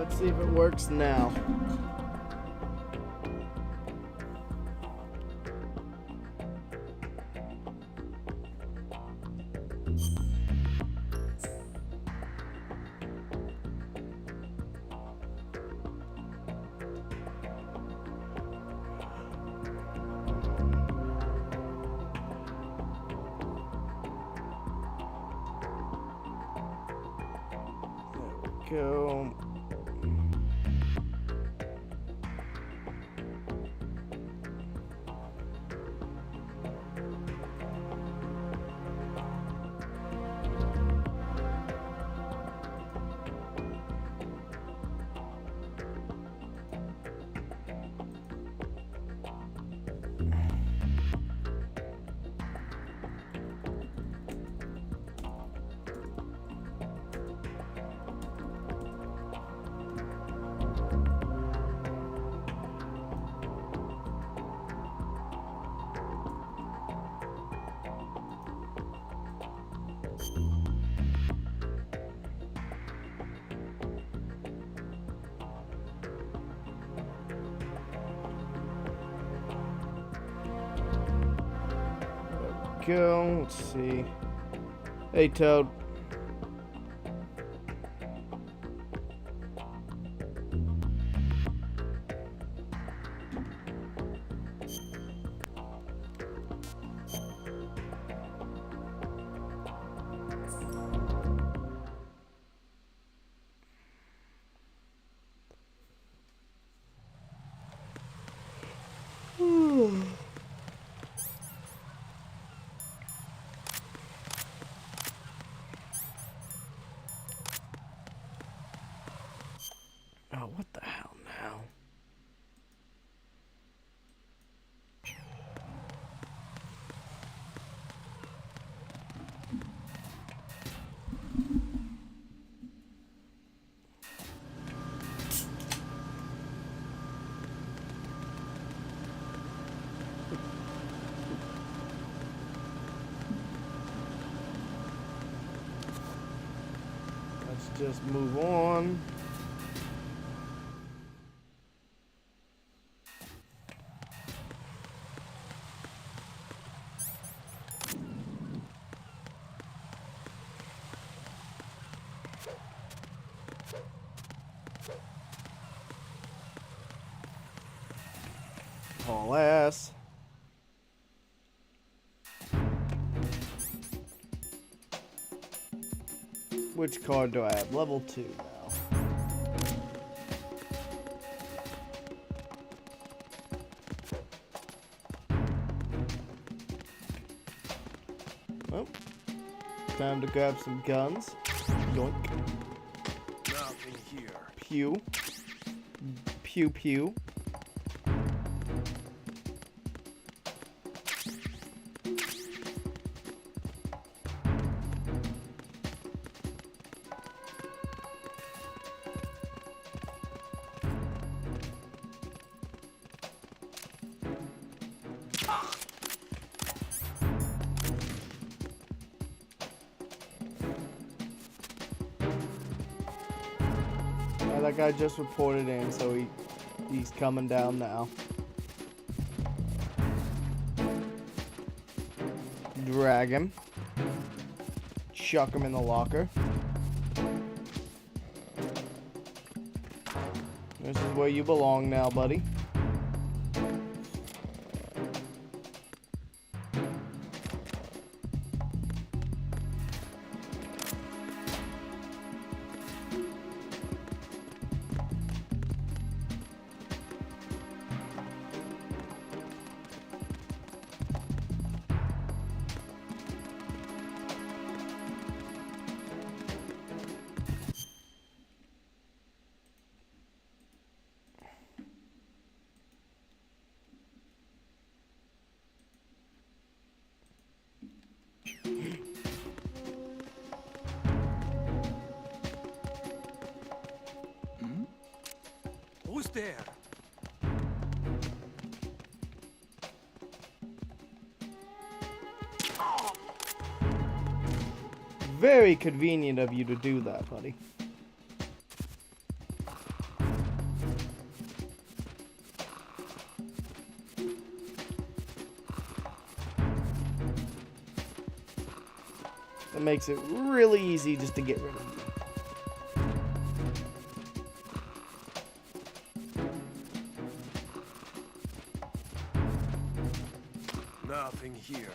Let's see if it works now. Go. Go. Let's see. Hey, Toad. Oh, what the hell now? Let's just move on. Haul ass. Which card do I have? Level 2 now. Well, time to grab some guns. Yoink. Nothing here. Pew. Pew pew. That guy just reported in, so he's coming down now. Drag him. Chuck him in the locker. This is where you belong now, buddy. Who's there? Very convenient of you to do that, buddy. It makes it really easy just to get rid of you. Nothing here.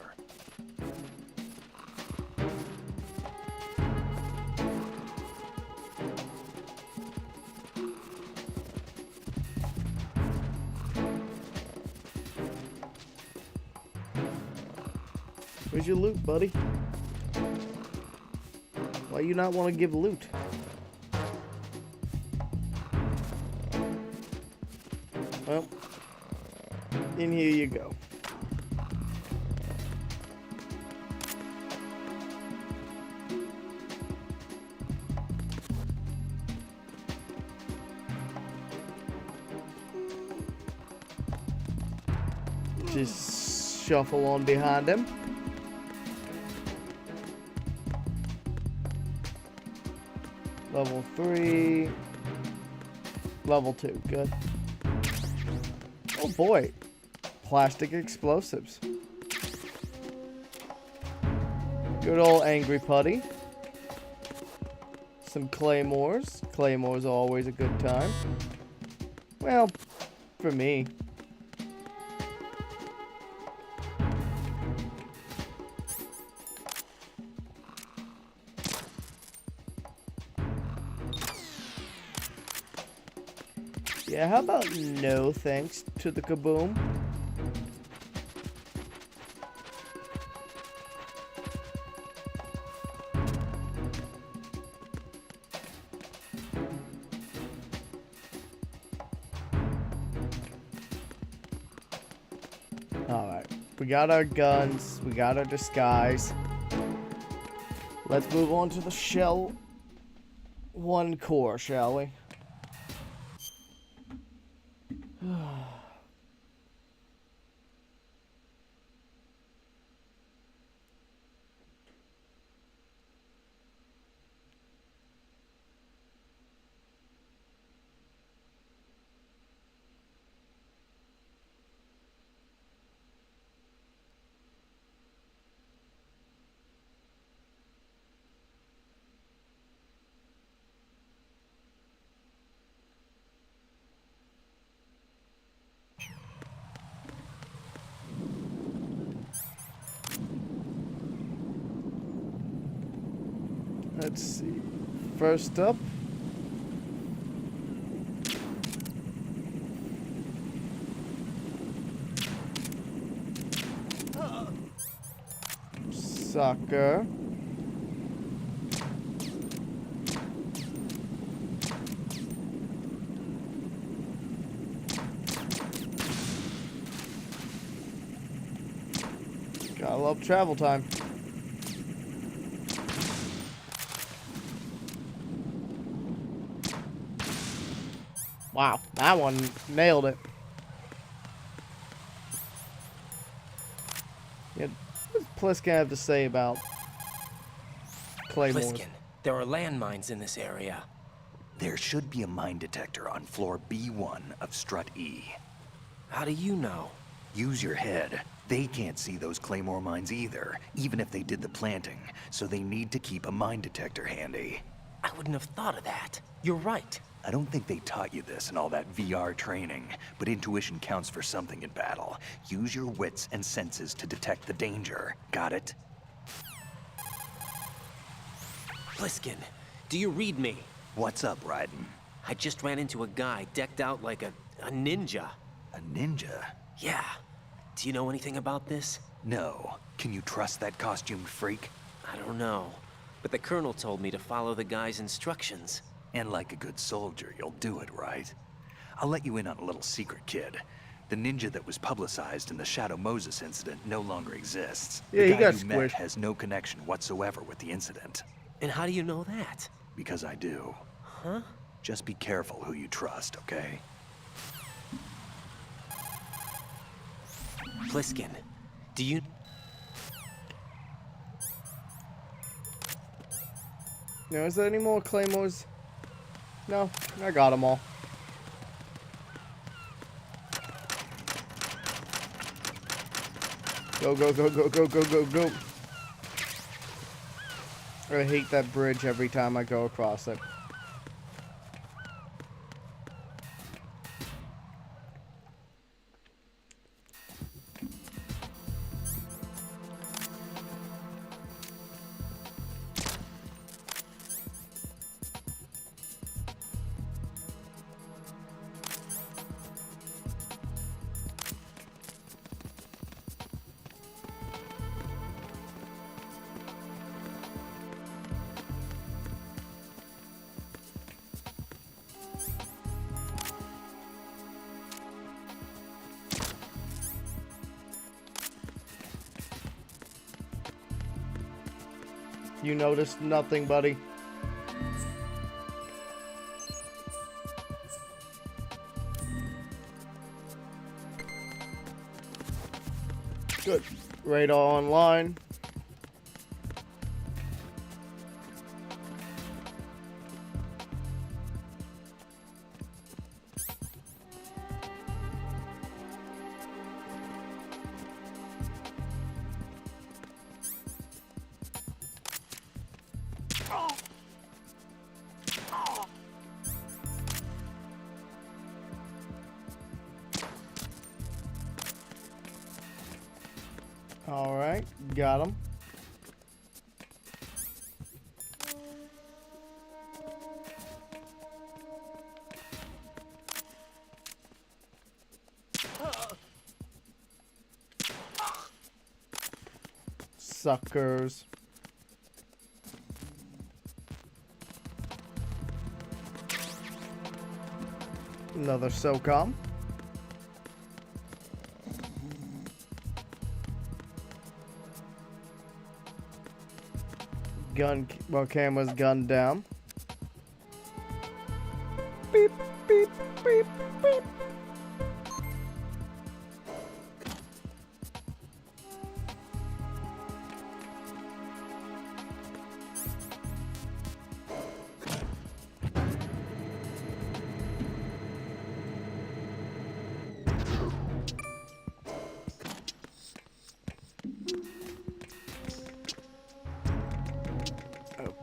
Where's your loot, buddy? Why you not want to give loot? Well, in here you go. Just shuffle on behind him. Level 3. Level 2. Good. Oh boy. Plastic explosives. Good old angry putty. Some claymores. Claymores are always a good time. Well, for me. Yeah, how about no thanks to the kaboom? Alright, we got our guns, we got our disguise. Let's move on to the shell 1 core, shall we? Let's see. First up. Sucker. Gotta love travel time. Wow, that one nailed it. Yeah, what does Pliskin have to say about claymores? Pliskin, there are landmines in this area. There should be a mine detector on floor B1 of Strut E. How do you know? Use your head. They can't see those claymore mines either, even if they did the planting, so they need to keep a mine detector handy. I wouldn't have thought of that. You're right. I don't think they taught you this in all that VR training, but intuition counts for something in battle. Use your wits and senses to detect the danger. Got it? Pliskin, do you read me? What's up, Raiden? I just ran into a guy decked out like a ninja. A ninja? Yeah. Do you know anything about this? No. Can you trust that costumed freak? I don't know. But the colonel told me to follow the guy's instructions. And like a good soldier, you'll do it, right? I'll let you in on a little secret, kid. The ninja that was publicized in the Shadow Moses incident no longer exists. Yeah, the he guy got you met squished. has no connection whatsoever with the incident. And how do you know that? Because I do. Huh? Just be careful who you trust, okay? Pliskin, do you... Now, is there any more claymores? No, I got them all. Go, go, go, go, go, go, go, go. I hate that bridge every time I go across it. You noticed nothing, buddy. Good. Radar online. Alright, got him. Suckers. Another SOCOM. Gun, well, camera's gunned down. Beep, beep, beep, beep.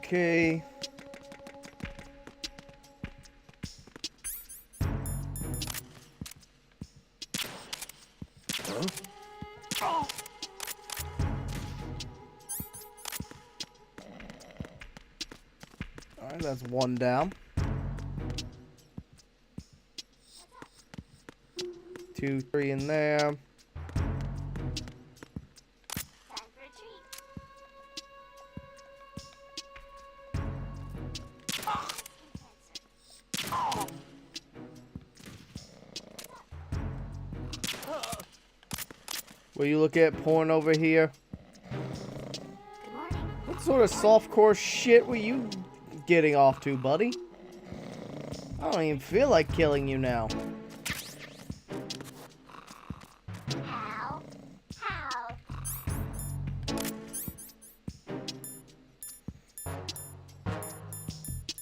Okay. Alright, that's one down. 2, 3 in there. Will you look at porn over here? What sort of softcore shit were you getting off to, buddy? I don't even feel like killing you now. How?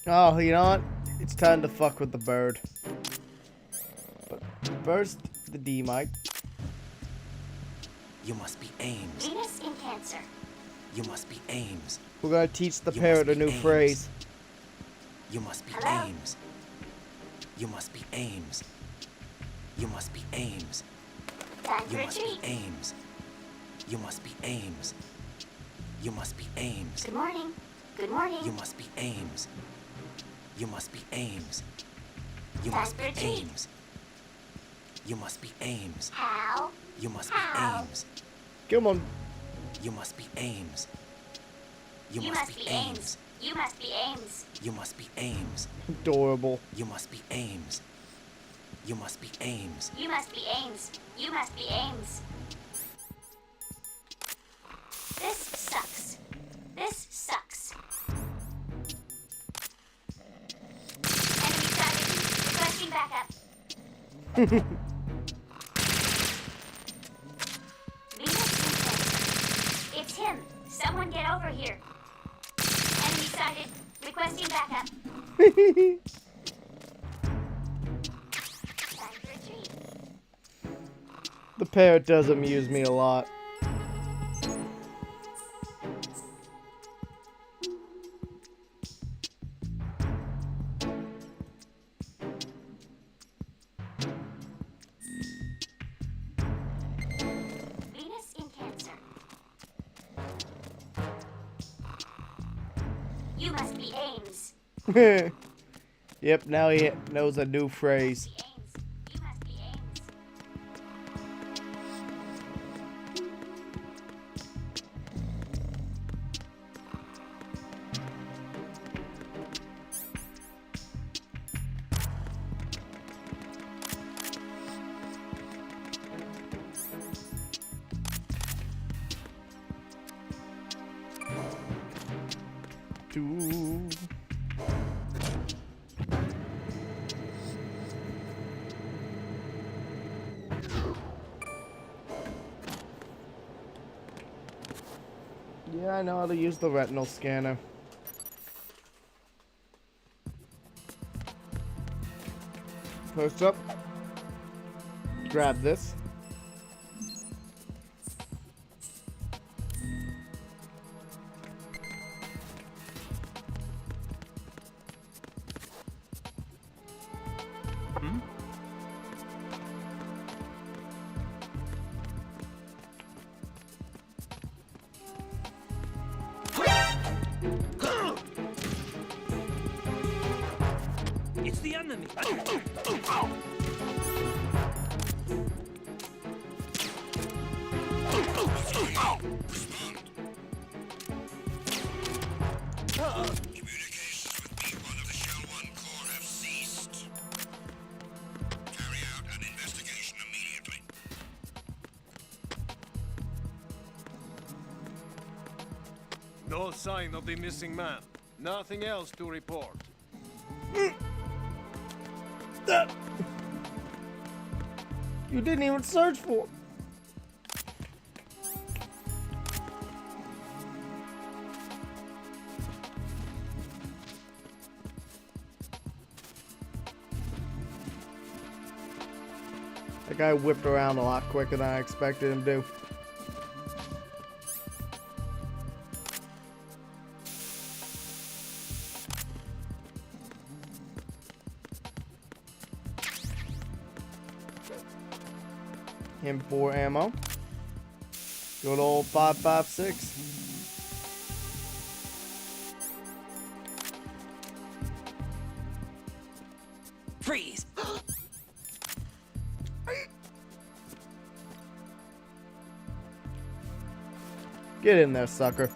Oh, you know what? It's time to fuck with the bird. But first, the D-Mike. You must be Ames. Venus in Cancer. You must be Ames. We're gonna teach the You parrot a must be new Ames. phrase. You must be Hello? Ames. You must be Ames. You must be Ames. Time You for a must be treat. Ames. You must be Ames. You must be Ames. Good morning. Good morning. You must be Ames. You must be Ames. You Time must for be a treat. Ames. You must be Ames. How? You must be How? Ames. Come on. You must be Ames. You must be Ames. You must be Ames. You must be Ames. Adorable. You must be Ames. You must be Ames. You must be Ames. You must be Ames. This sucks. This sucks. Enemy sighted. Requesting backup. Venus in Cancer. It's him. Someone get over here. Enemy sighted. Requesting backup. Time for a treat. The parrot does amuse me a lot. Yep, now he knows a new phrase. Ames. You must be Ames. Two. Yeah, I know how to use the retinal scanner. First up, grab this. It's the enemy. Communications with P1 of the Shell 1 Corps have ceased. Carry out an investigation immediately. No sign of the missing man. Nothing else to report. You didn't even search for. That guy whipped around a lot quicker than I expected him to. Him 4 ammo. Good old 5.56. Freeze! Get in there, sucker.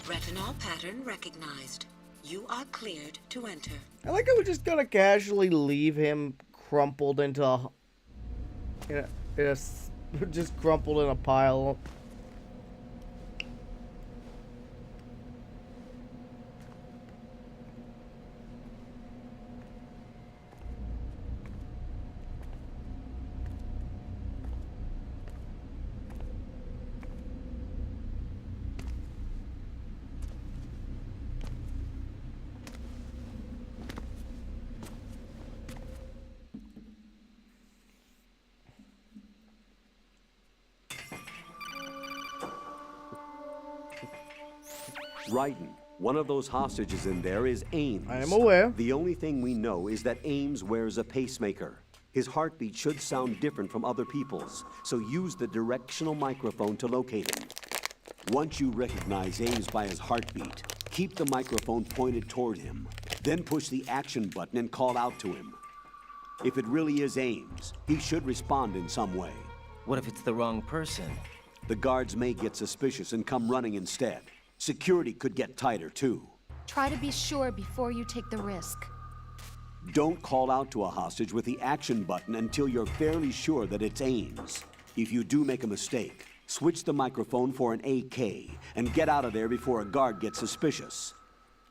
Retinol pattern recognized. You are cleared to enter. I like how we're just gonna casually leave him crumpled into a, just crumpled in a pile. Raiden, one of those hostages in there is Ames. I am aware. The only thing we know is that Ames wears a pacemaker. His heartbeat should sound different from other people's, so use the directional microphone to locate him. Once you recognize Ames by his heartbeat, keep the microphone pointed toward him. Then push the action button and call out to him. If it really is Ames, he should respond in some way. What if it's the wrong person? The guards may get suspicious and come running instead. Security could get tighter, too. Try to be sure before you take the risk. Don't call out to a hostage with the action button until you're fairly sure that it's Ames. If you do make a mistake, switch the microphone for an AK and get out of there before a guard gets suspicious.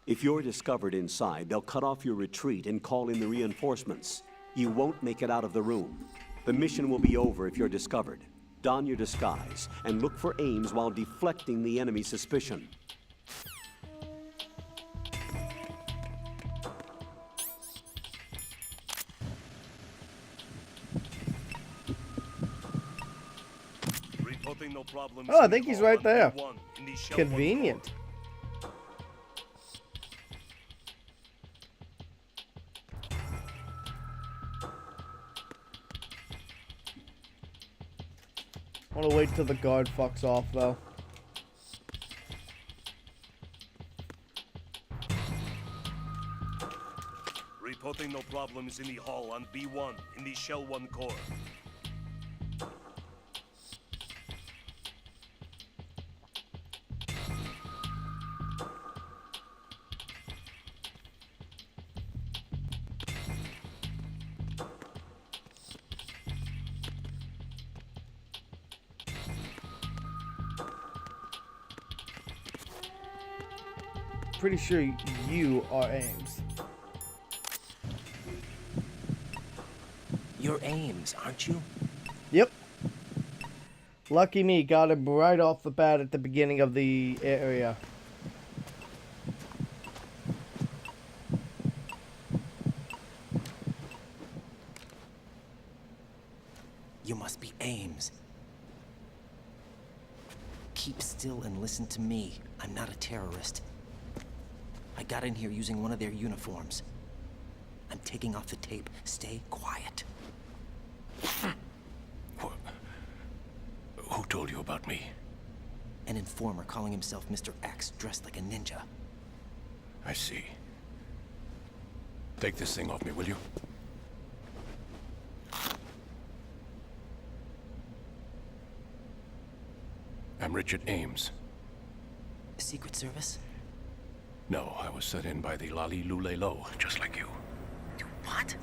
If you're discovered inside, they'll cut off your retreat and call in the reinforcements. You won't make it out of the room. The mission will be over if you're discovered. Don your disguise and look for Ames while deflecting the enemy's suspicion. Reporting no problems. Oh, I think he's right there. In the Shell 1 Convenient. I want to wait till the guard fucks off, though. Definitely no problems in the hall on B1 in the Shell 1 core. Pretty sure you are Ames. You're Ames, aren't you? Yep. Lucky me, got him right off the bat at the beginning of the area. You must be Ames. Keep still and listen to me. I'm not a terrorist. I got in here using one of their uniforms. I'm taking off the tape. Stay quiet. Who told you about me? An informer calling himself Mr. X, dressed like a ninja. I see. Take this thing off me, will you? I'm Richard Ames. Secret Service? No, I was set in by the Lali Lule Lo, just like you. What?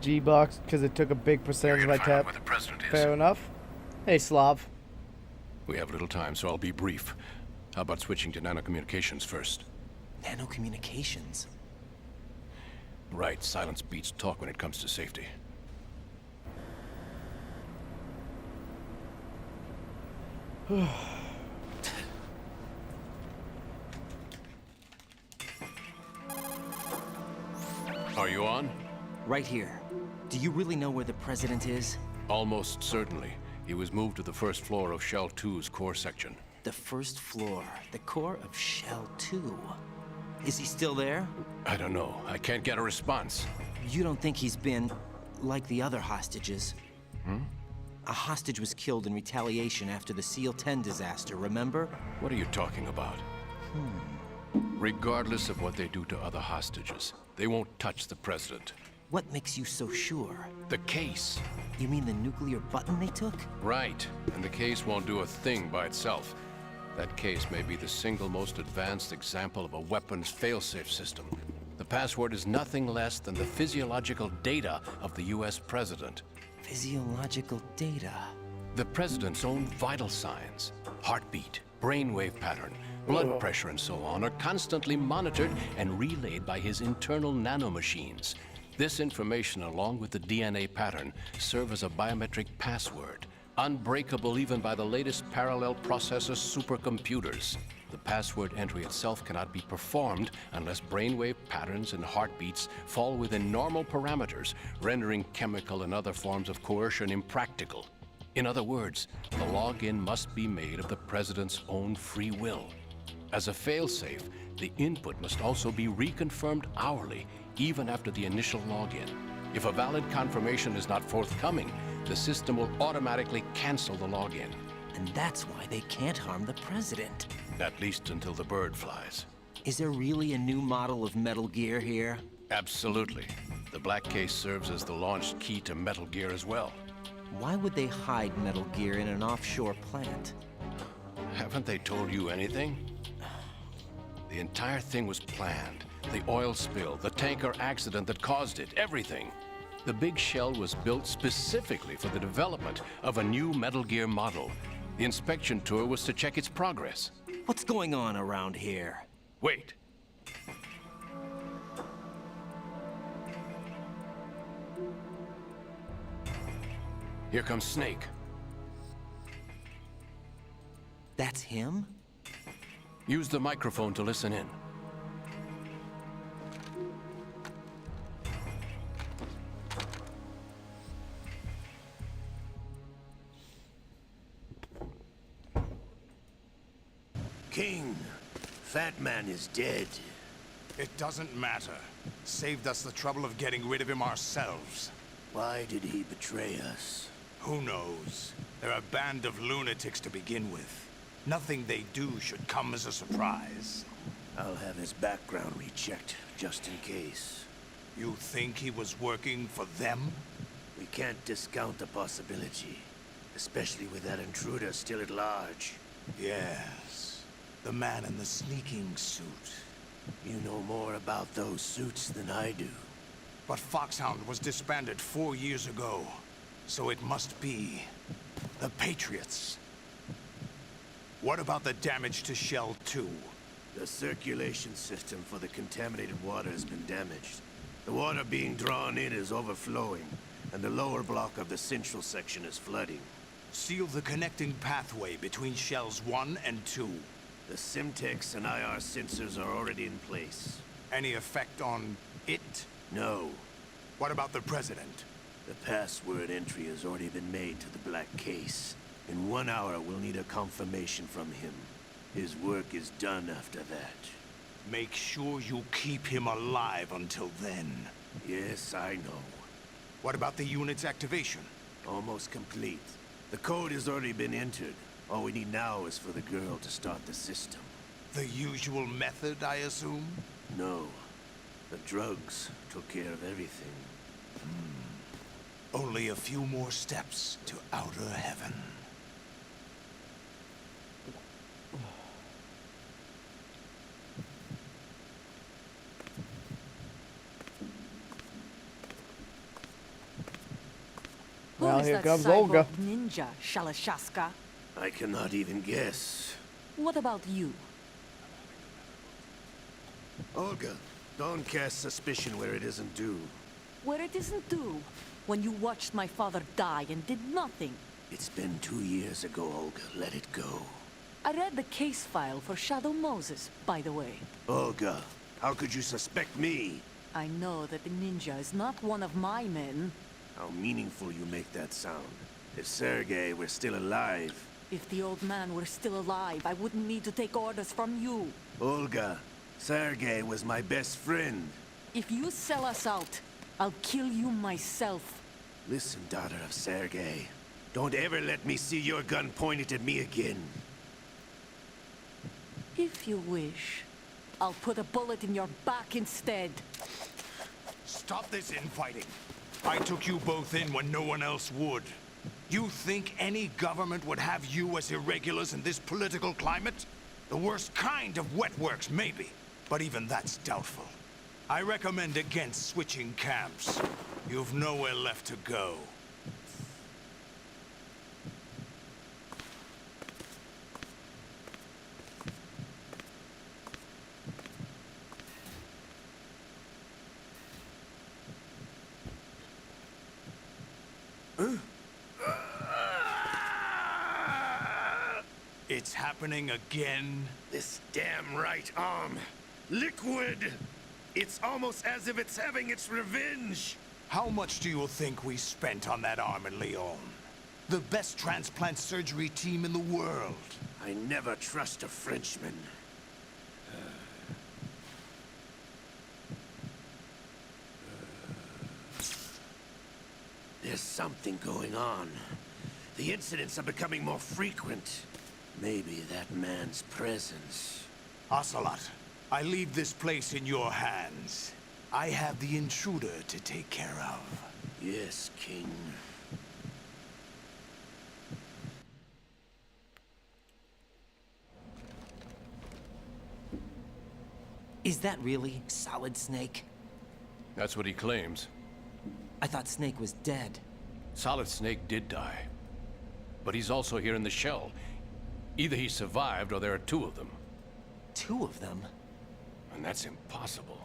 G-Box, because it took a big percentage of my tap. Where the president is. Fair enough. Hey, Slav. We have little time, so I'll be brief. How about switching to nanocommunications first? Nanocommunications? Right, silence beats talk when it comes to safety. Are you on? Right here. Do you really know where the president is? Almost certainly. He was moved to the first floor of Shell 2's core section. The first floor. The core of Shell 2. Is he still there? I don't know. I can't get a response. You don't think he's been like the other hostages? A hostage was killed in retaliation after the SEAL 10 disaster, remember? What are you talking about? Regardless of what they do to other hostages, they won't touch the president. What makes you so sure? The case. You mean the nuclear button they took? Right. And the case won't do a thing by itself. That case may be the single most advanced example of a weapons failsafe system. The password is nothing less than the physiological data of the US president. Physiological data? The president's own vital signs, heartbeat, brainwave pattern, blood pressure and so on are constantly monitored and relayed by his internal nanomachines. This information, along with the DNA pattern, serve as a biometric password, unbreakable even by the latest parallel processor supercomputers. The password entry itself cannot be performed unless brainwave patterns and heartbeats fall within normal parameters, rendering chemical and other forms of coercion impractical. In other words, the login must be made of the president's own free will. As a failsafe, the input must also be reconfirmed hourly, even after the initial login. If a valid confirmation is not forthcoming, the system will automatically cancel the login. And that's why they can't harm the president. At least until the bird flies. Is there really a new model of Metal Gear here? Absolutely. The black case serves as the launch key to Metal Gear as well. Why would they hide Metal Gear in an offshore plant? Haven't they told you anything? The entire thing was planned. The oil spill, the tanker accident that caused it, everything. The big shell was built specifically for the development of a new Metal Gear model. The inspection tour was to check its progress. What's going on around here? Wait. Here comes Snake. That's him? Use the microphone to listen in. King, Fat Man is dead. It doesn't matter. Saved us the trouble of getting rid of him ourselves. Why did he betray us? Who knows? They're a band of lunatics to begin with. Nothing they do should come as a surprise. I'll have his background rechecked, just in case. You think he was working for them? We can't discount the possibility, especially with that intruder still at large. Yes. The man in the sneaking suit. You know more about those suits than I do. But Foxhound was disbanded 4 years ago. So it must be the Patriots. What about the damage to Shell 2? The circulation system for the contaminated water has been damaged. The water being drawn in is overflowing, and the lower block of the central section is flooding. Seal the connecting pathway between Shells 1 and 2. The Simtex and IR sensors are already in place. Any effect on it? No. What about the President? The password entry has already been made to the black case. In 1 hour, we'll need a confirmation from him. His work is done after that. Make sure you keep him alive until then. Yes, I know. What about the unit's activation? Almost complete. The code has already been entered. All we need now is for the girl to start the system. The usual method, I assume? No. The drugs took care of everything. Only a few more steps to outer heaven. Well, Who is here that comes cyborg Olga. ninja, Shalashaska? I cannot even guess. What about you? Olga, don't cast suspicion where it isn't due. Where it isn't due, when you watched my father die and did nothing. It's been 2 years ago, Olga. Let it go. I read the case file for Shadow Moses, by the way. Olga, how could you suspect me? I know that the ninja is not one of my men. How meaningful you make that sound. If Sergei were still alive... If the old man were still alive, I wouldn't need to take orders from you. Olga, Sergei was my best friend. If you sell us out, I'll kill you myself. Listen, daughter of Sergei. Don't ever let me see your gun pointed at me again. If you wish, I'll put a bullet in your back instead. Stop this infighting. I took you both in when no one else would. You think any government would have you as irregulars in this political climate? The worst kind of wet works, maybe. But even that's doubtful. I recommend against switching camps. You've nowhere left to go. It's happening again? This damn right arm. Liquid! It's almost as if it's having its revenge. How much do you think we spent on that arm in Lyon? The best transplant surgery team in the world. I never trust a Frenchman. There's something going on. The incidents are becoming more frequent. Maybe that man's presence. Ocelot, I leave this place in your hands. I have the intruder to take care of. Yes, King. Is that really Solid Snake? That's what he claims. I thought Snake was dead. Solid Snake did die. But he's also here in the shell. Either he survived or there are two of them. Two of them? And that's impossible.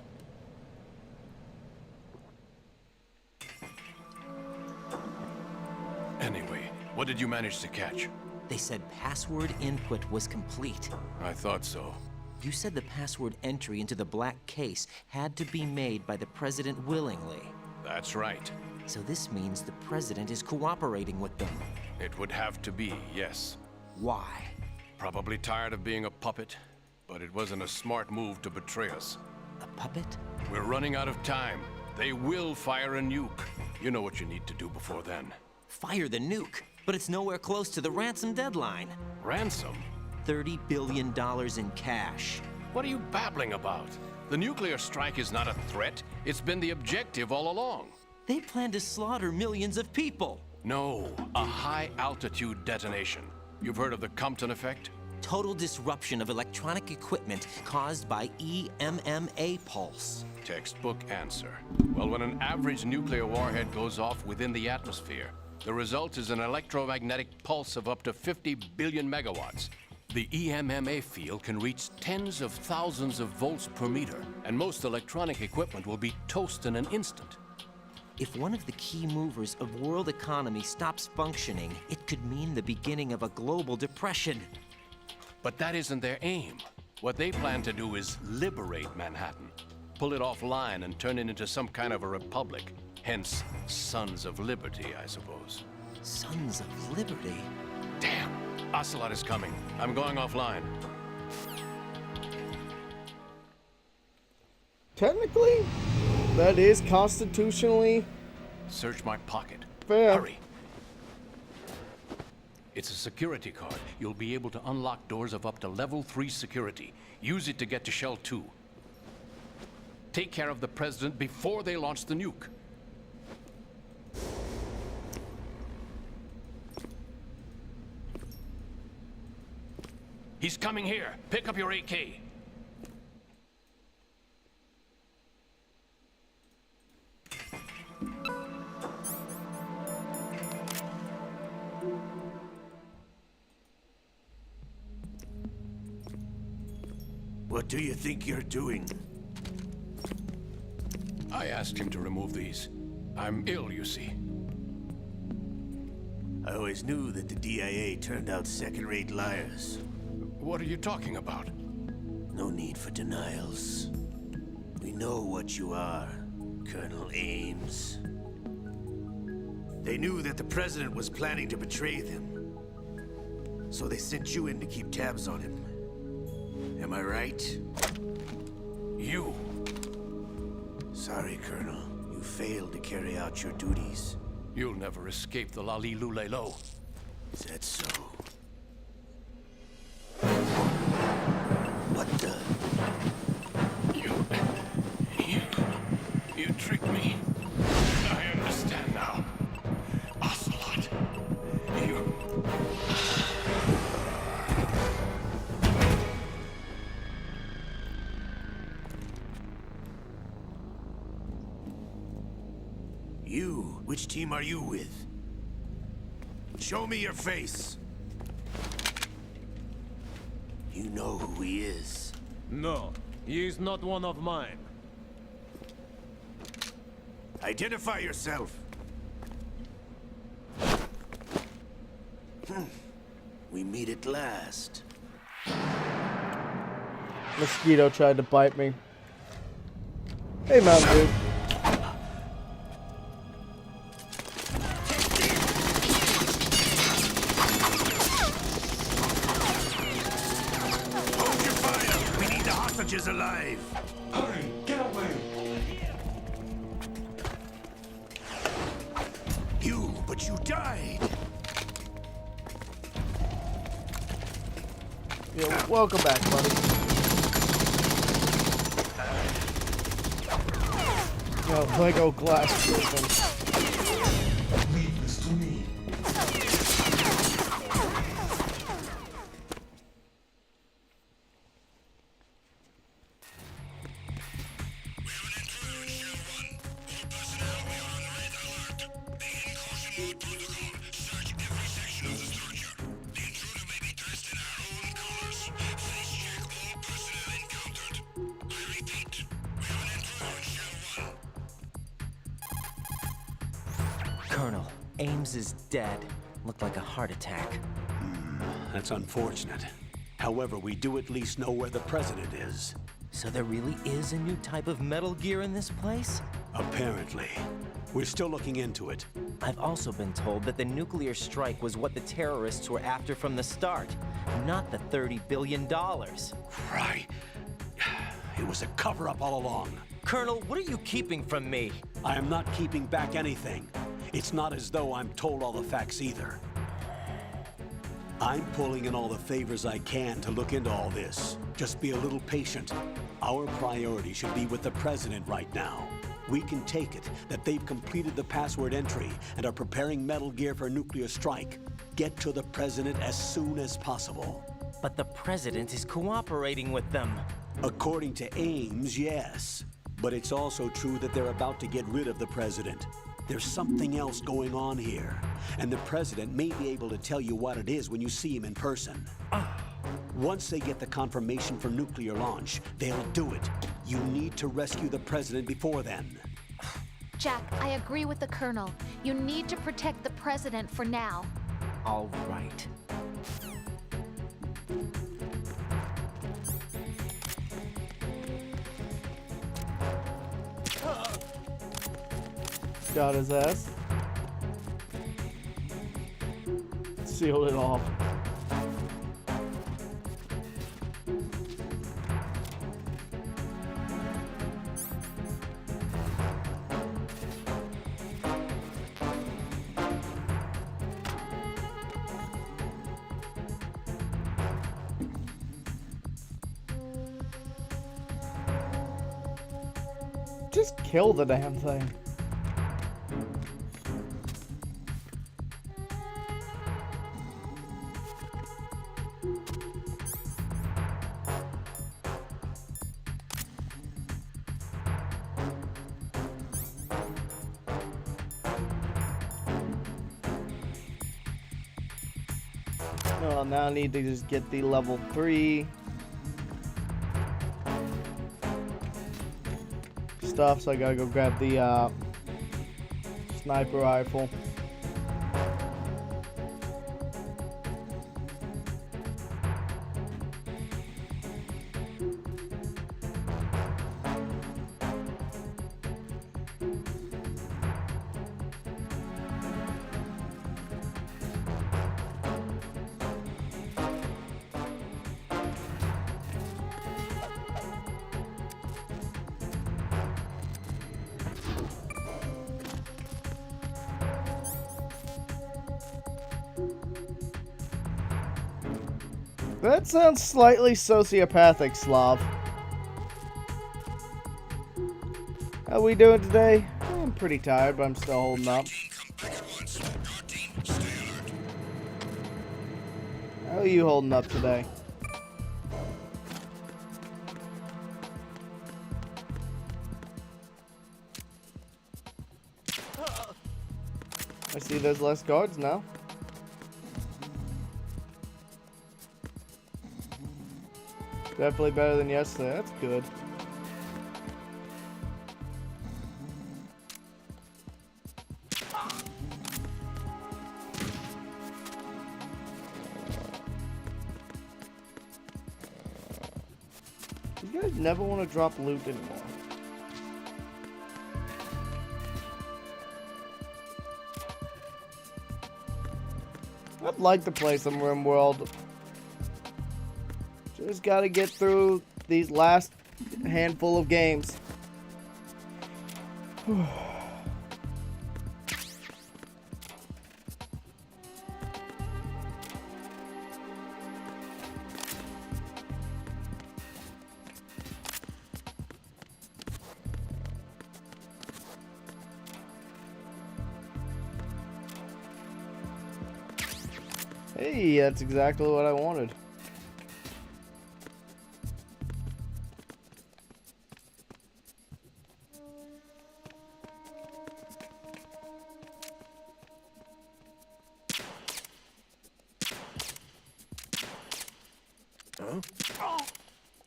Anyway, what did you manage to catch? They said password input was complete. I thought so. You said the password entry into the black case had to be made by the President willingly. That's right. So this means the President is cooperating with them. It would have to be, yes. Why? Probably tired of being a puppet, but it wasn't a smart move to betray us. A puppet? We're running out of time. They will fire a nuke. You know what you need to do before then. Fire the nuke, but it's nowhere close to the ransom deadline. Ransom? $30 billion in cash. What are you babbling about? The nuclear strike is not a threat. It's been the objective all along. They plan to slaughter millions of people. No, a high-altitude detonation. You've heard of the Compton effect? Total disruption of electronic equipment caused by EMMA pulse. Textbook answer. Well, when an average nuclear warhead goes off within the atmosphere, the result is an electromagnetic pulse of up to 50 billion megawatts. The EMMA field can reach tens of thousands of volts per meter, and most electronic equipment will be toast in an instant. If one of the key movers of world economy stops functioning, it could mean the beginning of a global depression. But that isn't their aim. What they plan to do is liberate Manhattan, pull it offline and turn it into some kind of a republic. Hence, Sons of Liberty, I suppose. Sons of Liberty? Damn! Ocelot is coming. I'm going offline. Technically, that is constitutionally Search my pocket. fair. Hurry! It's a security card. You'll be able to unlock doors of up to level 3 security. Use it to get to Shell 2. Take care of the President before they launch the nuke. He's coming here. Pick up your AK. What do you think you're doing? I asked him to remove these. I'm ill, you see. I always knew that the DIA turned out second-rate liars. What are you talking about? No need for denials. We know what you are, Colonel Ames. They knew that the President was planning to betray them. So they sent you in to keep tabs on him. Am I right? You. Sorry, Colonel. You failed to carry out your duties. You'll never escape the Lali-Lu-Le-Lo. Is that so? What the? You tricked me. I understand now. Ocelot. You... You? Which team are you with? Show me your face. You know who he is. No, he is not one of mine. Identify yourself. We meet at last. Mosquito tried to bite me. Hey, Mountain Dew. Hold your fire! We need the hostages alive! Hurry, get away! But you died! Yeah, welcome back, buddy. Oh, Lego glass broken. Leave this to me. Colonel, Ames is dead. Looked like a heart attack. That's unfortunate. However, we do at least know where the President is. So there really is a new type of Metal Gear in this place? Apparently. We're still looking into it. I've also been told that the nuclear strike was what the terrorists were after from the start, not the $30 billion. Right. It was a cover-up all along. Colonel, what are you keeping from me? I am not keeping back anything. It's not as though I'm told all the facts either. I'm pulling in all the favors I can to look into all this. Just be a little patient. Our priority should be with the President right now. We can take it that they've completed the password entry and are preparing Metal Gear for nuclear strike. Get to the President as soon as possible. But the President is cooperating with them. According to Ames, yes. But it's also true that they're about to get rid of the President. There's something else going on here, and the President may be able to tell you what it is when you see him in person. Once they get the confirmation for nuclear launch, they'll do it. You need to rescue the President before then. Jack, I agree with the Colonel. You need to protect the President for now. All right. Got his ass. Sealed it off. Just kill the damn thing. Well, now I need to just get the level 3 stuff, so I gotta go grab the sniper rifle. That sounds slightly sociopathic, Slav. How we doing today? I'm pretty tired, but I'm still holding up. How are you holding up today? I see there's less guards now. Definitely better than yesterday. That's good. You guys never want to drop loot anymore. I'd like to play some RimWorld. Just gotta get through these last handful of games. Hey, that's exactly what I wanted.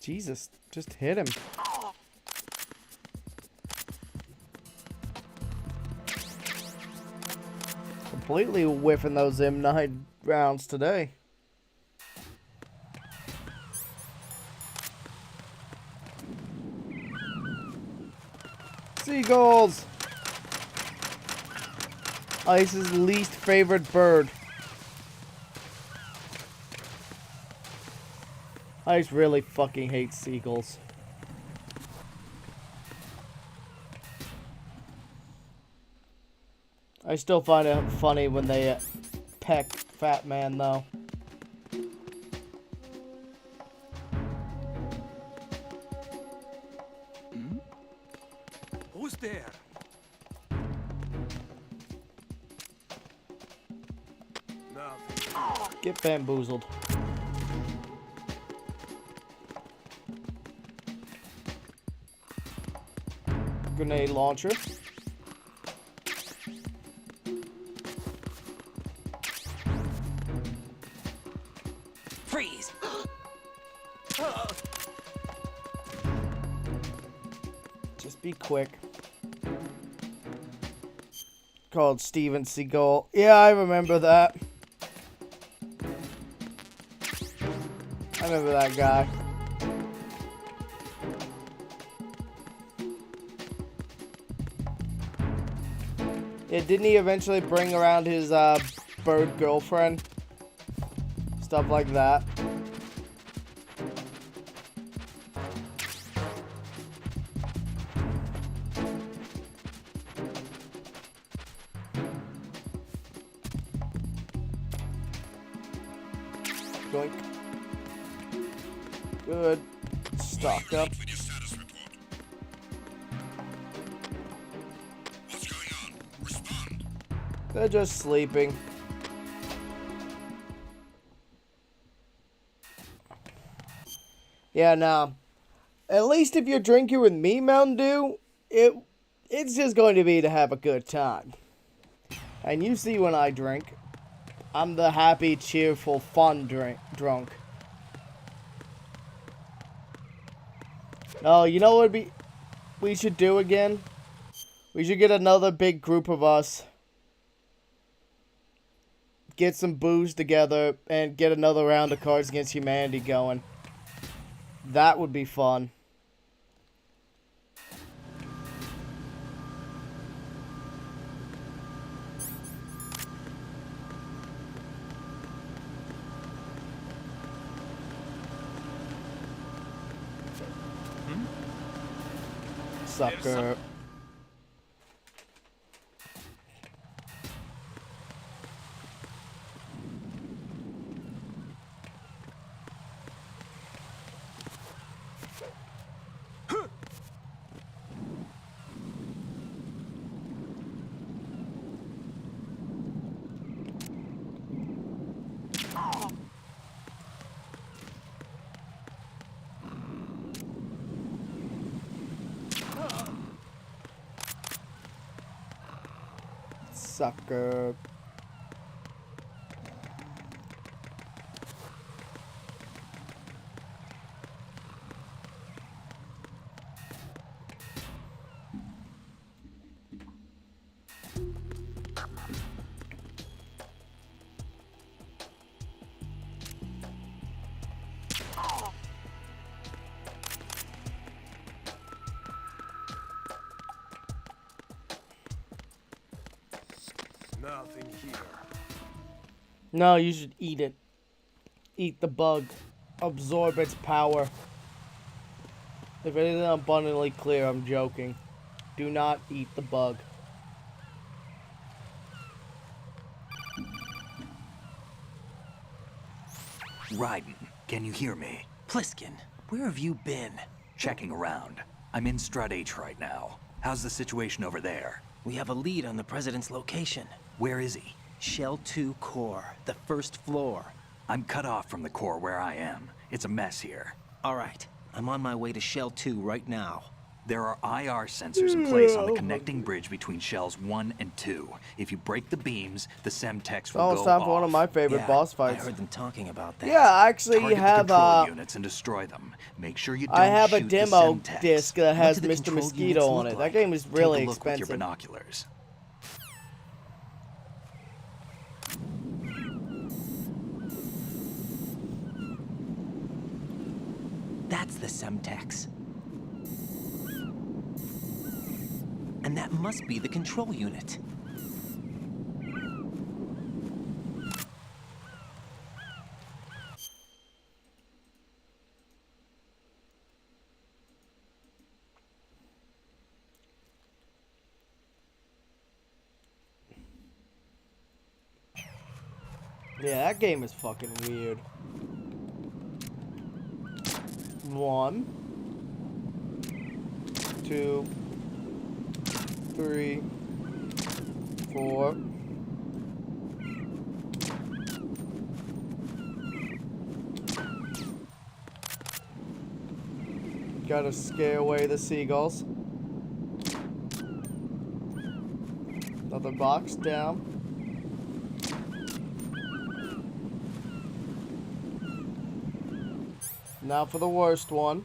Jesus, just hit him. Completely whiffing those M9 rounds today. Seagulls! Ice's least favorite bird. Ice really fucking hates seagulls. I still find it funny when they peck Fat Man, though. Get bamboozled. Grenade launcher. Freeze! Just be quick. Called Steven Seagal. Yeah, I remember that. I remember that guy. Yeah, didn't he eventually bring around his bird girlfriend? Stuff like that. Doink. Good. Stocked up. They're just sleeping. Yeah, no. At least if you're drinking with me, Mountain Dew, it's just going to be to have a good time. And you see when I drink, I'm the happy, cheerful, fun drunk. Oh, you know what we should do again? We should get another big group of us. Get some booze together and get another round of Cards Against Humanity going. That would be fun. Sucker. Sucker. Nothing here. No, you should eat it. Eat the bug. Absorb its power. If it isn't abundantly clear, I'm joking. Do not eat the bug. Raiden, can you hear me? Pliskin, where have you been? Checking around. I'm in Strut H right now. How's the situation over there? We have a lead on the president's location. Where is he? Shell 2 core, the first floor. I'm cut off from the core where I am. It's a mess here. All right, I'm on my way to Shell 2 right now. There are IR sensors in place on the connecting bridge between Shells 1 and 2. If you break the beams, the Semtex will go it's time off. for one of my favorite boss fights. I heard them talking about that. Yeah, I actually Target have the control units and destroy them. Make sure you don't I have a shoot the demo Semtex. disc that has What do the Mr. control Mosquito units on look it. like? That game is really Take a look with your expensive. binoculars. That's the Semtex. And that must be the control unit. Yeah, that game is fucking weird. 1, 2, 3, 4, Gotta scare away the seagulls. Another box down. Now for the worst one.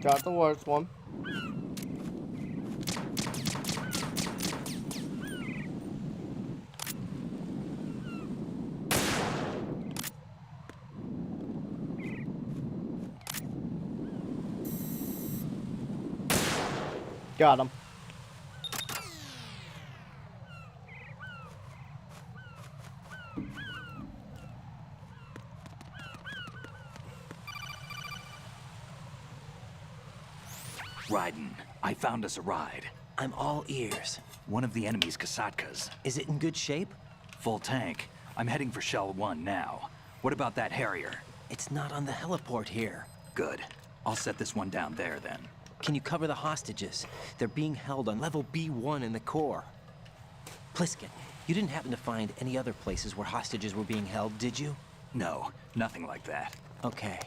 Got the worst one. Got him. Raiden, I found us a ride. I'm all ears. One of the enemy's Kasatkas. Is it in good shape? Full tank. I'm heading for Shell 1 now. What about that Harrier? It's not on the heliport here. Good. I'll set this one down there then. Can you cover the hostages? They're being held on level B1 in the core. Pliskin, you didn't happen to find any other places where hostages were being held, did you? No, nothing like that. Okay.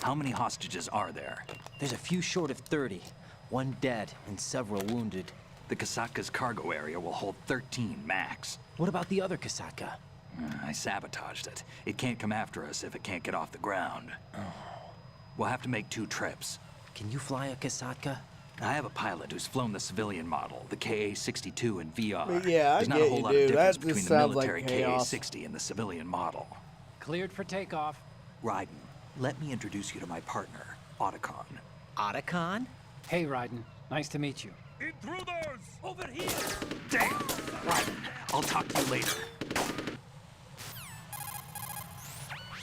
How many hostages are there? There's a few short of 30. One dead and several wounded. The Kasatka's cargo area will hold 13 max. What about the other Kasatka? I sabotaged it. It can't come after us if it can't get off the ground. We'll have to make 2 trips. Can you fly a Kasatka? I have a pilot who's flown the civilian model, the KA-62 in VR. Yeah, There's not a whole lot of difference between the military chaos. KA-60 and the civilian model. Cleared for takeoff. Raiden, let me introduce you to my partner, Otacon. Otacon? Hey, Raiden. Nice to meet you. Intruders! Over here! Damn! Raiden, I'll talk to you later.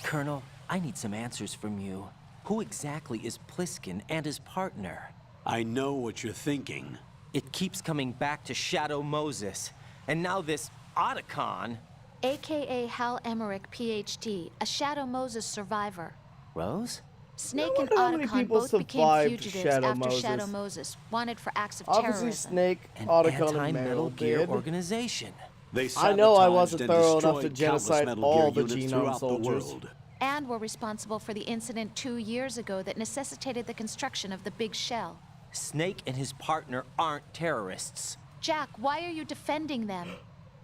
Colonel, I need some answers from you. Who exactly is Pliskin and his partner? I know what you're thinking. It keeps coming back to Shadow Moses. And now this Otacon. AKA Hal Emmerich, PhD, a Shadow Moses survivor. Rose? Snake and wonder how many Otacon people both became survived fugitives Shadow after Moses. Shadow Moses, wanted for acts of Obviously, terrorism. Snake, An Otacon, and anti-Metal Metal Gear did. organization. They I know I sabotaged wasn't and thorough enough to destroyed countless genocide Metal all Gear the units genome throughout soldiers. the world. And were responsible for the incident 2 years ago that necessitated the construction of the Big Shell. Snake and his partner aren't terrorists. Jack, why are you defending them?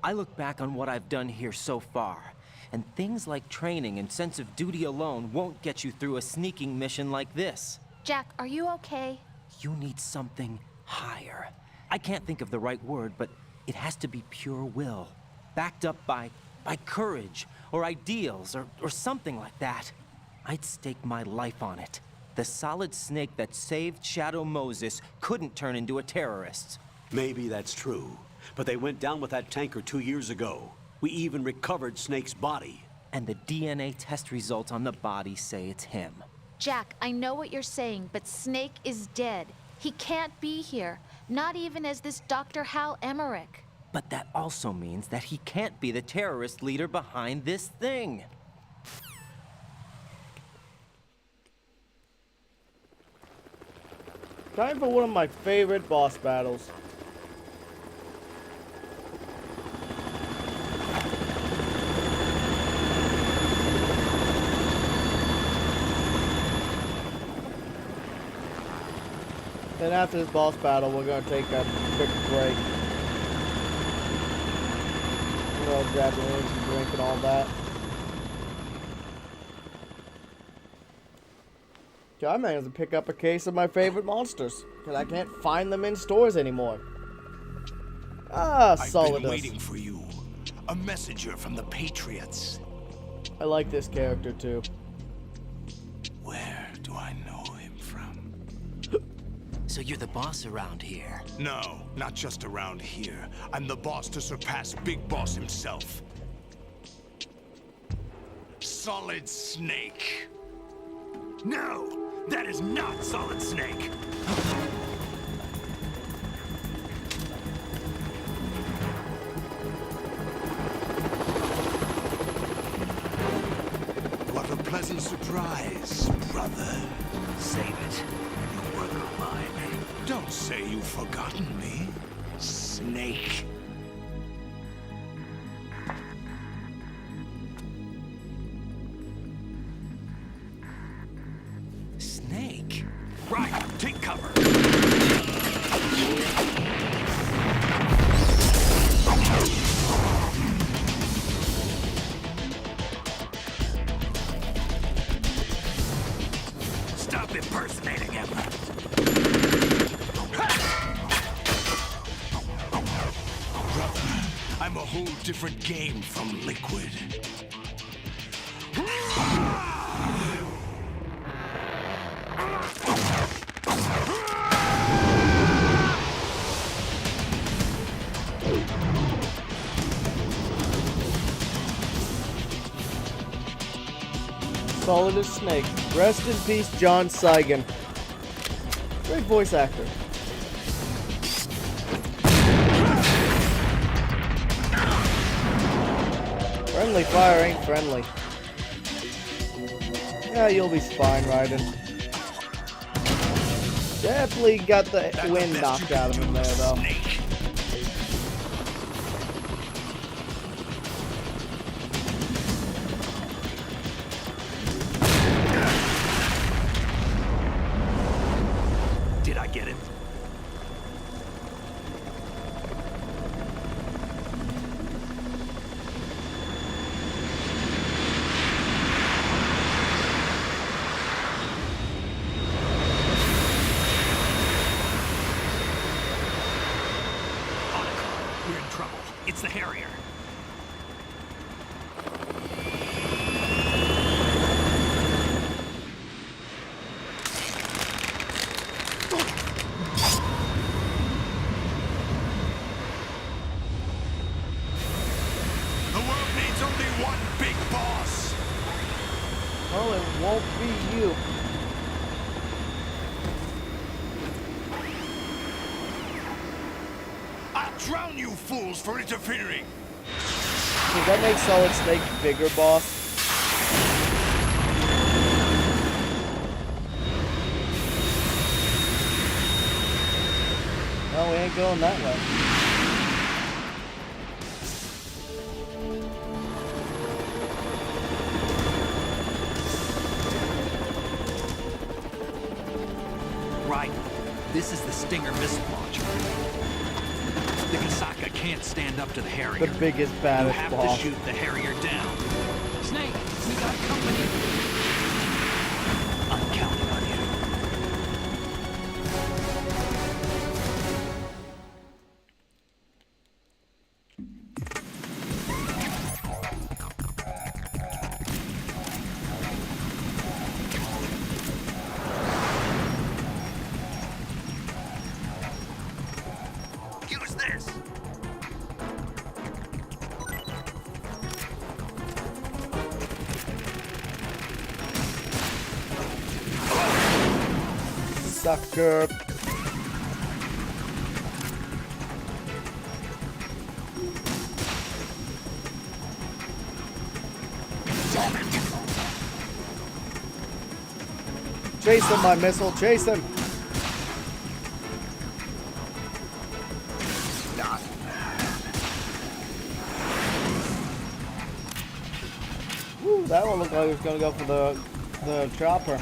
I look back on what I've done here so far, and things like training and sense of duty alone won't get you through a sneaking mission like this. Jack, are you okay? You need something higher. I can't think of the right word, but it has to be pure will, backed up by courage, or ideals, or something like that. I'd stake my life on it. The solid snake that saved Shadow Moses couldn't turn into a terrorist. Maybe that's true, but they went down with that tanker 2 years ago. We even recovered Snake's body. And the DNA test results on the body say it's him. Jack, I know what you're saying, but Snake is dead. He can't be here, not even as this Dr. Hal Emmerich. But that also means that he can't be the terrorist leader behind this thing. Time for one of my favorite boss battles. Then after this boss battle, we're gonna take a quick break. We'll grab an energy drink and all that. I managed to pick up a case of my favorite monsters, because I can't find them in stores anymore. Ah, I've Solidus. been waiting for you. A messenger from the Patriots. I like this character too. Where do I know him from? So you're the boss around here? No, not just around here. I'm the boss to surpass Big Boss himself. Solid Snake. No, that is not Solid Snake. What a pleasant surprise, brother. Save it. You work on mine. Don't say you've forgotten me, Snake. Snake? Right, take cover. Stop impersonating him. Brother, I'm a whole different game from Liquid. Solid as Snake. Rest in peace, John Saigon. Great voice actor. Friendly fire ain't friendly. Yeah, you'll be fine, Raiden. Definitely got the wind knocked out of him there, though. Did I get it? We're in trouble. It's the Harrier. The world needs only one big boss. Well, it won't be you. I'll drown you fools for interfering. Does that make Solid Snake bigger, boss? No, we ain't going that way. Right. This is the Stinger missile launcher. The Kasaka can't stand up to the Harrier. The biggest, You baddest have boss. to shoot the Harrier down. Snake, we got company. I'm counting on you. Use this. Sucker. Chase him, my missile. Chase him. Woo, that one looked like it was going to go for the chopper.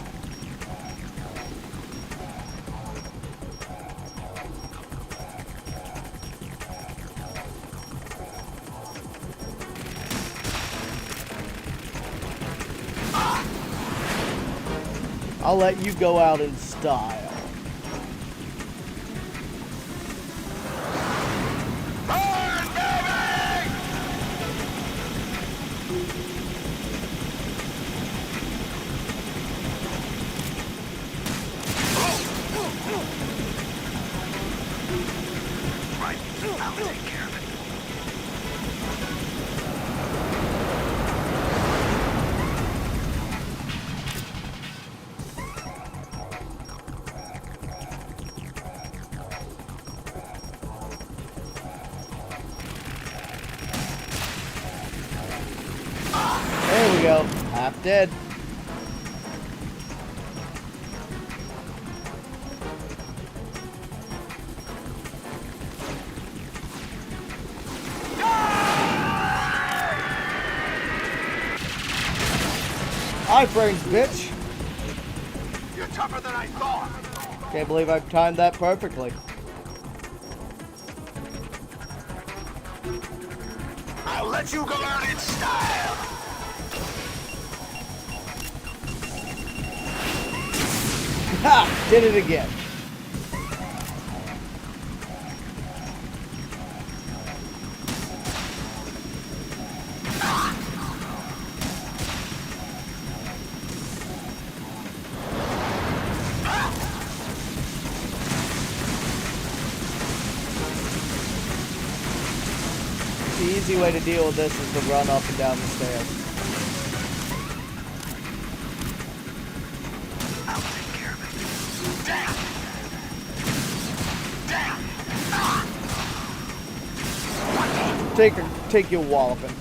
I'll let you go out in style. Right. I'll take care of it. There we go. Half dead. iframes, bitch. You're tougher than I thought. Can't believe I timed that perfectly. I'll let you go out in style. Ha! Did it again. The easy way to deal with this is to run up and down the stairs. I'll take care of it. Damn! Damn! Take your walloping.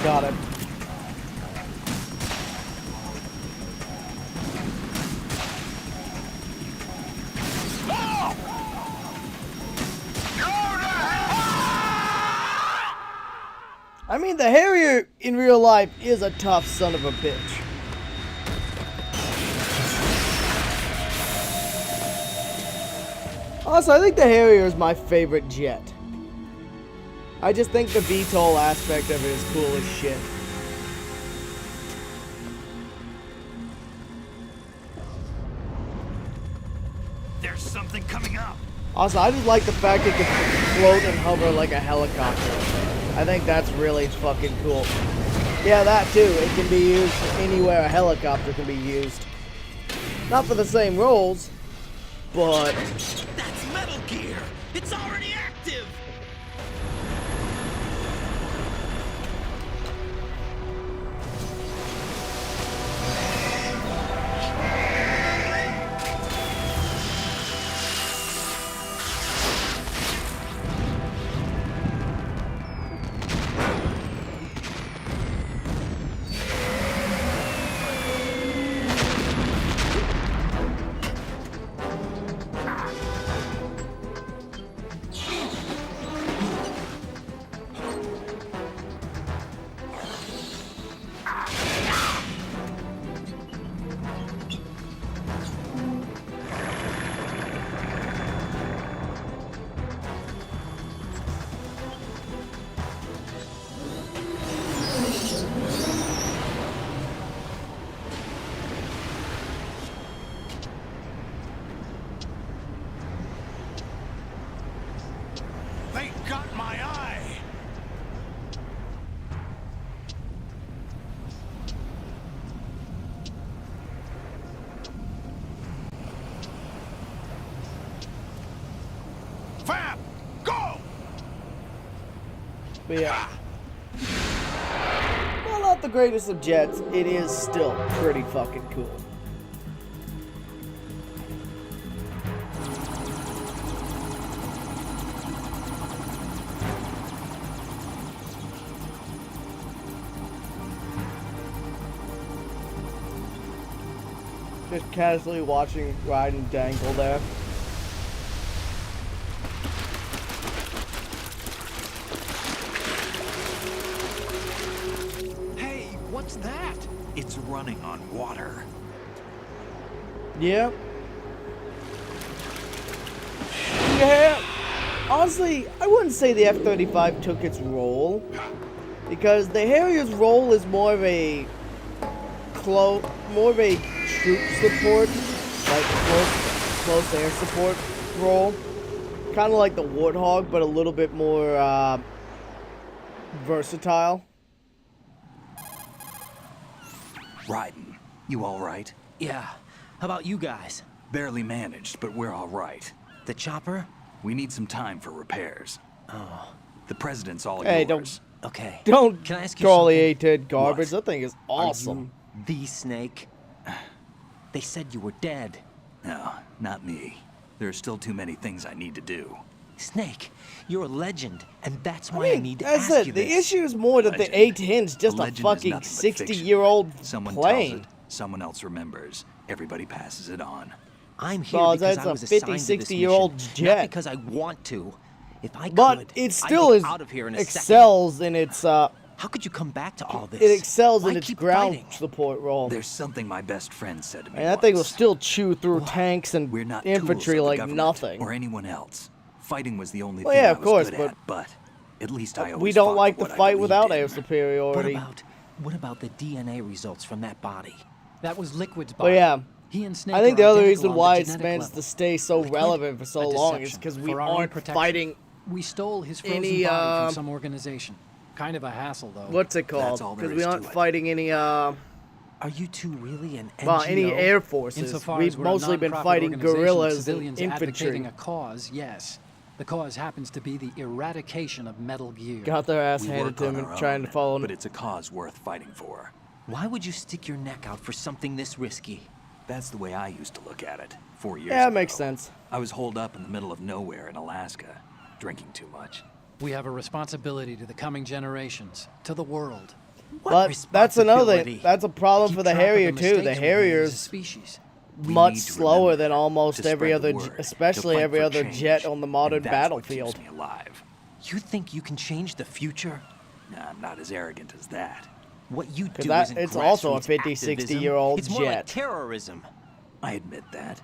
Got it. I mean, the Harrier in real life is a tough son of a bitch. Also, I think the Harrier is my favorite jet. I just think the VTOL aspect of it is cool as shit. There's something coming up. Also, I just like the fact it can float and hover like a helicopter. I think that's really fucking cool. Yeah, that too. It can be used anywhere a helicopter can be used. Not for the same roles, but... That's Metal Gear! It's already active! They got my eye! Fab! Go! But yeah. While not the greatest of jets, it is still pretty fucking cool. Just casually watching Raiden dangle there. Hey, what's that? It's running on water. Yeah. Yeah. Honestly, I wouldn't say the F-35 took its role, because the Harrier's role is more of a troop support, like close air support role. Kind of like the Warthog, but a little bit more versatile. Raiden, you all right? Yeah. How about you guys? Barely managed, but we're all right. The chopper? We need some time for repairs. Oh. The president's all Hey, yours. Okay. Don't Can I ask you trolley-ated garbage. What? That thing is awesome. Are you the Snake? They said you were dead. No, not me. There are still too many things I need to do. Snake, you're a legend, and that's why I need to that's ask it. you The this. issue is more that Legend. the A-10's just a Legend is fucking nothing but fiction. 60-year-old Someone plane. tells it, someone else remembers. Everybody passes it on. I'm here Well, because that's I a was 50, assigned to this 60-year-old mission, jet. not because I want to. If I But could, it I'd still be is out of here in a second. excels in its How could you come back to all this? it excels Why in its keep ground fighting? support role. There's something my best friend said to me And that thing will once. still chew through tanks and We're not infantry tools of the like government nothing. or anyone else. Fighting was the only Well, thing yeah, I of was course, good but at, but at least I always We don't fought like for to what I fight believed without in. air superiority. What about the DNA results from that body? That was Liquid's But body. yeah, He and Snake I think are the other identical reason on why the it's genetic managed level. to stay so Liquid, relevant for so a long is deception because we for our own aren't protection. fighting We stole his frozen any, body from some organization. Kind of a hassle, though. what's it called? That's all there Because we is to aren't it. fighting any Are you two really an NGO? well, any air forces. Insofar We've as we're a mostly been non-profit fighting organization of guerrillas and civilians infantry. advocating a cause, yes. The cause happens to be the eradication of Metal Gear. Got their ass We handed work to on them our and trying own, to follow. but it's a cause worth fighting for. Why would you stick your neck out for something this risky? That's the way I used to look at it 4 years Yeah, ago. it makes sense. I was holed up in the middle of nowhere in Alaska, drinking too much. We have a responsibility to the coming generations, to the world. But that's another thing. responsibility? That's a problem Keep for the track of Harrier too. mistakes The we made as a Harrier's species. We much need to slower remember than almost to every spread the other, word, to especially fight every for other change, jet on the modern and that's what battlefield. keeps me alive. You think you can change the future? Nah, I'm not as arrogant as that. What you do that- isn't it's also a grassroots 50, activism. 60-year-old It's more like jet. terrorism. I admit that.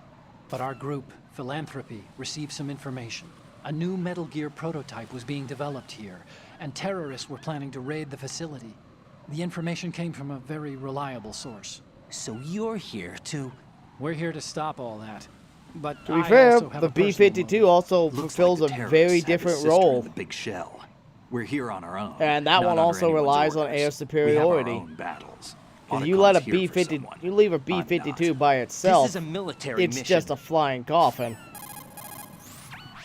But our group, Philanthropy, received some information. A new Metal Gear prototype was being developed here, and terrorists were planning to raid the facility. The information came from a very reliable source. So you're here to... We're here to stop all that. But To be I fair, also have the a personal B-52 motive. also Looks fulfills like the a terrorists very have his different sister in role. the big shell. We're here on our own. And that not one under also anyone's relies on orders. air We have our superiority. own battles. Because you let a Autocon's here for B-50, someone. you leave a I'm B-52 not. by itself. This is a military It's mission. just a flying coffin.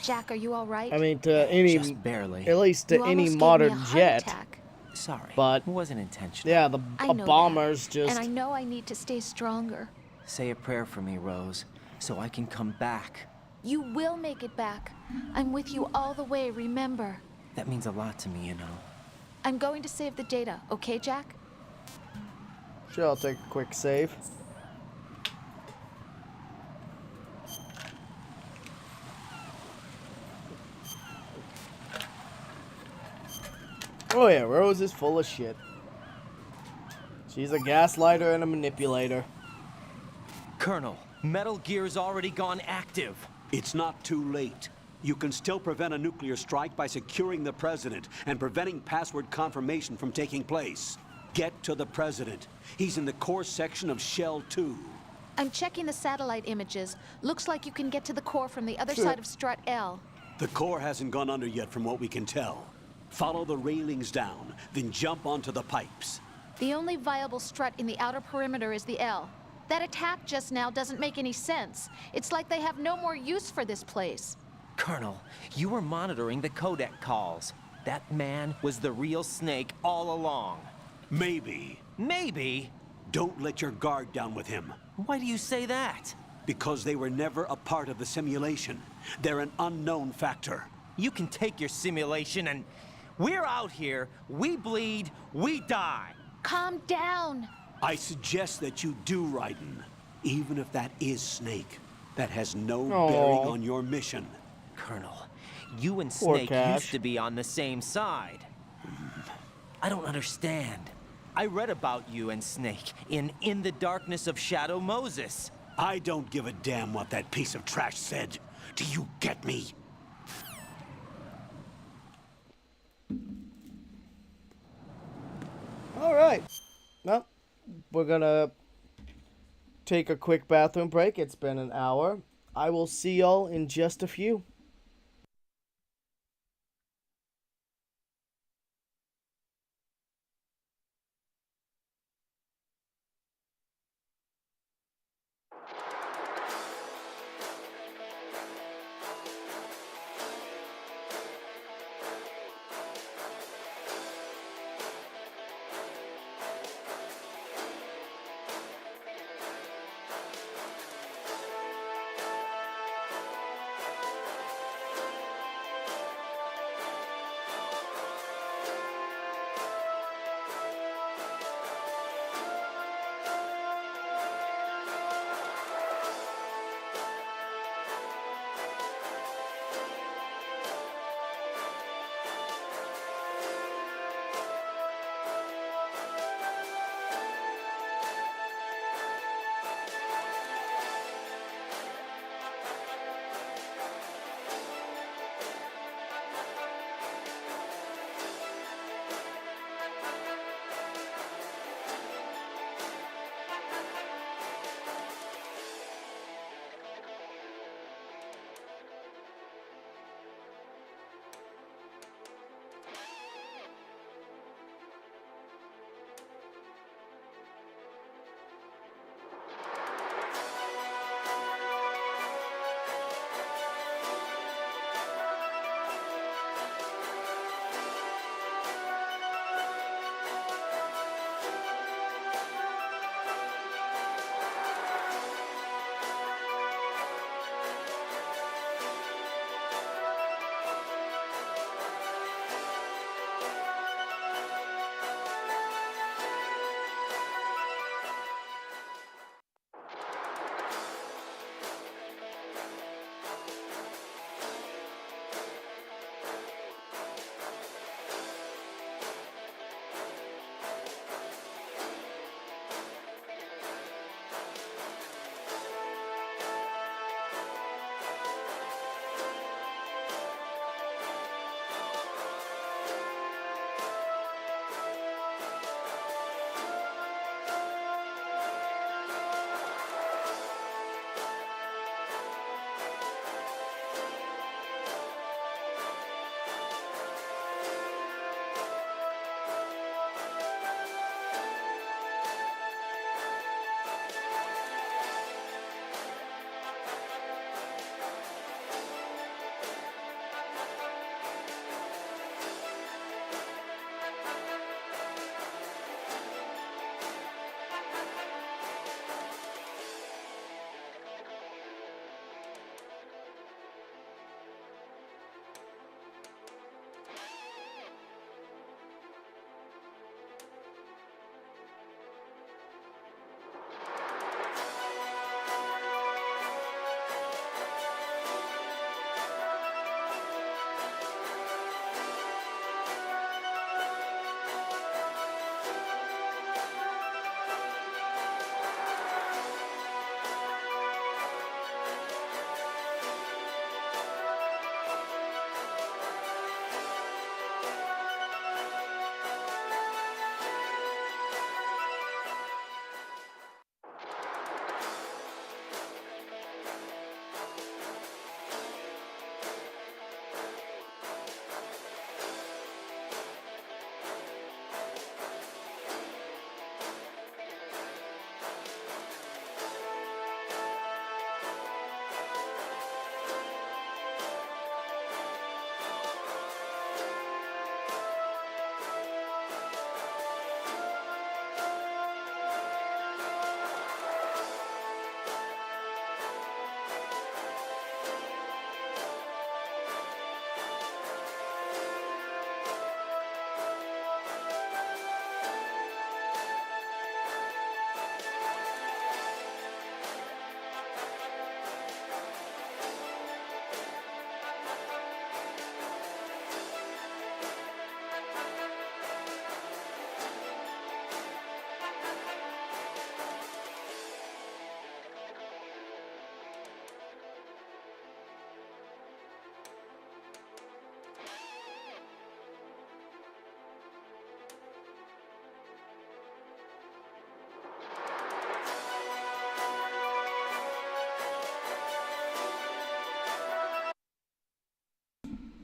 Jack, are you all right? I mean, to any, Just barely. at least to You any almost gave me modern a heart jet. attack. Sorry, but- it wasn't intentional. Yeah, I a know bomber's that. just. And I know I need to stay stronger. Say a prayer for me, Rose, so I can come back. You will make it back. I'm with you all the way, remember. That means a lot to me, you know. I'm going to save the data, okay, Jack? Sure, I'll take a quick save. Oh yeah, Rose is full of shit. She's a gaslighter and a manipulator. Colonel, Metal Gear's already gone active. It's not too late. You can still prevent a nuclear strike by securing the president and preventing password confirmation from taking place. Get to the president. He's in the core section of Shell 2. I'm checking the satellite images. Looks like you can get to the core from the other Sure. side of Strut L. The core hasn't gone under yet from what we can tell. Follow the railings down, then jump onto the pipes. The only viable strut in the outer perimeter is the L. That attack just now doesn't make any sense. It's like they have no more use for this place. Colonel, you were monitoring the codec calls. That man was the real Snake all along. Maybe. Maybe? Don't let your guard down with him. Why do you say that? Because they were never a part of the simulation. They're an unknown factor. You can take your simulation and... We're out here, we bleed, we die. Calm down. I suggest that you do, Raiden. Even if that is Snake. That has no bearing on your mission. Colonel, you and Poor Snake Cash. used to be on the same side. I don't understand. I read about you and Snake in the Darkness of Shadow Moses. I don't give a damn what that piece of trash said. Do you get me? Alright. Well, we're gonna take a quick bathroom break. It's been an hour. I will see y'all in just a few.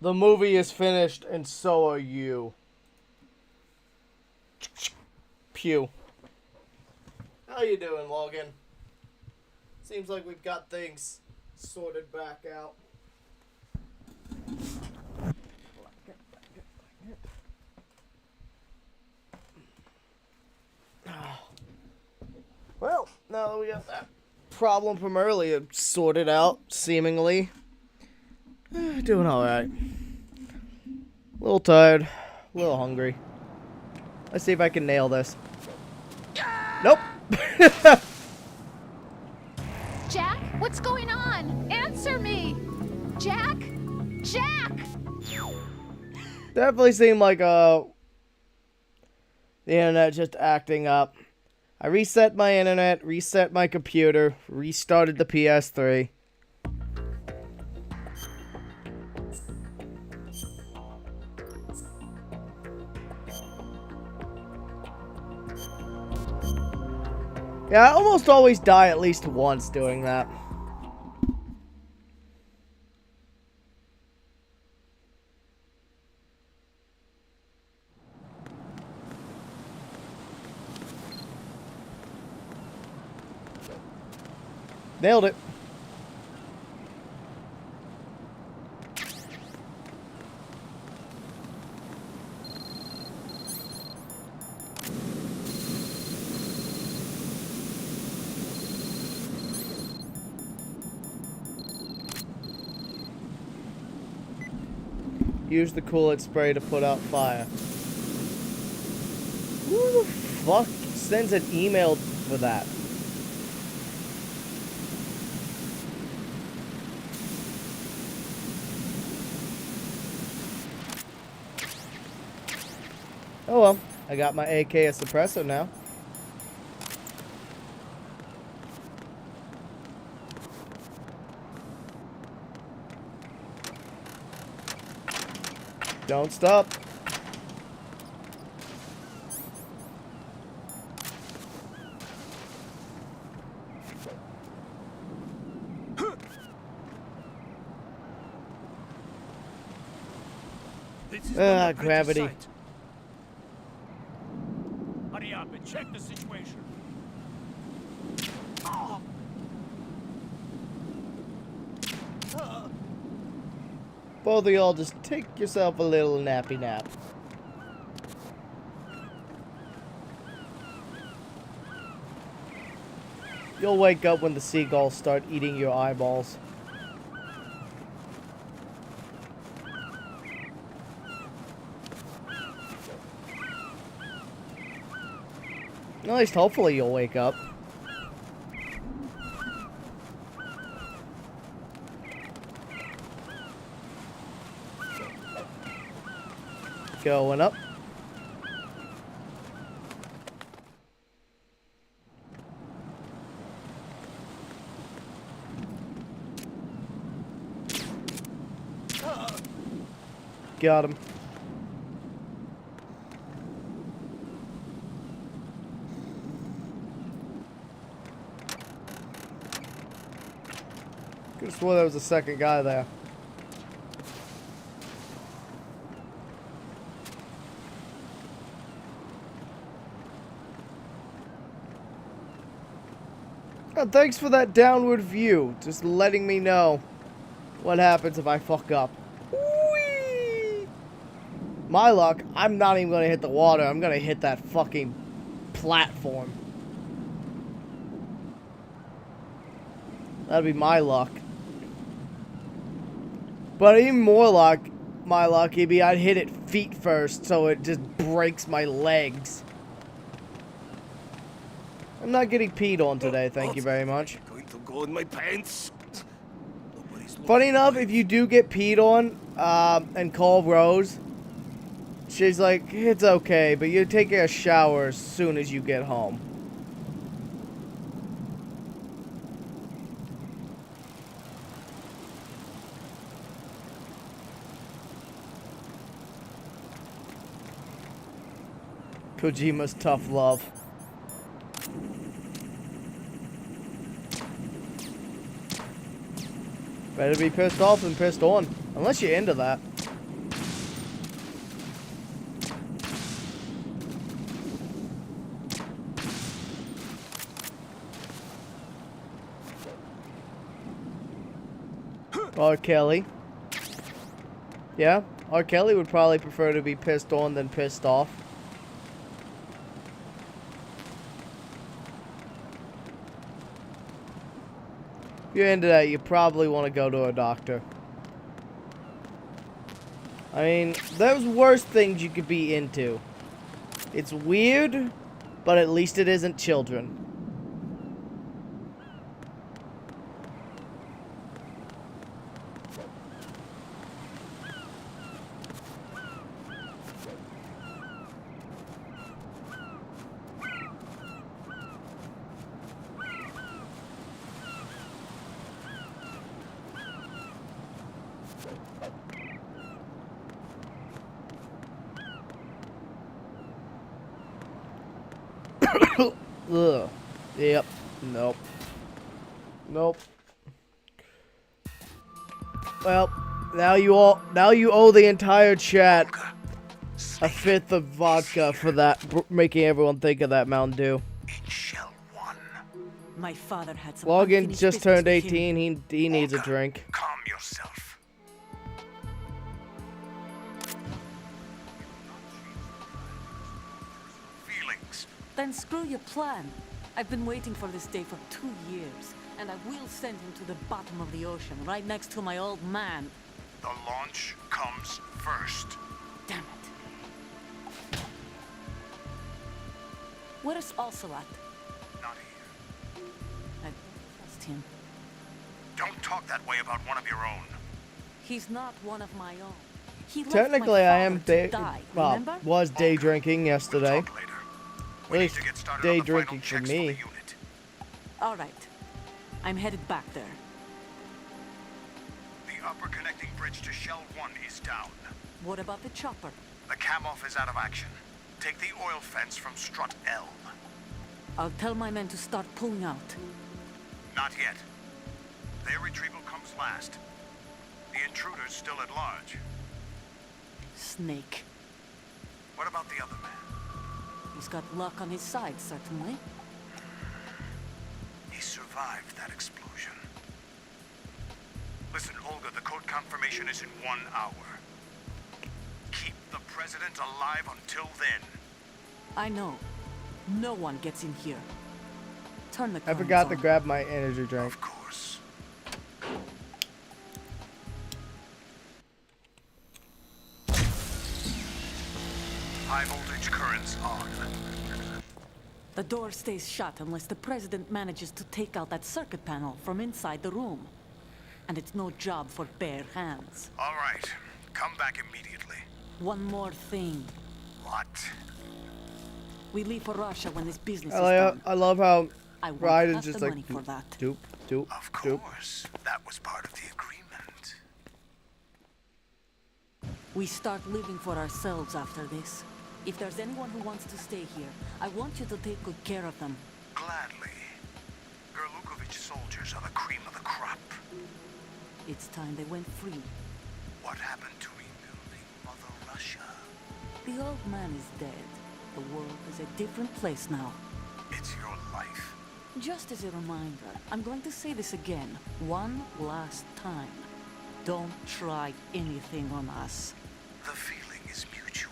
The movie is finished, and so are you. Pew. How you doing, Logan? Seems like we've got things sorted back out. Well, now that we got that problem from earlier sorted out, seemingly, doing alright. A little tired, a little hungry. Let's see if I can nail this. Nope. Jack, what's going on? Answer me! Jack? Jack! Definitely seemed like the internet just acting up. I reset my internet, reset my computer, restarted the PS3. Yeah, I almost always die at least once doing that. Nailed it. Use the coolant spray to put out fire. Who the fuck sends an email for that? Oh well, I got my AK as suppressor now. Don't stop. Gravity. Hurry up and check the situation. Both of y'all just take yourself a little nappy nap. You'll wake up when the seagulls start eating your eyeballs. At least hopefully you'll wake up. Going up. Got him. Could have swore there was a second guy there. Oh, thanks for that downward view. Just letting me know what happens if I fuck up. Whee! My luck, I'm not even going to hit the water. I'm going to hit that fucking platform. That'd be my luck. But even more luck, my luck, would be I'd hit it feet first, so it just breaks my legs. I'm not getting peed on today, thank you very much. Going to go in my pants. Funny enough, if you do get peed on, and call Rose, she's like, it's okay, but you're taking a shower as soon as you get home. Kojima's tough love. Better be pissed off than pissed on. Unless you're into that. R. Kelly. Yeah, R. Kelly would probably prefer to be pissed on than pissed off. If you're into that, you probably want to go to a doctor. I mean, there's worse things you could be into. It's weird, but at least it isn't children. Ugh. Yep. Nope. Nope. Well, now you owe the entire chat a fifth of vodka for that, making everyone think of that Mountain Dew. My father had some Logan unfinished just business turned with him. 18. He needs a drink. Calm yourself. Feelings. Then screw your plan. I've been waiting for this day for 2 years, and I will send him to the bottom of the ocean, right next to my old man. The launch comes first. Damn it. Where is Ocelot? Not here. I trust him. Don't talk that way about one of your own. He's not one of my own. He left Technically, my I am father to die, remember? was day drinking yesterday. At least day on the drinking final for checks me. the unit. All right. I'm headed back there. The upper connecting bridge to Shell 1 is down. What about the chopper? The cam-off is out of action. Take the oil fence from strut L. I'll tell my men to start pulling out. Not yet. Their retrieval comes last. The intruder's still at large. Snake. What about the other man? He's got luck on his side, certainly. He survived that explosion. Listen, Olga, the code confirmation is in 1 hour. Keep the president alive until then. I know. No one gets in here. Turn the I comms forgot to on. grab my energy drink. Of course. High voltage currents on. The door stays shut unless the president manages to take out that circuit panel from inside the room. And it's no job for bare hands. All right. Come back immediately. One more thing. What? We leave for Russia when this business is I done. love how I want Ryden's half just the like money for that. doop, doop, Of doop. course. That was part of the agreement. We start living for ourselves after this. If there's anyone who wants to stay here, I want you to take good care of them. Gladly. Gerlukovich soldiers are the cream of the crop. It's time they went free. What happened to rebuilding Mother Russia? The old man is dead. The world is a different place now. It's your life. Just as a reminder, I'm going to say this again, one last time. Don't try anything on us. The feeling is mutual.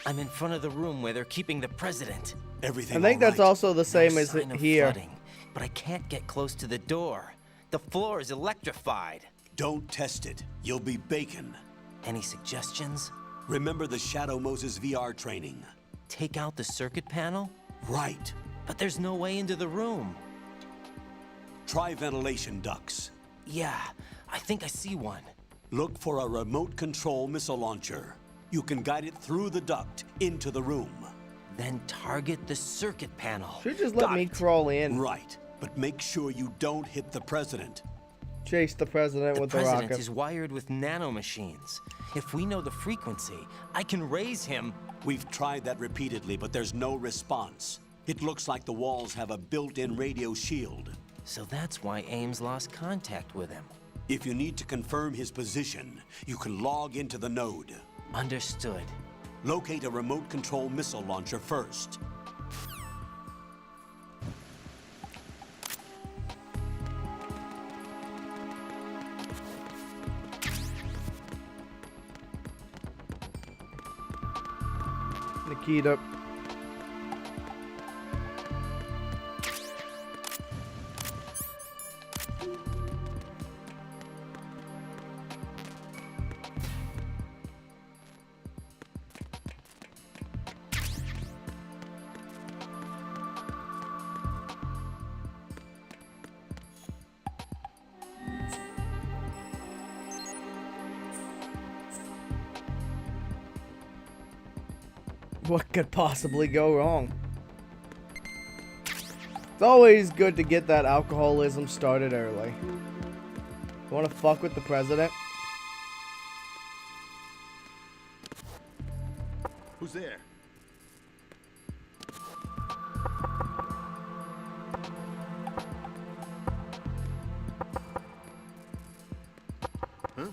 I'm in front of the room where they're keeping the president. Everything I think all that's right? also the same as Sign of here. flooding, but I can't get close to the door. The floor is electrified. Don't test it. You'll be bacon. Any suggestions? Remember the Shadow Moses VR training? Take out the circuit panel? Right. But there's no way into the room. Try ventilation ducts. Yeah, I think I see one. Look for a remote control missile launcher. You can guide it through the duct into the room. Then target the circuit panel. Should just let Got me it. crawl in. Right, but make sure you don't hit the president. Chase the president with the president rocket. is wired with nanomachines. If we know the frequency, I can raise him. We've tried that repeatedly, but there's no response. It looks like the walls have a built-in radio shield. So that's why Ames lost contact with him. If you need to confirm his position, you can log into the node. Understood. Locate a remote control missile launcher first. Nikita. What could possibly go wrong? It's always good to get that alcoholism started early. You wanna fuck with the president? Who's there? Huh?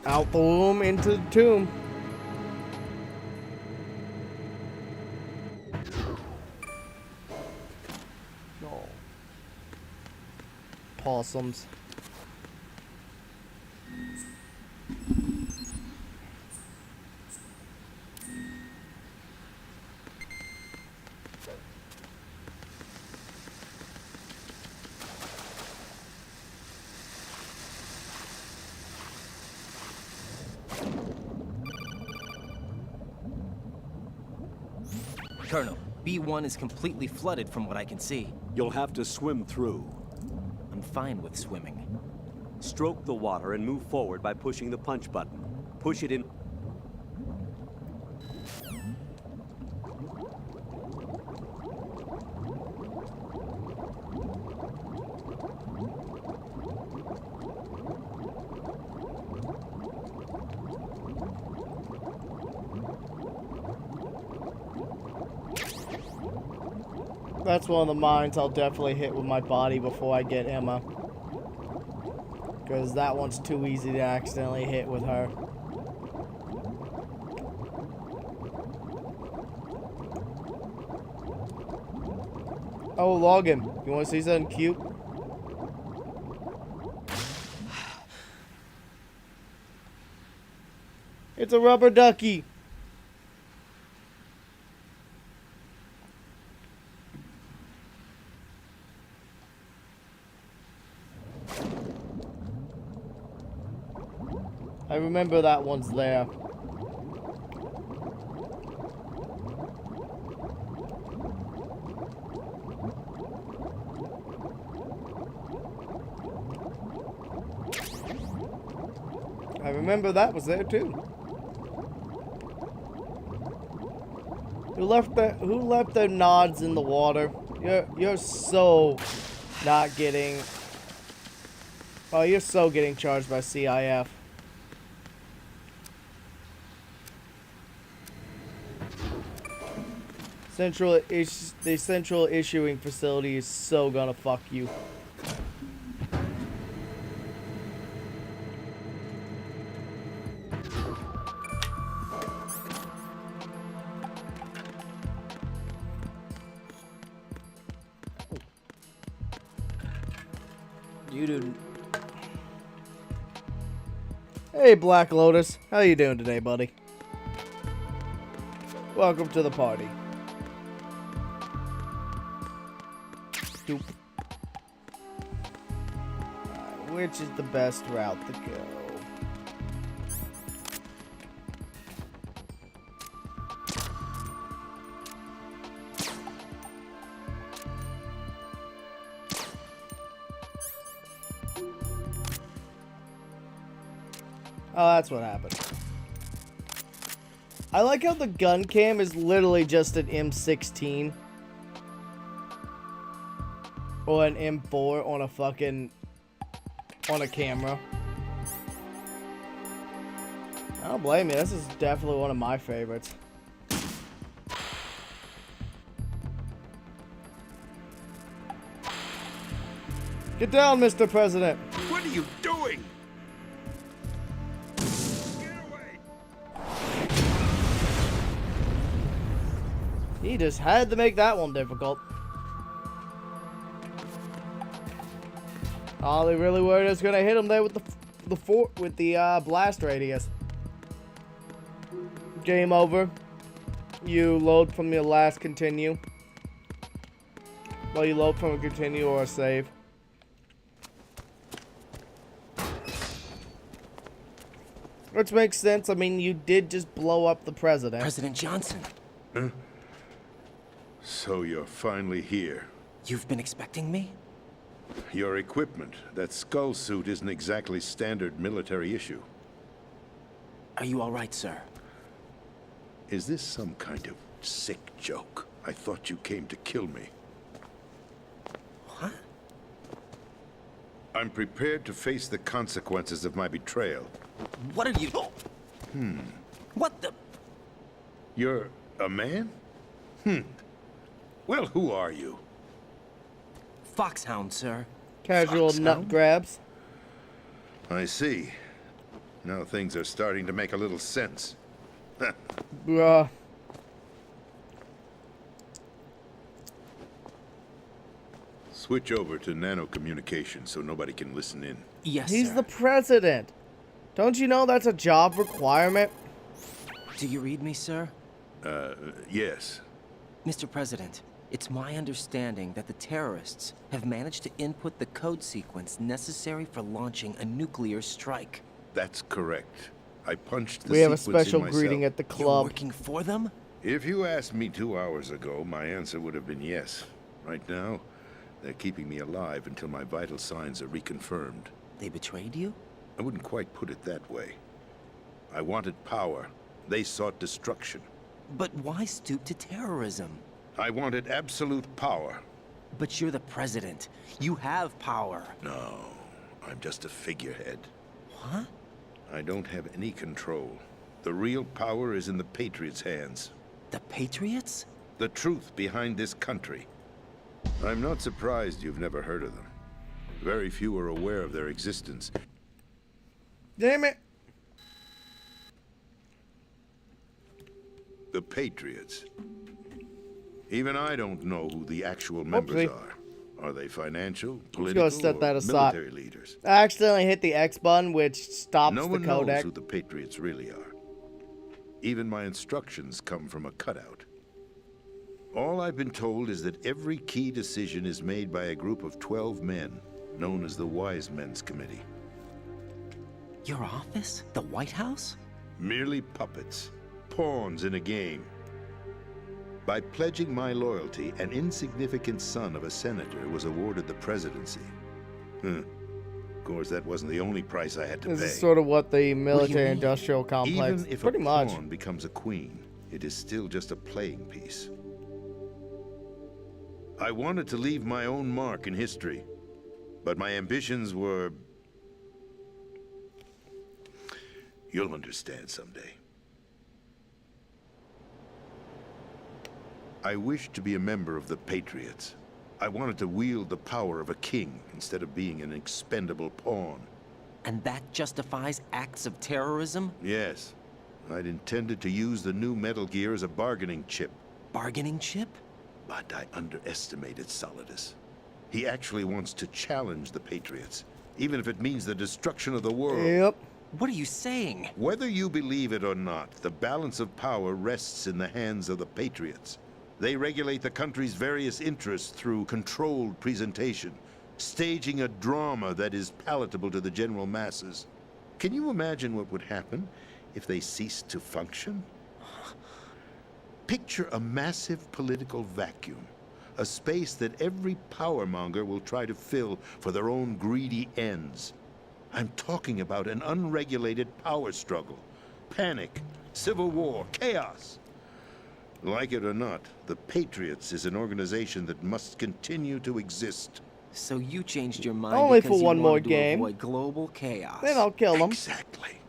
Out the womb, into the tomb. Oh. Possums. Colonel, B1 is completely flooded from what I can see. You'll have to swim through. I'm fine with swimming. Stroke the water and move forward by pushing the punch button. Push it in. That's one of the mines I'll definitely hit with my body before I get Emma. Because that one's too easy to accidentally hit with her. Oh, Logan, you want to see something cute? It's a rubber ducky. I remember that one's there. I remember that was there too. Who left the nods in the water? You're so not getting. Oh, you're so getting charged by CIF. The central issuing facility is so gonna fuck you. You do. Hey, Black Lotus, how you doing today, buddy? Welcome to the party. Which is the best route to go? Oh, that's what happened. I like how the gun cam is literally just an M16. Or an M4 on a fucking... on a camera. I don't blame you. This is definitely one of my favorites. Get down, Mr. President. What are you doing? He just had to make that one difficult. Oh, they really were just gonna hit him there with the blast radius. Game over. You load from your last continue. Well, you load from a continue or a save. Which makes sense. I mean, you did just blow up the president. President Johnson. Huh? So you're finally here. You've been expecting me? Your equipment, that skull suit, isn't exactly standard military issue. Are you all right, sir? Is this some kind of sick joke? I thought you came to kill me. What? I'm prepared to face the consequences of my betrayal. What are you... What the... You're a man? Well, who are you? Foxhound, sir. Casual nut grabs. I see. Now things are starting to make a little sense. Bruh. Switch over to nano-communication so nobody can listen in. Yes, He's sir. the president. Don't you know that's a job requirement? Do you read me, sir? Yes. Mr. President, it's my understanding that the terrorists have managed to input the code sequence necessary for launching a nuclear strike. That's correct. I punched the We have a sequence special in myself. greeting at the You're club. working for them? If you asked me 2 hours ago, my answer would have been yes. Right now, they're keeping me alive until my vital signs are reconfirmed. They betrayed you? I wouldn't quite put it that way. I wanted power. They sought destruction. But why stoop to terrorism? I wanted absolute power. But you're the president. You have power. No, I'm just a figurehead. What? I don't have any control. The real power is in the Patriots' hands. The Patriots? The truth behind this country. I'm not surprised you've never heard of them. Very few are aware of their existence. Damn it. The Patriots. Even I don't know who the actual members are. Are they financial, political, Let's go set that or aside. military leaders? I accidentally hit the X button, which stops No the one knows codec. who the Patriots really are. Even my instructions come from a cutout. All I've been told is that every key decision is made by a group of 12 men, known as the Wise Men's Committee. Your office? The White House? Merely puppets, pawns in a game. By pledging my loyalty, an insignificant son of a senator was awarded the presidency. Of course, that wasn't the only price I had to This pay. is sort of what the military-industrial complex. Even if Pretty a much. pawn becomes a queen, it is still just a playing piece. I wanted to leave my own mark in history, but my ambitions were... You'll understand someday. I wished to be a member of the Patriots. I wanted to wield the power of a king instead of being an expendable pawn. And that justifies acts of terrorism? Yes. I'd intended to use the new Metal Gear as a bargaining chip. Bargaining chip? But I underestimated Solidus. He actually wants to challenge the Patriots, even if it means the destruction of the world. Yep. What are you saying? Whether you believe it or not, the balance of power rests in the hands of the Patriots. They regulate the country's various interests through controlled presentation, staging a drama that is palatable to the general masses. Can you imagine what would happen if they ceased to function? Picture a massive political vacuum, a space that every powermonger will try to fill for their own greedy ends. I'm talking about an unregulated power struggle, panic, civil war, chaos. Like it or not, the Patriots is an organization that must continue to exist. So you changed your mind Only because for one you more wanted to game. avoid global chaos. Then I'll kill him. Exactly.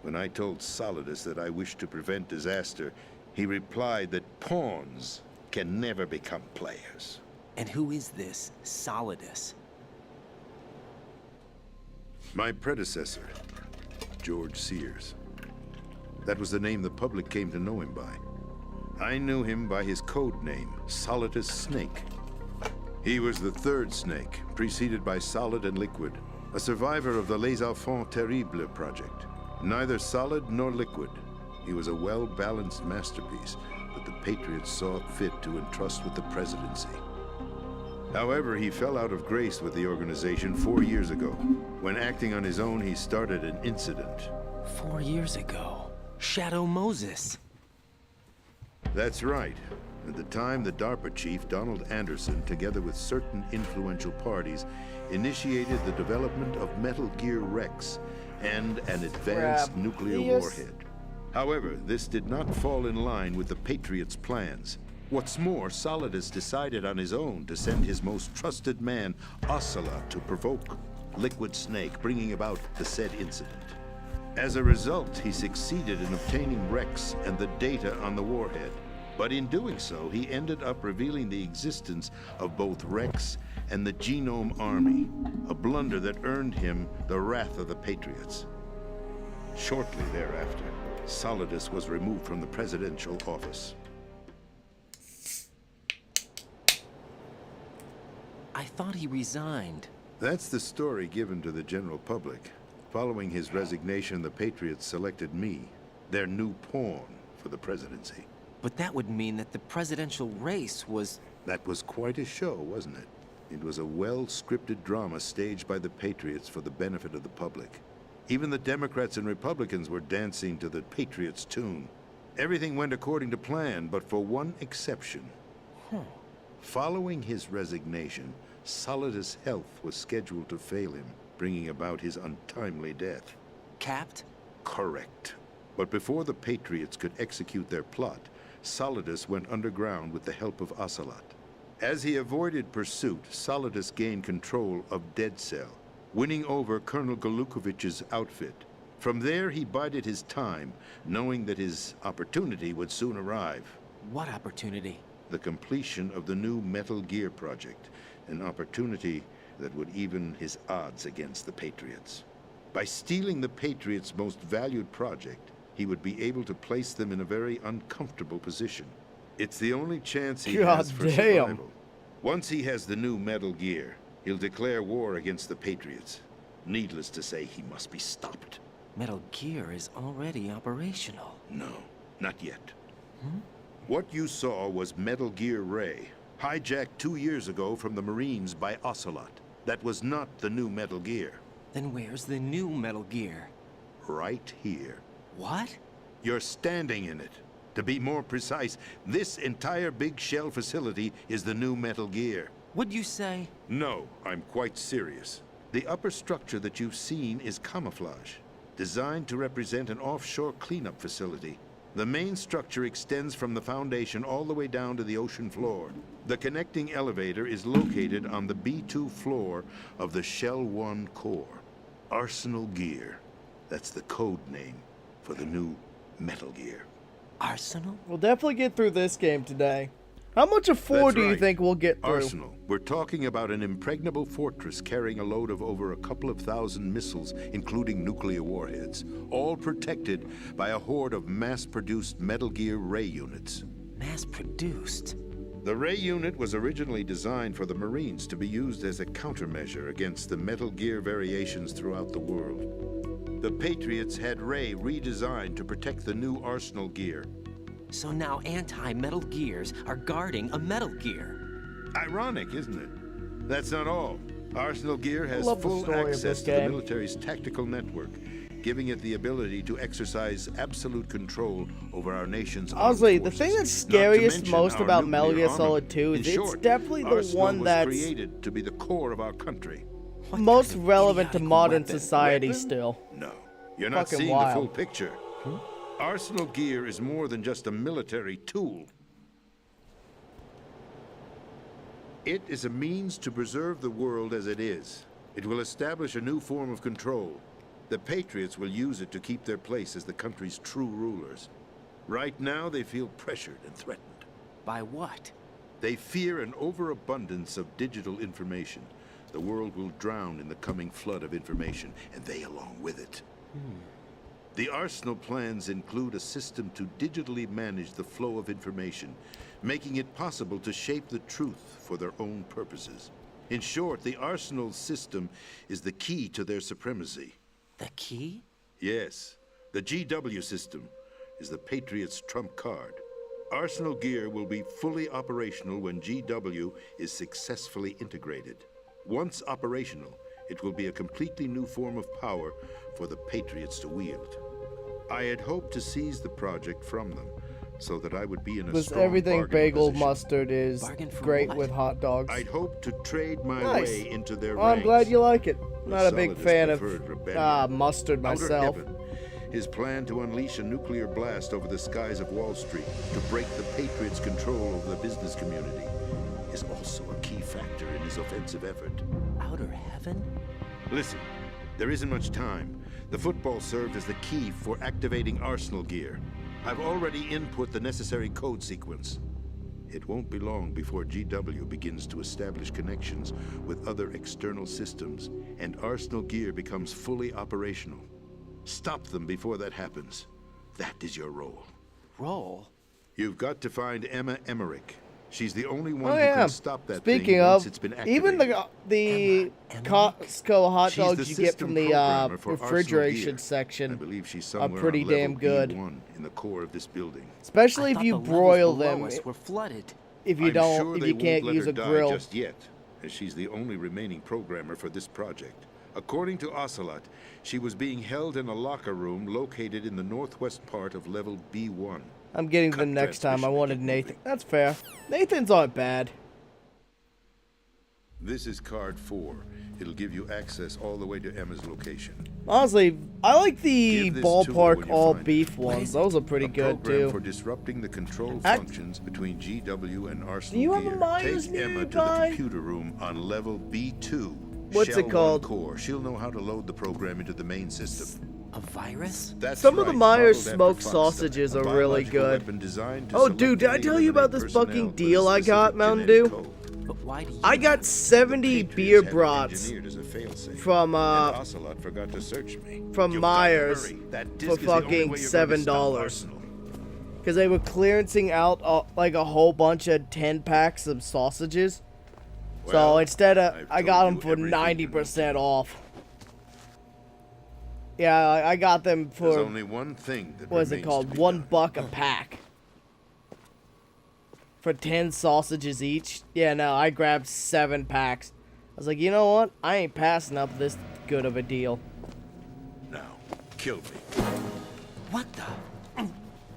When I told Solidus that I wished to prevent disaster, he replied that pawns can never become players. And who is this Solidus? My predecessor, George Sears. That was the name the public came to know him by. I knew him by his code name, Solidus Snake. He was the third Snake, preceded by Solid and Liquid, a survivor of the Les Enfants Terribles project. Neither solid nor liquid, he was a well-balanced masterpiece that the Patriots saw fit to entrust with the presidency. However, he fell out of grace with the organization 4 years ago. When acting on his own, he started an incident. 4 years ago? Shadow Moses. That's right. At the time, the DARPA chief, Donald Anderson, together with certain influential parties, initiated the development of Metal Gear Rex and an advanced nuclear warhead. However, this did not fall in line with the Patriots' plans. What's more, Solidus decided on his own to send his most trusted man, Ocelot, to provoke Liquid Snake, bringing about the said incident. As a result, he succeeded in obtaining Rex and the data on the warhead. But in doing so, he ended up revealing the existence of both Rex and the Genome Army, a blunder that earned him the wrath of the Patriots. Shortly thereafter, Solidus was removed from the presidential office. I thought he resigned. That's the story given to the general public. Following his resignation, the Patriots selected me, their new pawn, for the presidency. But that would mean that the presidential race was... That was quite a show, wasn't it? It was a well-scripted drama staged by the Patriots for the benefit of the public. Even the Democrats and Republicans were dancing to the Patriots' tune. Everything went according to plan, but for one exception. Following his resignation, Solidus' health was scheduled to fail him, bringing about his untimely death. Capped? Correct. But before the Patriots could execute their plot, Solidus went underground with the help of Ocelot. As he avoided pursuit, Solidus gained control of Dead Cell, winning over Colonel Golukovich's outfit. From there, he bided his time, knowing that his opportunity would soon arrive. What opportunity? The completion of the new Metal Gear project, an opportunity that would even his odds against the Patriots. By stealing the Patriots' most valued project, he would be able to place them in a very uncomfortable position. It's the only chance he has for survival. Once he has the new Metal Gear, he'll declare war against the Patriots. Needless to say, he must be stopped. Metal Gear is already operational. No, not yet. What you saw was Metal Gear Ray, hijacked 2 years ago from the Marines by Ocelot. That was not the new Metal Gear. Then where's the new Metal Gear? Right here. What? You're standing in it. To be more precise, this entire big shell facility is the new Metal Gear. Would you say? No, I'm quite serious. The upper structure that you've seen is camouflage, designed to represent an offshore cleanup facility. The main structure extends from the foundation all the way down to the ocean floor. The connecting elevator is located on the B2 floor of the Shell 1 core. Arsenal Gear. That's the code name for the new Metal Gear. Arsenal? We'll definitely get through this game today. How much of 4 do you think we'll get through? Arsenal. We're talking about an impregnable fortress carrying a load of over a couple of thousand missiles, including nuclear warheads, all protected by a horde of mass-produced Metal Gear Ray units. Mass-produced? The Ray unit was originally designed for the Marines to be used as a countermeasure against the Metal Gear variations throughout the world. The Patriots had Ray redesigned to protect the new Arsenal Gear. So now anti-Metal Gears are guarding a Metal Gear. Ironic, isn't it? That's not all. Arsenal Gear has full access to the military's tactical network, giving it the ability to exercise absolute control over our nation's honestly, the thing that's scariest most about Metal Gear Solid 2 is it's definitely the one that's created to be the core of our country. Most relevant to modern society still. No, you're not seeing the full picture. Arsenal Gear is more than just a military tool. It is a means to preserve the world as it is. It will establish a new form of control. The Patriots will use it to keep their place as the country's true rulers. Right now, they feel pressured and threatened. By what? They fear an overabundance of digital information. The world will drown in the coming flood of information, and they along with it. The Arsenal plans include a system to digitally manage the flow of information, making it possible to shape the truth for their own purposes. In short, the Arsenal system is the key to their supremacy. The key? Yes. The GW system is the Patriots' trump card. Arsenal gear will be fully operational when GW is successfully integrated. Once operational, it will be a completely new form of power for the Patriots to wield. I had hoped to seize the project from them, so that I would be in a This strong everything bargaining bagel position. mustard is great with hot dogs. I'd hoped to trade my Nice. way into their Oh, I'm ranks. glad you like it. Not a big solidest fan of preferred rebellion. mustard Outer myself. Heaven, his plan to unleash a nuclear blast over the skies of Wall Street to break the Patriots' control over the business community is also a key factor in his offensive effort. Outer Heaven? Listen, there isn't much time. The football served as the key for activating Arsenal gear. I've already input the necessary code sequence. It won't be long before GW begins to establish connections with other external systems, and Arsenal gear becomes fully operational. Stop them before that happens. That is your role. Role? You've got to find Emma Emmerich. She's the only one Oh who yeah. can stop that Speaking thing of, once it's been activated. even the Costco hot She's dogs the you get system from the programmer for Arsenal refrigeration gear. section I believe she's are somewhere pretty on level damn good. B1 in the core of this building. Especially I if thought you the levels broil below them. us were flooded. If you I'm don't, sure if they you won't can't let use her a die grill. just yet, as she's the only remaining programmer for this project. According to Ocelot, she was being held in a locker room located in the northwest part of level B1. I'm getting to the next time. I wanted Nathan. That's fair. Nathan's aren't bad. This is card 4. It'll give you access all the way to Emma's location. Honestly, I like the Give this to her when ballpark you all find beef ones. Those are pretty A good program too. for disrupting the control Ac- functions between GW and Arsenal Do you have a gear. Myers Take Emma to the nearby? computer room on level B2. What's it Shell 1 called? Core. She'll know how to load the program into the main system. A virus? That's Some of the right, Myers modeled after smoked Fox sausages style. are A really biological good. weapon designed to Oh, dude, did I selectively tell you about this eliminate fucking personnel with a deal I got, specific Mountain genetic Dew? code. But why do you... I got 70 Patriots beer have it brats engineered as a failsafe, from and Ocelot forgot to search me. from You've got to Myers hurry. That for disc is the only fucking way you're going to stop $7. Arsenal. Because they were clearancing out like a whole bunch of 10 packs of sausages. So Well, instead of, I've I got told them you for everything you need 90% off. Yeah, I got them There's for, only one thing that what is it remains called? to be $1 done. a pack. For 10 sausages each. Yeah, no, I grabbed 7 packs. I was like, you know what? I ain't passing up this good of a deal. Now, kill me. What the...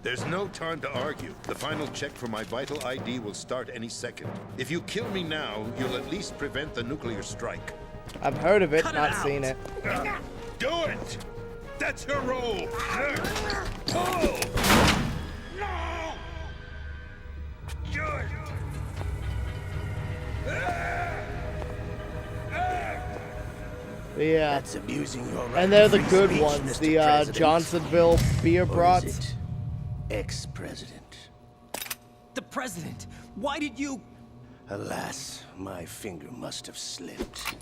There's no time to argue. The final check for my vital ID will start any second. If you kill me now, you'll at least prevent the nuclear strike. I've heard of it, Cut it not out. seen it. Do it! That's your role! Pull! No! Good! Yeah. That's abusing your right And they're to the free good speech, ones, Mr. the President. Johnsonville beer Or is brats. it ex-president? The president! Why did you... Alas, my finger must have slipped.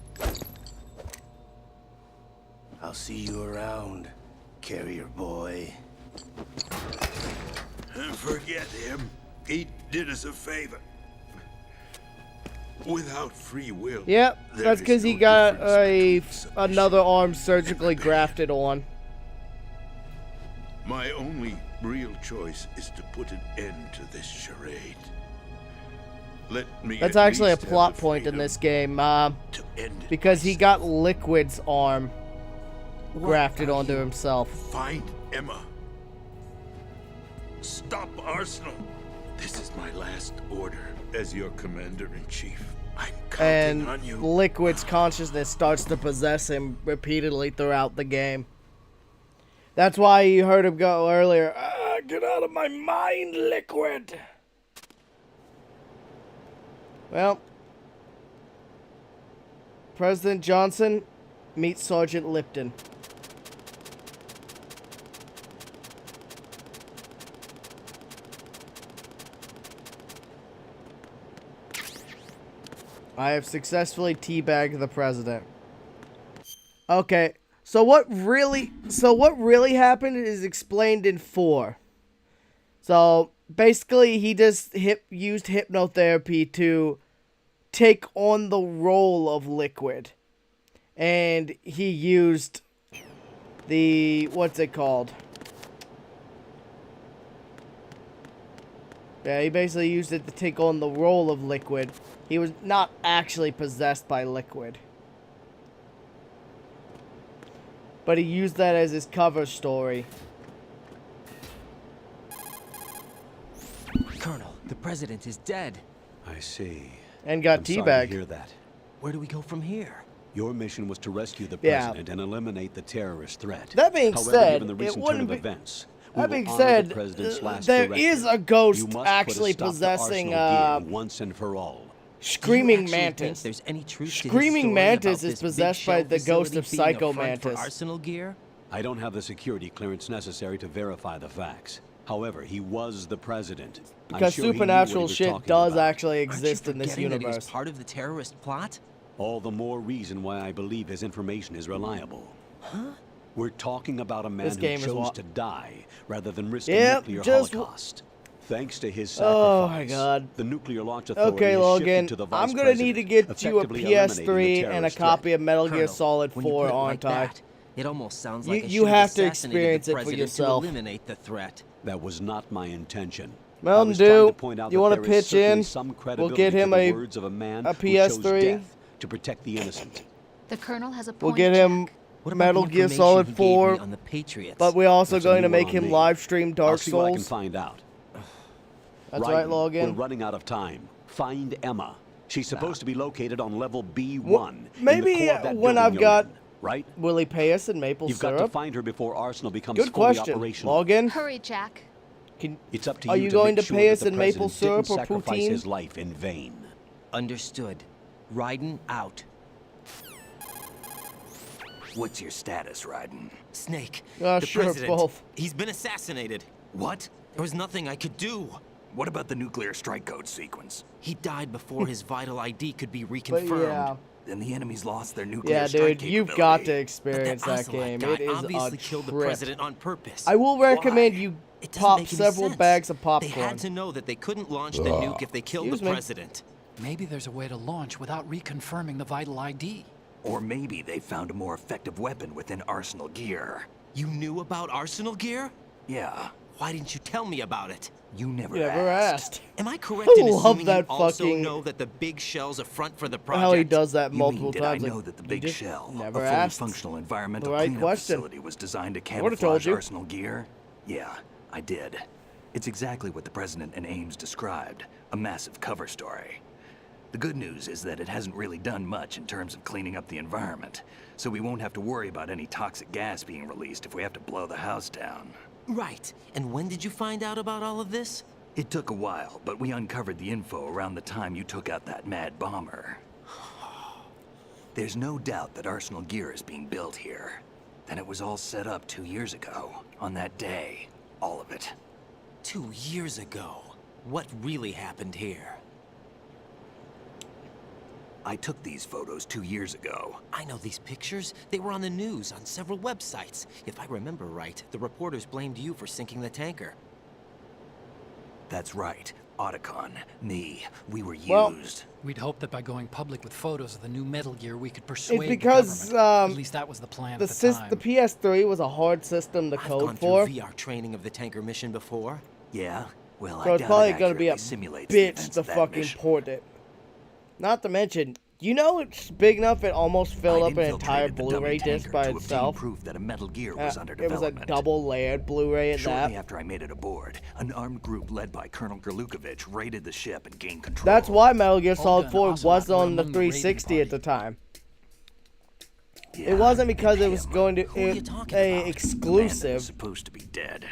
I'll see you around, carrier boy. Forget him. He did us a favor. Without free will. Yep, there that's is because he no got difference between another arm surgically grafted on. My only real choice is to put an end to this charade. Let me That's at actually a least have plot the point in freedom this game, to end it because he myself. got Liquid's arm What grafted are onto you- himself. Find Emma. Stop Arsenal. This is my last order as your commander-in-chief. I'm counting And on you. Liquid's consciousness starts to possess him repeatedly throughout the game. That's why you heard him go earlier, get out of my mind, Liquid! Well, President Johnson meets Sergeant Lipton. I have successfully teabagged the president. Okay, So what really happened is explained in 4. So basically, he just used hypnotherapy to take on the role of Liquid, and he used the what's it called? Yeah, he basically used it to take on the role of Liquid. He was not actually possessed by Liquid. But he used that as his cover story. Colonel, the president is dead. I see. And got I'm sorry teabagged. to hear that. Where do we go from here? Your mission was to rescue the Yeah. president and eliminate the terrorist threat. That being However, said, given the it recent turn wouldn't of be... events, That we being will said, honor the president's last there directive. is a You ghost must actually put a stop to possessing Arsenal Gear once and for all. Screaming Do you actually think Mantis. there's any truth to his Screaming story Mantis about is this big possessed by shell the ghost facility of being a Psycho front for Mantis. Arsenal Gear? I don't have the security clearance necessary to verify the facts. However, he was the president. I'm Because sure he knew what he supernatural was shit talking does about. actually Aren't you exist in this forgetting that he was universe. part of the terrorist plot? All the more reason why I believe his information is reliable. Huh? We're talking about a man This who game is chose what? to die rather than risk a Yep, nuclear just holocaust. Thanks to his Oh sacrifice, my God. the nuclear launch authority Okay, has Logan, shifted to the vice I'm gonna need to president, get you a effectively eliminating the PS3 and a terrorist copy threat. of Metal Gear Colonel, Solid when you 4, put it like aren't I? that, it almost sounds You- like I you should have to assassinated experience the it for president yourself. to eliminate the threat. That was not my intention. I Mountain was trying to Dew, point out you that wanna there is pitch certainly in? some We'll credibility get him to the a words of a man a who chose PS3. death to protect the innocent. The Colonel has a point. We'll get him What about Metal the Gear information Solid he gave 4, me on the Patriots? but we're also That's a going to new one make on him me. live stream Dark I'll see what I can Souls. find out. That's right, Raiden, Logan. We're running out of time. Find Emma. She's supposed to be located on level B1. Well, in the maybe core of that when building I've you're got in, right? Willie Payas and maple You've got to syrup. find her before Arsenal becomes Good fully question, operational. Logan. Hurry, Jack. It's up to Are you you to going make to sure pay that us the in maple president syrup didn't or sacrifice poutine? his life in vain. Understood. Raiden out. What's your status, Raiden? Snake, Ah, the sure, president, both. he's been assassinated. What? There was nothing I could do. What about the nuclear strike code sequence? He died before his vital ID could be reconfirmed. yeah. Then the enemy's lost their nuclear Yeah, strike dude, you've got to capability. experience But that Ocelot game. guy It is obviously a killed the trip. president on purpose. I will recommend Why? you It doesn't pop make any several sense. bags of They popcorn. had to know that they couldn't launch the nuke if they killed Excuse the me. president. Maybe there's a way to launch without reconfirming the vital ID. Or maybe they found a more effective weapon within Arsenal Gear. You knew about Arsenal Gear? Yeah, Why didn't you tell me about it? you never, You never asked. Am I correct in I love assuming that you also fucking- know that the big shell's a front for the project? How he does that You multiple mean, did times. I like, know that the you big just shell, never a fully asked. functional environmental The right cleanup question. facility, was designed to would've told camouflage you. Arsenal Gear? Yeah, I did. It's exactly what the President and Ames described, a massive cover story. The good news is that it hasn't really done much in terms of cleaning up the environment, so we won't have to worry about any toxic gas being released if we have to blow the house down. Right. And when did you find out about all of this? It took a while, but we uncovered the info around the time you took out that mad bomber. There's no doubt that Arsenal Gear is being built here. Then it was all set up 2 years ago, on that day. All of it. 2 years ago. What really happened here? I took these photos 2 years ago. I know these pictures. They were on the news on several websites. If I remember right, the reporters blamed you for sinking the tanker. That's right. Otacon, me, we were Well- used. We'd hoped that by going public with photos of the new Metal Gear, we could persuade because, the government. At least that was the plan at the time. The PS3 was a hard system to I've code gone for. through VR training of the tanker mission before. Yeah? Well, So I it's doubt probably it gonna be a accurately simulates the bitch events to of that fucking mission. port it. Not to mention, you know it's big enough it almost filled I up an entire infiltrated the dummy Blu-ray disc tanker by to obtain itself. proof that a Metal Gear was under It was a development. double-layered Blu-ray at Shortly that. after I made it aboard, an armed group led by Colonel Gerlukovich raided the ship and gained control. That's why Metal Gear Solid and 4 Ocelot was were on the among the raiding 360 at the time. Yeah, It wasn't because it him. was going to Who are you it, talking a about? The man that was exclusive. supposed to be dead.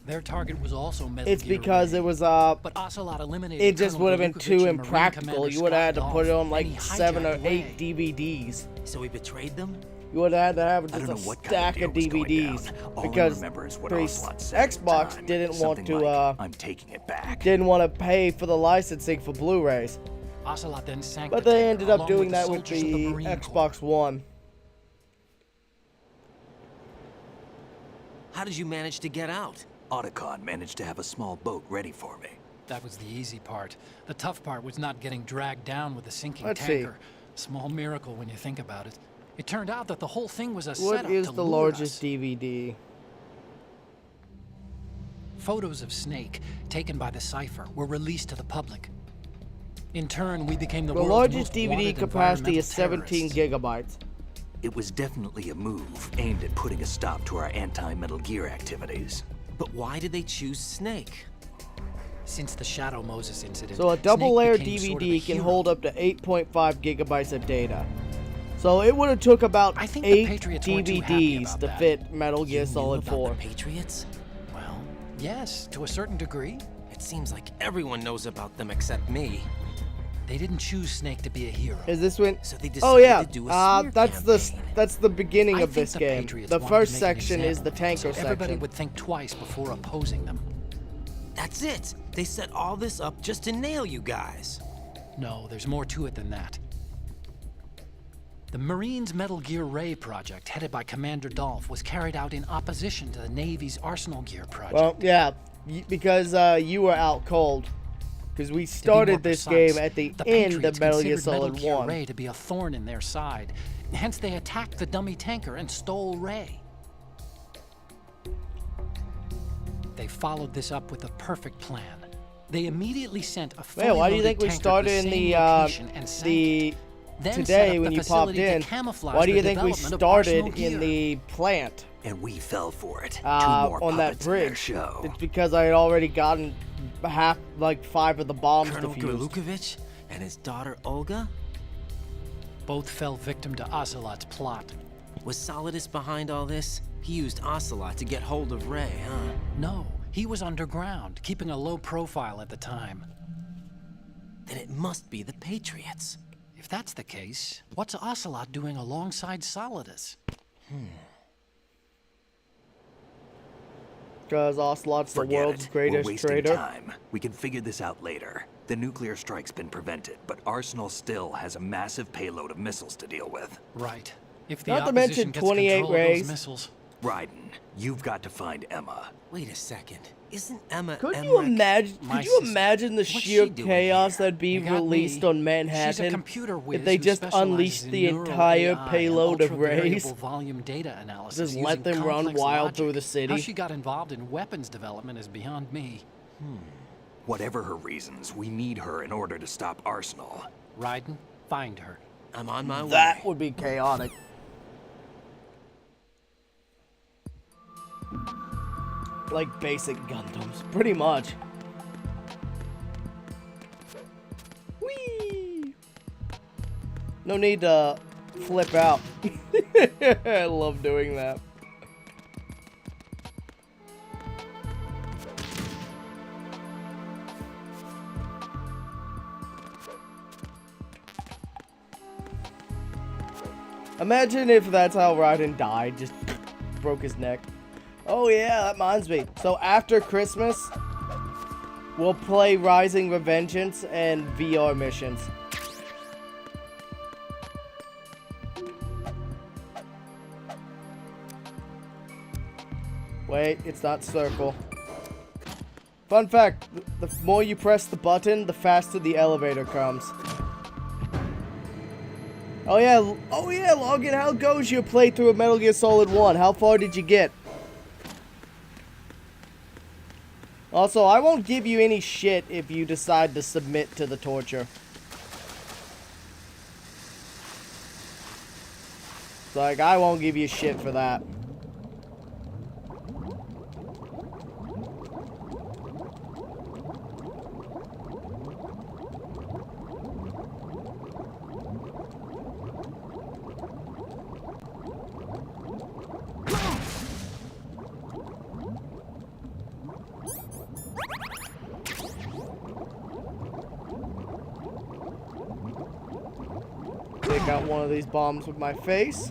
Their target was also Metal It's Gear because Ray. it was But Ocelot eliminated it just Colonel would have been Gerlukovich too and Marine impractical. Commander You would have had to Scott put it Dolph, on like and he 7 or hijacked 8 Ray. DVDs. So we betrayed them? You would have had to have I just don't a know what stack kind of of deal was going DVDs down. All I because remember is what three- Ocelot said at the Xbox time. didn't want Something to like, I'm taking it back. didn't want to pay for the licensing for Blu-rays, Ocelot then sank but the they tanker ended up along doing with that with soldiers of the Marine Corps. Xbox One. How did you manage to get out? Otacon managed to have a small boat ready for me. That was the easy part. The tough part was not getting dragged down with a sinking Let's see. tanker. Small miracle when you think about it. It turned out that the whole thing was a What setup is to the lure largest us. DVD? Photos of Snake, taken by the Cypher, were released to the public. In turn, we became the The world's largest most DVD wanted capacity is environmental 17 gigabytes. It was definitely a move aimed at putting a stop to our anti-Metal Gear activities. But why did they choose Snake? Since the Shadow Moses incident, So a double-layer Snake became sort of DVD a can hero. hold up to 8.5 gigabytes of data. So it would have took about I think the 8 Patriots weren't too happy DVDs about to that. fit Metal Gear You knew Solid about 4. the Patriots? Well, yes, to a certain degree. It seems like everyone knows about them except me. They didn't choose Snake to be a hero. Is this when? So they Oh decided yeah, to do a smear that's the beginning I of think this the game. Patriots The wanted first to make an section is the example, tanker so everybody section. would think twice before opposing them. That's it. They set all this up just to nail you guys. No, there's more to it than that. The Marines' Metal Gear Ray project, headed by Commander Dolph, was carried out in opposition to the Navy's Arsenal Gear project. Well, yeah, because you were out cold. Because we started this game at the end of Patriots Metal Gear considered Solid Metal Gear 1. Ray to be a thorn in their side. Hence, they attacked the dummy tanker and stole Ray. They followed this up with a perfect plan. They immediately sent a fully Man, why do you loaded think we tanker started to in the the same location and sank it. Then set today up when the you popped facility to in? camouflage Why do the you think we development of started Arsenal in Gear. the plant? And we fell for it. Two more On that puppets in their bridge. show. It's because I had already gotten like 5 of the bombs Colonel defused. Gorlukovich and his daughter Olga? Both fell victim to Ocelot's plot. Was Solidus behind all this? He used Ocelot to get hold of Ray, huh? No, he was underground, keeping a low profile at the time. Then it must be the Patriots. If that's the case, what's Ocelot doing alongside Solidus? Because Ocelot's the Forget world's it. greatest We're wasting traitor. time. We can figure this out later. The nuclear strike's been prevented, but Arsenal still has a massive payload of missiles to deal with. Right. If the Not to opposition mention gets 28 control of rays. those missiles. Raiden, you've got to find Emma. Wait a second. Isn't Emma Could Emmerich you imagine? my Could you sister? imagine the What's sheer she doing chaos here? that'd be You got released me. on She's a Manhattan computer whiz if they who just specializes unleashed in the neural entire AI payload and of rays? ultra-variable volume data analysis Just using let them run complex wild logic. through the city. How she got involved in weapons development is beyond me. Whatever her reasons, we need her in order to stop Arsenal. Raiden, find her. I'm on my way. That would be chaotic. Like basic Gundams, pretty much. Whee! No need to flip out. I love doing that. Imagine if that's how Raiden died, just broke his neck. Oh yeah, that reminds me. So after Christmas, we'll play Rising Revengeance and VR missions. Wait, it's not circle. Fun fact, the more you press the button, the faster the elevator comes. Oh yeah, Logan, how goes your playthrough of Metal Gear Solid 1? How far did you get? Also, I won't give you any shit if you decide to submit to the torture. It's like, I won't give you shit for that. Take out one of these bombs with my face.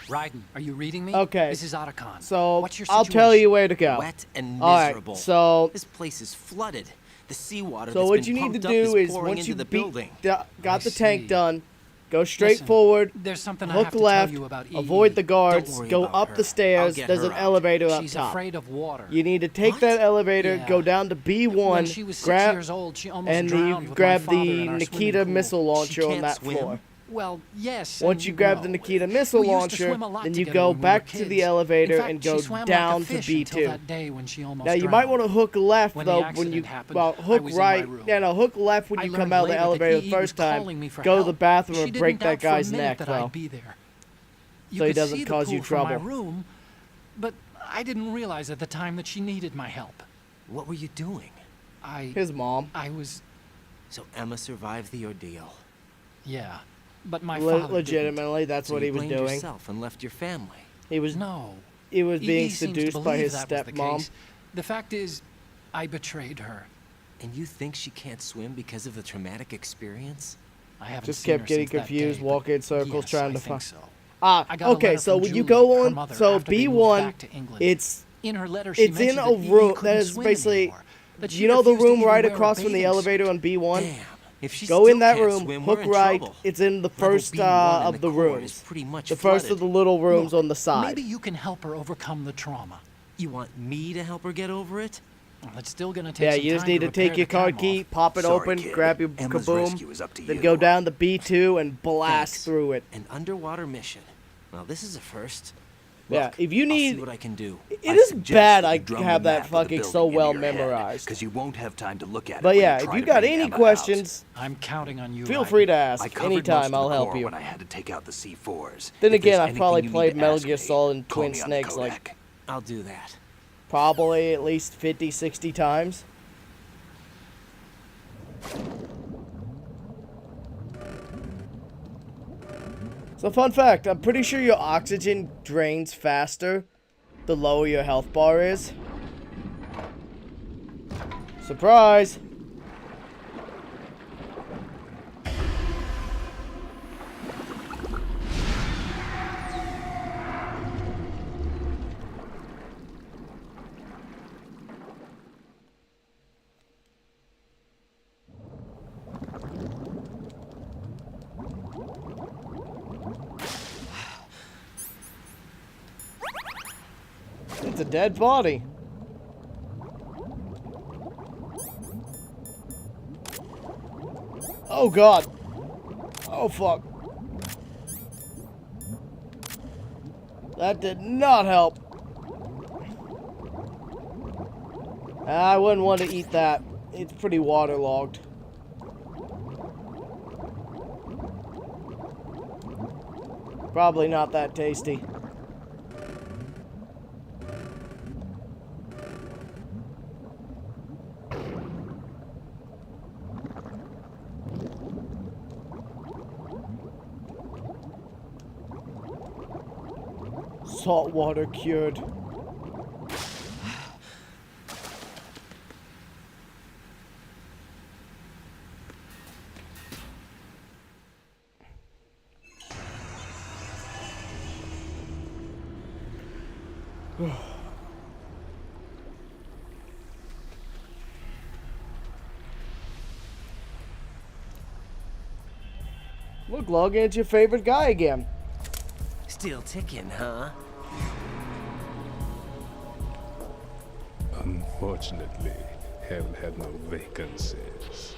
Raiden, are you reading me? Okay. This is Otacon. So, What's your I'll situation? tell you where to go. Wet and Alright, miserable. so This place is flooded. The seawater So that's what been you need to pumped up do is pouring once into you the building. got the tank see. done, go straight Listen, forward, there's something I hook have to left, tell you about avoid EE. the guards, Don't worry go about up her. the stairs. I'll get There's her an out. elevator up She's top. afraid of water. You need to take that elevator, Yeah. go down to B1, When she was 6 grab, years old, she almost and drowned you with grab my father the in our Nikita swimming pool. missile launcher She on can't that swim? floor. Well, yes. Once and you grab no. the Nikita missile We used to launcher, swim a lot then you together go when we were back to kids. the elevator In fact, and go she swam down like a to fish until B2. that day when she almost Now you might drowned. want to hook left When the though when accident you happened, hook I was in my right. room. Yeah, no, hook left when I you learned come out of the later that elevator EE the was first time. calling me for Go to the help. bathroom She and didn't break doubt that for a guy's minute neck that though. I'd be there. You So he could doesn't see the cause you pool from my trouble. room, but I didn't realize at the time that she needed my help. What were you doing? His mom. I was, So Emma survived the ordeal. yeah, but my father Legitimately, that's So what you he was blamed doing. yourself and left your family. He was No. he was being EE seems to seduced by believe his that was the stepmom. case. The fact is, I betrayed her. And you think she can't swim because of the traumatic experience? I haven't Just seen kept her getting since that confused, day, walking in but circles yes, trying I to think find. so. Ah, I got a okay. letter So from when you Julie, go her on, mother, so after they moved B1, back to England. it's In her letter, she it's in mentioned a that room EE that couldn't is swim basically. anymore, that she You know the refused to room even right wear a across from the bathing elevator suit. on B1? Damn. If she Go still in that can't room, swim, hook we're in right. trouble. It's in the Level first B1 in of the core is rooms. pretty much The first of flooded. the little rooms Look, on the side. Maybe you can help her overcome the trauma. You want me to help her get over it? Well, it's still gonna take Yeah, some you just time need to repair take your the card time key, off. pop it Sorry, open, kid. grab your Emma's kaboom, rescue is up to then you. go down to B2 and blast Thanks. through it. An underwater mission. Well, this is a first. Yeah, Look, if you I'll need, see what I can do. it is bad I drum have the that map of the fucking so building well into your head, memorized. because you won't have time to look at it. But when yeah, try if you to got bring any Emma out. questions, I'm counting on you. feel Riley. free to ask I covered anytime. most of I'll the help core you. when I had to take out the C4s. Then If there's again, I've anything probably you need played to Metal ask Gear me, Solid and call Twin me on the Snakes like Kodak. I'll do that. probably at least 50, 60 times. So fun fact, I'm pretty sure your oxygen drains faster the lower your health bar is. Surprise! It's a dead body. Oh god. Oh fuck. That did not help. I wouldn't want to eat that. It's pretty waterlogged. Probably not that tasty. Salt water cured. Look, Logan's your favorite guy again. Still ticking, huh? Unfortunately, hell had no vacancies.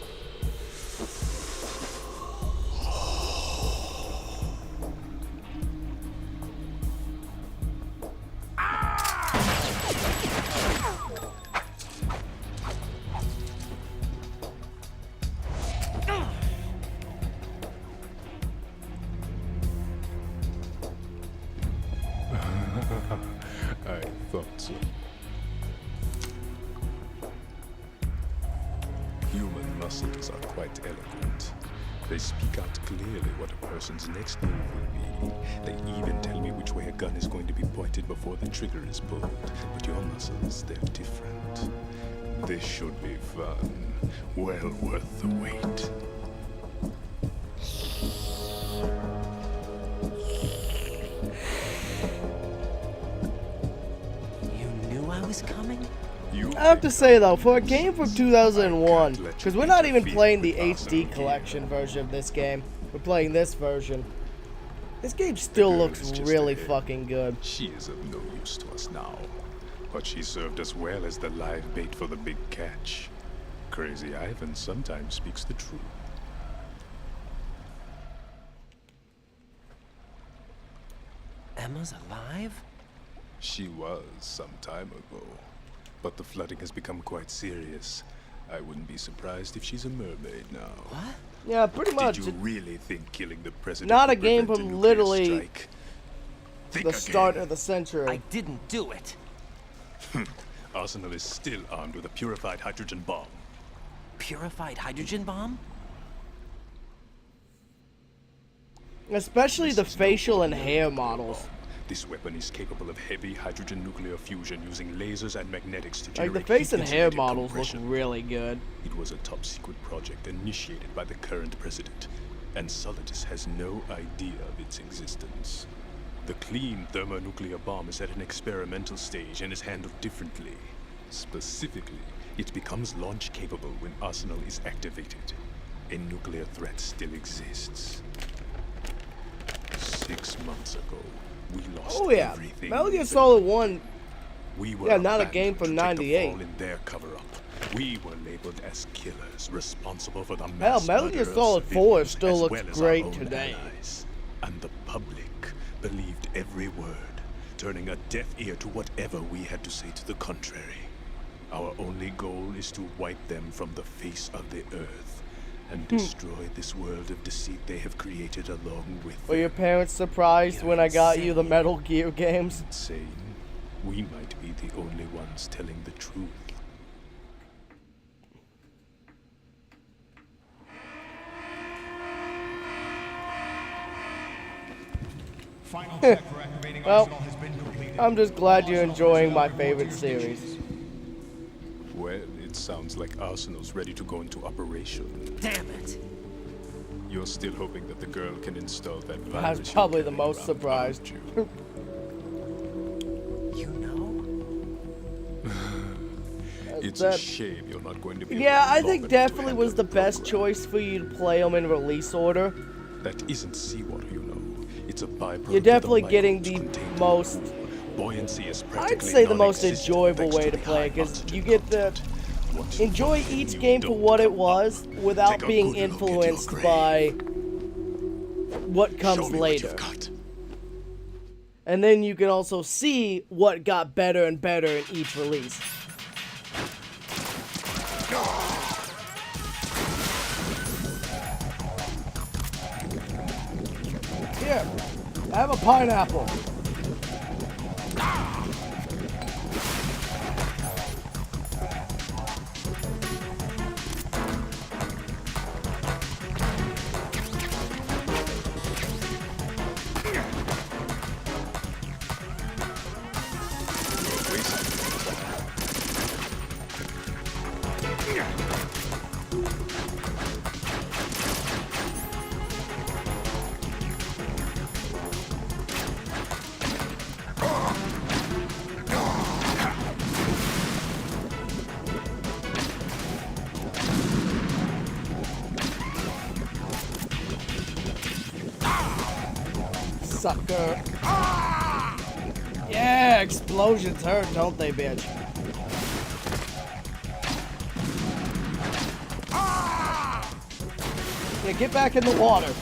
I thought so. Human muscles are quite eloquent. They speak out clearly what a person's next move will be. They even tell me which way a gun is going to be pointed before the trigger is pulled. But your muscles, they're different. This should be fun. Well worth the wait. You knew I was coming? I have to say though, for a game from 2001, because we're not even playing the HD collection version of this game, we're playing this version. This game still looks really fucking good. She is of no use to us now, but she served us well as the live bait for the big catch. Crazy Ivan sometimes speaks the truth. Emma's alive? She was some time ago, but the flooding has become quite serious. I wouldn't be surprised if she's a mermaid now. What? Yeah, pretty much. Did you really think killing the president Not a would game prevent a from nuclear literally strike? the start of the century. I didn't do it. Arsenal is still armed with a purified hydrogen bomb. Purified hydrogen bomb? Especially the facial and hair models. This weapon is capable of heavy hydrogen nuclear fusion using lasers and magnetics to Like generate the face and hair heat-insulated models compression. look really good. It was a top-secret project initiated by the current president, and Solidus has no idea of its existence. The clean thermonuclear bomb is at an experimental stage and is handled differently. Specifically, it becomes launch-capable when Arsenal is activated. A nuclear threat still exists. 6 months ago, we lost everything. Metal Gear Solid 1. We were Yeah, not a abandoned game from to take the 98. fall in their cover-up. We were labeled as killers, responsible for the Hell, mass Metal murder Gear of Solid 4 civilians, still as looks well as great our own today. allies. And the public believed every word, turning a deaf ear to whatever we had to say to the contrary. Our only goal is to wipe them from the face of the earth and destroy this world of deceit they have created along with Were your parents surprised when I got you the Metal Gear games? insane. We might be the only ones telling the truth. Final check for activating Well, Arsenal has been completed. I'm just glad you're enjoying my favorite series. Well, it sounds like Arsenal's ready to go into operation. Damn it. You're still hoping that the girl can install that virus. I was you're probably the carrying most around, surprised. aren't you? You know? It's That- a shame you're not going to be Yeah, able to I log think it definitely to was the handle best program. choice for you to play them in release order. That isn't seawater, you know. It's a byproduct. You're definitely of the getting the microbes contained in most, buoyancy is I'd practically say the most non-existent enjoyable thanks way to the play high it, because oxygen you get to content. What you enjoy find each you game for don't what it come was up. without Take a being good look at your influenced grave. by what comes Show me what later. you've got. And then you can also see what got better and better in each release. Here, have a pineapple. Sucker. Yeah, explosions hurt, don't they, bitch? Yeah, get back in the water.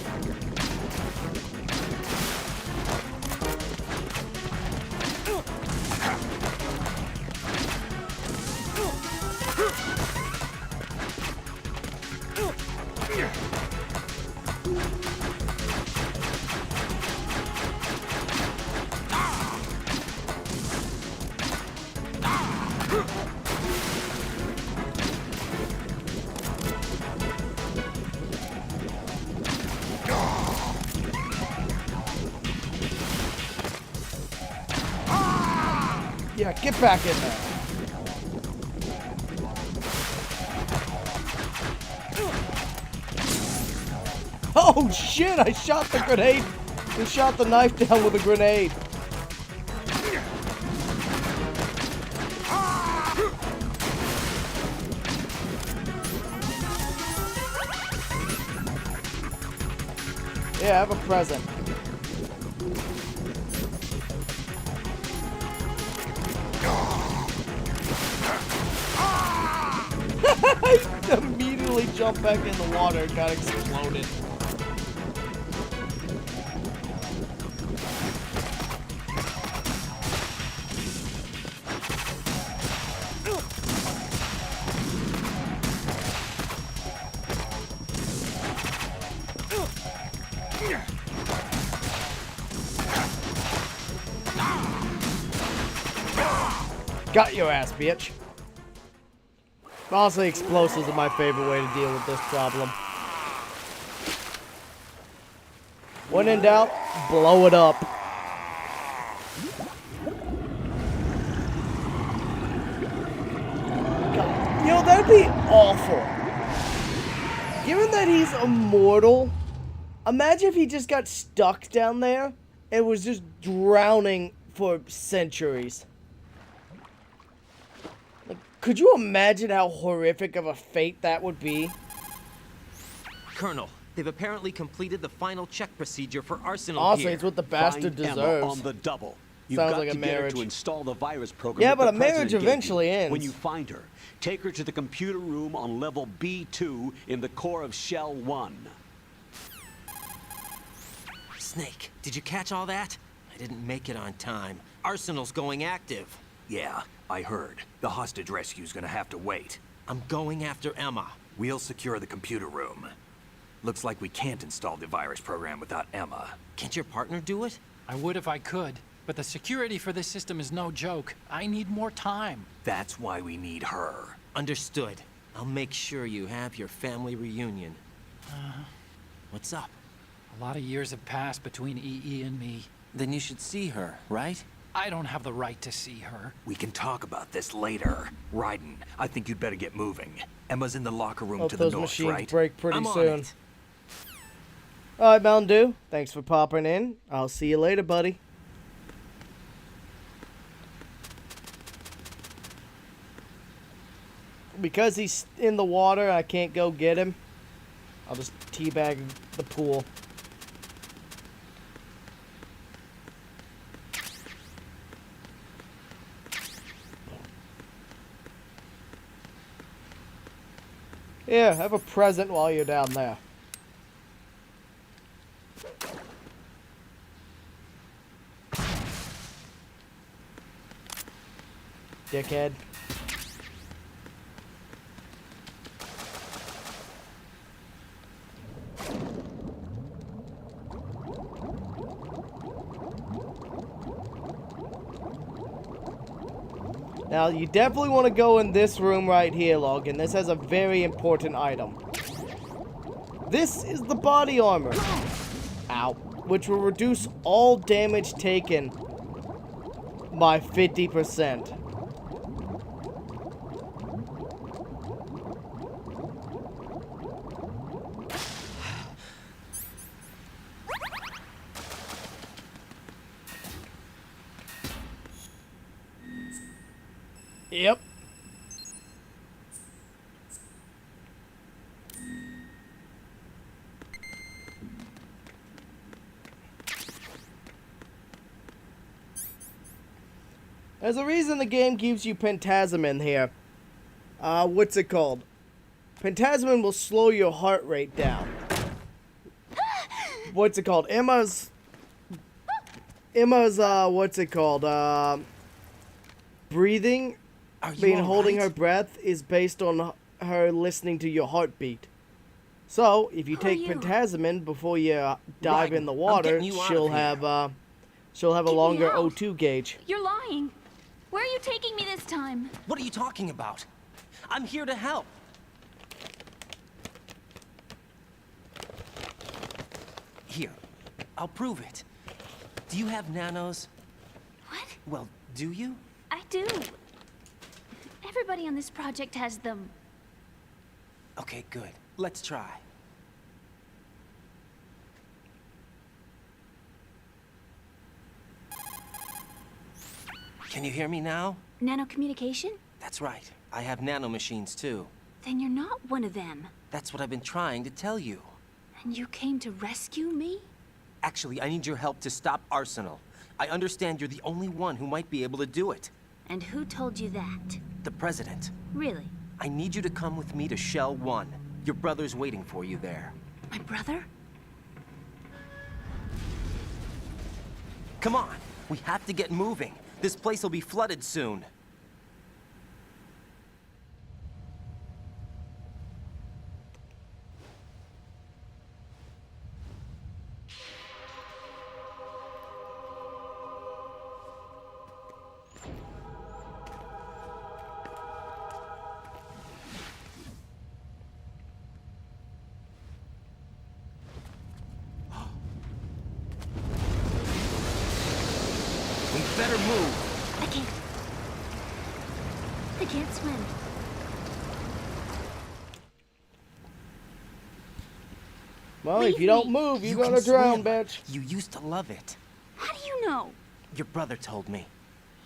Yeah, get back in there. Oh shit, I shot the grenade. I shot the knife down with a grenade. Yeah, I have a present. I immediately jumped back in the water and got exploded. Got your ass, bitch. Honestly, explosives are my favorite way to deal with this problem. When in doubt, blow it up. God, you know, that'd be awful. Given that he's immortal, imagine if he just got stuck down there and was just drowning for centuries. Could you imagine how horrific of a fate that would be? Colonel, they've apparently completed the final check procedure for arsenal Honestly, gear. it's what the bastard Find Emma deserves. on the double. You've Sounds got like a to get her marriage. to install the virus program. Yeah, that but the a marriage president gave eventually you. ends. When you find her, take her to the computer room on level B2 in the core of Shell 1. Snake, did you catch all that? I didn't make it on time. Arsenal's going active. Yeah, I heard. The hostage rescue's gonna have to wait. I'm going after Emma. We'll secure the computer room. Looks like we can't install the virus program without Emma. Can't your partner do it? I would if I could, but the security for this system is no joke. I need more time. That's why we need her. Understood. I'll make sure you have your family reunion. What's up? A lot of years have passed between EE and me. Then you should see her, right? I don't have the right to see her. We can talk about this later. Raiden, I think you'd better get moving. Emma's in the locker room Hope to the those north, machines right? break pretty I'm on soon. it. Alright, Mountain Dew. Thanks for popping in. I'll see you later, buddy. Because he's in the water, I can't go get him. I'll just teabag the pool. Here, have a present while you're down there. Dickhead. Now, you definitely want to go in this room right here, Logan. This has a very important item. This is the body armor. Ow. Which will reduce all damage taken by 50%. Yep. There's a reason the game gives you Pentasmin here. What's it called? Pentasmin will slow your heart rate down. What's it called? Emma's, what's it called? Breathing, holding her breath is based on her listening to your heartbeat. So, if you take Pentasmin before you dive in the water, she'll have a longer O2 gauge. You're lying. Where are you taking me this time? What are you talking about? I'm here to help. Here, I'll prove it. Do you have nanos? What? Well, do you? I do. Everybody on this project has them. Okay, good. Let's try. Can you hear me now? Nanocommunication? That's right. I have nanomachines too. Then you're not one of them. That's what I've been trying to tell you. And you came to rescue me? Actually, I need your help to stop Arsenal. I understand you're the only one who might be able to do it. And who told you that? The President. Really? I need you to come with me to Shell 1. Your brother's waiting for you there. My brother? Come on, we have to get moving. This place will be flooded soon. We better move. I can't. I can't swim. Well, Leave if you don't me. move, you're You gonna can drown, swim. bitch. You used to love it. How do you know? Your brother told me.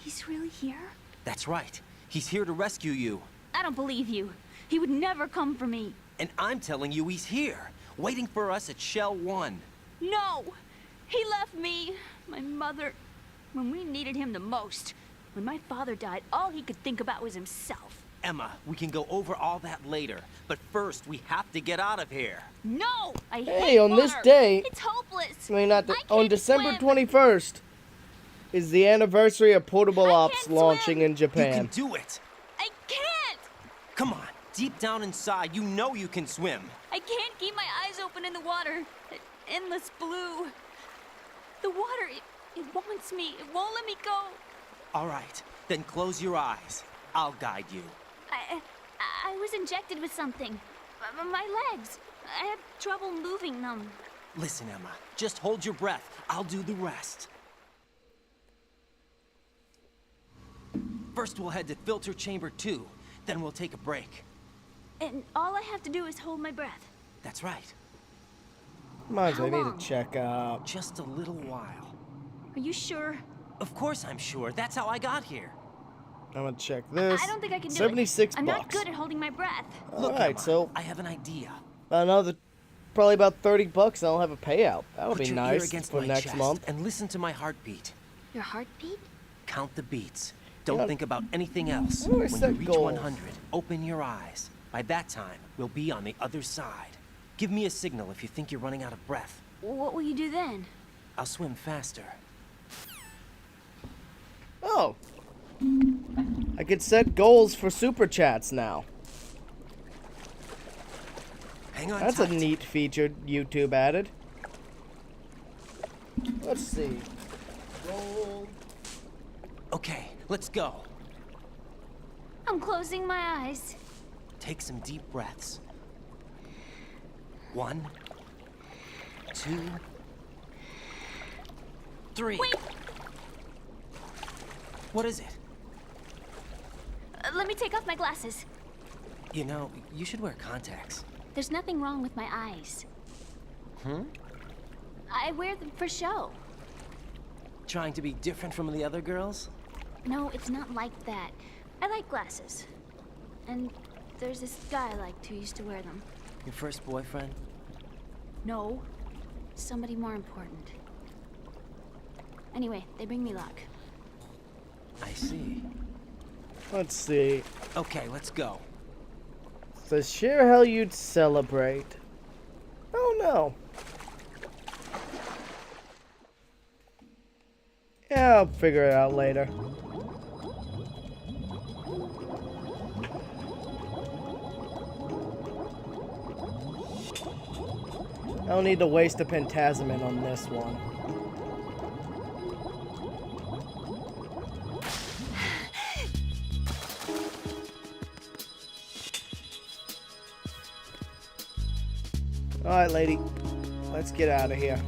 He's really here? That's right. He's here to rescue you. I don't believe you. He would never come for me. And I'm telling you he's here, waiting for us at Shell 1. No! He left me, my mother, when we needed him the most. When my father died, all he could think about was himself. Emma, we can go over all that later, but first we have to get out of here. No! I Hey, hate on water. this day, It's hopeless. I mean, not the, I on can't December swim. 21st is the anniversary of Portable I Ops can't launching swim. in Japan. You can do it. I can't! Come on, deep down inside, you know you can swim. I can't keep my eyes open in the water. That endless blue. The water, it wants me. It won't let me go. All right, then close your eyes. I'll guide you. I was injected with something. My legs. I have trouble moving them. Listen, Emma, just hold your breath. I'll do the rest. First, we'll head to filter chamber 2. Then we'll take a break. And all I have to do is hold my breath. That's right. Reminds me, I How need long? to check up. Just a little while. Are you sure? Of course I'm sure. That's how I got here. I'm gonna check this. I don't think I can do 76 it. I'm bucks. not good at holding my breath. Look, Alright, Emma, so I have an idea. another, probably about 30 bucks, and I'll have a payout. That'll Put be your ear nice against for my next chest month. and listen to my heartbeat. Your heartbeat? Count the beats. Don't Yeah. think about anything else. Where When is you that reach goal? 100, open your eyes. By that time, we'll be on the other side. Give me a signal if you think you're running out of breath. What will you do then? I'll swim faster. Oh. I could set goals for super chats now. Hang on That's tight. a neat feature YouTube added. Let's see. Goal. Okay, let's go. I'm closing my eyes. Take some deep breaths. 1, 2, 3. Wait! What is it? Let me take off my glasses. You know, you should wear contacts. There's nothing wrong with my eyes. I wear them for show. Trying to be different from the other girls? No, it's not like that. I like glasses. And there's this guy I liked who used to wear them. Your first boyfriend? No, somebody more important. Anyway, they bring me luck. I see. Let's see. Okay, let's go. The sheer hell you'd celebrate. Oh no. Yeah, I'll figure it out later. I don't need to waste a pentasmin on this one. Alright, lady. Let's get out of here.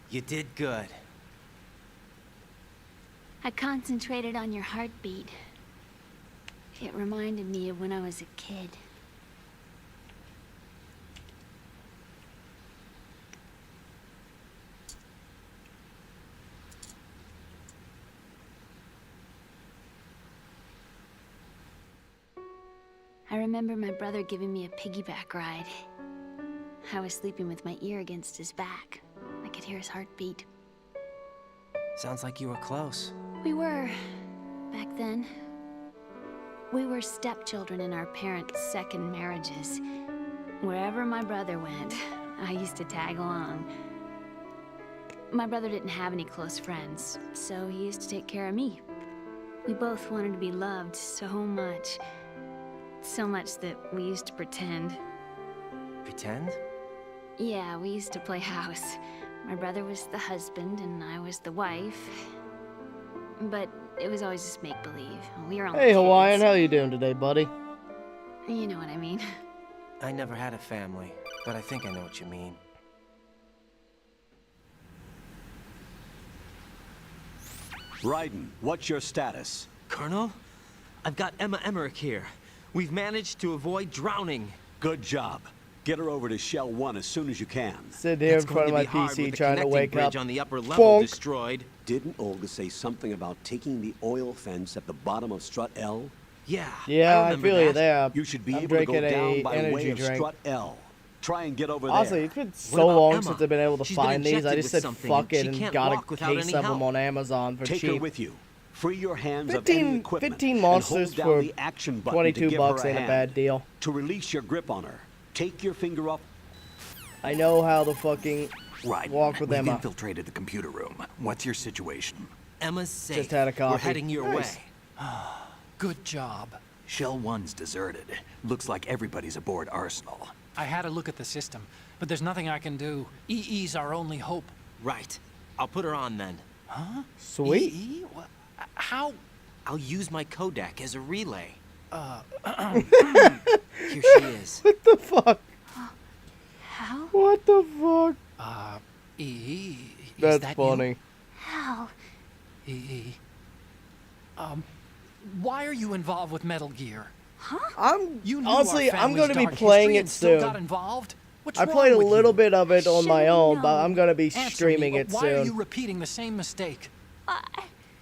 You did good. I concentrated on your heartbeat. It reminded me of when I was a kid. I remember my brother giving me a piggyback ride. I was sleeping with my ear against his back. I could hear his heartbeat. Sounds like you were close. We were, back then. We were stepchildren in our parents' second marriages. Wherever my brother went, I used to tag along. My brother didn't have any close friends, so he used to take care of me. We both wanted to be loved so much. So much that we used to pretend. Pretend? Yeah, we used to play house. My brother was the husband and I was the wife. But it was always just make-believe. We were only Hey, Hawaiian, kids. how you doing today, buddy? You know what I mean. I never had a family, but I think I know what you mean. Raiden, what's your status? Colonel? I've got Emma Emmerich here. We've managed to avoid drowning. Good job. Get her over to Shell 1 as soon as you can. Sit here in front of my PC trying to wake up. On the upper level Bonk. destroyed. Didn't Olga say something about taking the oil fence at the bottom of Strut L? Yeah. Yeah, I feel you that. there. You should be I'm able to go drinking down a by way energy of drink. Strut L. Try and get over Honestly, there. it's been so about long Emma? since I've been able to She's been find these. I injected just with said something, fuck and it she and can't got walk a without case any of them help. on Amazon for Take cheap. her with you. Free your hands of 15 any equipment 15 and hold monsters down for the action button 22 to give bucks her a ain't a hand. bad deal. To release your grip on her, take your finger up. I know how to fucking Right. walk with We've Emma. infiltrated the computer room. What's your situation? Emma's safe. Just had a coffee. We're heading your Nice. way. Good job. Shell 1's deserted. Looks like everybody's aboard Arsenal. I had a look at the system, but there's nothing I can do. EE's our only hope. Right. I'll put her on then. Huh? Sweet. EE? How? I'll use my Kodak as a relay. Here Here she is. What the fuck? How? What the fuck? EE, is That's that funny. How? you? EE. Why are you involved with Metal Gear? I'm You knew honestly, our I'm going to be family's dark playing history it and still got soon. involved? What's I wrong played a with little you? bit of it on Should my we own, know? but I'm going to be Answer streaming me, it why are you soon. repeating the same mistake?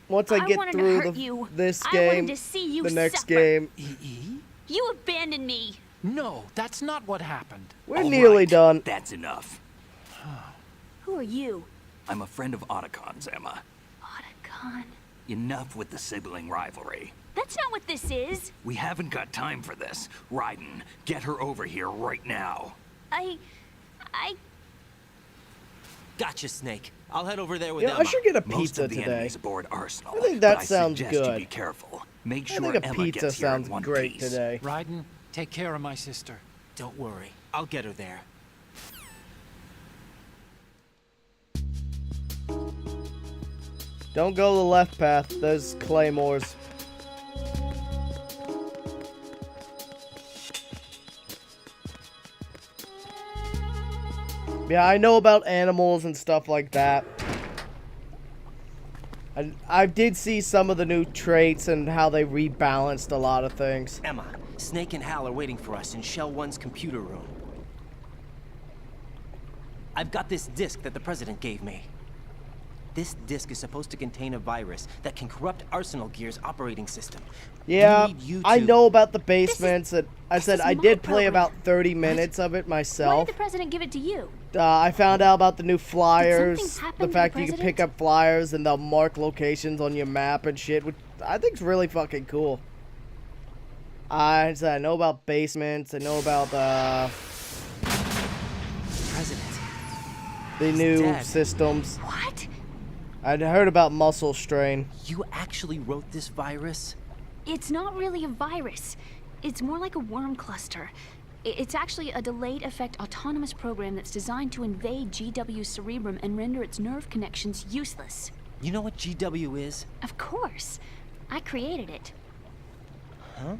Once I get wanted to through hurt you. this I game, wanted to see you the next suffer. game, EE? You abandoned me. No, that's not what happened. we're All nearly right, done. That's enough. Who are you? I'm a friend of Otacon's, Emma. Otacon. Enough with the sibling rivalry. That's not what this is. We haven't got time for this. Raiden, get her over here right now. I... Gotcha, Snake. I'll head over there with Yeah, Emma. I should get a Most pizza of the today. enemies aboard Arsenal. I think that but sounds I suggest good. you be careful. Make I sure think a Emma pizza gets here in sounds one great piece. today. Raiden, take care of my sister. Don't worry. I'll get her there. Don't go the left path. There's claymores. Yeah, I know about animals and stuff like that. I did see some of the new traits and how they rebalanced a lot of things. Emma, Snake and Hal are waiting for us in Shell 1's computer room. I've got this disk that the President gave me. This disk is supposed to contain a virus that can corrupt Arsenal Gear's operating system. Yeah, We need you I to- know about the basements. I said is I my did play program. about 30 minutes of it Why myself. did the president give it to you? I found out about the new flyers, happen the to fact the you can president? pick up flyers and they'll mark locations on your map and shit, which I think's really fucking cool. I said I know about basements, I know about President. the He's new dead. systems. What? I'd heard about muscle strain. You actually wrote this virus? It's not really a virus. It's more like a worm cluster. It's actually a delayed effect autonomous program that's designed to invade GW's cerebrum and render its nerve connections useless. You know what GW is? Of course. I created it. Huh?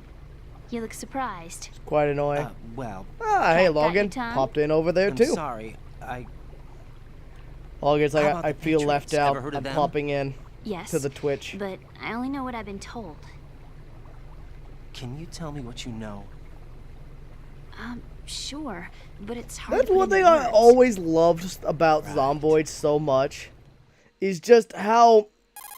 You look surprised. Quite annoying. Well, Hey got your Logan, tongue? popped in over there I'm too. sorry. August, How about I the feel left Patriots? out. Ever heard of I'm them? popping in Yes. to the Twitch. But I only know what I've been told. Can you tell me what you know? Sure, but it's hard That's to put one into thing I words. always loved about Zomboid so much, is just how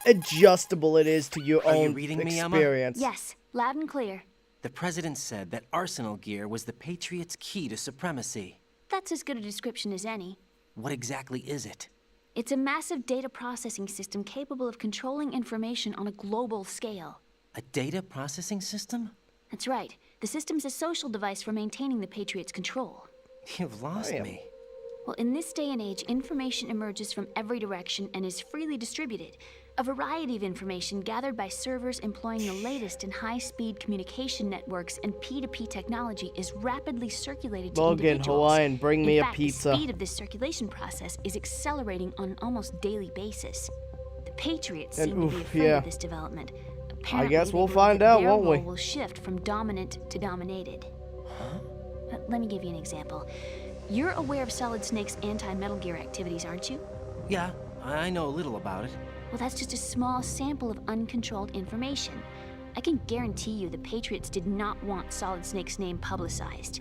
adjustable it is to your Are you own reading me, Emma? experience. Yes, loud and clear. The president said that arsenal gear was the Patriots' key to supremacy. That's as good a description as any. What exactly is it? It's a massive data processing system capable of controlling information on a global scale. A data processing system? That's right. The system's a social device for maintaining the Patriots' control. You've lost me. Well, in this day and age, information emerges from every direction and is freely distributed. A variety of information gathered by servers employing the latest in high-speed communication networks and P2P technology is rapidly circulated to Logan, individuals. Hawaiian, bring me in a fact, pizza. The speed of this circulation process is accelerating on an almost daily basis. The Patriots And seem to be oof, afraid yeah. of this development. Apparently, guess they we'll believe find that out, their won't we? role will shift from dominant to dominated. Let me give you an example. You're aware of Solid Snake's anti-Metal Gear activities, aren't you? Yeah, I know a little about it. Well, that's just a small sample of uncontrolled information. I can guarantee you the Patriots did not want Solid Snake's name publicized.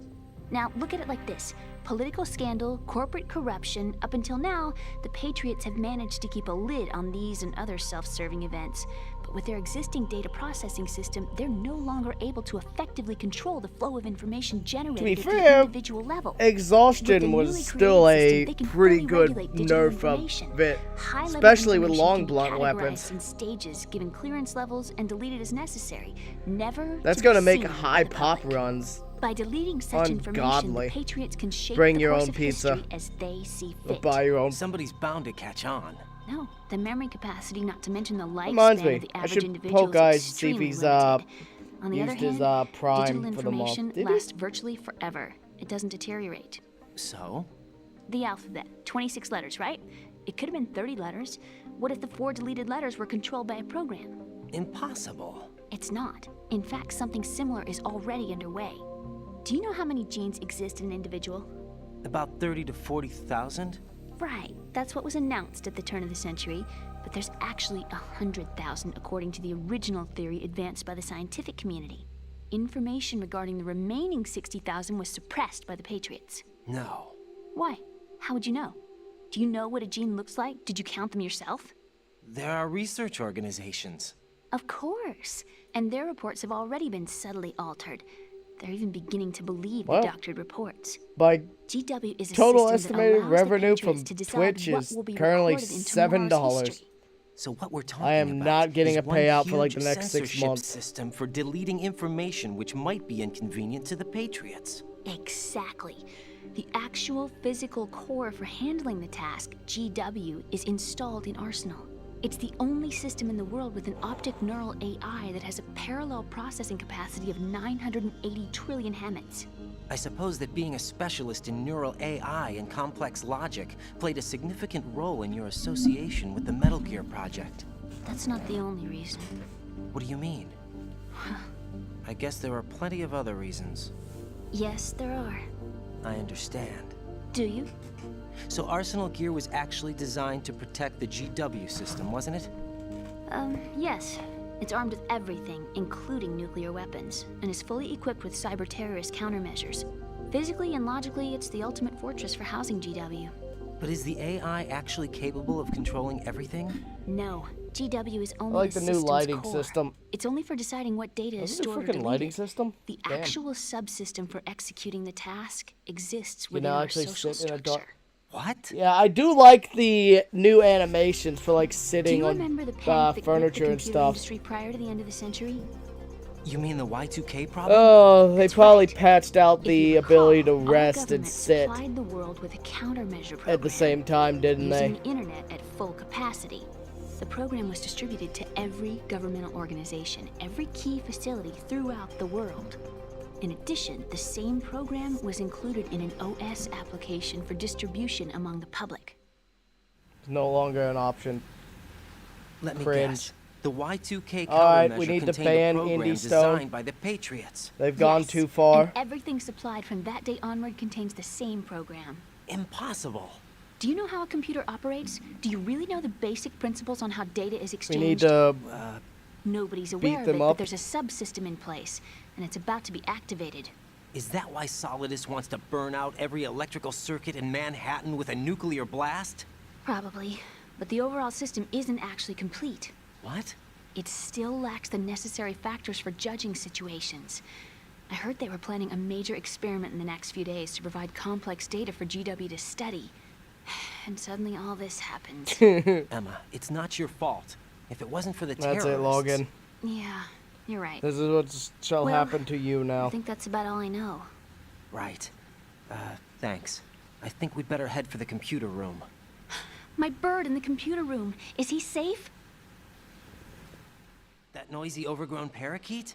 Now, look at it like this. Political scandal, corporate corruption, up until now, the Patriots have managed to keep a lid on these and other self-serving events. But with their existing data processing system, they're no longer able to effectively control the flow of information generated at the individual level. Exhaustion With was the newly still created a system, they can pretty fully good regulate digital nerf of information. it, High-level especially with information long can be blunt categorized weapons. in stages, given clearance levels, and deleted as necessary. Never That's to gonna be make seen by high the pop public. runs. By deleting such information, Ungodly. the Patriots can shape Bring the your course own of pizza. history as they see Or fit. buy your own. Somebody's bound to catch on. No, the memory capacity, not to mention the Reminds lifespan me, of the I average should individual, poke eyes is to see if extremely he's limited. On the other used his hand, Prime digital for the month. information Did he? lasts virtually forever. It doesn't deteriorate. So? The alphabet, 26 letters, right? It could have been 30 letters. What if the 4 deleted letters were controlled by a program? Impossible. It's not. In fact, something similar is already underway. Do you know how many genes exist in an individual? About 30 to 40,000? Right, that's what was announced at the turn of the century, but there's actually 100,000 according to the original theory advanced by the scientific community. Information regarding the remaining 60,000 was suppressed by the Patriots. No. Why? How would you know? Do you know what a gene looks like? Did you count them yourself? There are research organizations. Of course, and their reports have already been subtly altered. They're even beginning to believe Well, the doctored reports. By GW is a total system that estimated allows the revenue Patriots from to decide Twitch what is will be currently recorded into $7. tomorrow's history. So what we're talking I am about not getting is a one payout for like the huge next 6 censorship months. system for deleting information which might be inconvenient to the Patriots. Exactly. The actual physical core for handling the task, GW, is installed in Arsenal. It's the only system in the world with an optic neural AI that has a parallel processing capacity of 980 trillion Hammets. I suppose that being a specialist in neural AI and complex logic played a significant role in your association with the Metal Gear project. That's not the only reason. What do you mean? I guess there are plenty of other reasons. Yes, there are. I understand. Do you? So Arsenal Gear was actually designed to protect the GW system, wasn't it? Yes. It's armed with everything, including nuclear weapons, and is fully equipped with cyber-terrorist countermeasures. Physically and logically, it's the ultimate fortress for housing GW. But is the AI actually capable of controlling everything? No. GW is only I like a the new system's lighting core. system. It's only for deciding what data is Isn't it stored or freaking deleted. lighting system? The Damn. actual subsystem for executing the task exists You within know, our actually social sit in a structure. dark. What? Yeah, I do like the new animations for like Do sitting you on remember the panic that gripped furniture the and computer stuff. industry prior to the end of the century? You mean the Y2K problem? Oh, they That's probably right. patched out If the you ability to recall, our rest and government sit supplied the world with a countermeasure program at the same time, didn't using they? the internet at full capacity. The program was distributed to every governmental organization, every key facility throughout the world. In addition, the same program was included in an OS application for distribution among the public. It's no longer an option. Let me Cringe. guess. The Y2K All right, countermeasure we need to contained a ban program Indie Stone. designed by the Patriots. They've gone Yes, too far. And everything supplied from that day onward contains the same program. Impossible. Do you know how a computer operates? Do you really know the basic principles on how data is We exchanged? need to Nobody's beat aware of them it, up. but there's a subsystem in place, and it's about to be activated. Is that why Solidus wants to burn out every electrical circuit in Manhattan with a nuclear blast? Probably, but the overall system isn't actually complete. What? It still lacks the necessary factors for judging situations. I heard they were planning a major experiment in the next few days to provide complex data for GW to study. And suddenly all this happened. Emma, it's not your fault. If it wasn't for the terrorists... That's it, Logan. Yeah, you're right. This is what shall happen to you now. I think that's about all I know. Right. Thanks. I think we'd better head for the computer room. My bird in the computer room. Is he safe? That noisy, overgrown parakeet?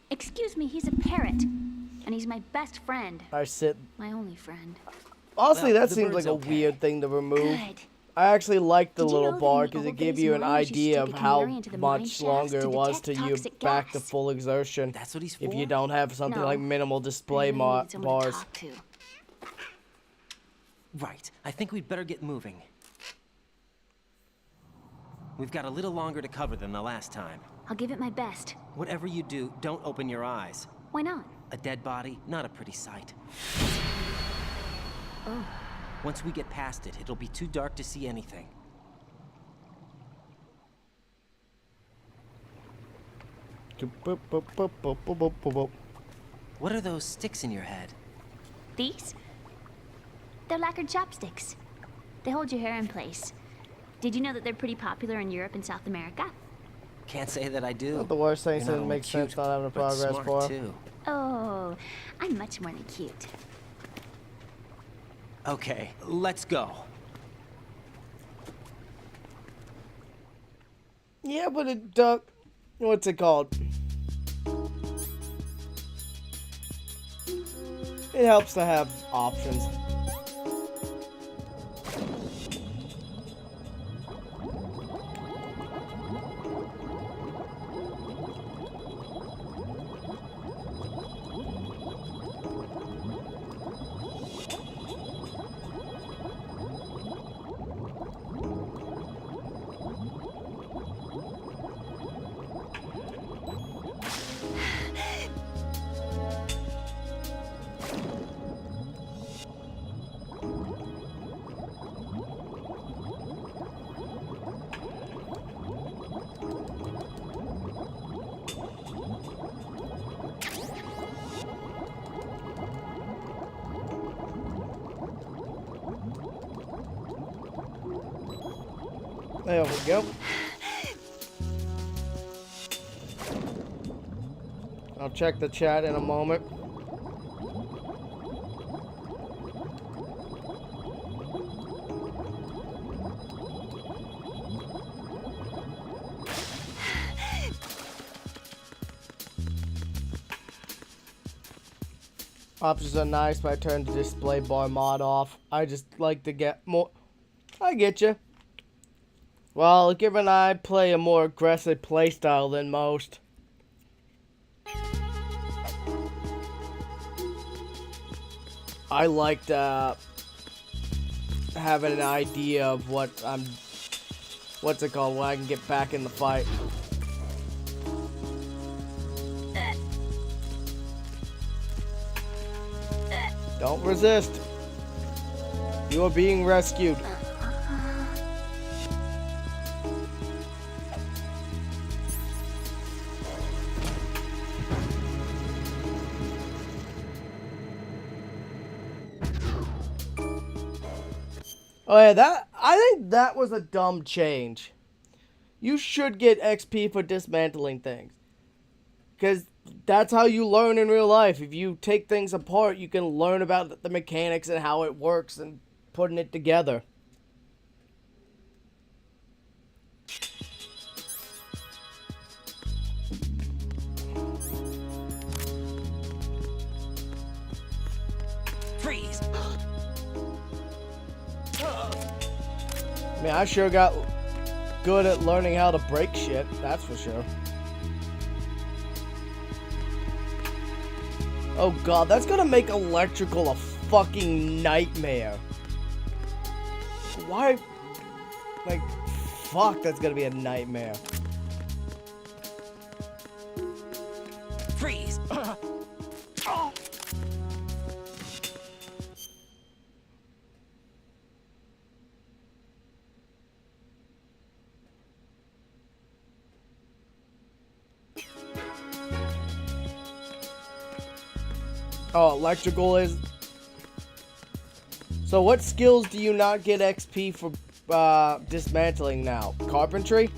Excuse me, he's a parrot. And he's my best friend. I sit. My only friend. Honestly, Well, that the seems like bird's a okay. weird thing to remove. Good. I actually like the Did you little know that bar in the because it old gives days, you an miners used to idea stick of a how canary into the mine much shafts longer to it was detect till you toxic back to gas? full exertion. That's what he's for? If you don't have something No. like minimal display I really need someone to bars. talk to. Right. I think we'd better get moving. We've got a little longer to cover than the last time. I'll give it my best. Whatever you do, don't open your eyes. Why not? A dead body, not a pretty sight. Oh. Once we get past it, it'll be too dark to see anything. What are those sticks in your head? These? They're lacquered chopsticks. They hold your hair in place. Did you know that they're pretty popular in Europe and South America? Can't say that I do. Not the worst thing, You're so not it only makes sense cute, not having a but progress smart bar. too. Oh, I'm much more than cute. Okay, let's go. Yeah, but it what's it called? It helps to have options. There we go. I'll check the chat in a moment. Options are nice, but I turned the display bar mod off. I just like to get more. I get you. Well, given I play a more aggressive playstyle than most. I like to having an idea of what what's it called, when I can get back in the fight. Don't resist. You are being rescued. Oh yeah, I think that was a dumb change. You should get XP for dismantling things. Because that's how you learn in real life. If you take things apart, you can learn about the mechanics and how it works and putting it together. Freeze! I mean, I sure got good at learning how to break shit, that's for sure. Oh god, that's gonna make electrical a fucking nightmare. Why? Like, fuck, that's gonna be a nightmare. Freeze! Oh, electrical is... So what skills do you not get XP for dismantling now? Carpentry?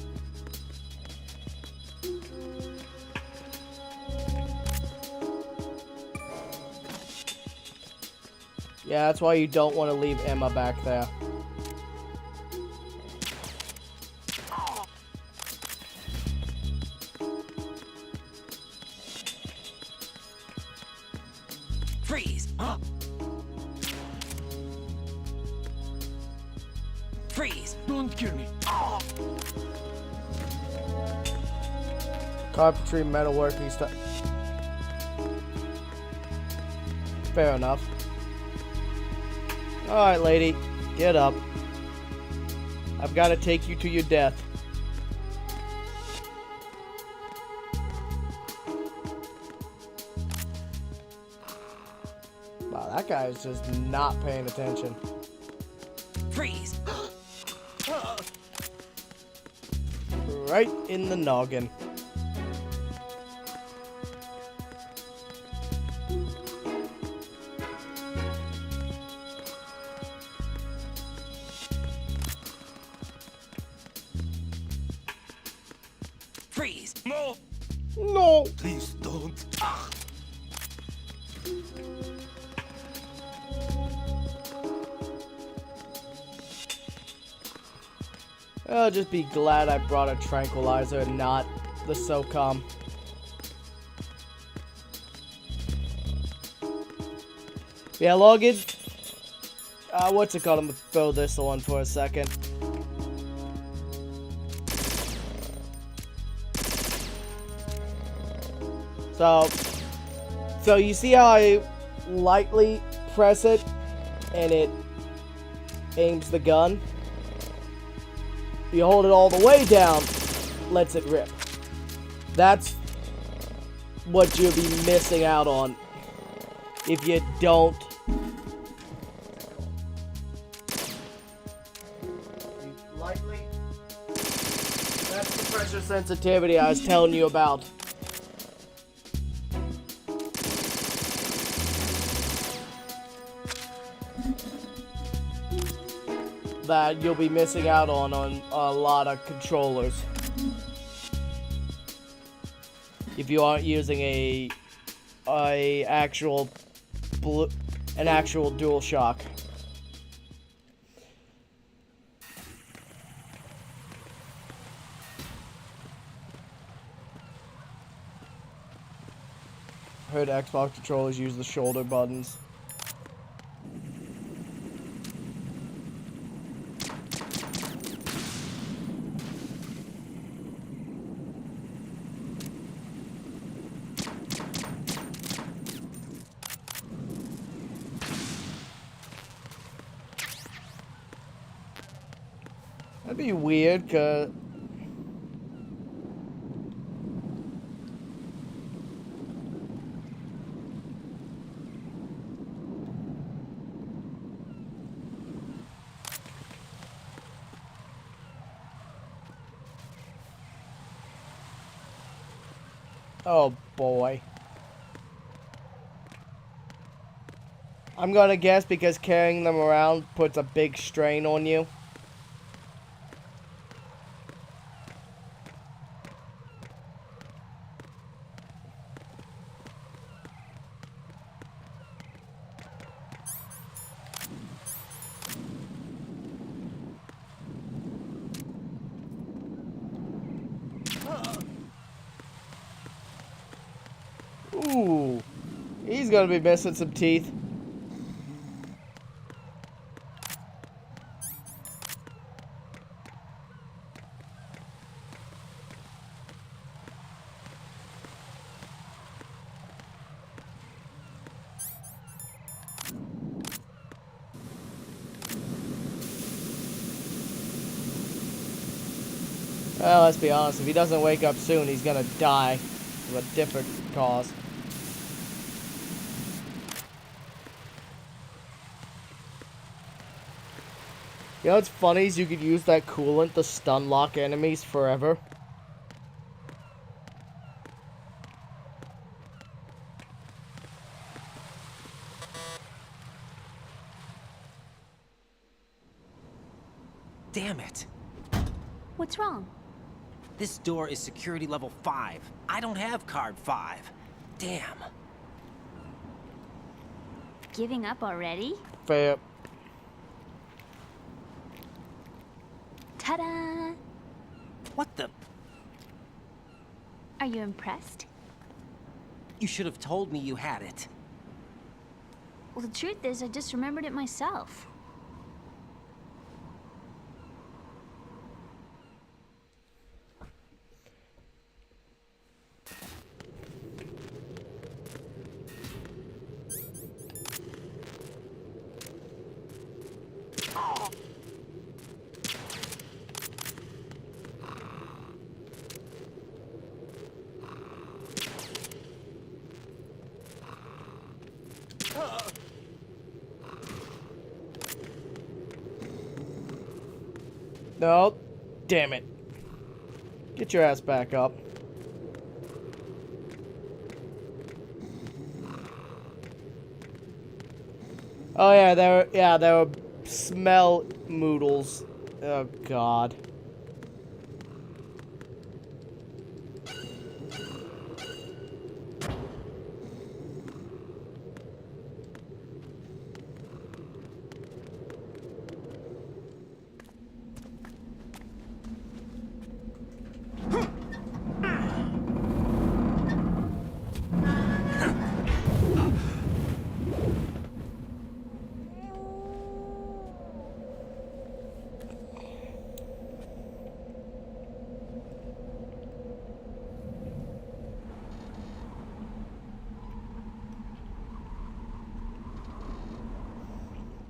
Yeah, that's why you don't want to leave Emma back there. Freeze! Freeze! Don't kill me. Carpentry, metalworking stuff. Fair enough. Alright, lady. Get up. I've got to take you to your death. Wow, that guy is just not paying attention. Freeze! Right in the noggin. Freeze! No! No! Please don't. I'll just be glad I brought a tranquilizer and not the SOCOM. Yeah, Logan. What's it called? I'm gonna throw this on for a second. So you see how I lightly press it and it aims the gun? You hold it all the way down, lets it rip. That's what you'll be missing out on if you don't. Lightly. That's the pressure sensitivity I was telling you about. That you'll be missing out on a lot of controllers if you aren't using an actual DualShock. Heard Xbox controllers use the shoulder buttons. That'd be weird, cause oh boy. I'm gonna guess because carrying them around puts a big strain on you. Ooh, he's gonna be missing some teeth. Well, let's be honest. If he doesn't wake up soon, he's gonna die of a different cause. You know what's funny is you could use that coolant to stun lock enemies forever. Damn it. What's wrong? This door is security level 5. I don't have card 5. Damn. Giving up already? Fair. Ta-da! What the? Are you impressed? You should have told me you had it. Well, the truth is, I just remembered it myself. No, damn it. Get your ass back up. Oh yeah, there were smell moodles. Oh god.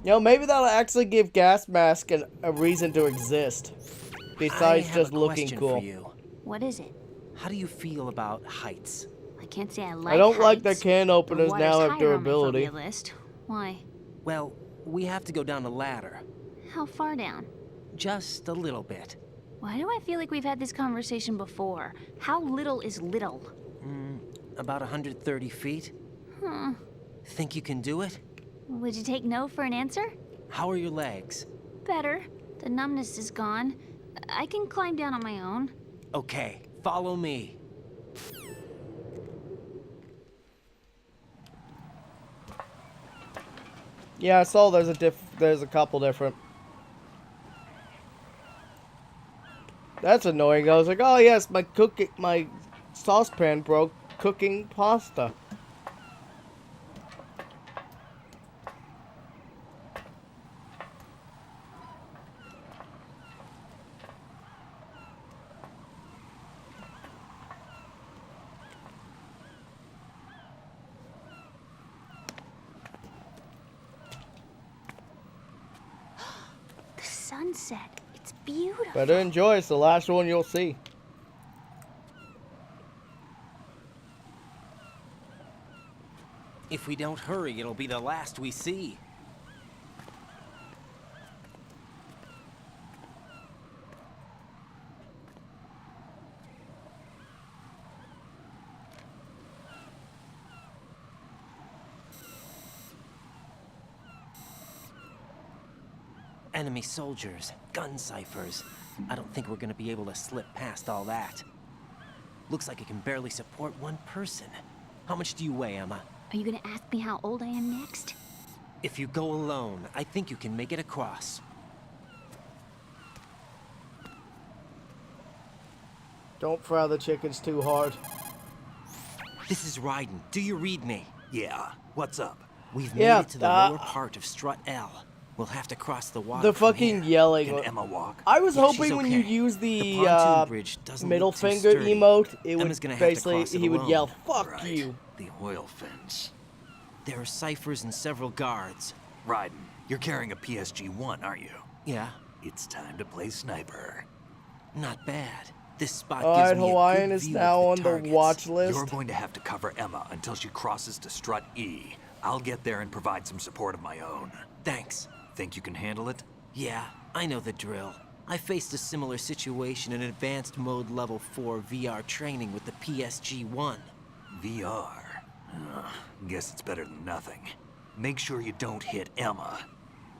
You know, maybe that'll actually give Gas Mask a reason to exist. Besides just looking cool. For you. What is it? How do you feel about heights? I can't say I like I don't like heights. that can openers The now water's have higher on my durability. phobia list. Why? Well, we have to go down a ladder. How far down? Just a little bit. Why do I feel like we've had this conversation before? How little is little? About 130 feet. Huh. Think you can do it? Would you take no for an answer? How are your legs? Better. The numbness is gone. I can climb down on my own. Okay, follow me. Yeah, I saw there's a couple different. That's annoying. I was like, oh yes, my saucepan broke cooking pasta. Sunset. It's beautiful. Better enjoy. It's the last one you'll see. If we don't hurry, it'll be the last we see. Enemy soldiers, gun ciphers. I don't think we're gonna be able to slip past all that. Looks like it can barely support one person. How much do you weigh, Emma? Are you gonna ask me how old I am next? If you go alone, I think you can make it across. Don't fry the chickens too hard. This is Raiden. Do you read me? Yeah. What's up? We've made it to the lower part of Strut L. We'll have to cross the water. The fucking yelling. Can Emma walk? I was Yeah, hoping she's when you okay. use The the pontoon bridge doesn't middle look too finger sturdy. emote, it Emma's would gonna have to basically cross it he would alone. yell "fuck Right. you." The oil fence. There are ciphers and several guards. Raiden, you're carrying a PSG-1, aren't you? Yeah, It's time to play sniper. not bad. This spot Alright, gives me Hawaiian a good is view now of on the the targets. watch list. You're going to have to cover Emma until she crosses to strut E. I'll get there and provide some support of my own. Thanks. Think you can handle it? Yeah, I know the drill. I faced a similar situation in advanced mode level 4 VR training with the PSG-1. VR? Guess it's better than nothing. Make sure you don't hit Emma.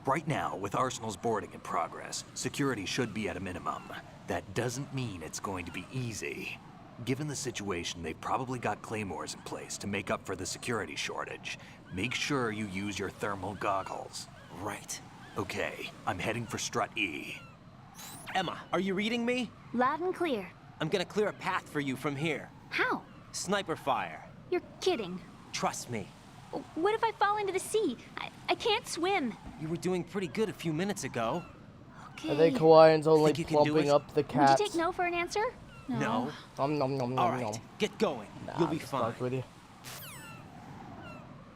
Right now, with Arsenal's boarding in progress, security should be at a minimum. That doesn't mean it's going to be easy. Given the situation, they've probably got claymores in place to make up for the security shortage. Make sure you use your thermal goggles. Right. Okay, I'm heading for strut E. Emma, are you reading me? Loud and clear. I'm gonna clear a path for you from here. How? Sniper fire. You're kidding. Trust me. What if I fall into the sea? I can't swim. You were doing pretty good a few minutes ago. Okay. I think Hawaiian's only Think you can do plumping it? up the Would cats. you take no for an answer? No. Nom, nom, nom, All nom, right, nom. get going. Nah, You'll be just fine. fuck with you.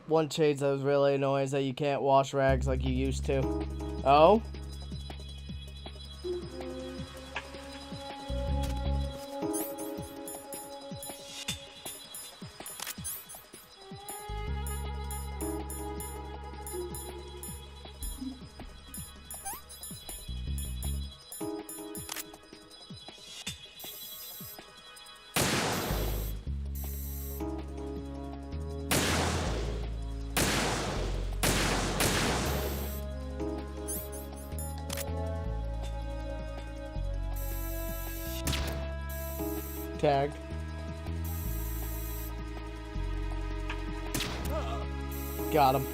One change that was really annoying is that you can't wash rags like you used to. Oh? Tagged. Got him.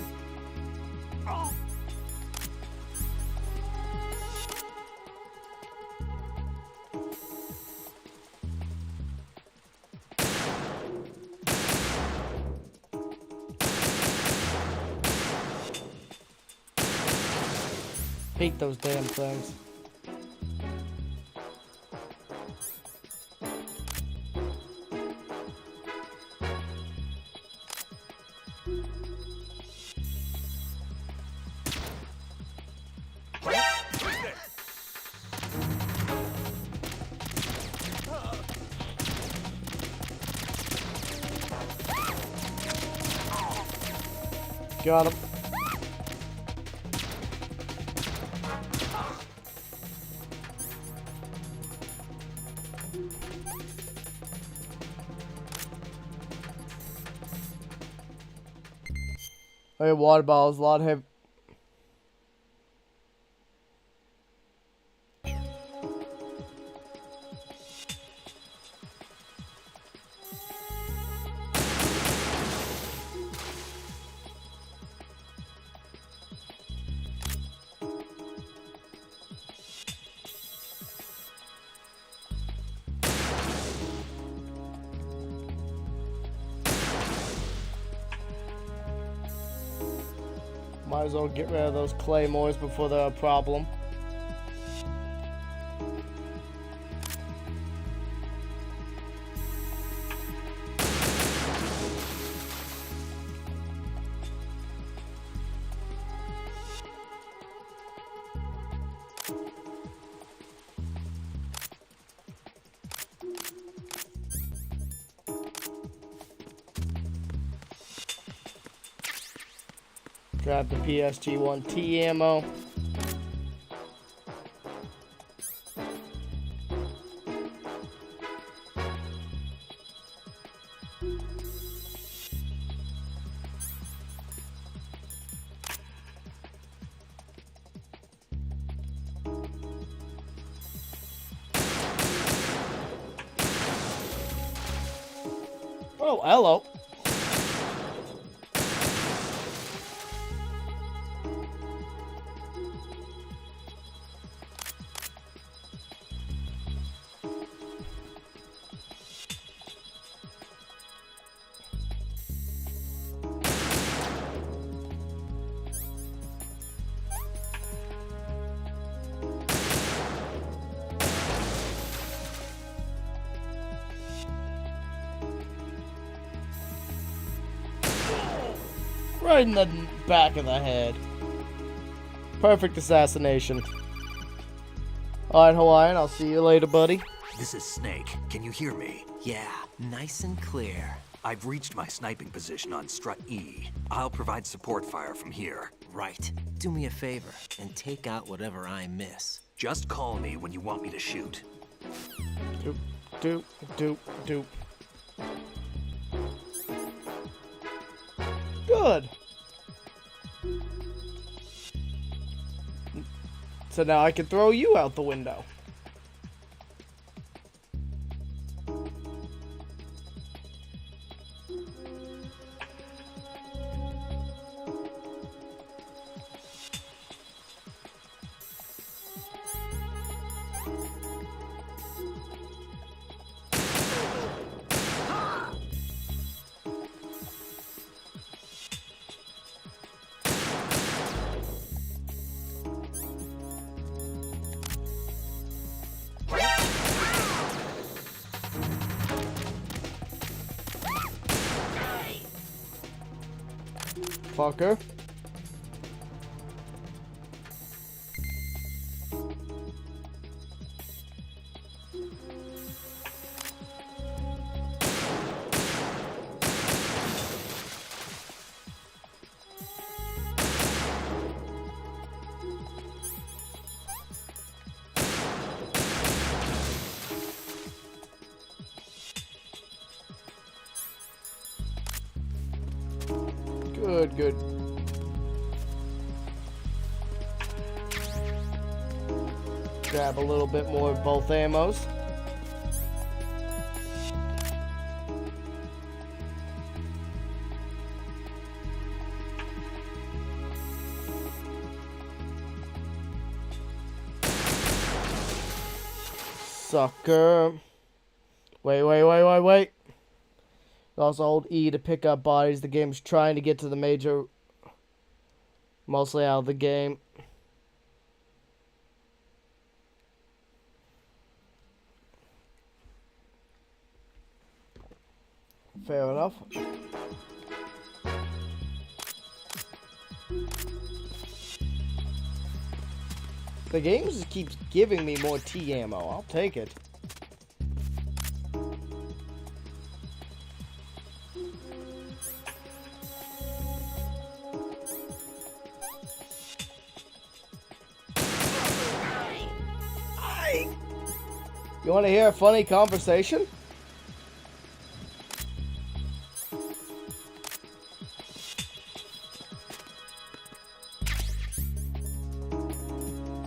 Hate those damn things. Got him. Okay, water bottles, a lot of heavy. Might as well get rid of those claymores before they're a problem. Grab the PSG-1T ammo. Oh, hello. Right in the back of the head. Perfect assassination. Alright, Hawaiian, I'll see you later, buddy. This is Snake. Can you hear me? Yeah, nice and clear. I've reached my sniping position on Strut E. I'll provide support fire from here. Right. Do me a favor and take out whatever I miss. Just call me when you want me to shoot. Doop. Good. So now I can throw you out the window. Fucker. Good. Grab a little bit more of both ammos. Sucker. Wait. Also hold E to pick up bodies. The game's trying to get to the major. Mostly out of the game. Fair enough. The game just keeps giving me more T ammo. I'll take it. You want to hear a funny conversation?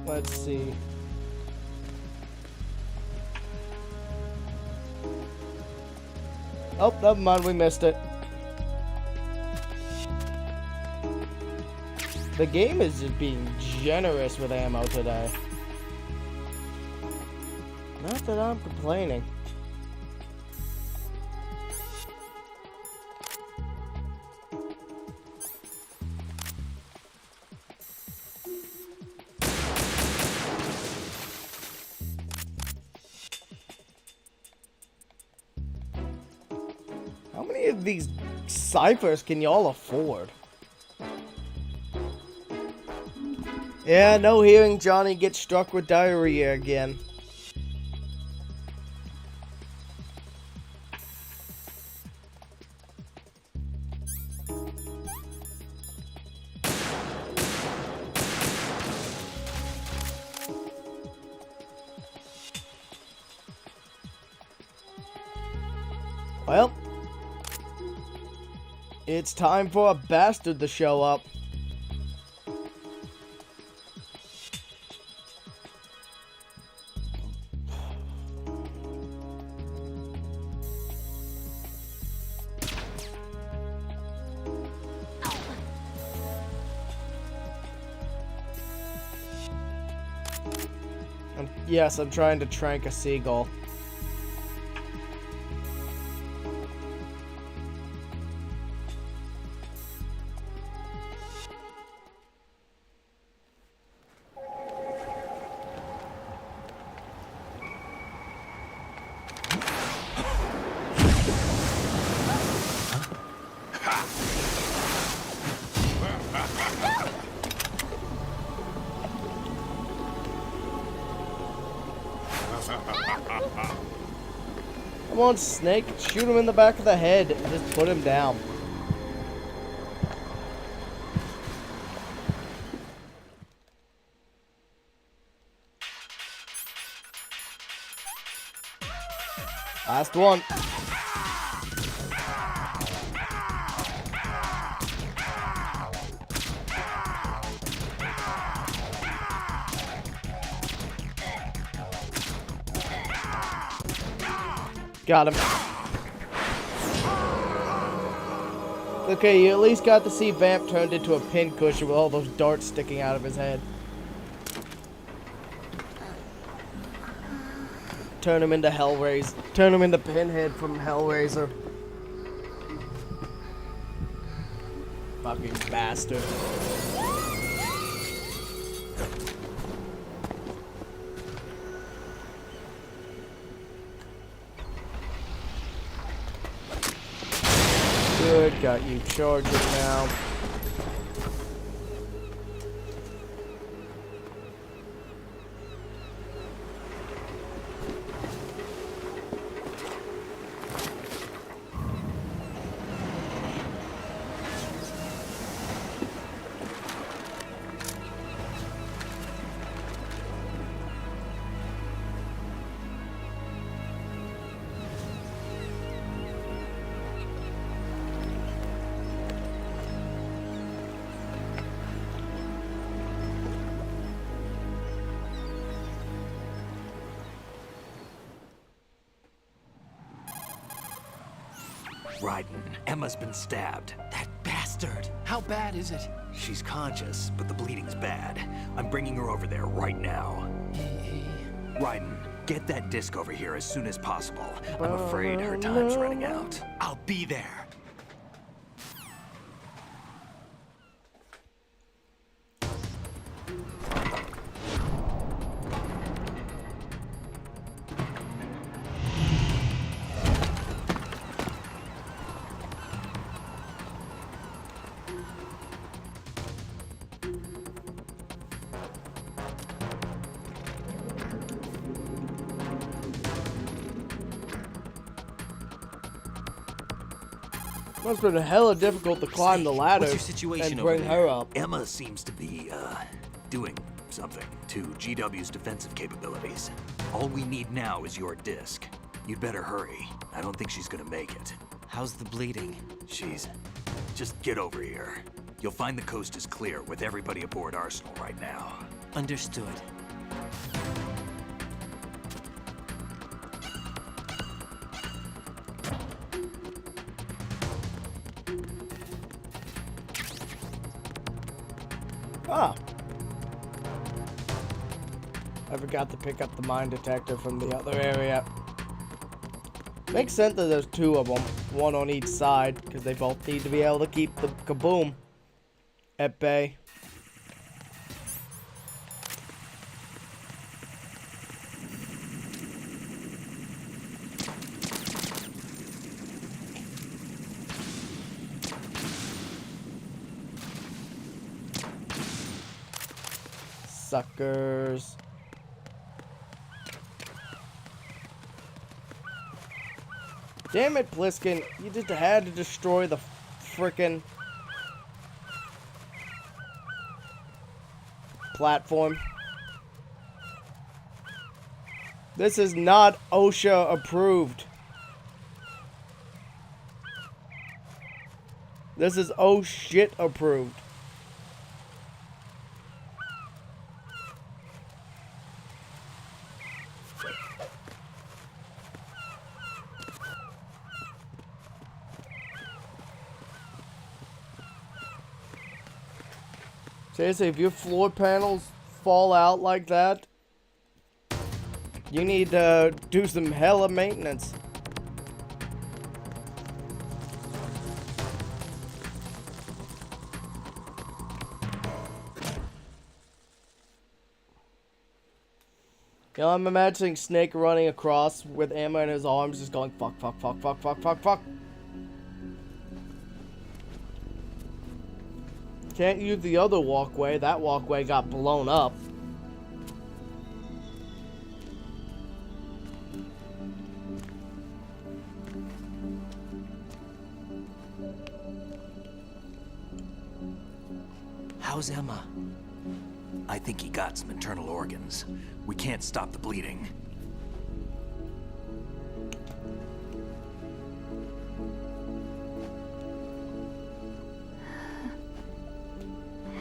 Let's see. Oh, never mind, we missed it. The game is just being generous with ammo today. Not that I'm complaining. How many of these ciphers can y'all afford? Yeah, no hearing Johnny get struck with diarrhea again. Well, it's time for a bastard to show up. Yes, I'm trying to trank a seagull. Come on, Snake. Shoot him in the back of the head and just put him down. Last one. Got him. Okay, you at least got to see Vamp turned into a pincushion with all those darts sticking out of his head. Turn him into Hellraiser. Turn him into Pinhead from Hellraiser. Fucking bastard. Good, got you charging now. Raiden, Emma's been stabbed. That bastard! How bad is it? She's conscious, but the bleeding's bad. I'm bringing her over there right now. Raiden, get that disc over here as soon as possible. I'm afraid her time's running out. I'll be there. Must have been hella difficult to climb the ladder what's your situation and bring over her there? up. Emma seems to be, doing something to GW's defensive capabilities. All we need now is your disc. You'd better hurry. I don't think she's gonna make it. How's the bleeding? Just get over here. You'll find the coast is clear with everybody aboard Arsenal right now. Understood. Ah. I forgot to pick up the mine detector from the other area. Makes sense that there's two of them, one on each side, because they both need to be able to keep the kaboom at bay. Suckers. Damn it, Pliskin. You just had to destroy the frickin' platform. This is not OSHA approved. This is oh shit approved. Seriously, if your floor panels fall out like that, you need to do some hella maintenance. You know, I'm imagining Snake running across with Emma in his arms, just going fuck, fuck, fuck, fuck, fuck, fuck, fuck. Can't use the other walkway. That walkway got blown up. How's Emma? I think he got some internal organs. We can't stop the bleeding.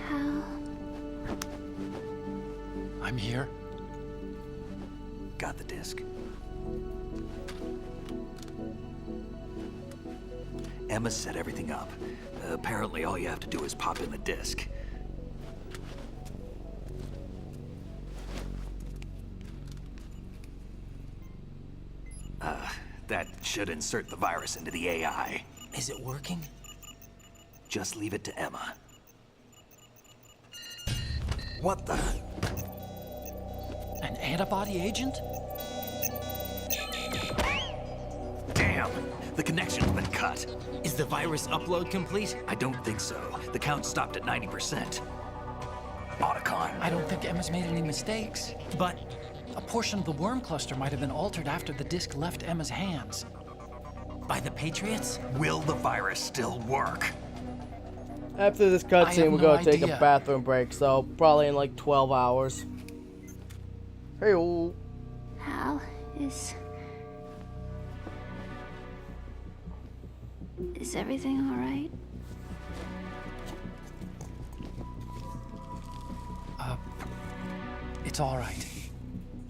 Hal. I'm here. Got the disc. Emma set everything up. Apparently all you have to do is pop in the disc. That should insert the virus into the AI. Is it working? Just leave it to Emma. What the? An antibody agent? Damn! The connection's been cut. Is the virus upload complete? I don't think so. The count stopped at 90%. Otacon. I don't think Emma's made any mistakes. But a portion of the worm cluster might have been altered after the disc left Emma's hands. By the Patriots? Will the virus still work? After this cutscene, we're gonna take a bathroom break, so probably in like 12 hours. Hey, -oh. Hal, is everything all right? It's all right.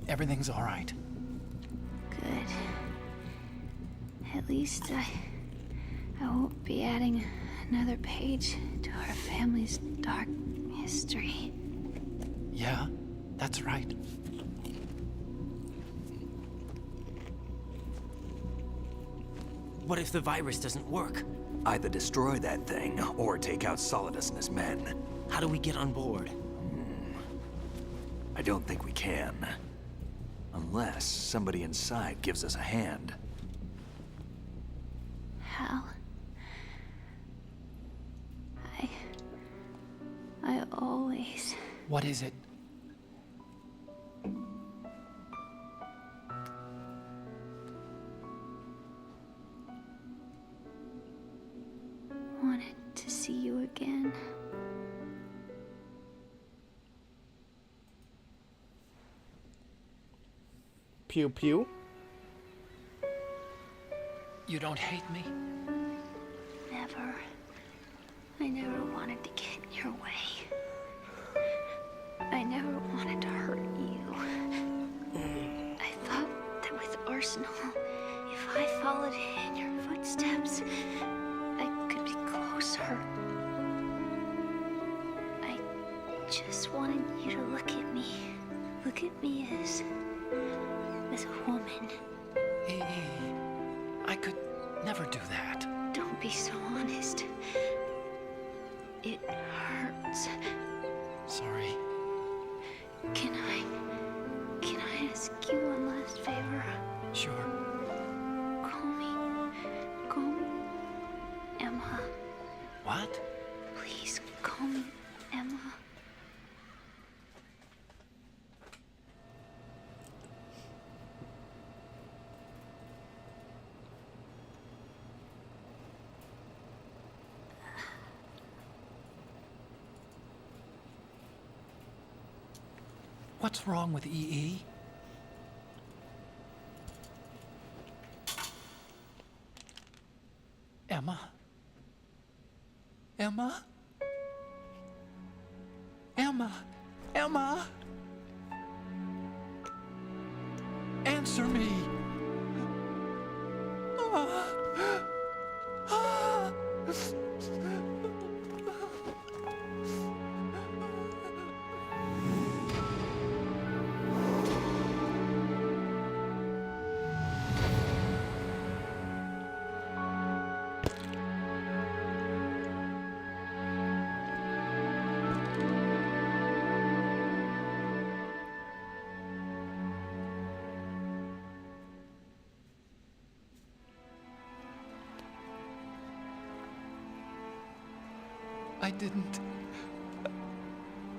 Everything's all right. Good. At least I won't be adding another page to our family's dark history. Yeah, that's right. What if the virus doesn't work? Either destroy that thing, or take out Solidus and his men. How do we get on board? I don't think we can. Unless somebody inside gives us a hand. Hal. I always... What is it? wanted to see you again. Pew pew. You don't hate me? Never. I never wanted to get in your way. I never wanted to hurt you. I thought that with Arsenal, if I followed in your footsteps, I could be closer. I just wanted you to look at me. Look at me as a woman. I could never do that. Don't be so honest. It hurts. Sorry. Can I ask you one last favor? Sure. Call me Emma. What? Please call me Emma. What's wrong with EE? Emma? Emma? Emma? Emma? Answer me!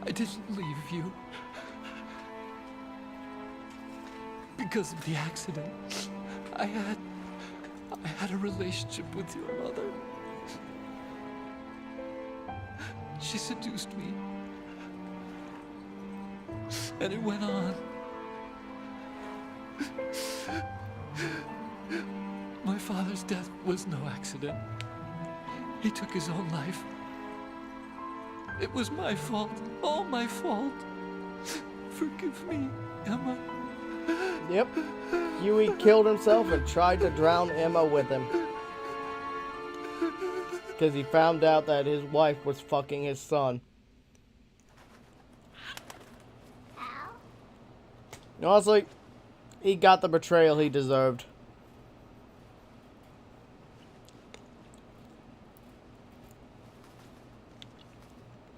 I didn't leave you. Because of the accident, I had a relationship with your mother. She seduced me. And it went on. My father's death was no accident. He took his own life. It was my fault. All my fault. Forgive me, Emma. Yep. Huey killed himself and tried to drown Emma with him. Because he found out that his wife was fucking his son. Honestly, he got the betrayal he deserved.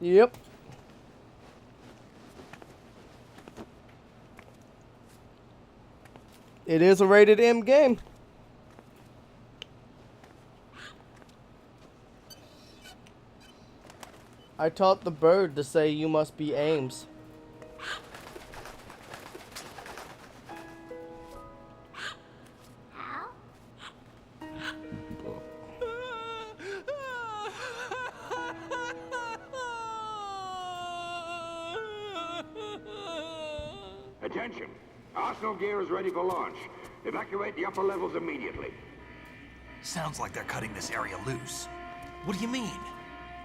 Yep. It is a rated M game. I taught the bird to say you must be Ames. Attention! Arsenal gear is ready for launch. Evacuate the upper levels immediately. Sounds like they're cutting this area loose. What do you mean?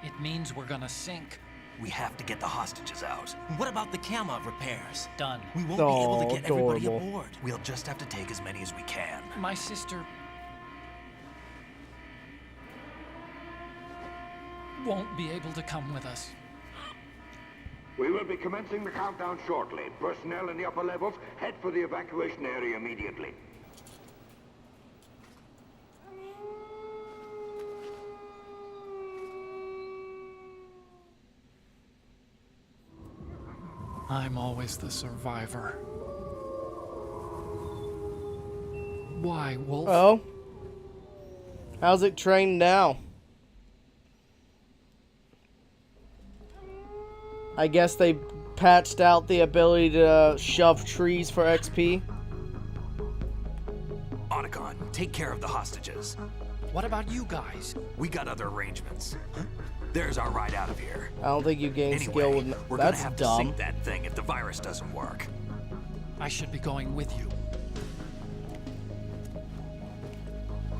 It means we're gonna sink. We have to get the hostages out. What about the camera repairs? Done. We won't be able to get everybody adorable. aboard. We'll just have to take as many as we can. My sister won't be able to come with us. We will be commencing the countdown shortly. Personnel in the upper levels, head for the evacuation area immediately. I'm always the survivor. Why, Wolf? Oh? How's it trained now? I guess they patched out the ability to shove trees for XP. Otacon, take care of the hostages. What about you guys? We got other arrangements. There's our ride out of here. I don't think you gain skill with... We're That's gonna have dumb. to sink that thing if the virus doesn't work. I should be going with you.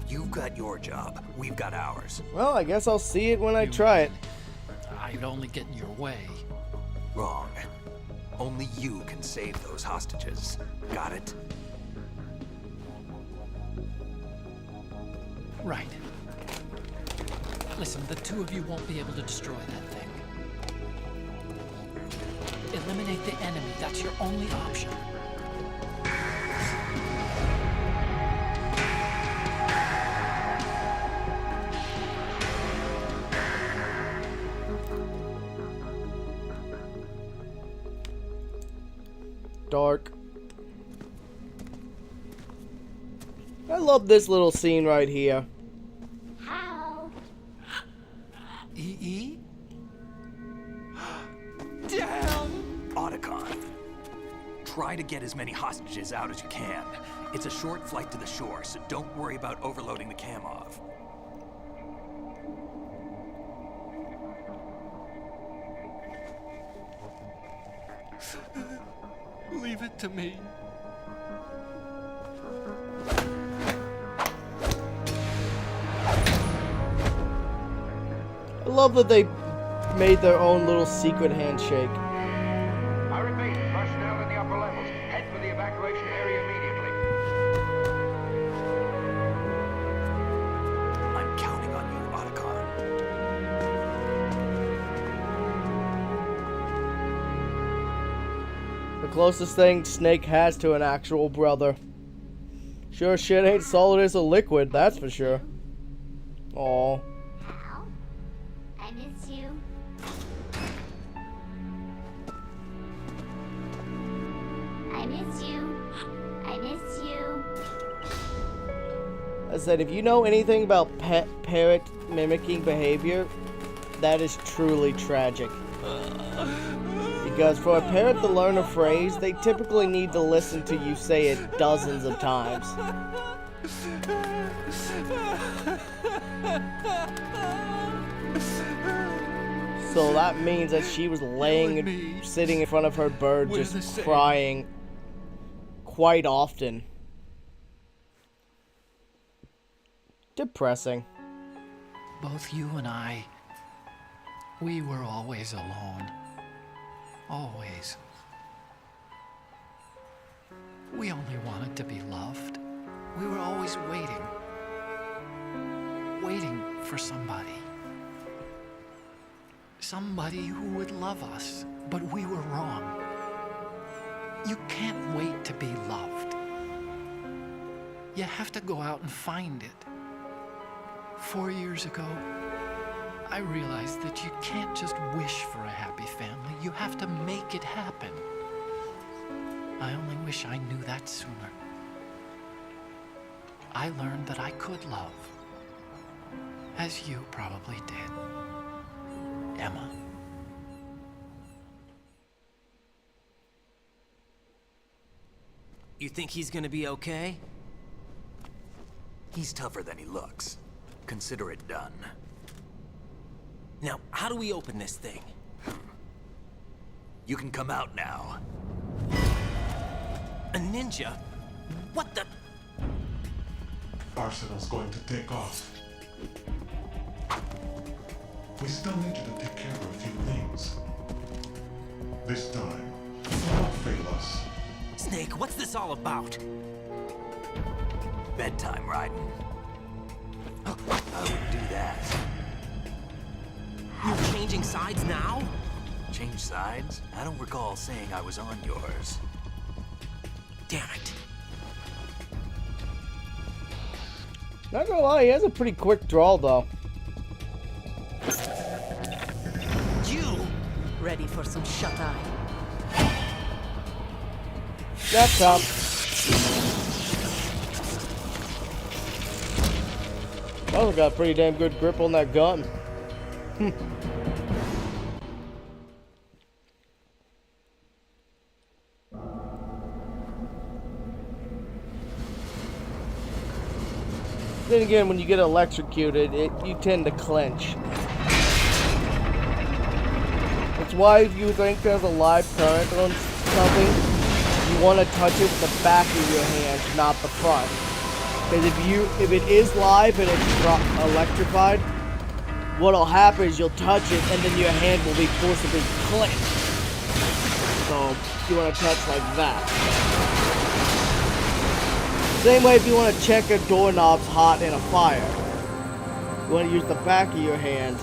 You've got your job. We've got ours. Well, I guess I'll see it when I try it. I'd only get in your way. Wrong. Only you can save those hostages. Got it? Right. Listen, the two of you won't be able to destroy that thing. Eliminate the enemy. That's your only option. Dark. I love this little scene right here. How? EE? Damn! Otacon. Try to get as many hostages out as you can. It's a short flight to the shore, so don't worry about overloading the Camov. Leave it to me. I love that they made their own little secret handshake. I repeat, personnel in the upper levels, head for the evacuation area immediately. I'm counting on you, Otacon. The closest thing Snake has to an actual brother. Sure shit ain't solid as a liquid, that's for sure. Aww. Hal? I miss you. I miss you. I miss you. I said, if you know anything about pet parrot mimicking behavior, that is truly tragic. Because for a parrot to learn a phrase, they typically need to listen to you say it dozens of times. So that means that she was laying, sitting in front of her bird, just crying quite often. Depressing. Both you and I, we were always alone. Always. We only wanted to be loved. We were always waiting. Waiting for somebody. Somebody who would love us, but we were wrong. You can't wait to be loved. You have to go out and find it. 4 years ago, I realized that you can't just wish for a happy family. You have to make it happen. I only wish I knew that sooner. I learned that I could love, as you probably did, Emma. You think he's gonna be okay? He's tougher than he looks. Consider it done. Now, how do we open this thing? You can come out now. A ninja? What the? Arsenal's going to take off. We still need you to take care of a few things. This time, don't fail us. Snake, what's this all about? Bedtime, Raiden. I wouldn't do that. You're changing sides now? Change sides? I don't recall saying I was on yours. Damn it. Not gonna lie, he has a pretty quick draw, though. You ready for some shut-eye? That's up. Oh, got a pretty damn good grip on that gun. Then again, when you get electrocuted, you tend to clench. That's why if you think there's a live current on something, you want to touch it with the back of your hand, not the front. Because if it is live and it's electrified, what'll happen is you'll touch it and then your hand will be forcibly clenched. So you want to touch like that. Same way if you want to check a doorknob's hot in a fire. You want to use the back of your hand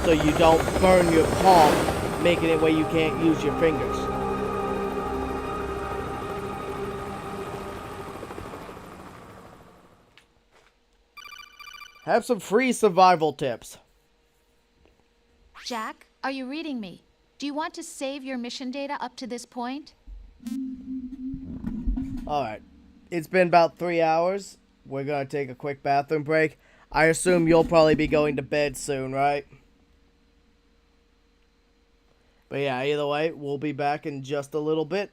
so you don't burn your palm, making it where you can't use your fingers. Have some free survival tips. Jack, are you reading me? Do you want to save your mission data up to this point? Alright. It's been about 3 hours. We're gonna take a quick bathroom break. I assume you'll probably be going to bed soon, right? But yeah, either way, we'll be back in just a little bit.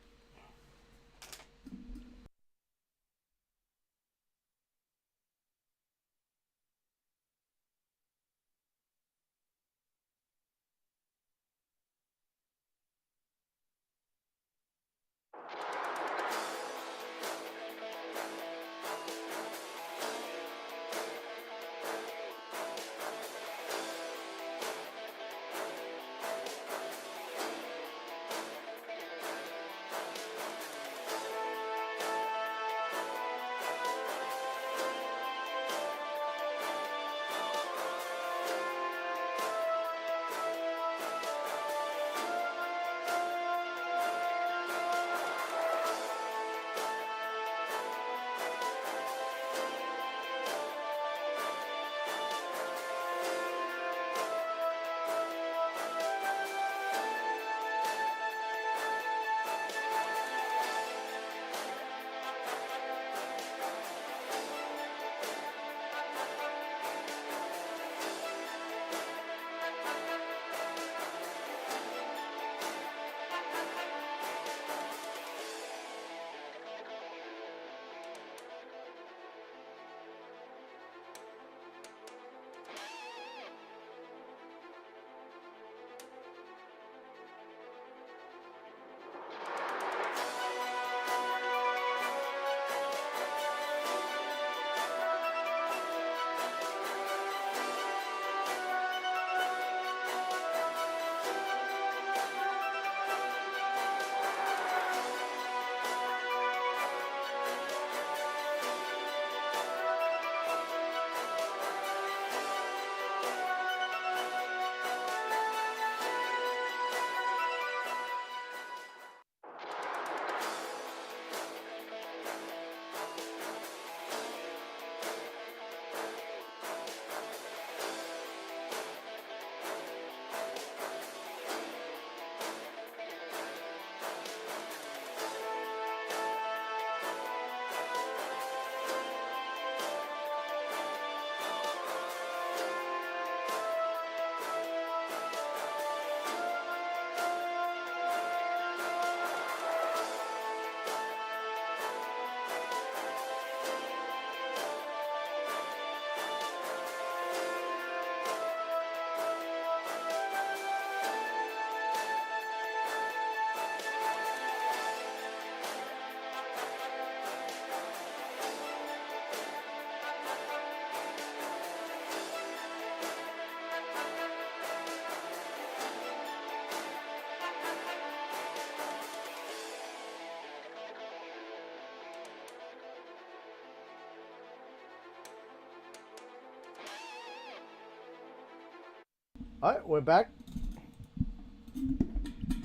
Alright, we're back.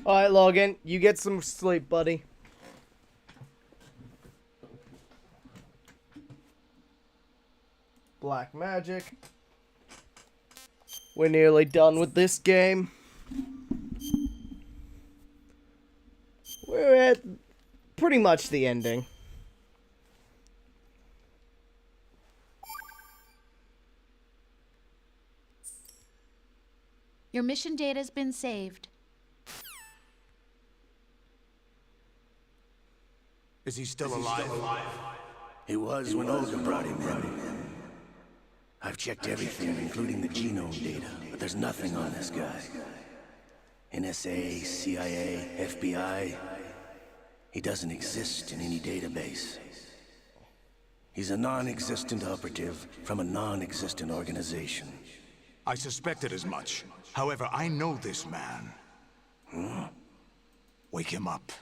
Alright, Logan, you get some sleep, buddy. Black magic. We're nearly done with this game. We're at pretty much the ending. Your mission data's been saved. Is he still alive? He was when Olga brought him in. I've checked everything, including the genome data, but there's nothing on this guy. NSA, CIA, FBI. He doesn't exist in any database. He's a non-existent operative from a non-existent organization. I suspected as much. However, I know this man. Huh? Wake him up.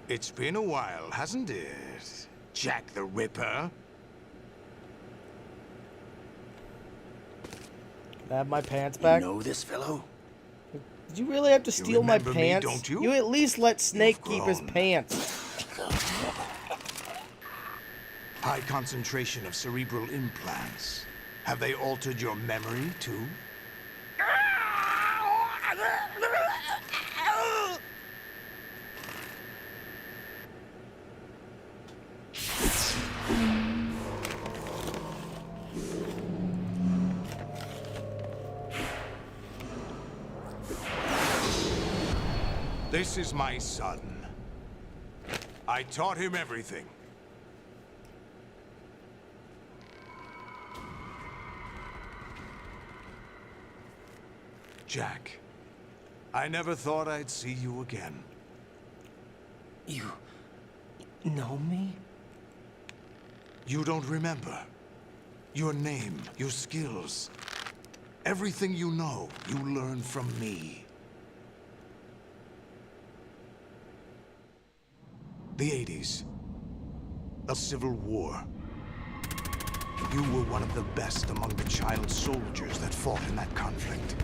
It's been a while, hasn't it? Jack the Ripper? Can I have my pants back? You know this fellow? Did you really have to steal my remember me, pants? don't you? You at least let Snake keep his pants. High concentration of cerebral implants. Have they altered your memory, too? This is my son. I taught him everything. Jack, I never thought I'd see you again. You know me? You don't remember. Your name, your skills. Everything you know, you learned from me. The 80s. A civil war. You were one of the best among the child soldiers that fought in that conflict.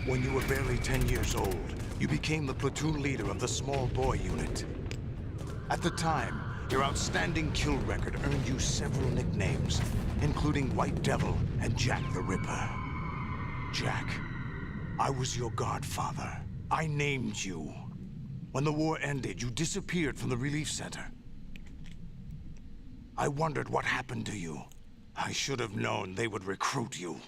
When you were barely 10 years old, you became the platoon leader of the small boy unit. At the time, your outstanding kill record earned you several nicknames, including White Devil and Jack the Ripper. Jack, I was your godfather. I named you. When the war ended, you disappeared from the relief center. I wondered what happened to you. I should have known they would recruit you.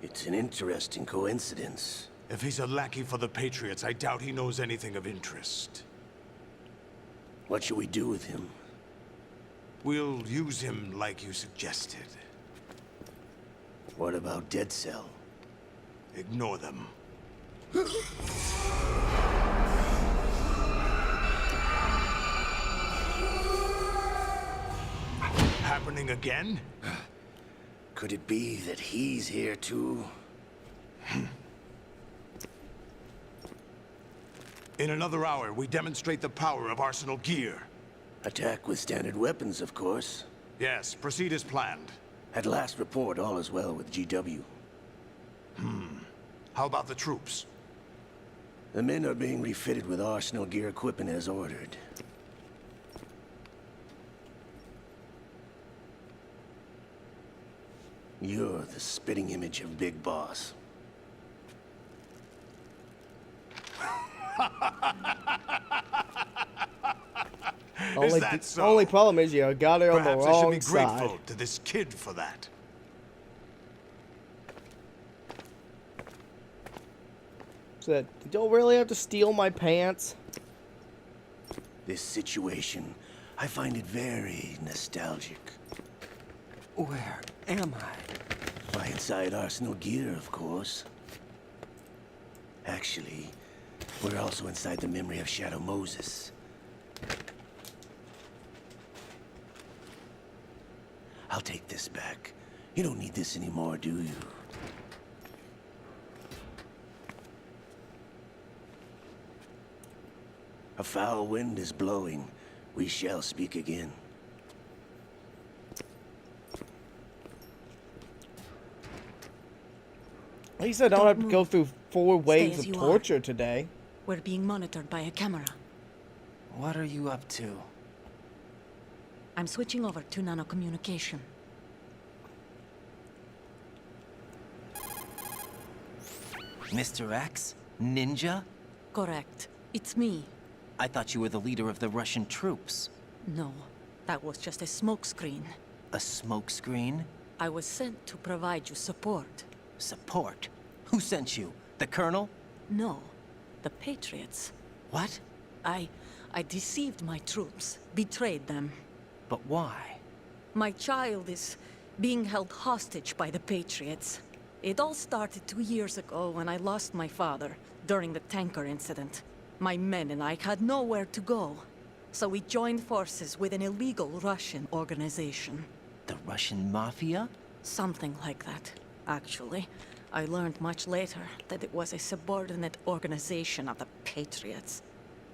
It's an interesting coincidence. If he's a lackey for the Patriots, I doubt he knows anything of interest. What should we do with him? We'll use him like you suggested. What about Dead Cell? Ignore them. Happening again? Could it be that he's here too? In another hour, we demonstrate the power of Arsenal gear. Attack with standard weapons, of course. Yes, proceed as planned. At last report, all is well with GW. How about the troops? The men are being refitted with Arsenal gear equipment as ordered. You're the spitting image of Big Boss. Is that so? Only problem is you got it on the Perhaps I should wrong be side. grateful to this kid for that. Said, you don't really have to steal my pants. This situation, I find it very nostalgic. Where am I? Why, inside Arsenal gear, of course. Actually, we're also inside the memory of Shadow Moses. I'll take this back. You don't need this anymore, do you? A foul wind is blowing. We shall speak again. At least I don't have to go through 4 waves as of you torture today. We're being monitored by a camera. What are you up to? I'm switching over to nanocommunication. Mr. X? Ninja? Correct. It's me. I thought you were the leader of the Russian troops. No, that was just a smokescreen. A smokescreen? I was sent to provide you support. Support? Who sent you? The Colonel? No, the Patriots. What? I deceived my troops, betrayed them. But why? My child is being held hostage by the Patriots. It all started 2 years ago when I lost my father during the tanker incident. My men and I had nowhere to go, so we joined forces with an illegal Russian organization. The Russian Mafia? Something like that, actually. I learned much later that it was a subordinate organization of the Patriots.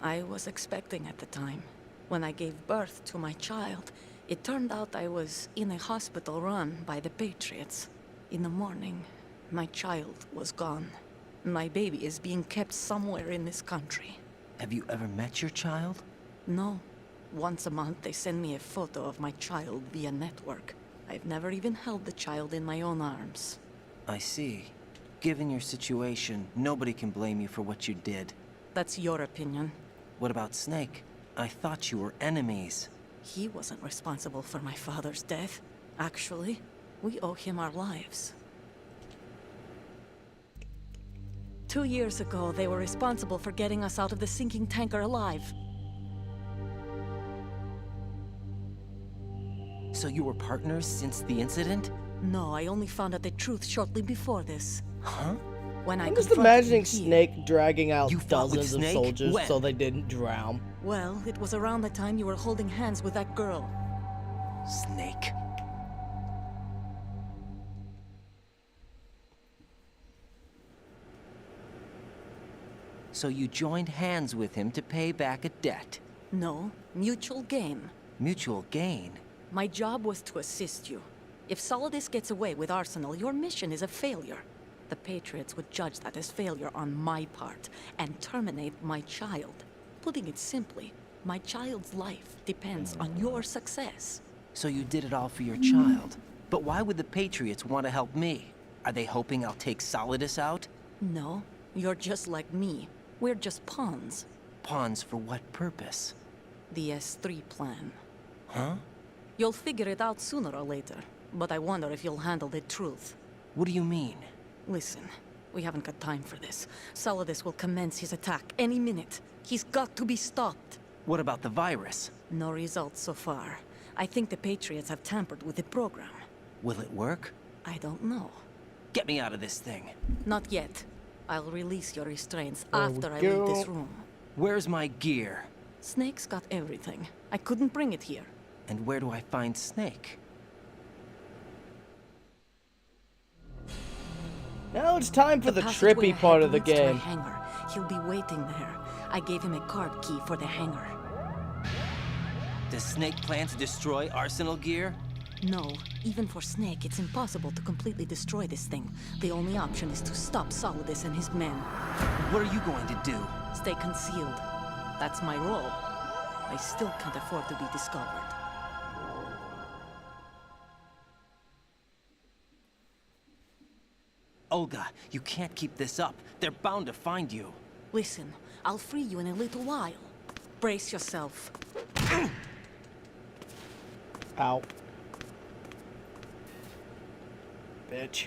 I was expecting at the time. When I gave birth to my child, it turned out I was in a hospital run by the Patriots. In the morning, my child was gone. My baby is being kept somewhere in this country. Have you ever met your child? No. Once a month, they send me a photo of my child via network. I've never even held the child in my own arms. I see. Given your situation, nobody can blame you for what you did. That's your opinion. What about Snake? I thought you were enemies. He wasn't responsible for my father's death. Actually, we owe him our lives. 2 years ago, they were responsible for getting us out of the sinking tanker alive. So you were partners since the incident? No, I only found out the truth shortly before this. Huh? When I I'm just confronted imagining him here. Snake dragging out You fought with dozens of Snake? soldiers When? so they didn't drown. Well, it was around the time you were holding hands with that girl. Snake. So you joined hands with him to pay back a debt. No, mutual gain. Mutual gain? My job was to assist you. If Solidus gets away with Arsenal, your mission is a failure. The Patriots would judge that as failure on my part and terminate my child. Putting it simply, my child's life depends on your success. So you did it all for your child. But why would the Patriots want to help me? Are they hoping I'll take Solidus out? No, you're just like me. We're just pawns. Pawns for what purpose? The S3 plan. Huh? You'll figure it out sooner or later, but I wonder if you'll handle the truth. What do you mean? Listen, we haven't got time for this. Solidus will commence his attack any minute. He's got to be stopped. What about the virus? No results so far. I think the Patriots have tampered with the program. Will it work? I don't know. Get me out of this thing. Not yet. I'll release your restraints There after we I leave go. this room. Where's my gear? Snake's got everything. I couldn't bring it here. And where do I find Snake? Now it's time for the passageway trippy ahead part of the leads to a game. hangar. He'll be waiting there. I gave him a card key for the hangar. Does Snake plan to destroy Arsenal gear? No, even for Snake, it's impossible to completely destroy this thing. The only option is to stop Solidus and his men. What are you going to do? Stay concealed. That's my role. I still can't afford to be discovered. Olga, you can't keep this up. They're bound to find you. Listen, I'll free you in a little while. Brace yourself. Ow. Bitch.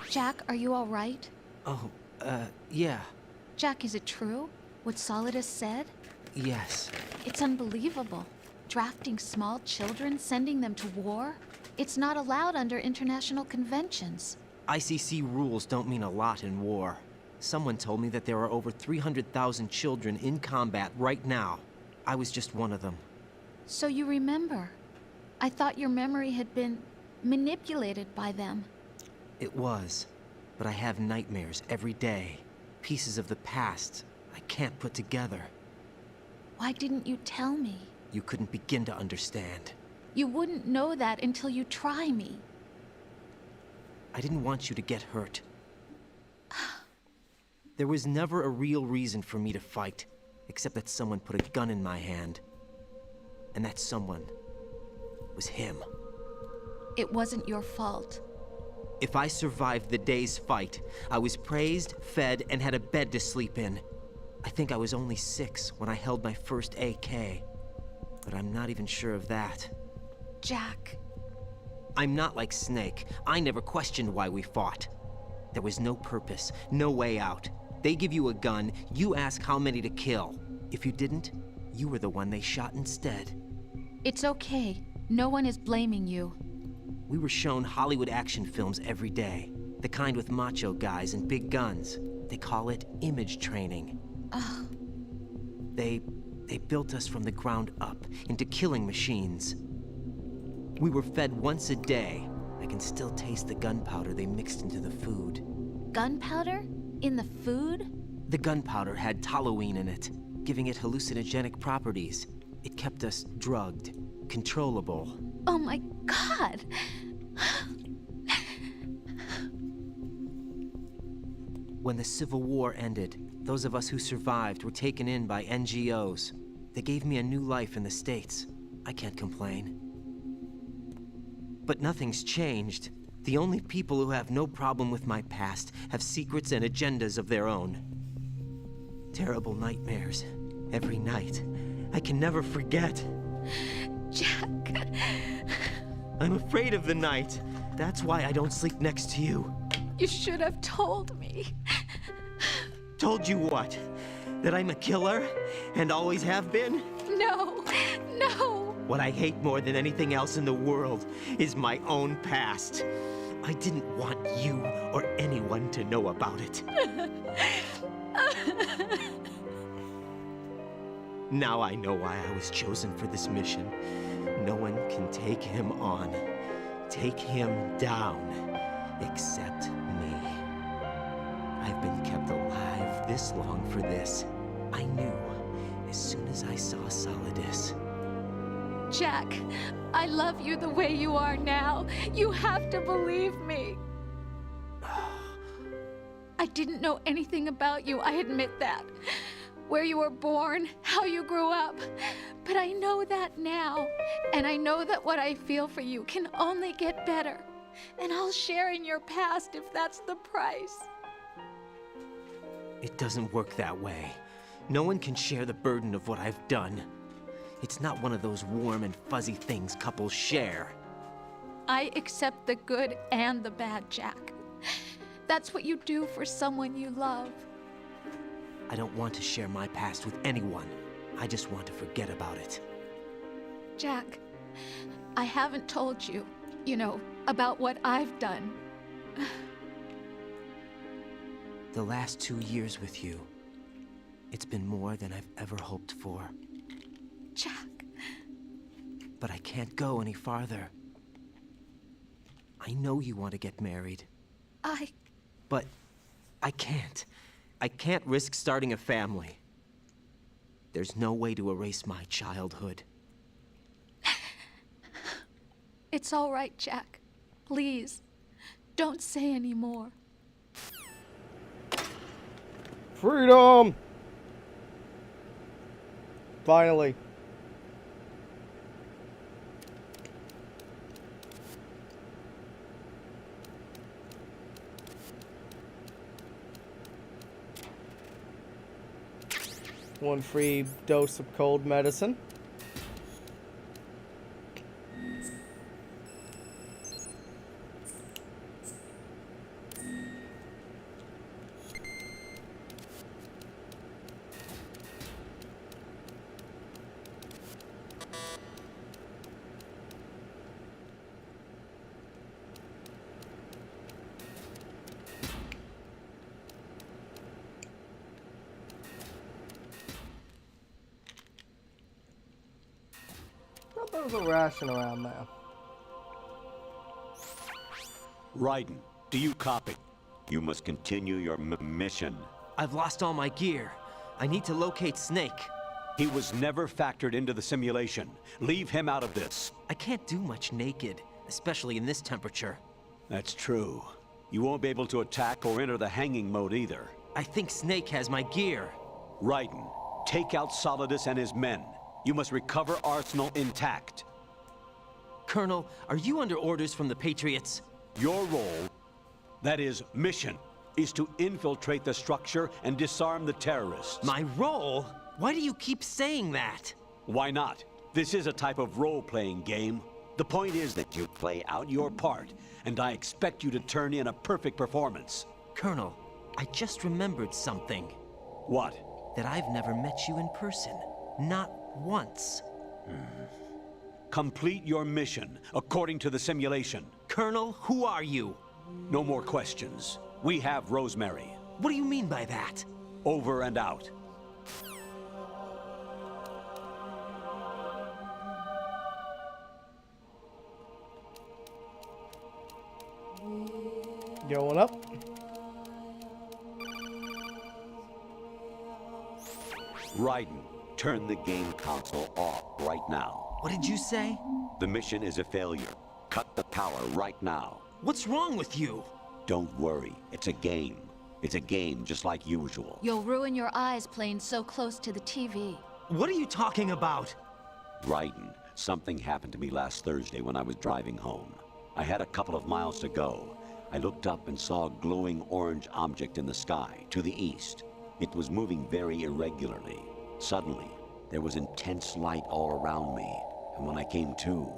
Jack, are you all right? Oh, yeah. Jack, is it true? What Solidus said? Yes. It's unbelievable. Drafting small children, sending them to war? It's not allowed under international conventions. ICC rules don't mean a lot in war. Someone told me that there are over 300,000 children in combat right now. I was just one of them. So you remember. I thought your memory had been manipulated by them. It was. But I have nightmares every day. Pieces of the past I can't put together. Why didn't you tell me? You couldn't begin to understand. You wouldn't know that until you try me. I didn't want you to get hurt. There was never a real reason for me to fight, except that someone put a gun in my hand. And that someone was him. It wasn't your fault. If I survived the day's fight, I was praised, fed, and had a bed to sleep in. I think I was only 6 when I held my first AK. But I'm not even sure of that. Jack. I'm not like Snake. I never questioned why we fought. There was no purpose, no way out. They give you a gun, you ask how many to kill. If you didn't, you were the one they shot instead. It's okay. No one is blaming you. We were shown Hollywood action films every day. The kind with macho guys and big guns. They call it image training. Ugh. They built us from the ground up into killing machines. We were fed once a day. I can still taste the gunpowder they mixed into the food. Gunpowder? In the food? The gunpowder had toluene in it, giving it hallucinogenic properties. It kept us drugged, controllable. Oh my God! When the Civil War ended, those of us who survived were taken in by NGOs. They gave me a new life in the States. I can't complain. But nothing's changed. The only people who have no problem with my past have secrets and agendas of their own. Terrible nightmares. Every night. I can never forget. Jack. I'm afraid of the night. That's why I don't sleep next to you. You should have told me. Told you what? That I'm a killer? And always have been? No, no. What I hate more than anything else in the world is my own past. I didn't want you or anyone to know about it. Now I know why I was chosen for this mission. No one can take him on, take him down, except me. I've been kept alive this long for this. I knew as soon as I saw Solidus. Jack, I love you the way you are now. You have to believe me. I didn't know anything about you, I admit that. Where you were born, how you grew up. But I know that now. And I know that what I feel for you can only get better. And I'll share in your past if that's the price. It doesn't work that way. No one can share the burden of what I've done. It's not one of those warm and fuzzy things couples share. I accept the good and the bad, Jack. That's what you do for someone you love. I don't want to share my past with anyone. I just want to forget about it. Jack, I haven't told you, about what I've done. The last 2 years with you, it's been more than I've ever hoped for. Jack. But I can't go any farther. I know you want to get married. But I can't. I can't risk starting a family. There's no way to erase my childhood. It's all right, Jack. Please, don't say any more. Freedom! Finally. One free dose of cold medicine. There was a ration around there. Raiden, do you copy? You must continue your mission. I've lost all my gear. I need to locate Snake. He was never factored into the simulation. Leave him out of this. I can't do much naked, especially in this temperature. That's true. You won't be able to attack or enter the hanging mode either. I think Snake has my gear. Raiden, take out Solidus and his men. You must recover Arsenal intact. Colonel, are you under orders from the Patriots? Your role, that is, mission, is to infiltrate the structure and disarm the terrorists. My role? Why do you keep saying that? Why not? This is a type of role-playing game. The point is that you play out your part, and I expect you to turn in a perfect performance. Colonel, I just remembered something. What? That I've never met you in person. Not once. Complete your mission, according to the simulation. Colonel, who are you? No more questions. We have Rosemary. What do you mean by that? Over and out. Going up. Raiden, turn the game console off right now. What did you say? The mission is a failure. Cut the power right now. What's wrong with you? Don't worry, it's a game. It's a game just like usual. You'll ruin your eyes playing so close to the TV. What are you talking about? Raiden, something happened to me last Thursday when I was driving home. I had a couple of miles to go. I looked up and saw a glowing orange object in the sky, to the east. It was moving very irregularly. Suddenly, there was intense light all around me, and when I came to,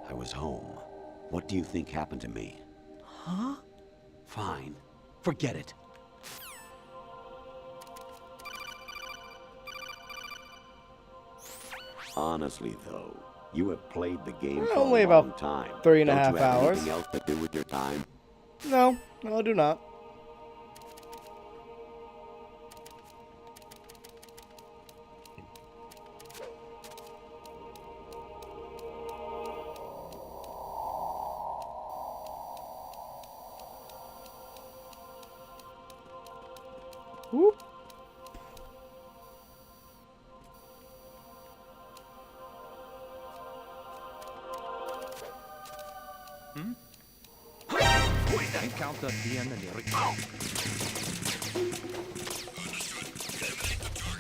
I was home. What do you think happened to me? Huh? Fine. Forget it. Honestly, though, you have played the game for only a long about time. 3.5 Don't you have hours. anything else to do with your time? No, I do not. Whoop. Encounter the enemy.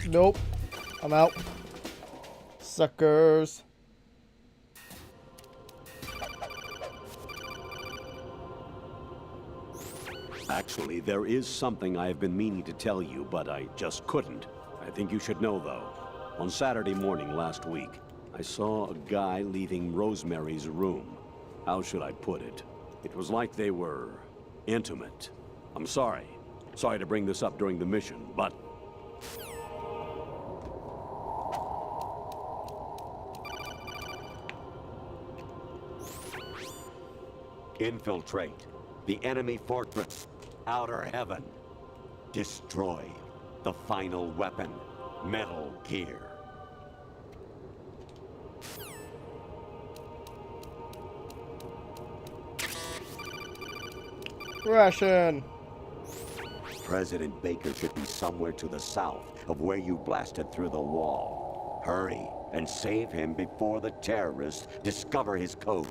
Nope. I'm out. Suckers. Actually, there is something I have been meaning to tell you, but I just couldn't. I think you should know, though. On Saturday morning last week, I saw a guy leaving Rosemary's room. How should I put it? It was like they were intimate. I'm sorry. Sorry to bring this up during the mission, but... Infiltrate the enemy fortress, Outer Heaven. Destroy the final weapon, Metal Gear. Ration. President Baker should be somewhere to the south of where you blasted through the wall. Hurry and save him before the terrorists discover his code.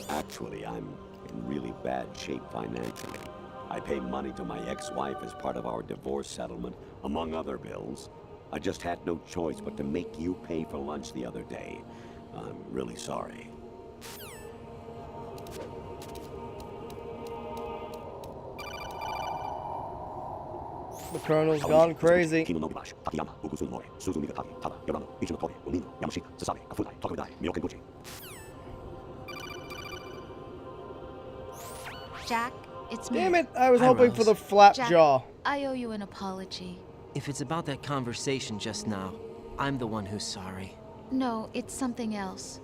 Actually, I'm in really bad shape financially. I pay money to my ex-wife as part of our divorce settlement, among other bills. I just had no choice but to make you pay for lunch the other day. I'm really sorry. The Colonel's gone crazy. Jack, it's me. Damn it, I was Hi, hoping Rose. for the flap Jack, jaw. I owe you an apology. If it's about that conversation just now, I'm the one who's sorry. No, it's something else.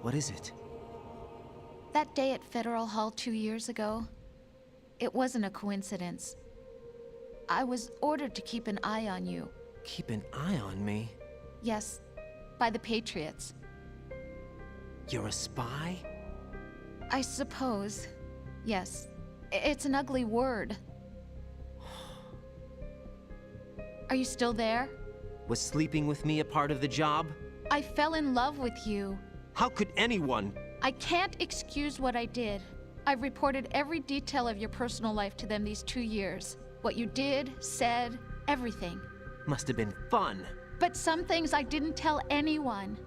What is it? That day at Federal Hall 2 years ago, It wasn't a coincidence. I was ordered to keep an eye on you. Keep an eye on me? Yes, by the Patriots. You're a spy? I suppose. Yes. It's an ugly word. Are you still there? Was sleeping with me a part of the job? I fell in love with you. How could anyone? I can't excuse what I did. I've reported every detail of your personal life to them these 2 years. What you did, said, everything. Must have been fun. But some things I didn't tell anyone.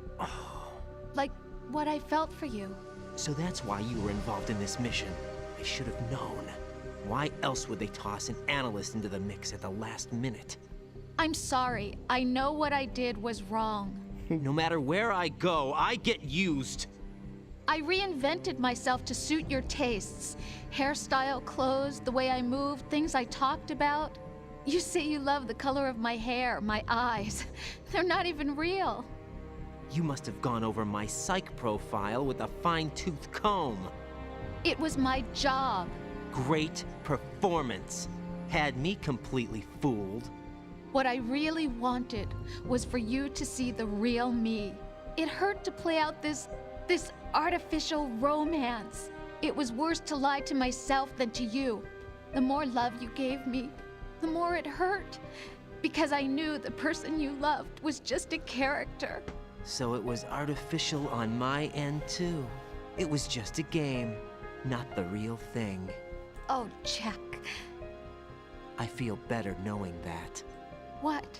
Like what I felt for you. So that's why you were involved in this mission. I should have known. Why else would they toss an analyst into the mix at the last minute? I'm sorry. I know what I did was wrong. No matter where I go, I get used. I reinvented myself to suit your tastes. Hairstyle, clothes, the way I moved, things I talked about. You say you love the color of my hair, my eyes. They're not even real. You must have gone over my psych profile with a fine-tooth comb. It was my job. Great performance. Had me completely fooled. What I really wanted was for you to see the real me. It hurt to play out this artificial romance. It was worse to lie to myself than to you. The more love you gave me, the more it hurt. Because I knew the person you loved was just a character. So it was artificial on my end too. It was just a game, not the real thing. Oh, Jack. I feel better knowing that. What?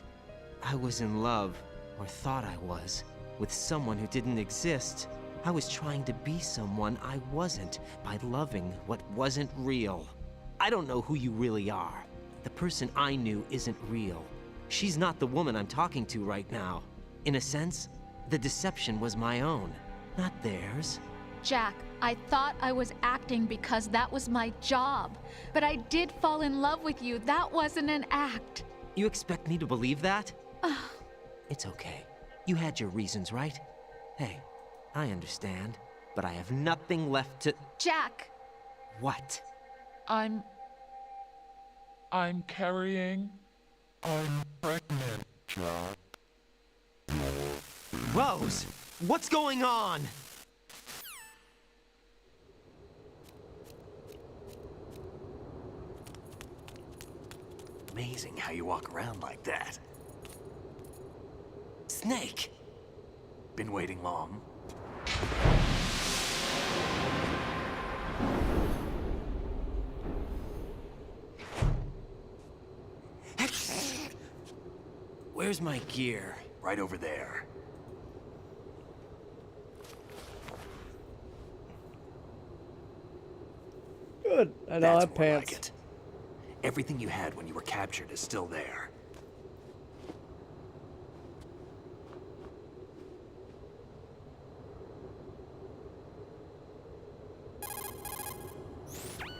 I was in love, or thought I was, with someone who didn't exist. I was trying to be someone I wasn't by loving what wasn't real. I don't know who you really are. The person I knew isn't real. She's not the woman I'm talking to right now. In a sense, the deception was my own, not theirs. Jack, I thought I was acting because that was my job. But I did fall in love with you. That wasn't an act. You expect me to believe that? It's okay. You had your reasons, right? Hey, I understand, but I have nothing left to... Jack! What? I'm carrying... I'm pregnant, Jack. Rose! What's going on? Amazing how you walk around like that. Snake! Been waiting long? Where's my gear? Right over there. Good. And I'll have pants. Like it. Everything you had when you were captured is still there.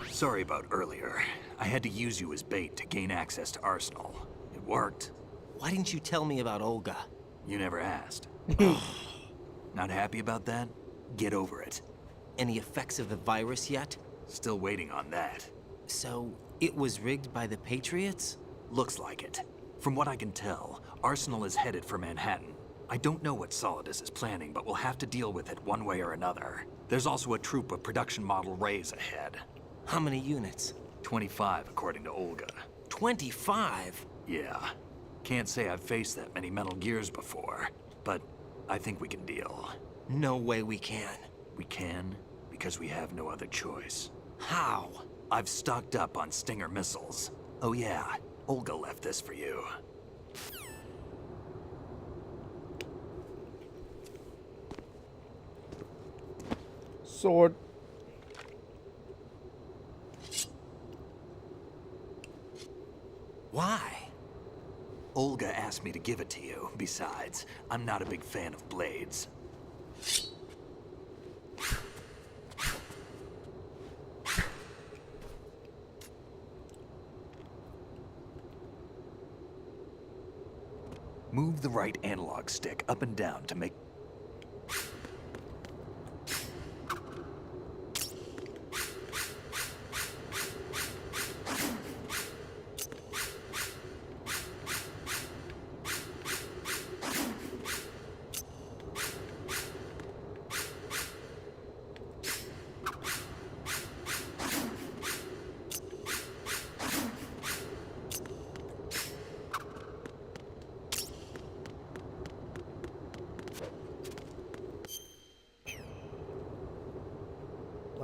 Sorry about earlier. I had to use you as bait to gain access to Arsenal. It worked. Why didn't you tell me about Olga? You never asked. Not happy about that? Get over it. Any effects of the virus yet? Still waiting on that. So, it was rigged by the Patriots? Looks like it. From what I can tell, Arsenal is headed for Manhattan. I don't know what Solidus is planning, but we'll have to deal with it one way or another. There's also a troop of production model Rays ahead. How many units? 25, according to Olga. 25? Yeah. Can't say I've faced that many Metal Gears before, but I think we can deal. No way we can. We can, because we have no other choice. How? I've stocked up on Stinger missiles. Oh yeah, Olga left this for you. Sword. Why? Olga asked me to give it to you. Besides, I'm not a big fan of blades. Move the right analog stick up and down to make...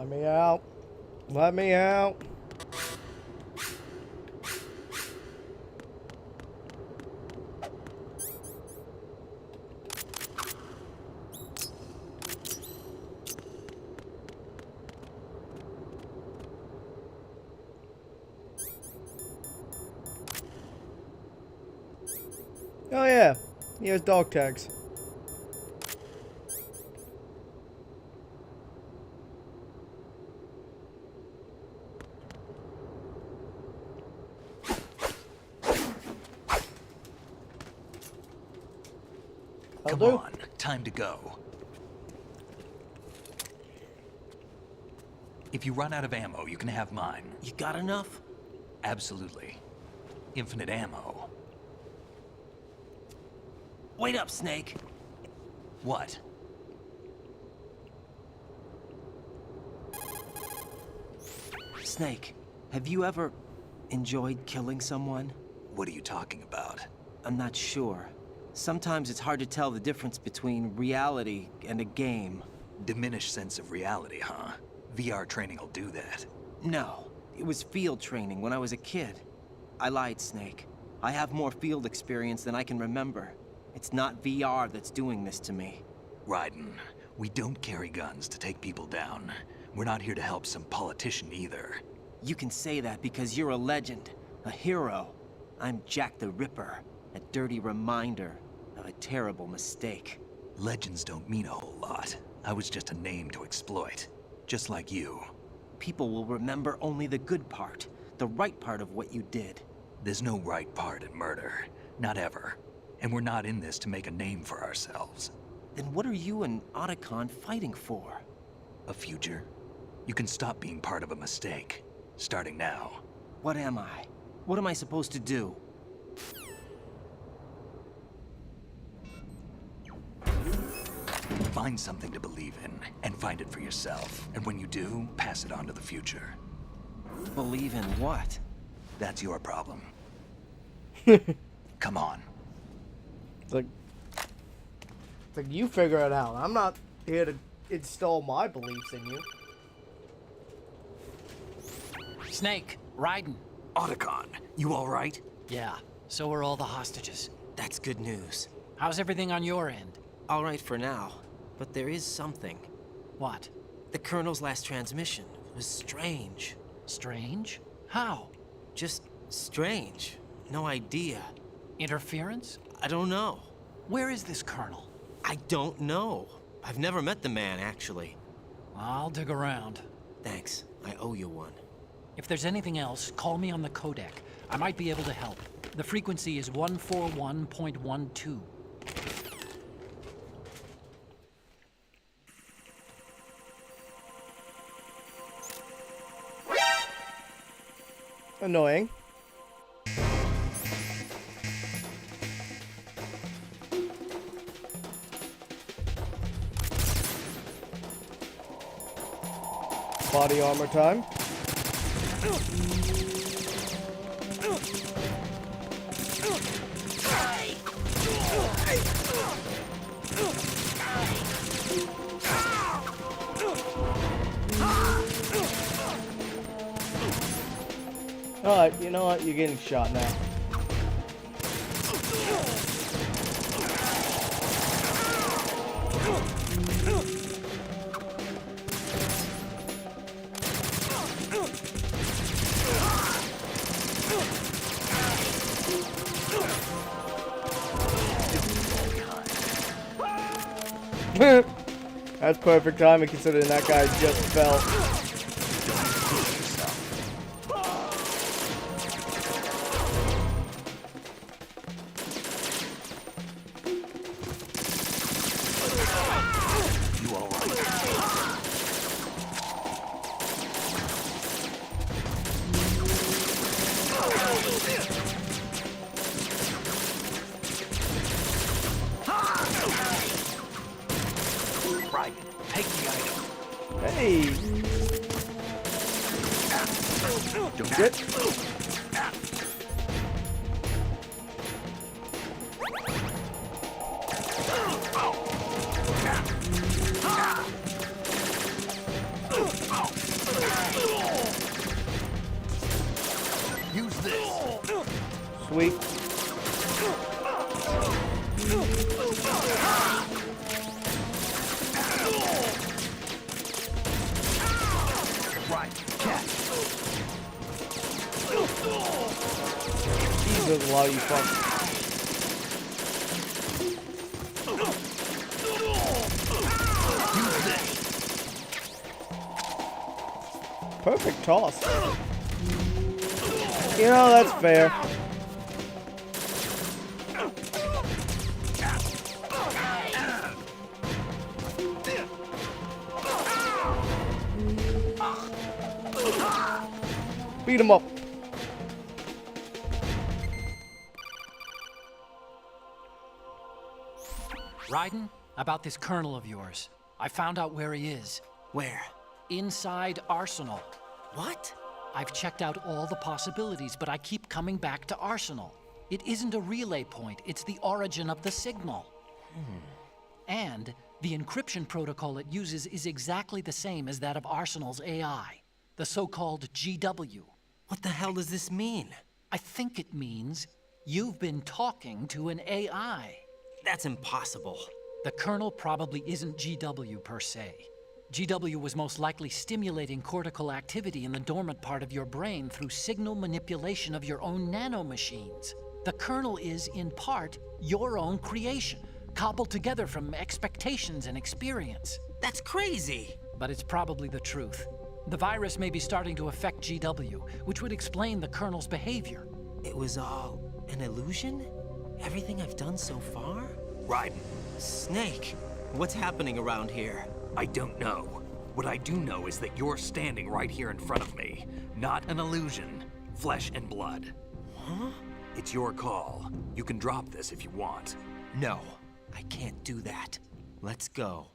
Let me out. Let me out. Oh yeah, he has dog tags. Come on, time to go. If you run out of ammo, you can have mine. You got enough? Absolutely. Infinite ammo. Wait up, Snake. What? Snake, have you ever enjoyed killing someone? What are you talking about? I'm not sure. Sometimes it's hard to tell the difference between reality and a game. Diminished sense of reality, huh? VR training will do that. No, it was field training when I was a kid. I lied, Snake. I have more field experience than I can remember. It's not VR that's doing this to me. Raiden, we don't carry guns to take people down. We're not here to help some politician either. You can say that because you're a legend, a hero. I'm Jack the Ripper, a dirty reminder of a terrible mistake. Legends don't mean a whole lot. I was just a name to exploit, just like you. People will remember only the good part, the right part of what you did. There's no right part in murder, not ever. And we're not in this to make a name for ourselves. Then what are you and Otacon fighting for? A future? You can stop being part of a mistake, starting now. What am I? What am I supposed to do? Find something to believe in, and find it for yourself. And when you do, pass it on to the future. Believe in what? That's your problem. Come on. It's like you figure it out. I'm not here to install my beliefs in you. Snake, Raiden. Otacon, you all right? Yeah, so are all the hostages. That's good news. How's everything on your end? All right for now, but there is something. What? The Colonel's last transmission was strange. Strange? How? Just strange. No idea. Interference? I don't know. Where is this Colonel? I don't know. I've never met the man, actually. I'll dig around. Thanks. I owe you one. If there's anything else, call me on the codec. I might be able to help. The frequency is 141.12. Annoying. Body armor time. Alright, you know what? You're getting shot now. That's perfect timing considering that guy just fell. Right, take the item. Hey! Don't get. Sweet. Right, catch. Jesus, a lot of you fuck. Perfect toss. You know, that's fair. Beat him up. Raiden, about this colonel of yours. I found out where he is. Where? Inside Arsenal. What? I've checked out all the possibilities, but I keep coming back to Arsenal. It isn't a relay point, it's the origin of the signal. And the encryption protocol it uses is exactly the same as that of Arsenal's AI, the so-called GW. What the hell does this mean? I think it means you've been talking to an AI. That's impossible. The Colonel probably isn't GW per se. GW was most likely stimulating cortical activity in the dormant part of your brain through signal manipulation of your own nanomachines. The Colonel is, in part, your own creation, cobbled together from expectations and experience. That's crazy! But it's probably the truth. The virus may be starting to affect GW, which would explain the Colonel's behavior. It was all an illusion? Everything I've done so far? Raiden. Snake, what's happening around here? I don't know. What I do know is that you're standing right here in front of me. Not an illusion. Flesh and blood. Huh? It's your call. You can drop this if you want. No, I can't do that. Let's go.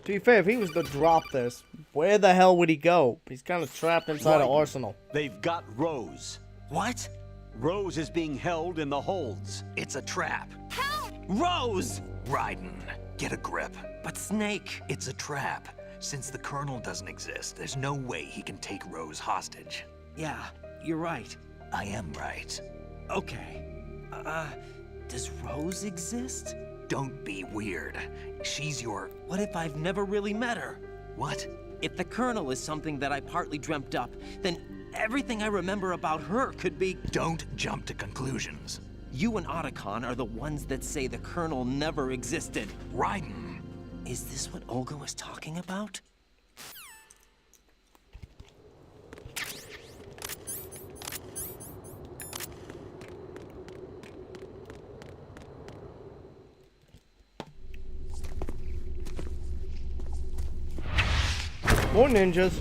To be fair, if he was to drop this, where the hell would he go? He's kind of trapped inside an arsenal. They've got Rose. What? Rose is being held in the holds. It's a trap. Help! Rose! Raiden, get a grip. But Snake... It's a trap. Since the Colonel doesn't exist, there's no way he can take Rose hostage. Yeah, you're right. I am right. Okay. Does Rose exist? Don't be weird. She's your... What if I've never really met her? What? If the Colonel is something that I partly dreamt up, then everything I remember about her could be... Don't jump to conclusions. You and Otacon are the ones that say the Colonel never existed. Raiden. Is this what Olga was talking about? More ninjas.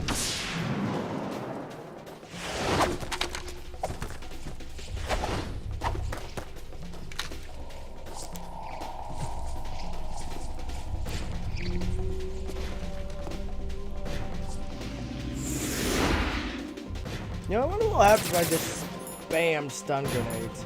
You know, I wonder what happens if I just spam stun grenades.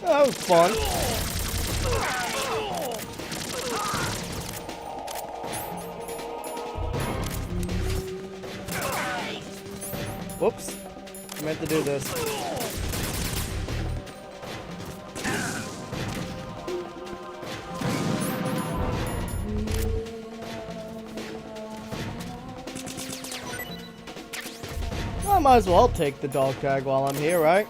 That was fun. Whoops. I meant to do this. I might as well take the dog tag while I'm here, right?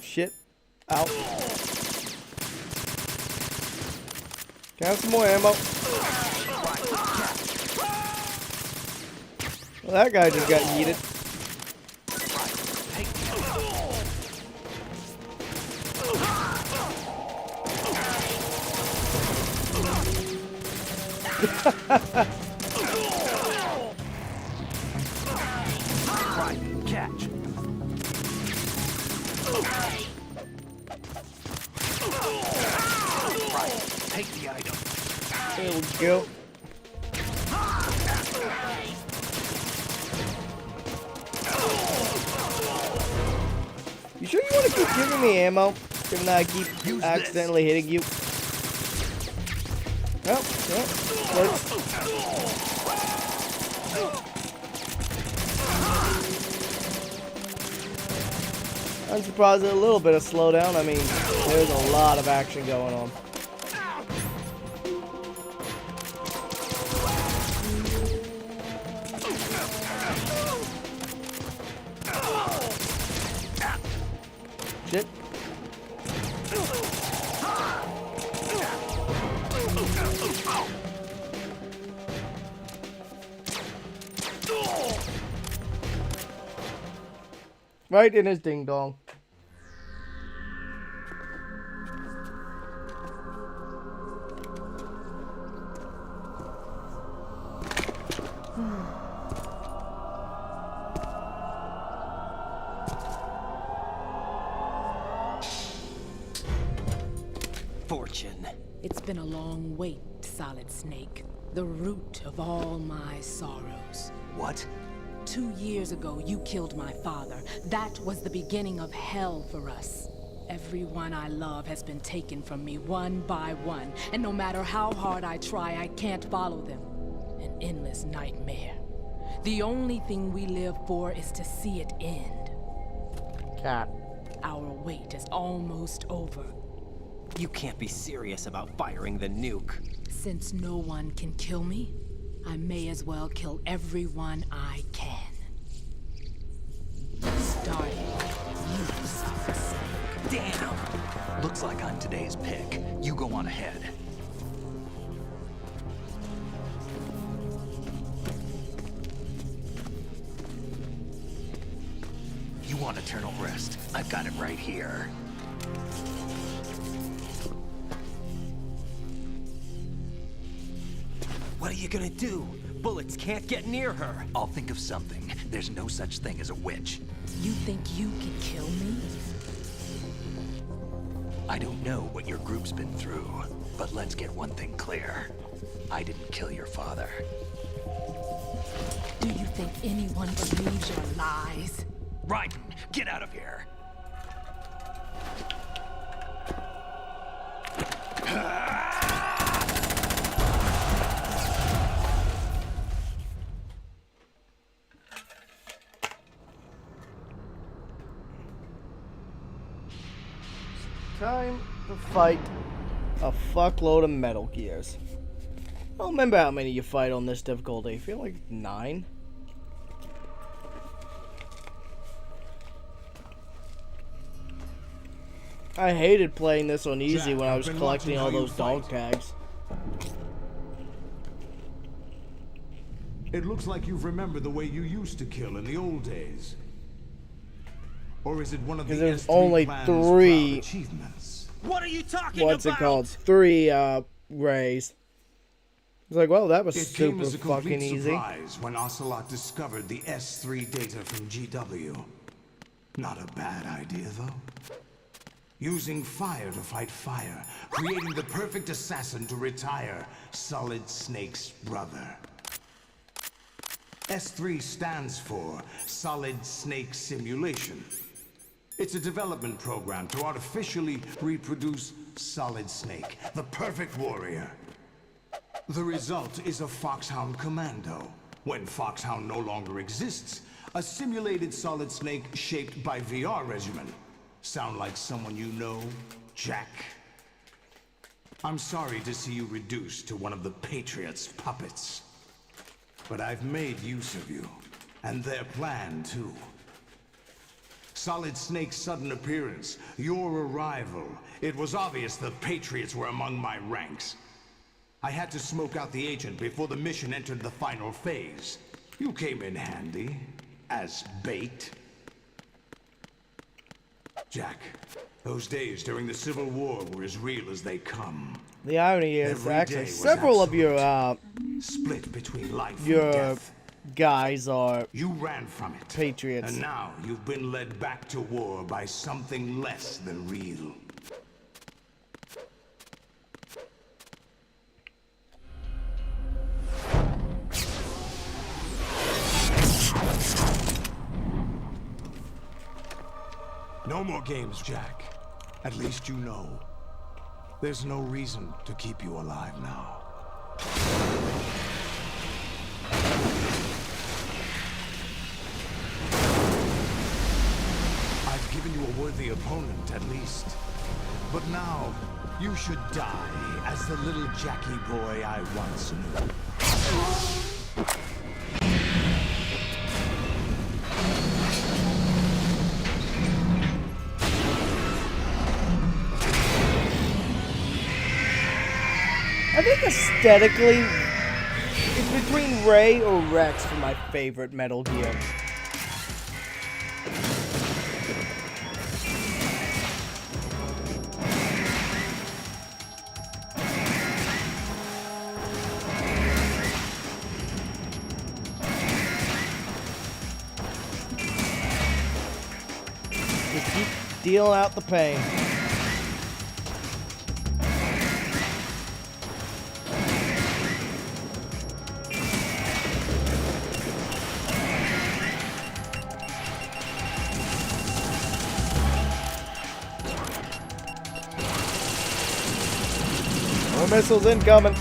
Shit. Out. Can I have some more ammo? Well, that guy just got yeeted. Catch. Take the item. There we go. You sure you want to keep giving me ammo? Given that I keep accidentally hitting you. Oh, I'm surprised at a little bit of slowdown. I mean, there's a lot of action going on. Shit. Right in his ding dong. Fortune. It's been a long wait, Solid Snake. The root of all my sorrows. What? 2 years ago, you killed my father. That was the beginning of hell for us. Everyone I love has been taken from me one by one, and no matter how hard I try, I can't follow them. An endless nightmare. The only thing we live for is to see it end. Cat. Our wait is almost over. You can't be serious about firing the nuke. Since no one can kill me, I may as well kill everyone I can. Starting with you, Solid Snake. Damn! Looks like I'm today's pick. You go on ahead. You want eternal rest? I've got it right here. What are you gonna do? Bullets can't get near her. I'll think of something. There's no such thing as a witch. You think you can kill me? I don't know what your group's been through, but let's get one thing clear. I didn't kill your father. Do you think anyone believes your lies? Raiden, get out of here! Time to fight a fuckload of Metal Gears. I don't remember how many you fight on this difficulty. I feel like 9. I hated playing this on easy when I was collecting all those dog tags. It looks like you've remembered the way you used to kill in the old days. Or is it one of the Because there's S3 only plan's 3. proud achievements? What are you talking What's about? it called? 3 rays. It's like, well, that was It came super as a complete fucking easy. surprise when Ocelot discovered the S3 data from GW. Not a bad idea, though. Using fire to fight fire, creating the perfect assassin to retire Solid Snake's brother. S3 stands for Solid Snake Simulation. It's a development program to artificially reproduce Solid Snake, the perfect warrior. The result is a Foxhound Commando. When Foxhound no longer exists, a simulated Solid Snake shaped by VR regimen. Sound like someone you know, Jack? I'm sorry to see you reduced to one of the Patriots' puppets. But I've made use of you, and their plan too. Solid Snake's sudden appearance, your arrival, it was obvious the Patriots were among my ranks. I had to smoke out the agent before the mission entered the final phase. You came in handy, as bait. Jack, those days during the Civil War were as real as they come. The irony is, Every actually, day was several of your split between life and your death. guys are You ran from it. Patriots. And now you've been led back to war by something less than real. No more games, Jack. At least you know. There's no reason to keep you alive now. I've given you a worthy opponent, at least. But now, you should die as the little Jackie boy I once knew. I think aesthetically, it's between Ray or Rex for my favorite Metal Gear. Just keep dealing out the pain. More missiles incoming.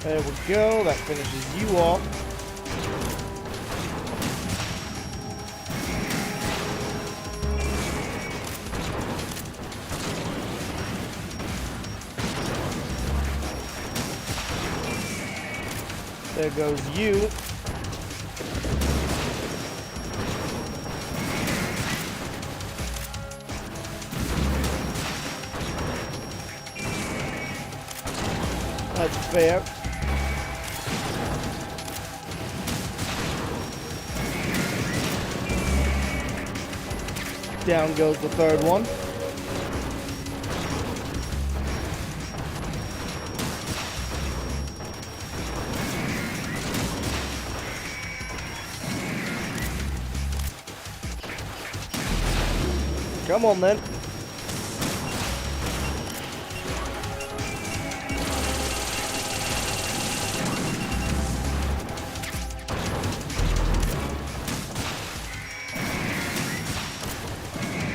There we go, that finishes you off. There goes you. That's fair. Down goes the third one. Come on then.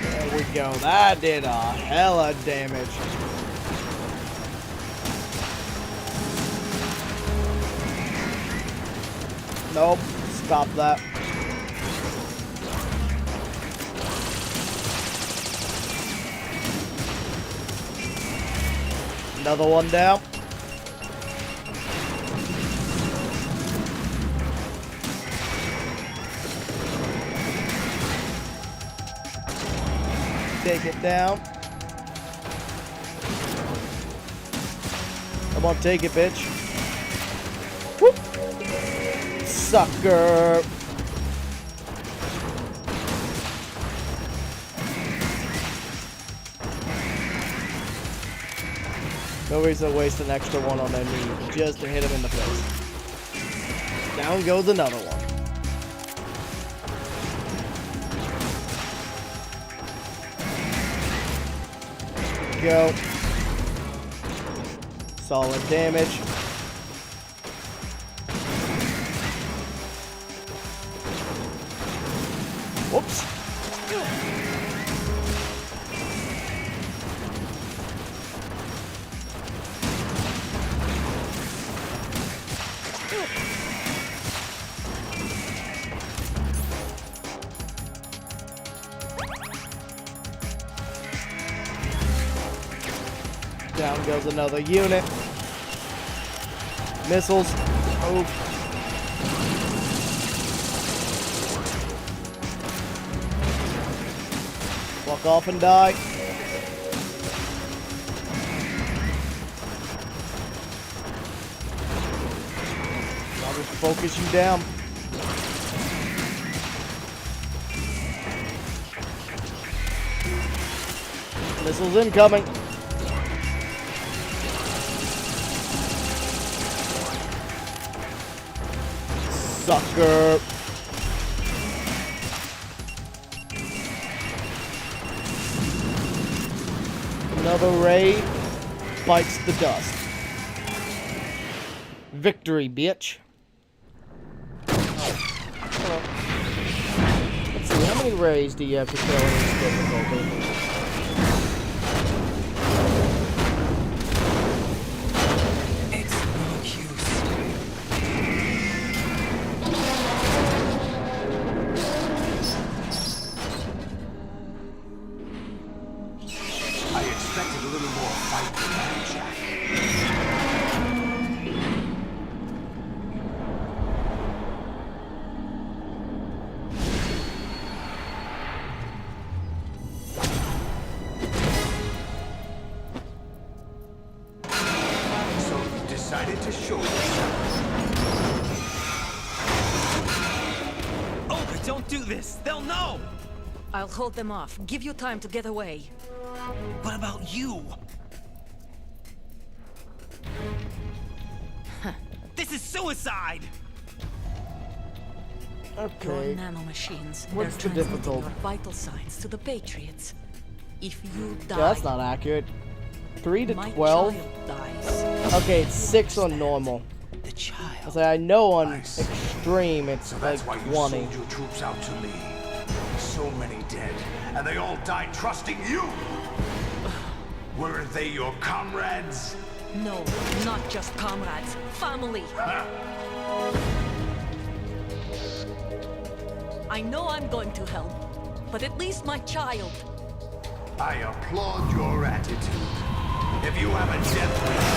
There we go. That did a hell of damage. Nope. Stop that. Another one down. Take it down. Come on, take it, bitch. Whoop. Sucker. No reason to waste an extra one on their knee just to hit him in the face. Down goes another one. Go. Solid damage. Whoops. Down goes another unit. Missiles. Oh. Walk off and die. I'll just focus you down. Missiles incoming. Sucker. Another raid bites the dust. Victory, bitch. Let's see, how many raids do you have to kill in this difficulty? Decided to show yourself. Oh, but don't do this! They'll know! I'll hold them off. Give you time to get away. What about you? This is suicide! Okay. Your nanomachines. What's They're the transmitting difficult? your vital signs to the Patriots. If you die, Yeah, that's not accurate. 3 to my 12? child dies. Okay, it's 6 on normal. The child. I say I know on extreme it's like That's why you 20. sold your troops out to me. So many dead, and they all died trusting you. Weren't they your comrades? No, not just comrades. Family. I know I'm going to hell, but at least my child. I applaud your attitude. If you have a death wish,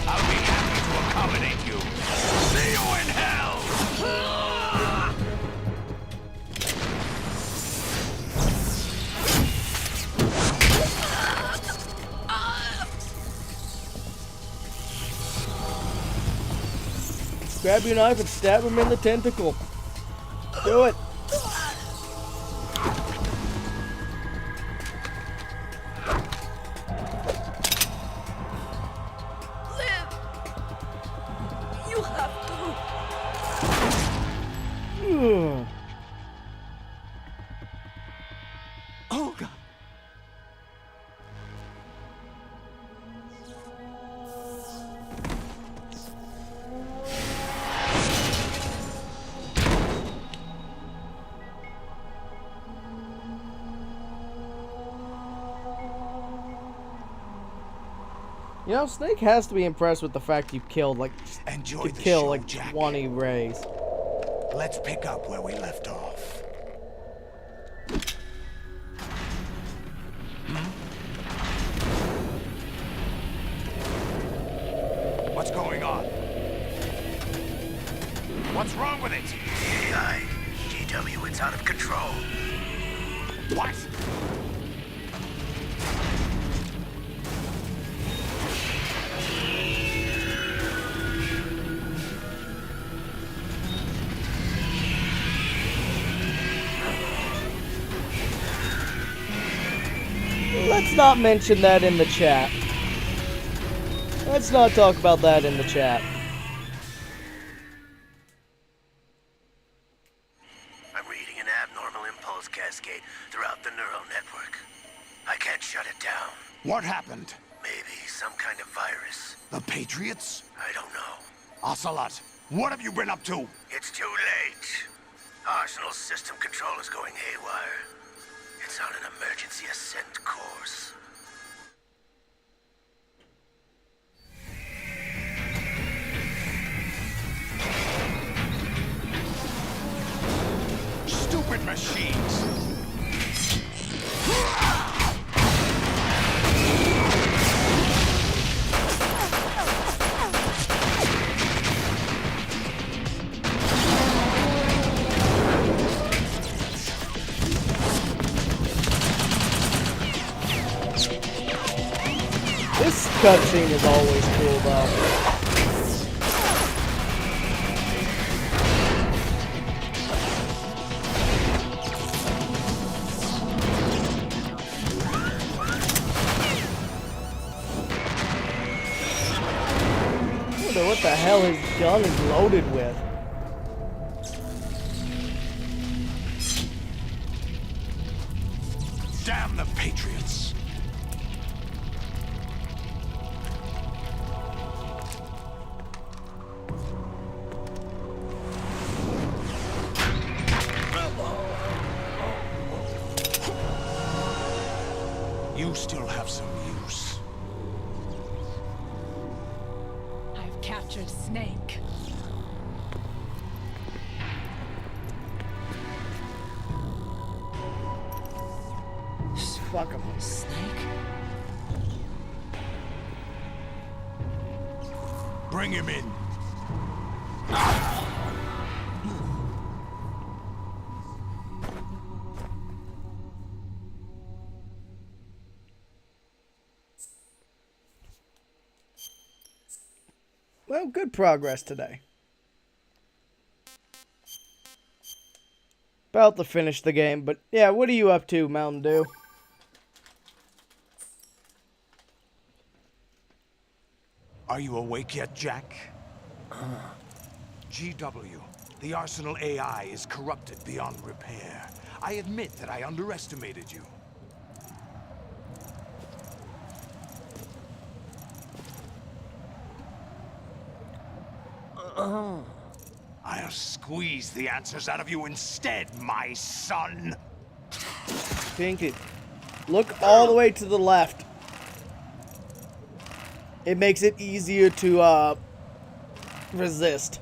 I'll be happy to accommodate you. See you in hell! Grab your knife and stab him in the tentacle. Do it. You have to. Oh, God. You know, Snake has to be impressed with the fact you killed like Enjoy could the kill show, like Jack. 20 rays. Let's pick up where we left off. What's going on? What's wrong with it? AI. GW, it's out of control. What? Let's not mention that in the chat. Let's not talk about that in the chat. I'm reading an abnormal impulse cascade throughout the neural network. I can't shut it down. What happened? Maybe some kind of virus. The Patriots? I don't know. Ocelot, what have you been up to? It's too late. Arsenal's system control is going haywire. It's on an emergency ascent course. Stupid machines! This cutscene is always cool, though. I wonder what the hell his gun is loaded with. Damn the Patriots! You still have some use. I've captured Snake. Fuck him. Snake? Bring him in. Well, good progress today. About to finish the game, but yeah, what are you up to, Mountain Dew? Are you awake yet, Jack? GW, the Arsenal AI is corrupted beyond repair. I admit that I underestimated you. I'll squeeze the answers out of you instead, my son. Pinky, look all the way to the left. It makes it easier to resist.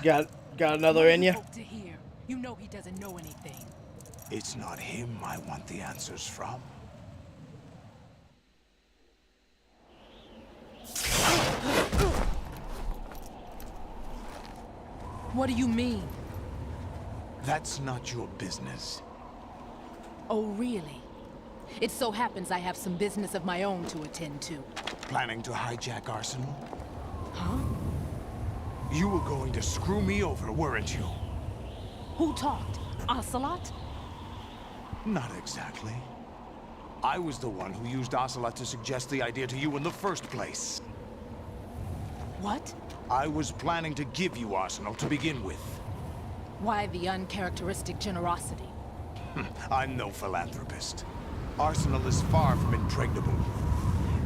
Got another in you? Hope to hear. You know he doesn't know anything. It's not him I want the answers from. What do you mean? That's not your business. Oh, really? It so happens I have some business of my own to attend to. Planning to hijack Arsenal? Huh? You were going to screw me over, weren't you? Who talked? Ocelot? Not exactly. I was the one who used Ocelot to suggest the idea to you in the first place. What? I was planning to give you Arsenal to begin with. Why the uncharacteristic generosity? I'm no philanthropist. Arsenal is far from impregnable.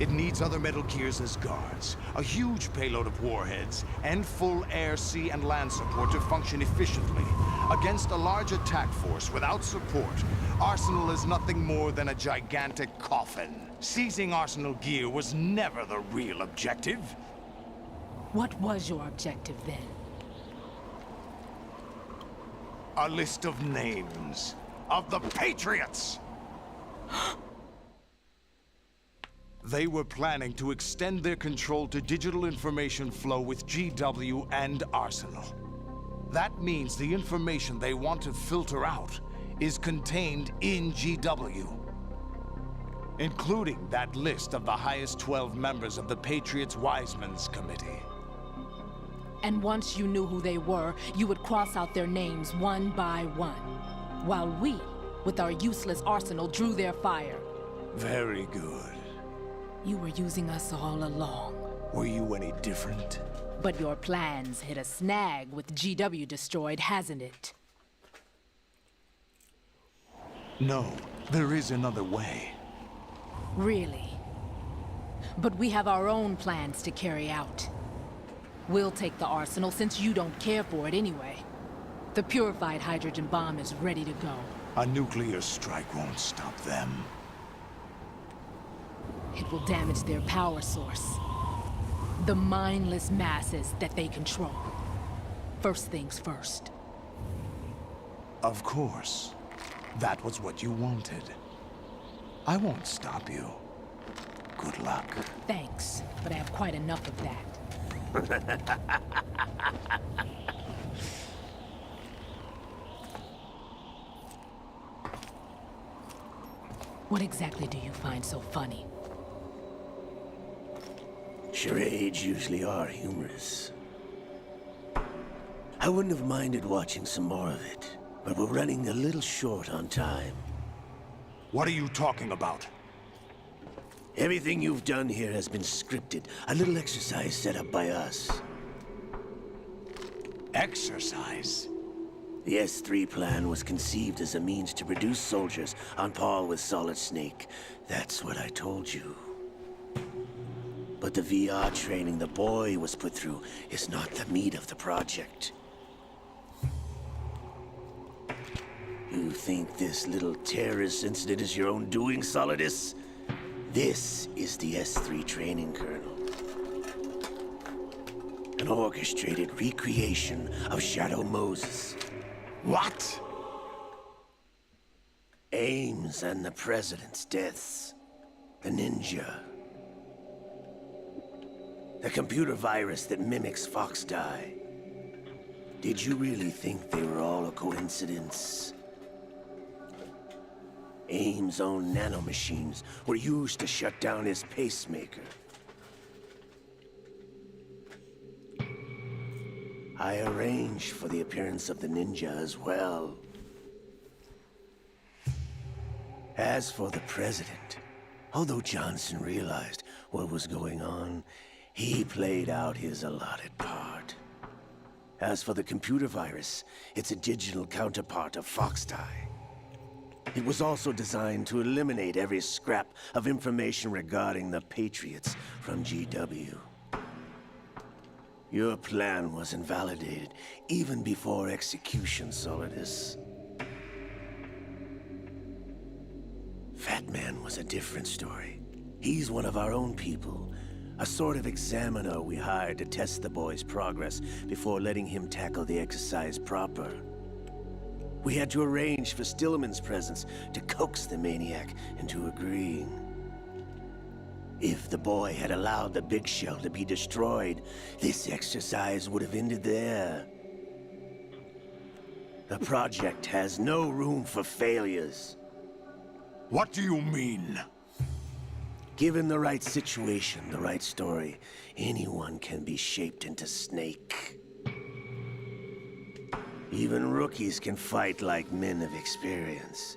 It needs other Metal Gears as guards, a huge payload of warheads, and full air, sea, and land support to function efficiently. Against a large attack force without support, Arsenal is nothing more than a gigantic coffin. Seizing Arsenal gear was never the real objective. What was your objective then? A list of names of the Patriots! They were planning to extend their control to digital information flow with GW and Arsenal. That means the information they want to filter out is contained in GW, including that list of the highest 12 members of the Patriots Wiseman's Committee. And once you knew who they were, you would cross out their names one by one, while we, with our useless arsenal, drew their fire. Very good. You were using us all along. Were you any different? But your plans hit a snag with GW destroyed, hasn't it? No, there is another way. Really? But we have our own plans to carry out. We'll take the arsenal since you don't care for it anyway. The purified hydrogen bomb is ready to go. A nuclear strike won't stop them. It will damage their power source. The mindless masses that they control. First things first. Of course. That was what you wanted. I won't stop you. Good luck. Thanks, but I have quite enough of that. What exactly do you find so funny? Charades usually are humorous. I wouldn't have minded watching some more of it, but we're running a little short on time. What are you talking about? Everything you've done here has been scripted. A little exercise set up by us. Exercise? The S3 plan was conceived as a means to produce soldiers on par with Solid Snake. That's what I told you. But the VR training the boy was put through is not the meat of the project. You think this little terrorist incident is your own doing, Solidus? This is the S3 training kernel. An orchestrated recreation of Shadow Moses. What? Ames and the President's deaths. The ninja. The computer virus that mimics Foxdie. Did you really think they were all a coincidence? Ames' own nanomachines were used to shut down his pacemaker. I arranged for the appearance of the ninja as well. As for the president, although Johnson realized what was going on, he played out his allotted part. As for the computer virus, it's a digital counterpart of Foxdie. It was also designed to eliminate every scrap of information regarding the Patriots from GW. Your plan was invalidated even before execution, Solidus. Fat Man was a different story. He's one of our own people. A sort of examiner we hired to test the boy's progress before letting him tackle the exercise proper. We had to arrange for Stillman's presence to coax the maniac into agreeing. If the boy had allowed the big shell to be destroyed, this exercise would have ended there. The project has no room for failures. What do you mean? Given the right situation, the right story, anyone can be shaped into Snake. Even rookies can fight like men of experience.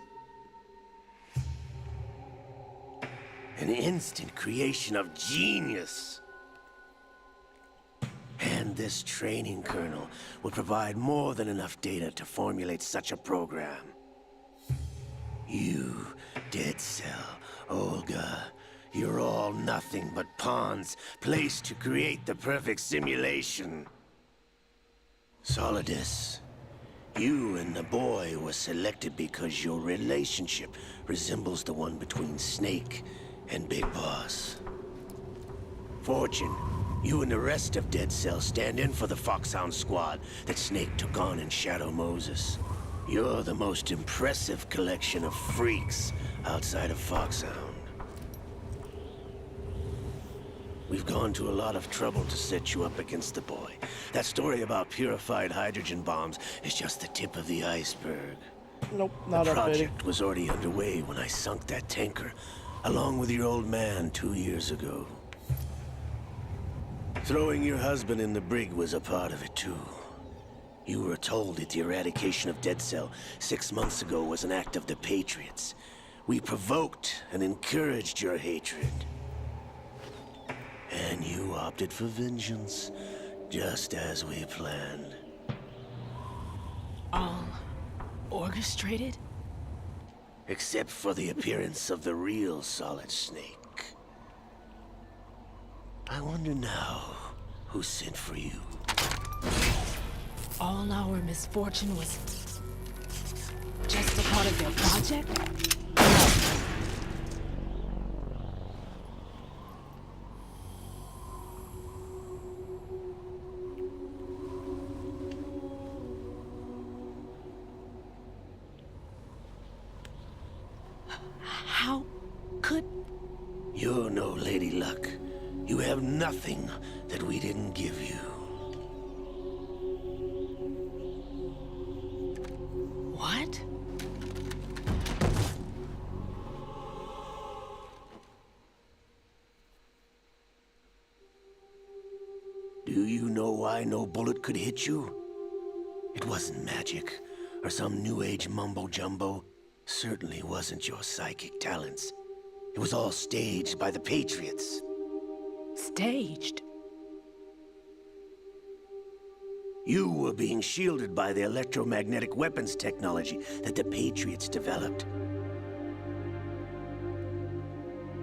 An instant creation of genius. And this training kernel would provide more than enough data to formulate such a program. You, Dead Cell, Olga, you're all nothing but pawns placed to create the perfect simulation. Solidus, you and the boy were selected because your relationship resembles the one between Snake and Big Boss. Fortune, you and the rest of Dead Cell stand in for the Foxhound squad that Snake took on in Shadow Moses. You're the most impressive collection of freaks outside of Foxhound. We've gone to a lot of trouble to set you up against the boy. That story about purified hydrogen bombs is just the tip of the iceberg. Nope, not the a pity. project was already underway when I sunk that tanker, along with your old man 2 years ago. Throwing your husband in the brig was a part of it, too. You were told that the eradication of Dead Cell 6 months ago was an act of the Patriots. We provoked and encouraged your hatred. And you opted for vengeance, just as we planned. All orchestrated? Except for the appearance of the real Solid Snake. I wonder now who sent for you. All our misfortune was just a part of their project? How could... You're no Lady Luck. You have nothing that we didn't give you. What? Do you know why no bullet could hit you? It wasn't magic, or some new age mumbo-jumbo. Certainly wasn't your psychic talents. It was all staged by the Patriots. Staged? You were being shielded by the electromagnetic weapons technology that the Patriots developed.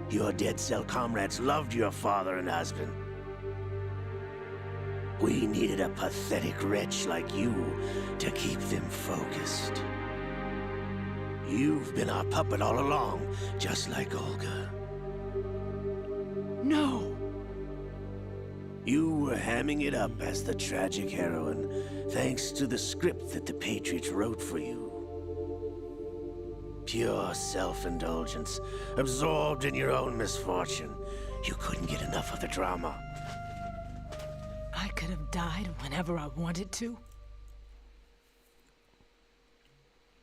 Your Dead Cell comrades loved your father and husband. We needed a pathetic wretch like you to keep them focused. You've been our puppet all along, just like Olga. No! You were hamming it up as the tragic heroine, thanks to the script that the Patriots wrote for you. Pure self-indulgence, absorbed in your own misfortune. You couldn't get enough of the drama. I could have died whenever I wanted to.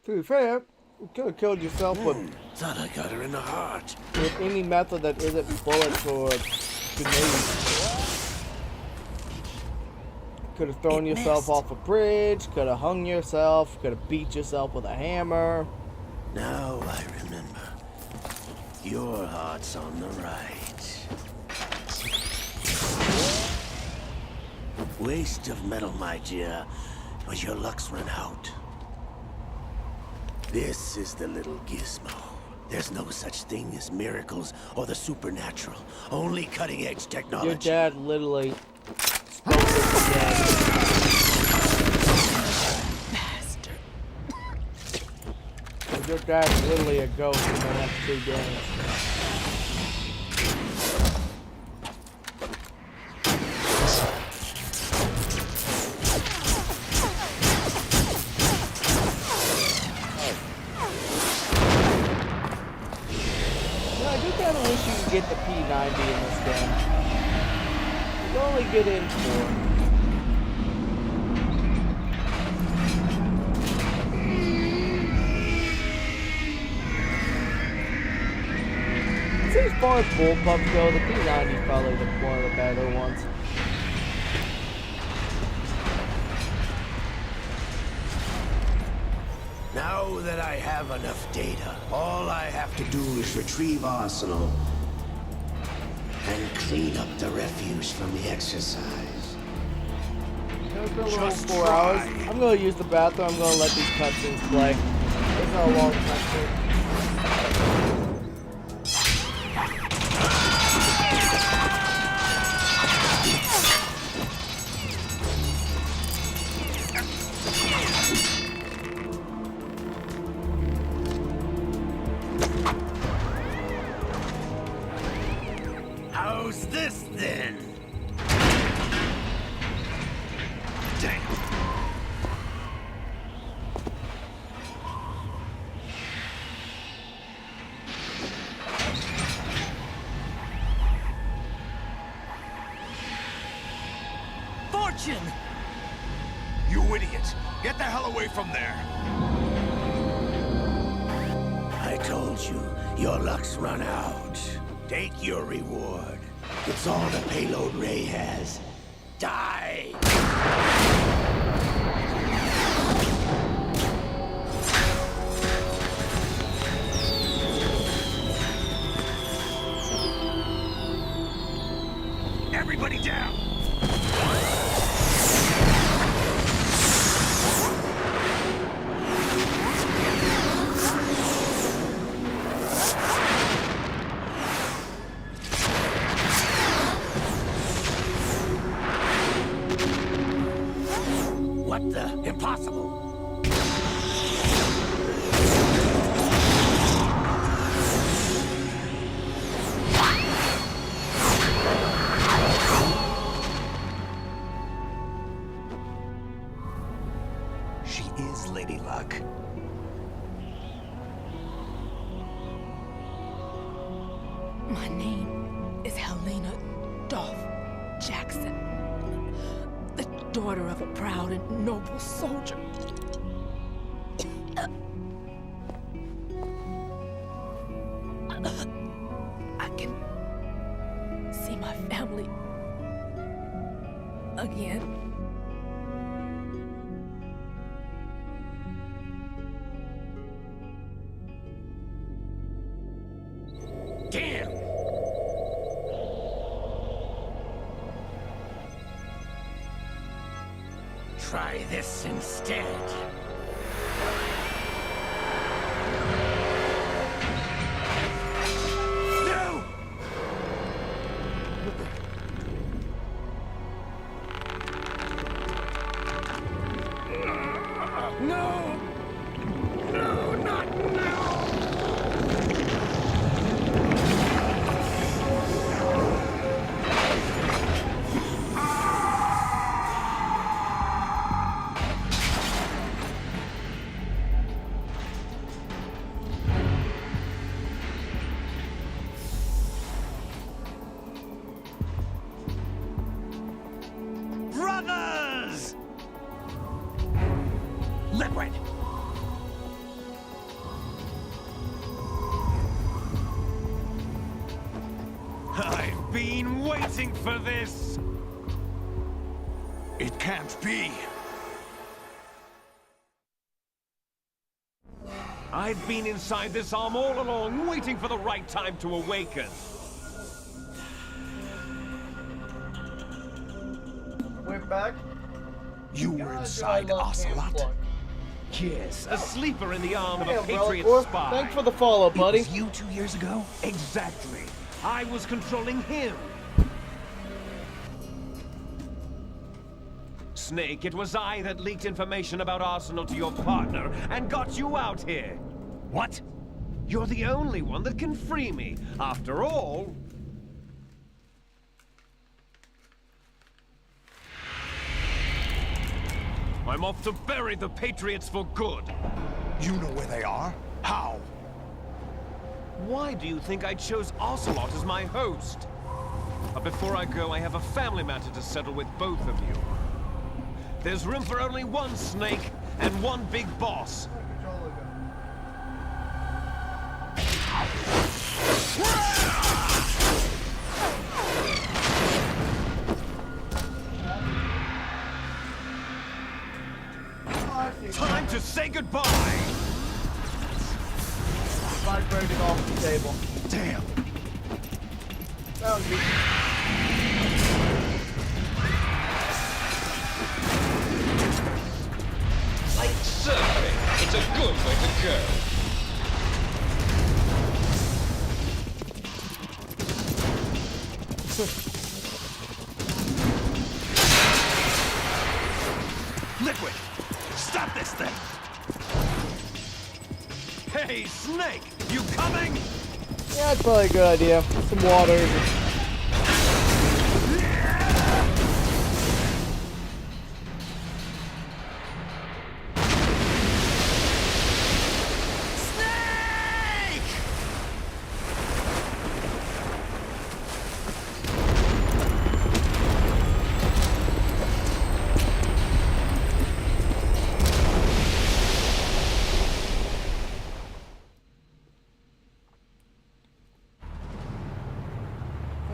To be fair, you could have killed yourself with... Thought I got her in the heart. With any method that isn't bullets or grenades. Could have thrown yourself off a bridge, could have hung yourself, could have beat yourself with a hammer. Now I remember. Your heart's on the right. Waste of metal, my dear, but your luck's run out. This is the little gizmo. There's no such thing as miracles or the supernatural. Only cutting-edge technology. Your dad literally spoke to dead. Bastard. Your dad's literally a ghost in the next 2 games. Get the P90 in this game. You only get in 4. See, as far as bullpups go, the P90 is probably one of the better ones. Now that I have enough data, all I have to do is retrieve Arsenal and clean up the refuse from the exercise. It's been a little 4 hours. I'm gonna use the bathroom. I'm gonna let these cutscenes play. It's not a long cutscene. How's this then? Damn. Fortune! You idiot! Get the hell away from there! told you, your luck's run out. Take your reward. It's all the payload Ray has. Die! Everybody down! What the? Impossible! She is Lady Luck. My name is Helena Dolph Jackson, the daughter of a proud and noble soldier. I can see my family again. Damn! Try this instead. No! No! No, not now! Brothers! Liquid! I've been waiting for this! It can't be! I've been inside this arm all along, waiting for the right time to awaken. We're back. You were inside Ocelot? Yes, a sleeper in the arm of a Patriot spy. Thanks for the follow, buddy. It was you 2 years ago? Exactly. I was controlling him. Snake, it was I that leaked information about Arsenal to your partner and got you out here. What? You're the only one that can free me. After all... I'm off to bury the Patriots for good. You know where they are? How? Why do you think I chose Ocelot as my host? But before I go, I have a family matter to settle with both of you. There's room for only one Snake and one big boss. Time to say goodbye! Vibrating off the table. Damn! That was Like surfing, it's a good way to go. Liquid! Stop this thing! Hey, Snake! You coming? Yeah, that's probably a good idea. Some water.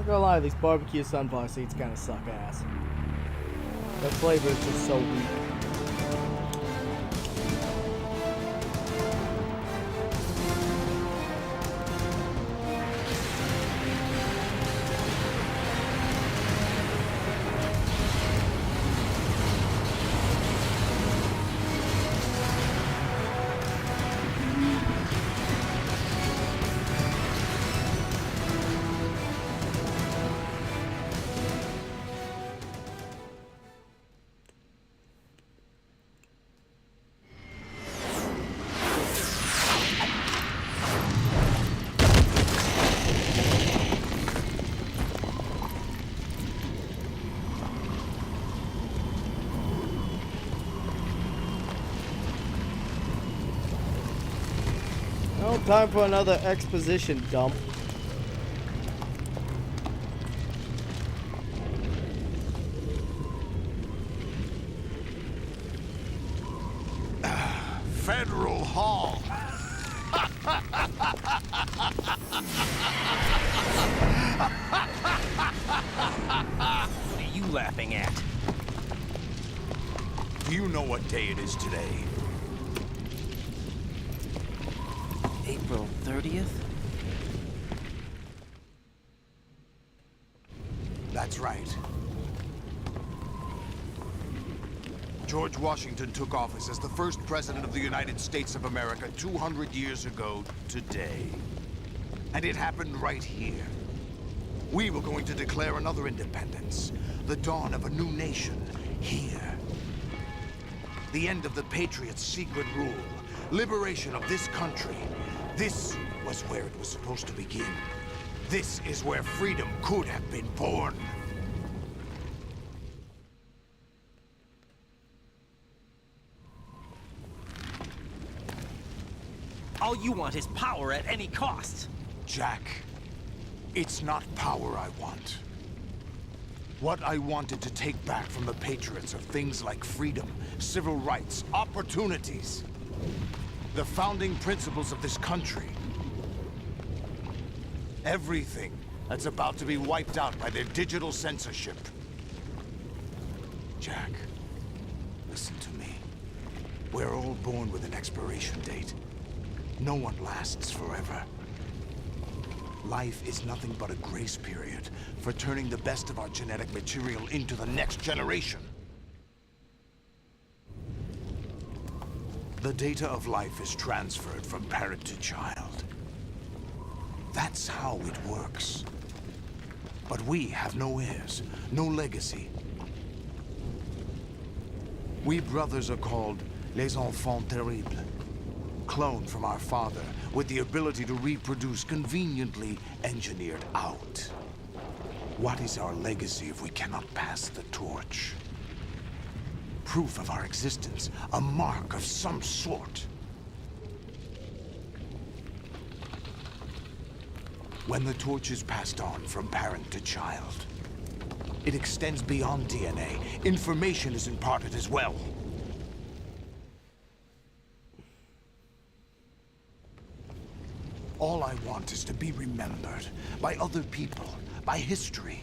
gonna lie, these barbecue sunflower seeds kind of suck ass. The flavor is just so weak. Well, time for another exposition dump. Federal Hall. What are you laughing at? Do you know what day it is today? April 30th? That's right. George Washington took office as the first president of the United States of America 200 years ago today. And it happened right here. We were going to declare another independence, the dawn of a new nation, here. The end of the Patriots' secret rule, liberation of this country. This was where it was supposed to begin. This is where freedom could have been born. All you want is power at any cost. Jack, it's not power I want. What I wanted to take back from the Patriots are things like freedom, civil rights, opportunities. The founding principles of this country. Everything that's about to be wiped out by their digital censorship. Jack, listen to me. We're all born with an expiration date. No one lasts forever. Life is nothing but a grace period for turning the best of our genetic material into the next generation. The data of life is transferred from parent to child. That's how it works. But we have no heirs, no legacy. We brothers are called les enfants terribles. Cloned from our father, with the ability to reproduce conveniently engineered out. What is our legacy if we cannot pass the torch? Proof of our existence, a mark of some sort. When the torch is passed on from parent to child, it extends beyond DNA. Information is imparted as well. All I want is to be remembered by other people, by history.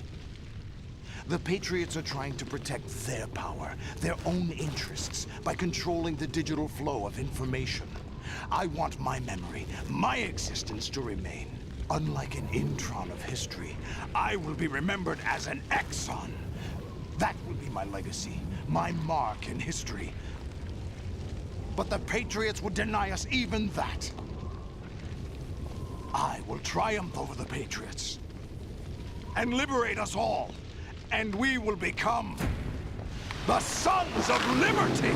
The Patriots are trying to protect their power, their own interests, by controlling the digital flow of information. I want my memory, my existence to remain. Unlike an intron of history, I will be remembered as an exon. That will be my legacy, my mark in history. But the Patriots would deny us even that. I will triumph over the Patriots and liberate us all, and we will become the Sons of Liberty!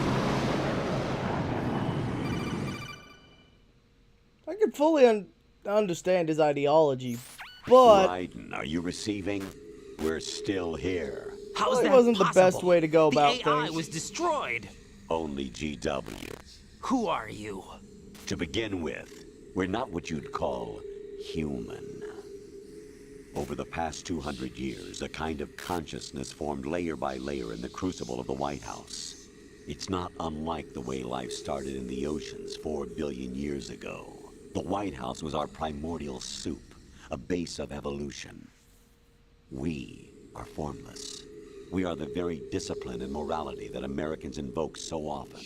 I can fully understand his ideology, but... Raiden, are you receiving? We're still here. How is that wasn't possible? the best way to go about the AI things. was destroyed. Only GW. Who are you? To begin with, we're not what you'd call human. Over the past 200 years, a kind of consciousness formed layer by layer in the crucible of the White House. It's not unlike the way life started in the oceans 4 billion years ago. The White House was our primordial soup, a base of evolution. We are formless. We are the very discipline and morality that Americans invoke so often.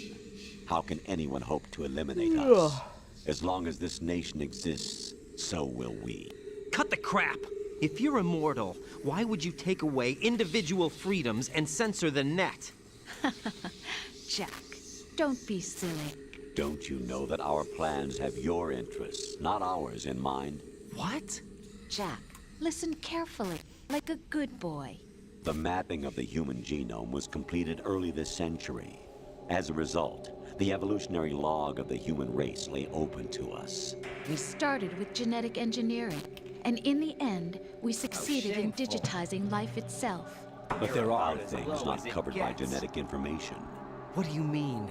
How can anyone hope to eliminate us? As long as this nation exists, so will we. Cut the crap! If you're immortal, why would you take away individual freedoms and censor the net? Jack, don't be silly. Don't you know that our plans have your interests, not ours, in mind? What? Jack, listen carefully, like a good boy. The mapping of the human genome was completed early this century. As a result, the evolutionary log of the human race lay open to us. We started with genetic engineering, and in the end, we succeeded in digitizing life itself. But there are things not covered by genetic information. What do you mean?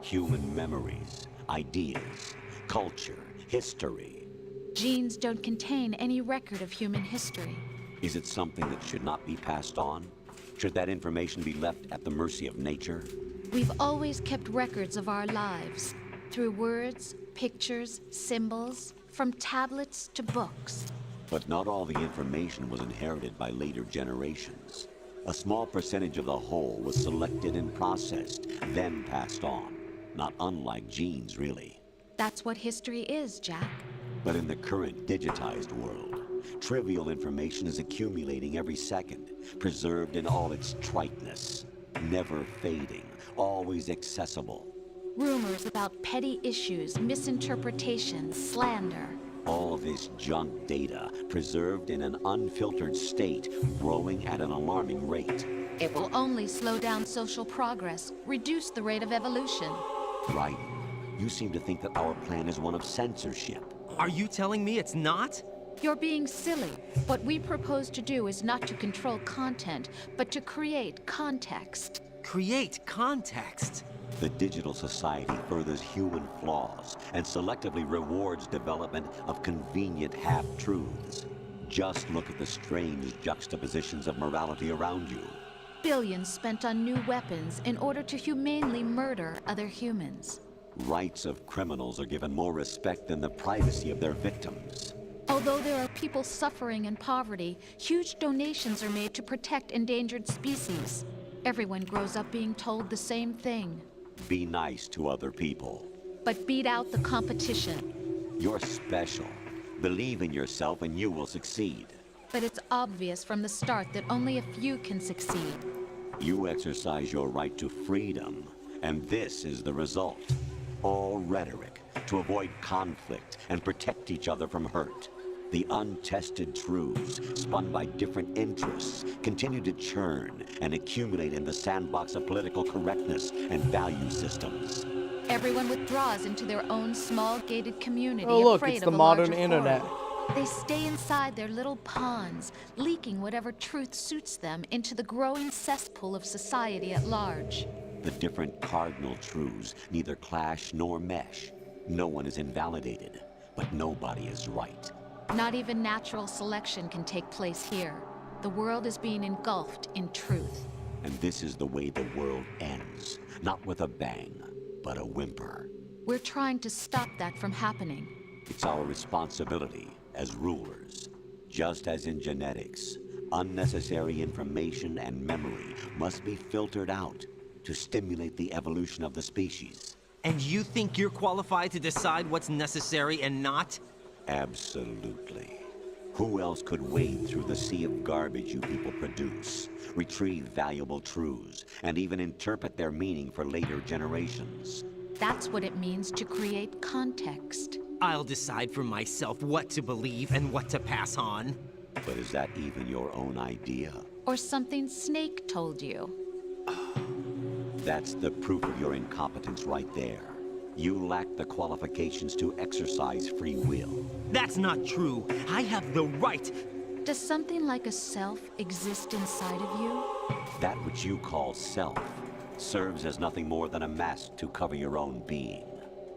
Human memories, ideas, culture, history. Genes don't contain any record of human history. Is it something that should not be passed on? Should that information be left at the mercy of nature? We've always kept records of our lives, through words, pictures, symbols, from tablets to books. But not all the information was inherited by later generations. A small percentage of the whole was selected and processed, then passed on. Not unlike genes, really. That's what history is, Jack. But in the current digitized world, trivial information is accumulating every second, preserved in all its triteness, never fading, always accessible. Rumors about petty issues, misinterpretations, slander. All this junk data, preserved in an unfiltered state, growing at an alarming rate. It will only slow down social progress, reduce the rate of evolution. Right. You seem to think that our plan is one of censorship. Are you telling me it's not? You're being silly. What we propose to do is not to control content, but to create context. Create context? The digital society furthers human flaws and selectively rewards development of convenient half-truths. Just look at the strange juxtapositions of morality around you. Billions spent on new weapons in order to humanely murder other humans. Rights of criminals are given more respect than the privacy of their victims. Although there are people suffering in poverty, huge donations are made to protect endangered species. Everyone grows up being told the same thing. Be nice to other people. But beat out the competition. You're special. Believe in yourself and you will succeed. But it's obvious from the start that only a few can succeed. You exercise your right to freedom, and this is the result. All rhetoric to avoid conflict and protect each other from hurt. The untested truths, spun by different interests, continue to churn and accumulate in the sandbox of political correctness and value systems. Everyone withdraws into their own small gated community, Oh look, afraid it's of the a modern larger internet. forum. They stay inside their little ponds, leaking whatever truth suits them into the growing cesspool of society at large. The different cardinal truths neither clash nor mesh. No one is invalidated, but nobody is right. Not even natural selection can take place here. The world is being engulfed in truth. And this is the way the world ends. Not with a bang, but a whimper. We're trying to stop that from happening. It's our responsibility as rulers. Just as in genetics, unnecessary information and memory must be filtered out to stimulate the evolution of the species. And you think you're qualified to decide what's necessary and not? Absolutely. Who else could wade through the sea of garbage you people produce, retrieve valuable truths, and even interpret their meaning for later generations? That's what it means to create context. I'll decide for myself what to believe and what to pass on. But is that even your own idea? Or something Snake told you? That's the proof of your incompetence right there. You lack the qualifications to exercise free will. That's not true. I have the right. Does something like a self exist inside of you? That which you call self serves as nothing more than a mask to cover your own being.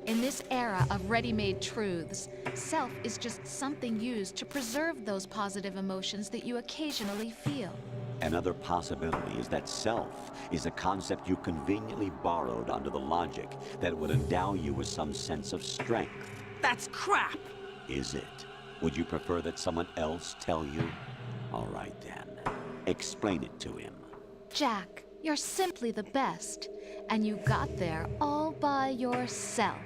In this era of ready-made truths, self is just something used to preserve those positive emotions that you occasionally feel. Another possibility is that self is a concept you conveniently borrowed under the logic that it would endow you with some sense of strength. That's crap! Is it? Would you prefer that someone else tell you? All right, then. Explain it to him. Jack, you're simply the best. And you got there all by yourself.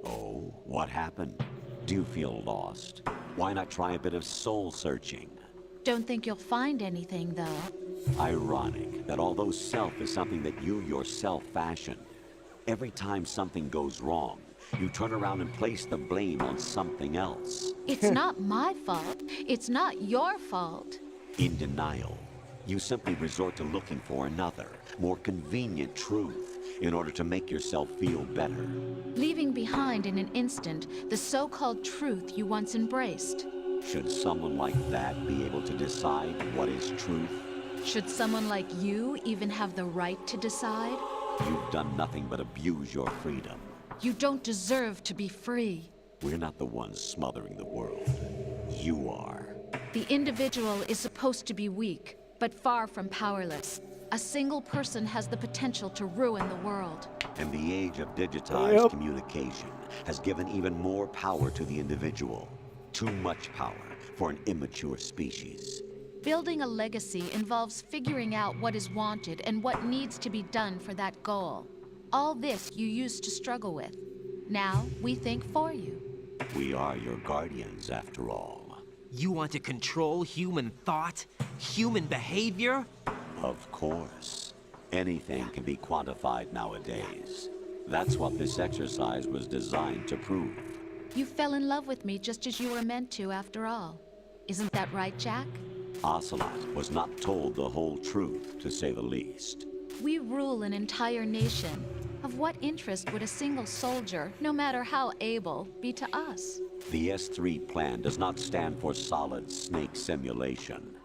Oh, what happened? Do you feel lost? Why not try a bit of soul-searching? Don't think you'll find anything, though. Ironic that although self is something that you yourself fashioned, every time something goes wrong, you turn around and place the blame on something else. It's not my fault. It's not your fault. In denial, you simply resort to looking for another, more convenient truth in order to make yourself feel better. Leaving behind in an instant the so-called truth you once embraced. Should someone like that be able to decide what is truth? Should someone like you even have the right to decide? You've done nothing but abuse your freedom. You don't deserve to be free. We're not the ones smothering the world. You are. The individual is supposed to be weak, but far from powerless. A single person has the potential to ruin the world. And the age of digitized communication has given even more power to the individual. Too much power for an immature species. Building a legacy involves figuring out what is wanted and what needs to be done for that goal. All this you used to struggle with. Now, we think for you. We are your guardians, after all. You want to control human thought? Human behavior? Of course. Anything can be quantified nowadays. That's what this exercise was designed to prove. You fell in love with me just as you were meant to, after all. Isn't that right, Jack? Ocelot was not told the whole truth, to say the least. We rule an entire nation. Of what interest would a single soldier, no matter how able, be to us? The S3 plan does not stand for solid snake simulation.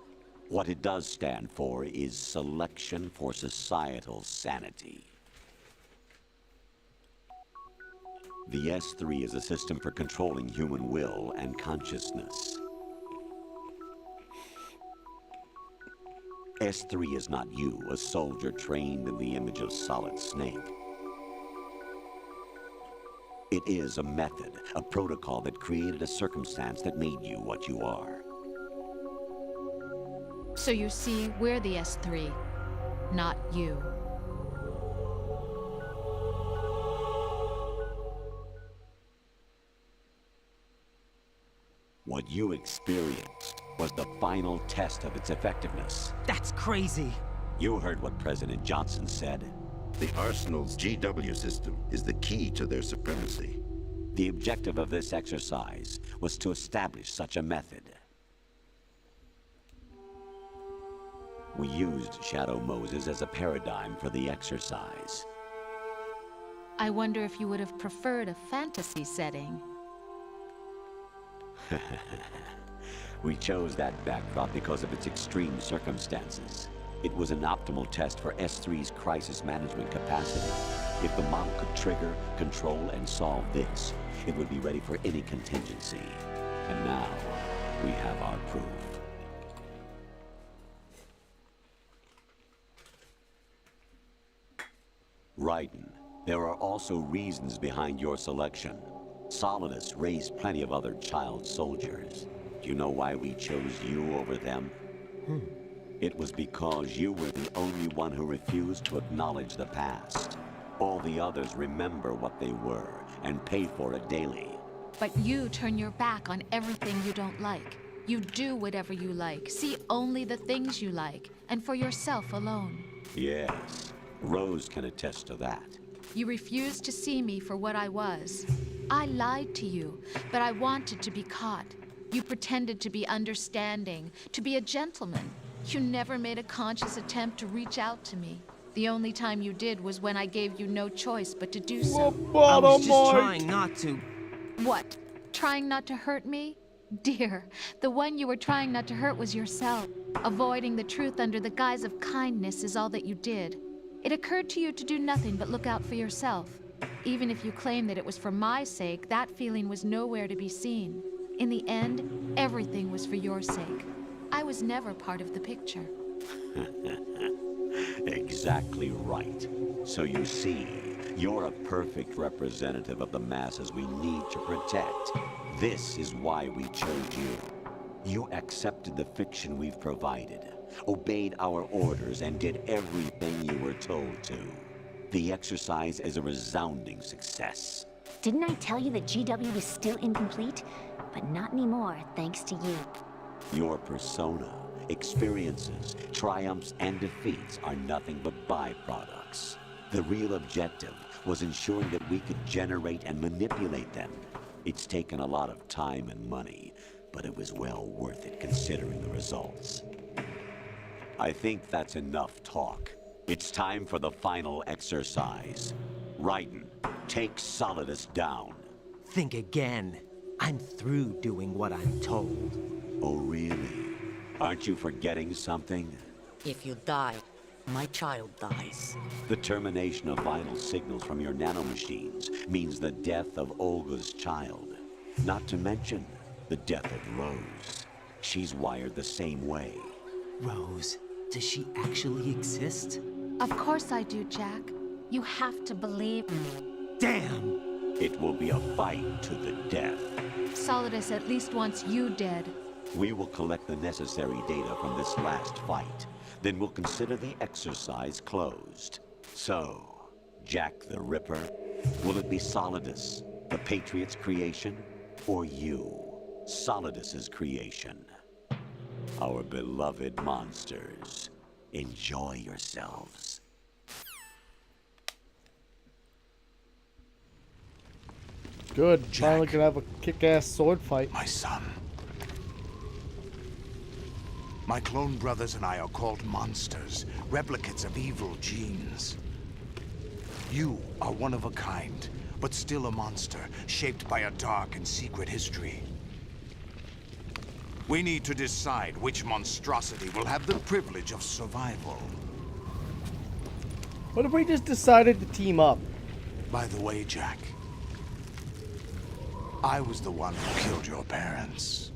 What it does stand for is selection for societal sanity. The S3 is a system for controlling human will and consciousness. S3 is not you, a soldier trained in the image of Solid Snake. It is a method, a protocol that created a circumstance that made you what you are. So you see, we're the S3, not you. What you experienced was the final test of its effectiveness. That's crazy. You heard what President Johnson said. The Arsenal's GW system is the key to their supremacy. The objective of this exercise was to establish such a method. We used Shadow Moses as a paradigm for the exercise. I wonder if you would have preferred a fantasy setting. We chose that backdrop because of its extreme circumstances. It was an optimal test for S3's crisis management capacity. If the model could trigger, control, and solve this, it would be ready for any contingency. And now, we have our proof. Raiden, there are also reasons behind your selection. Solidus raised plenty of other child soldiers. Do you know why we chose you over them? It was because you were the only one who refused to acknowledge the past. All the others remember what they were and pay for it daily. But you turn your back on everything you don't like. You do whatever you like, see only the things you like, and for yourself alone. Yes, Rose can attest to that. You refused to see me for what I was. I lied to you, but I wanted to be caught. You pretended to be understanding, to be a gentleman. You never made a conscious attempt to reach out to me. The only time you did was when I gave you no choice but to do so. I was just trying not to. What? Trying not to hurt me? Dear, the one you were trying not to hurt was yourself. Avoiding the truth under the guise of kindness is all that you did. It occurred to you to do nothing but look out for yourself. Even if you claim that it was for my sake, that feeling was nowhere to be seen. In the end, everything was for your sake. I was never part of the picture. Exactly right. So you see, you're a perfect representative of the masses we need to protect. This is why we chose you. You accepted the fiction we've provided, obeyed our orders, and did everything you were told to. The exercise is a resounding success. Didn't I tell you that GW was still incomplete? But not anymore, thanks to you. Your persona, experiences, triumphs, and defeats are nothing but byproducts. The real objective was ensuring that we could generate and manipulate them. It's taken a lot of time and money, but it was well worth it considering the results. I think that's enough talk. It's time for the final exercise. Raiden, take Solidus down. Think again. I'm through doing what I'm told. Oh, really? Aren't you forgetting something? If you die, my child dies. The termination of vital signals from your nanomachines means the death of Olga's child. Not to mention the death of Rose. She's wired the same way. Rose, does she actually exist? Of course I do, Jack. You have to believe me. Damn! It will be a fight to the death. Solidus at least wants you dead. We will collect the necessary data from this last fight. Then we'll consider the exercise closed. So, Jack the Ripper, will it be Solidus, the Patriot's creation, or you, Solidus's creation? Our beloved monsters, enjoy yourselves. Good. Jack, finally gonna have a kick-ass sword fight. My son. My clone brothers and I are called monsters, replicates of evil genes. You are one of a kind, but still a monster, shaped by a dark and secret history. We need to decide which monstrosity will have the privilege of survival. What if we just decided to team up? By the way, Jack, I was the one who killed your parents.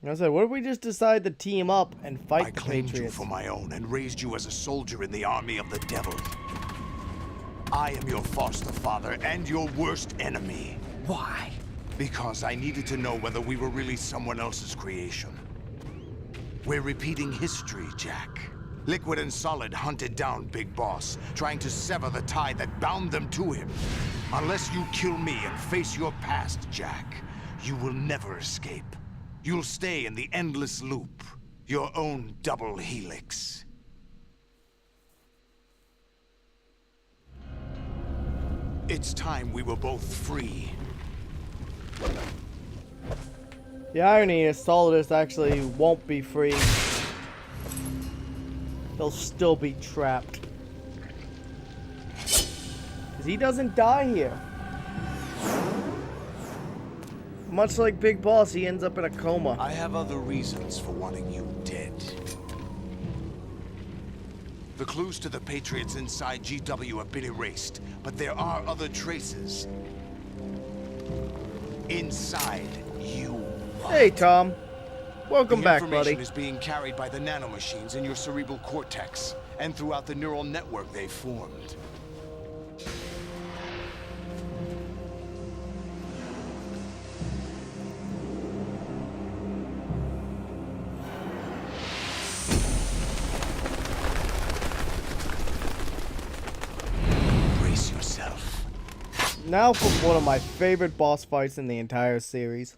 I said, what if we just decide to team up and fight I the claimed Patriots? you for my own and raised you as a soldier in the army of the devil. I am your foster father and your worst enemy. Why? Because I needed to know whether we were really someone else's creation. We're repeating history, Jack. Liquid and Solid hunted down Big Boss, trying to sever the tie that bound them to him. Unless you kill me and face your past, Jack, you will never escape. You'll stay in the endless loop, your own double helix. It's time we were both free. The irony is Solidus actually won't be free. He'll still be trapped. Because he doesn't die here. Much like Big Boss, he ends up in a coma. I have other reasons for wanting you dead. The clues to the Patriots inside GW have been erased, but there are other traces. Inside you. Hey, Tom. Welcome back, buddy. Information is being carried by the nanomachines in your cerebral cortex, and throughout the neural network they formed. Brace yourself. Now for one of my favorite boss fights in the entire series.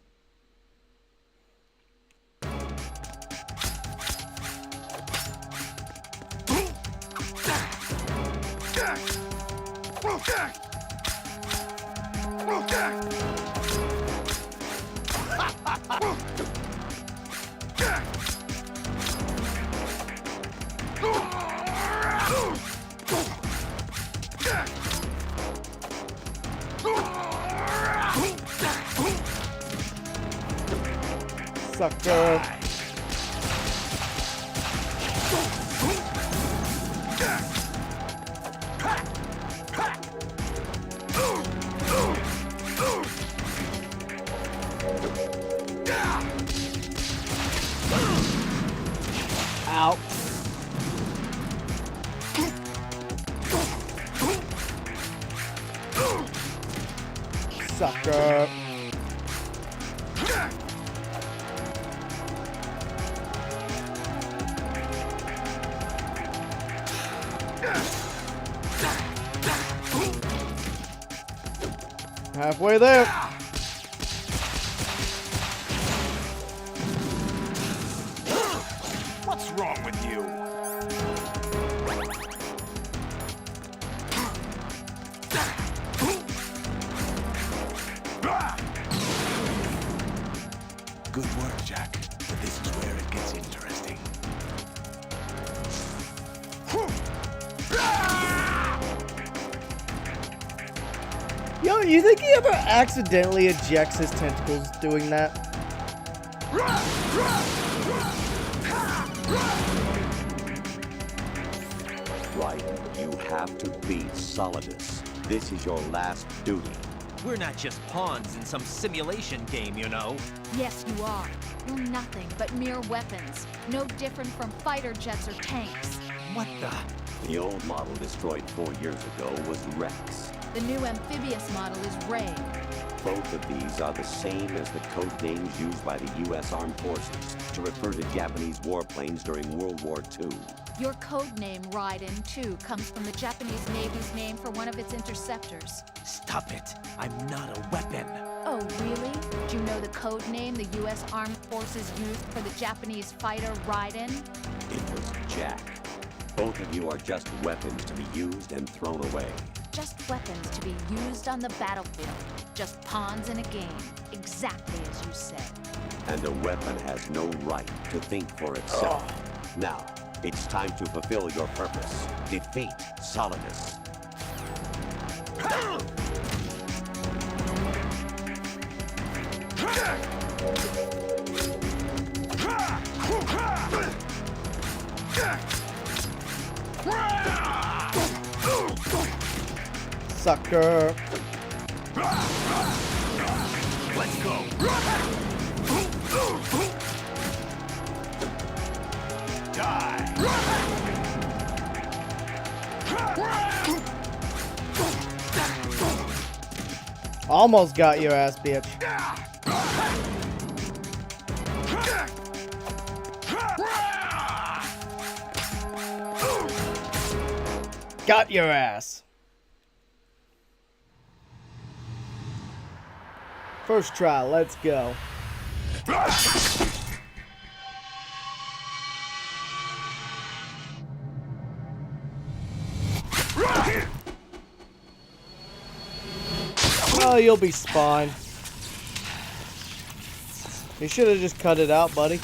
Sucker. Ow. Sucker. halfway there. What's wrong with you? Good work, Jack. But this is where it gets interesting. Yo, you think he ever accidentally ejects his tentacles doing that? Right. You have to beat Solidus. This is your last duty. We're not just pawns in some simulation game, you know. Yes, you are. You're nothing but mere weapons. No different from fighter jets or tanks. What the? The old model destroyed 4 years ago was Rex. The new amphibious model is Ray. Both of these are the same as the code names used by the U.S. Armed Forces to refer to Japanese warplanes during World War II. Your code name, Raiden, too, comes from the Japanese Navy's name for one of its interceptors. Stop it. I'm not a weapon. Oh, really? Do you know the code name the U.S. Armed Forces used for the Japanese fighter Raiden? It was Jack. Both of you are just weapons to be used and thrown away. Just weapons to be used on the battlefield. Just pawns in a game. Exactly as you said. And a weapon has no right to think for itself. Now, it's time to fulfill your purpose. Defeat Solidus. Sucker. Let's go. Die. Almost got your ass, bitch. Got your ass. First try, let's go. Oh, you'll be spawned. You should have just cut it out, buddy.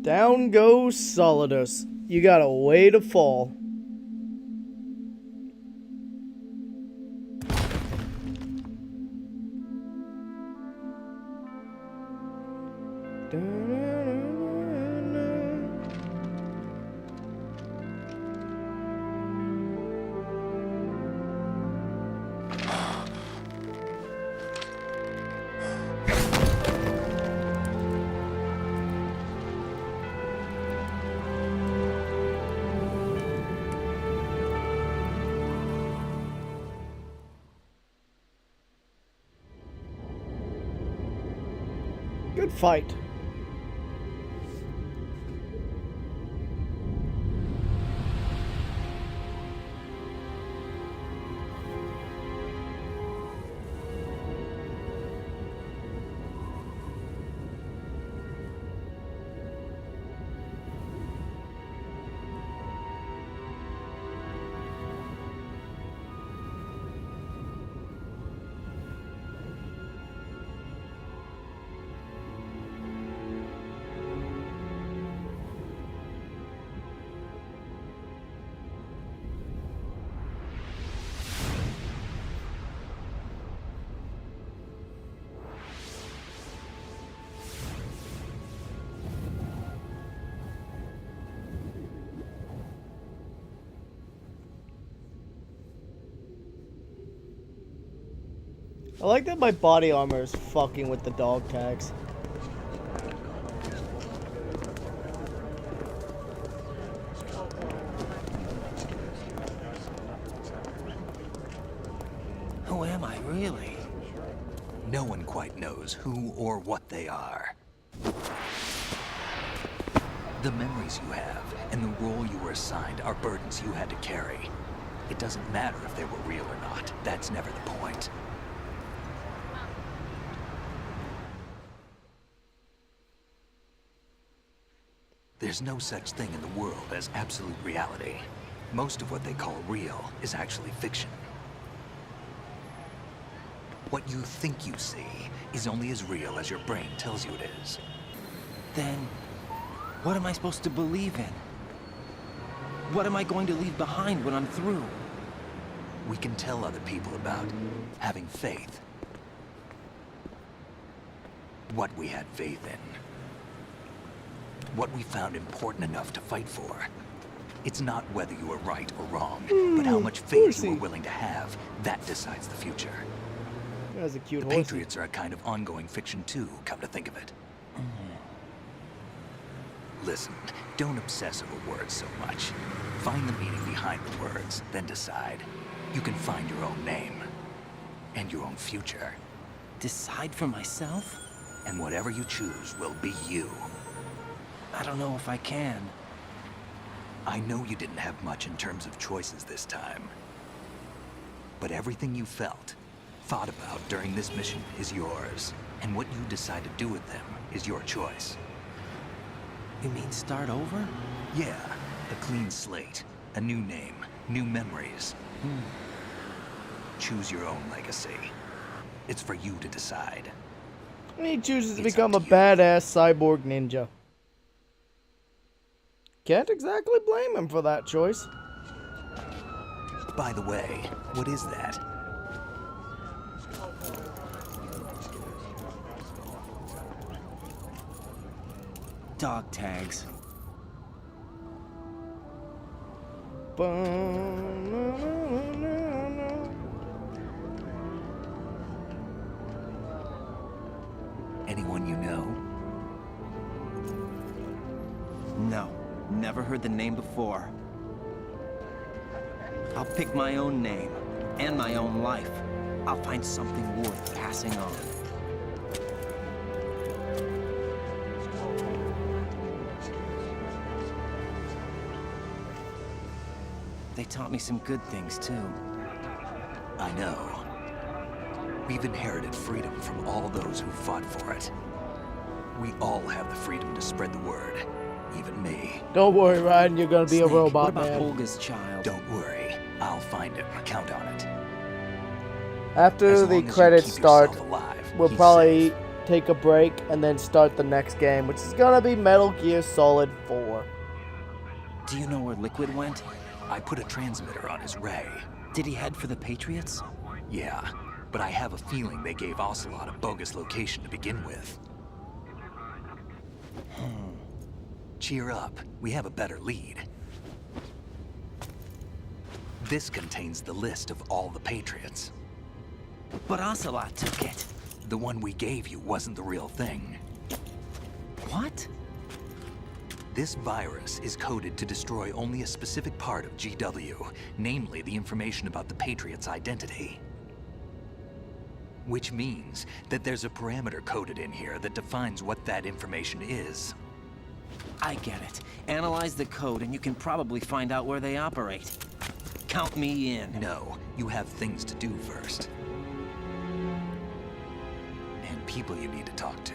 Down goes Solidus. You got a way to fall. Good fight. I like that my body armor is fucking with the dog tags. Who am I, really? No one quite knows who or what they are. The memories you have and the role you were assigned are burdens you had to carry. It doesn't matter if they were real or not. That's never the point. There's no such thing in the world as absolute reality. Most of what they call real is actually fiction. What you think you see is only as real as your brain tells you it is. Then, what am I supposed to believe in? What am I going to leave behind when I'm through? We can tell other people about having faith. What we had faith in. What we found important enough to fight for. It's not whether you are right or wrong, but how much faith you are willing to have. That decides the future. That's a cute The horsey. Patriots are a kind of ongoing fiction too, come to think of it. Listen, don't obsess over words so much. Find the meaning behind the words, then decide. You can find your own name. And your own future. Decide for myself? And whatever you choose will be you. I don't know if I can. I know you didn't have much in terms of choices this time. But everything you felt, thought about during this mission is yours. And what you decide to do with them is your choice. You mean start over? Yeah, a clean slate, a new name, new memories. Choose your own legacy. It's for you to decide. He chooses to become a badass cyborg ninja. Can't exactly blame him for that choice. By the way, what is that? Dog tags. Anyone you know? No, never heard the name before. I'll pick my own name, and my own life. I'll find something worth passing on. They taught me some good things, too. I know. We've inherited freedom from all those who fought for it. We all have the freedom to spread the word. Even me. Don't worry, Ryan, you're gonna be a robot, what about man. Olga's child? Don't worry. I'll find him. Count on it. After As the long as you credits keep start, yourself alive, we'll he's probably take a break and then start the next game, which is gonna be Metal Gear Solid 4. Do you know where Liquid went? I put a transmitter on his ray. Did he head for the Patriots? Yeah, but I have a feeling they gave Ocelot a bogus location to begin with. Cheer up. We have a better lead. This contains the list of all the Patriots. But Ocelot took it. The one we gave you wasn't the real thing. What? This virus is coded to destroy only a specific part of GW, namely the information about the Patriots' identity. Which means that there's a parameter coded in here that defines what that information is. I get it. Analyze the code and you can probably find out where they operate. Count me in. No, you have things to do first. And people you need to talk to.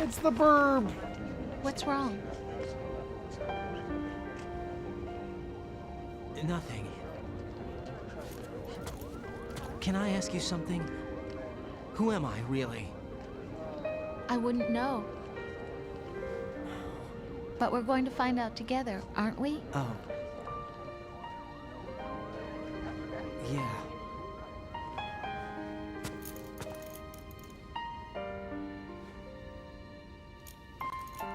It's the burb. What's wrong? Nothing. Can I ask you something? Who am I, really? I wouldn't know. But we're going to find out together, aren't we? Oh. Yeah.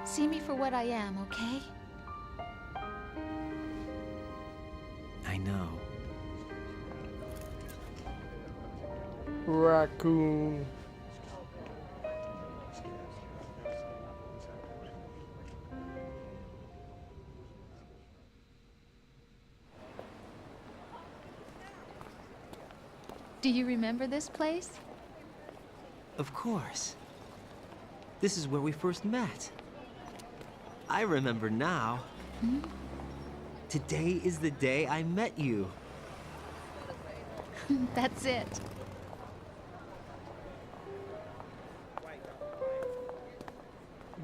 See me for what I am, okay? I know. Raccoon. Do you remember this place? Of course. This is where we first met. I remember now. Hmm? Today is the day I met you. That's it.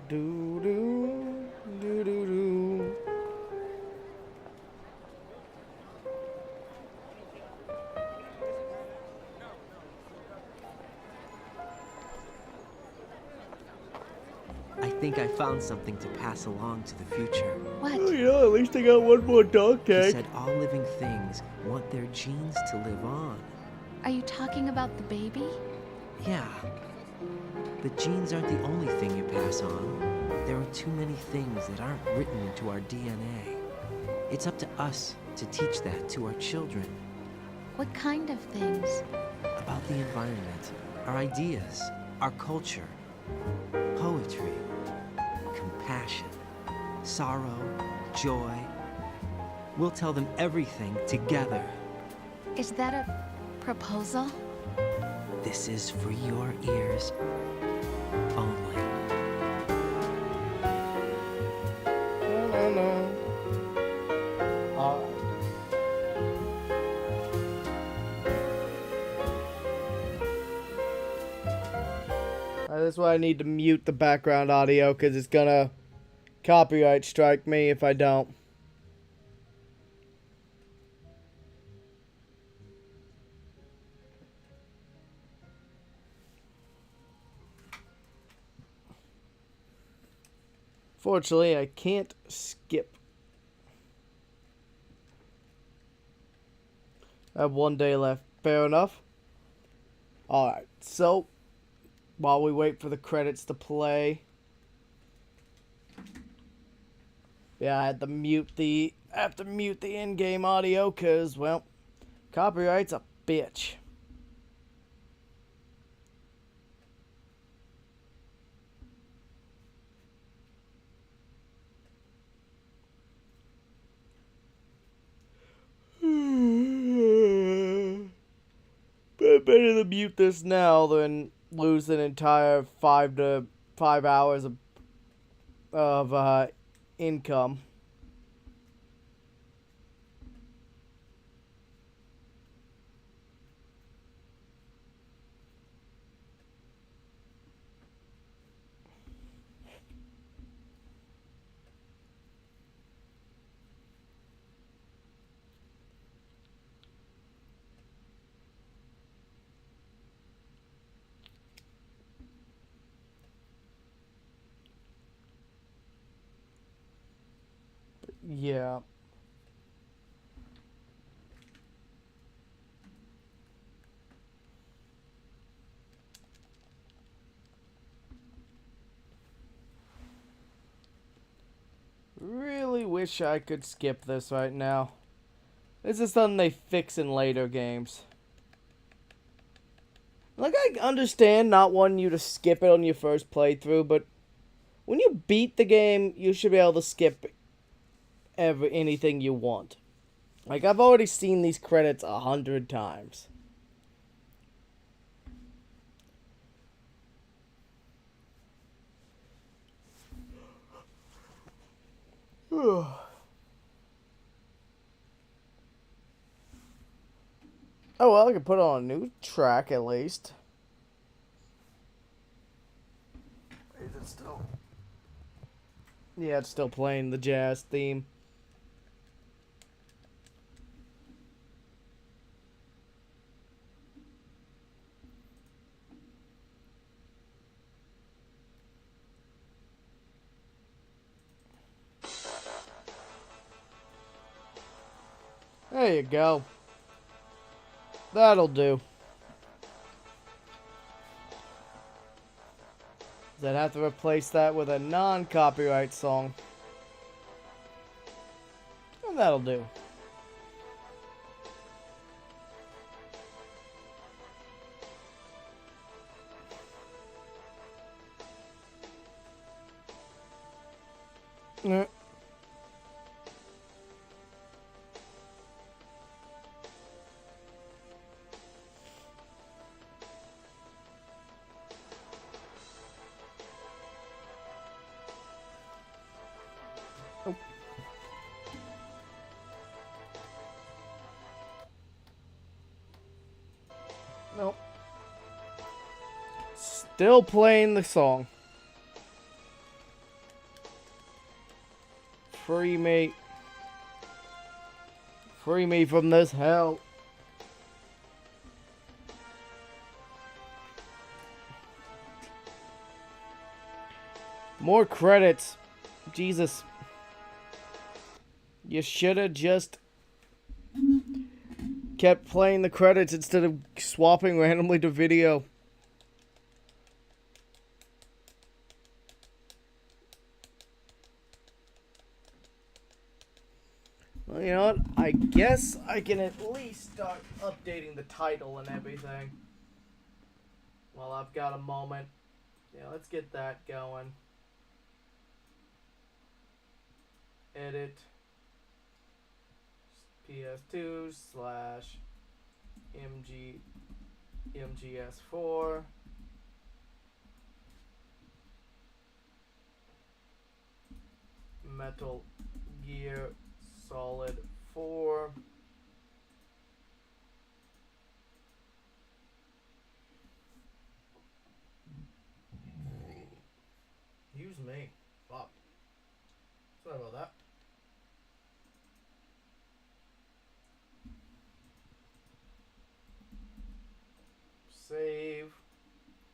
Do do do do do. I think I found something to pass along to the future. What? Oh, yeah, at least I got one more dog He tag. said all living things want their genes to live on. Are you talking about the baby? Yeah. But genes aren't the only thing you pass on. There are too many things that aren't written into our DNA. It's up to us to teach that to our children. What kind of things? About the environment, our ideas, our culture, poetry, compassion, sorrow, joy. We'll tell them everything together. Is that a proposal? This is for your ears only. No. That's why I need to mute the background audio, because it's gonna copyright strike me if I don't. Fortunately, I can't skip. I have 1 day left. Fair enough. Alright, so while we wait for the credits to play. Yeah, I had to mute the in-game audio because, well, copyright's a bitch. But better to mute this now than lose an entire 5 hours of income. Yeah. Really wish I could skip this right now. This is something they fix in later games. Like, I understand not wanting you to skip it on your first playthrough, but when you beat the game, you should be able to skip anything you want. Like, I've already seen these credits 100 times. Oh, well, I can put on a new track at least. Is it it's still... Yeah, it's still playing the jazz theme. There you go. That'll do. Then have to replace that with a non-copyright song. And that'll do. Yeah. Nope. Still playing the song. Free me. Free me from this hell. More credits. Jesus. You should have just kept playing the credits instead of swapping randomly to video. Well, you know what? I guess I can at least start updating the title and everything. Well, I've got a moment. Yeah, let's get that going. Edit. PS2 / MGS4. Metal Gear Solid 4. Use me. Fuck. Sorry about that. Save.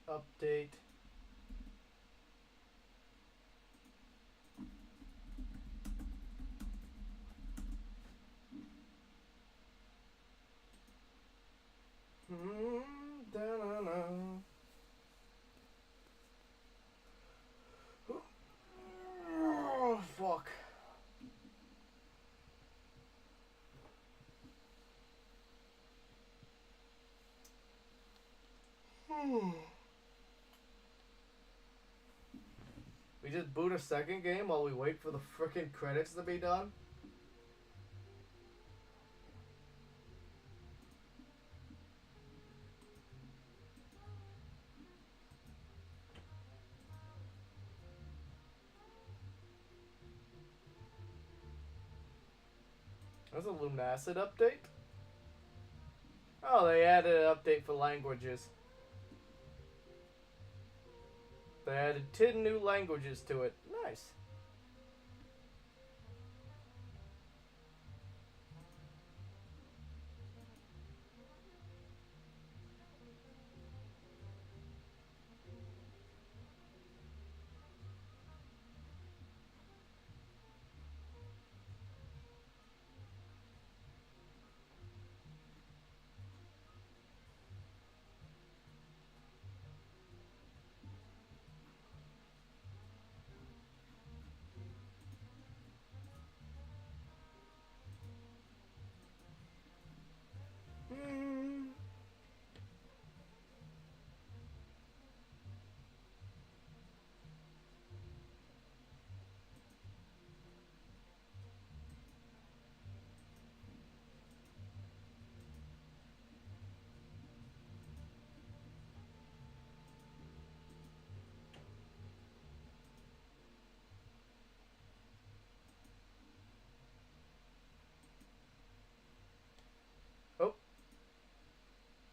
Update. Oh, fuck. We just boot a second game while we wait for the frickin' credits to be done? That's a Lumacid update? Oh, they added an update for languages. They added 10 new languages to it. Nice.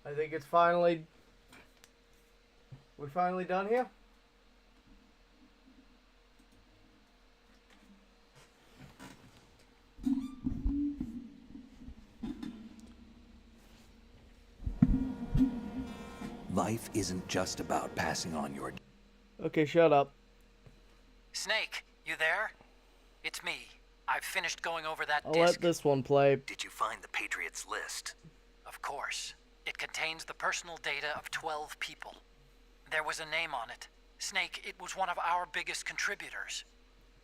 I think we're finally done here. Life isn't just about passing on your... Okay, shut up. Snake, you there? It's me. I've finished going over that I'll disc. let this one play. Did you find the Patriots list? Of course. It contains the personal data of 12 people. There was a name on it. Snake, it was one of our biggest contributors.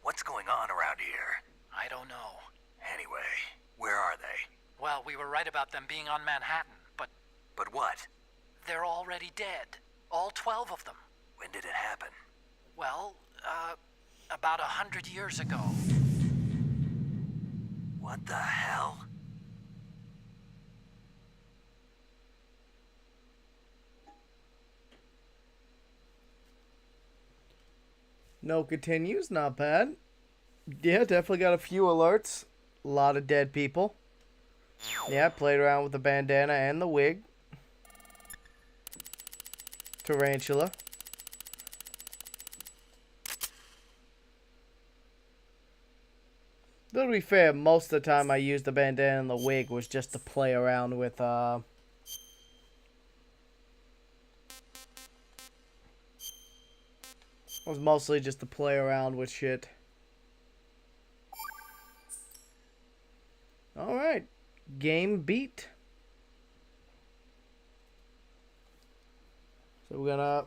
What's going on around here? I don't know. Anyway, where are they? Well, we were right about them being on Manhattan, but... But what? They're already dead. All 12 of them. When did it happen? Well, about 100 years ago. What the hell? No continues, not bad. Yeah, definitely got a few alerts. A lot of dead people. Yeah, played around with the bandana and the wig. Tarantula. Though to be fair, most of the time I used the bandana and the wig was just to play around with, was mostly just to play around with shit. Alright. Game beat. So we're gonna...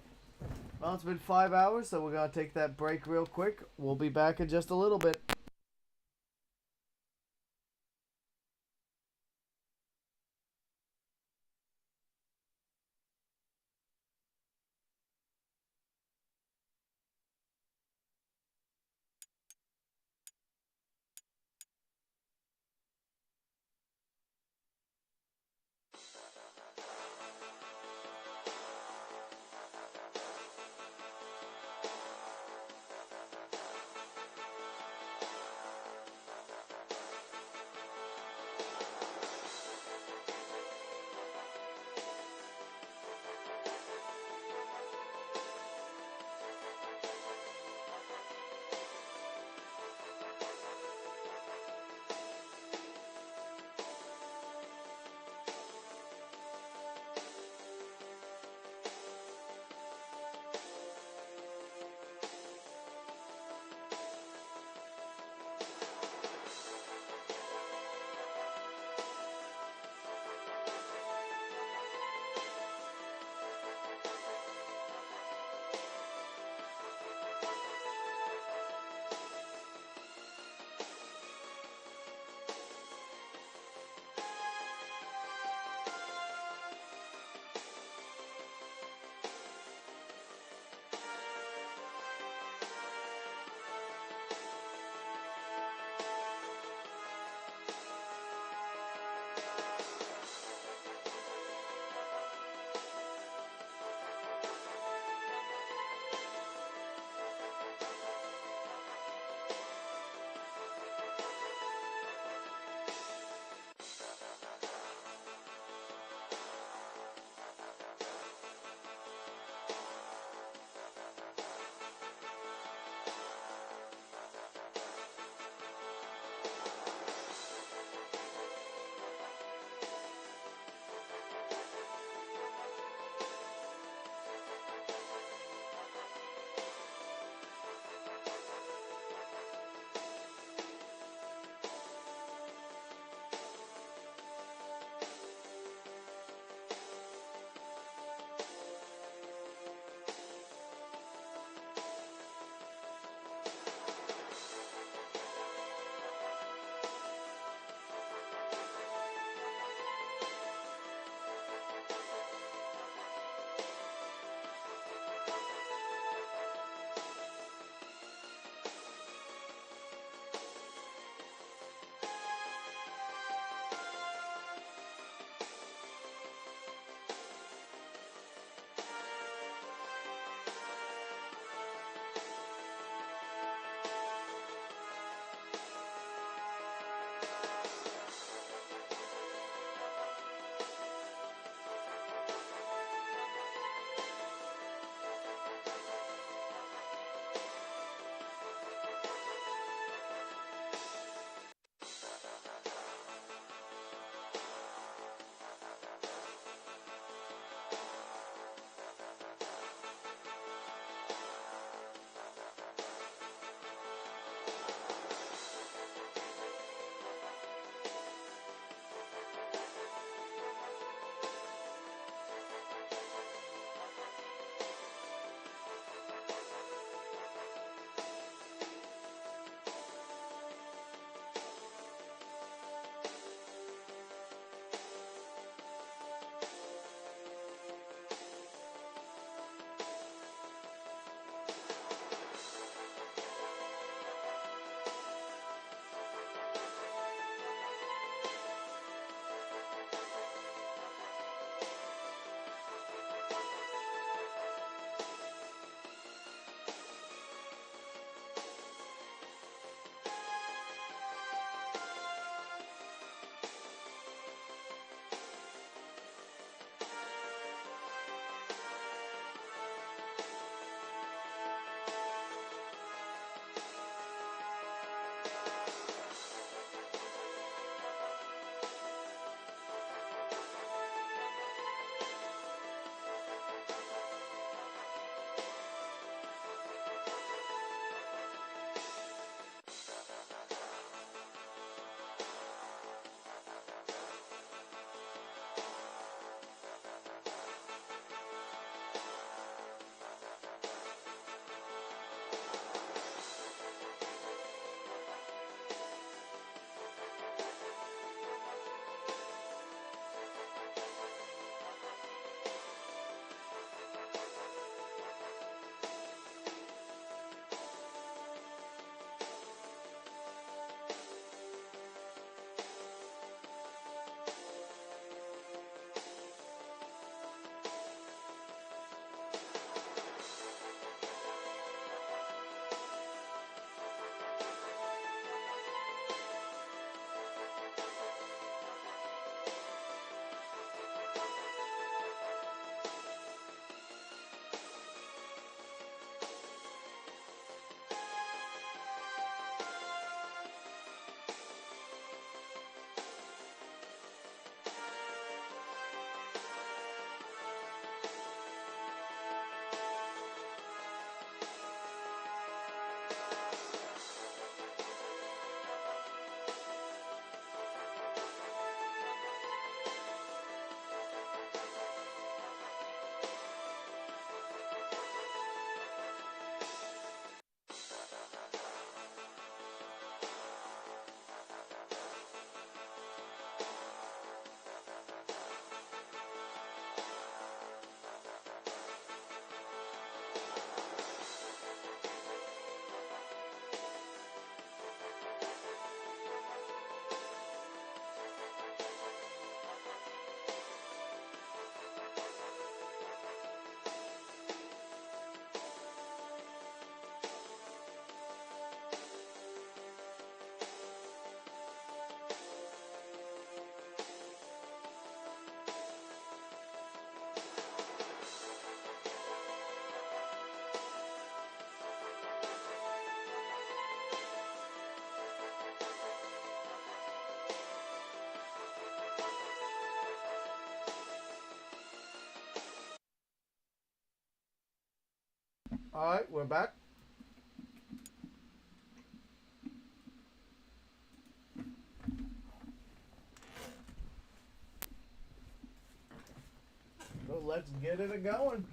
Well, it's been 5 hours, so we're gonna take that break real quick. We'll be back in just a little bit. Alright, we're back. So let's get it going.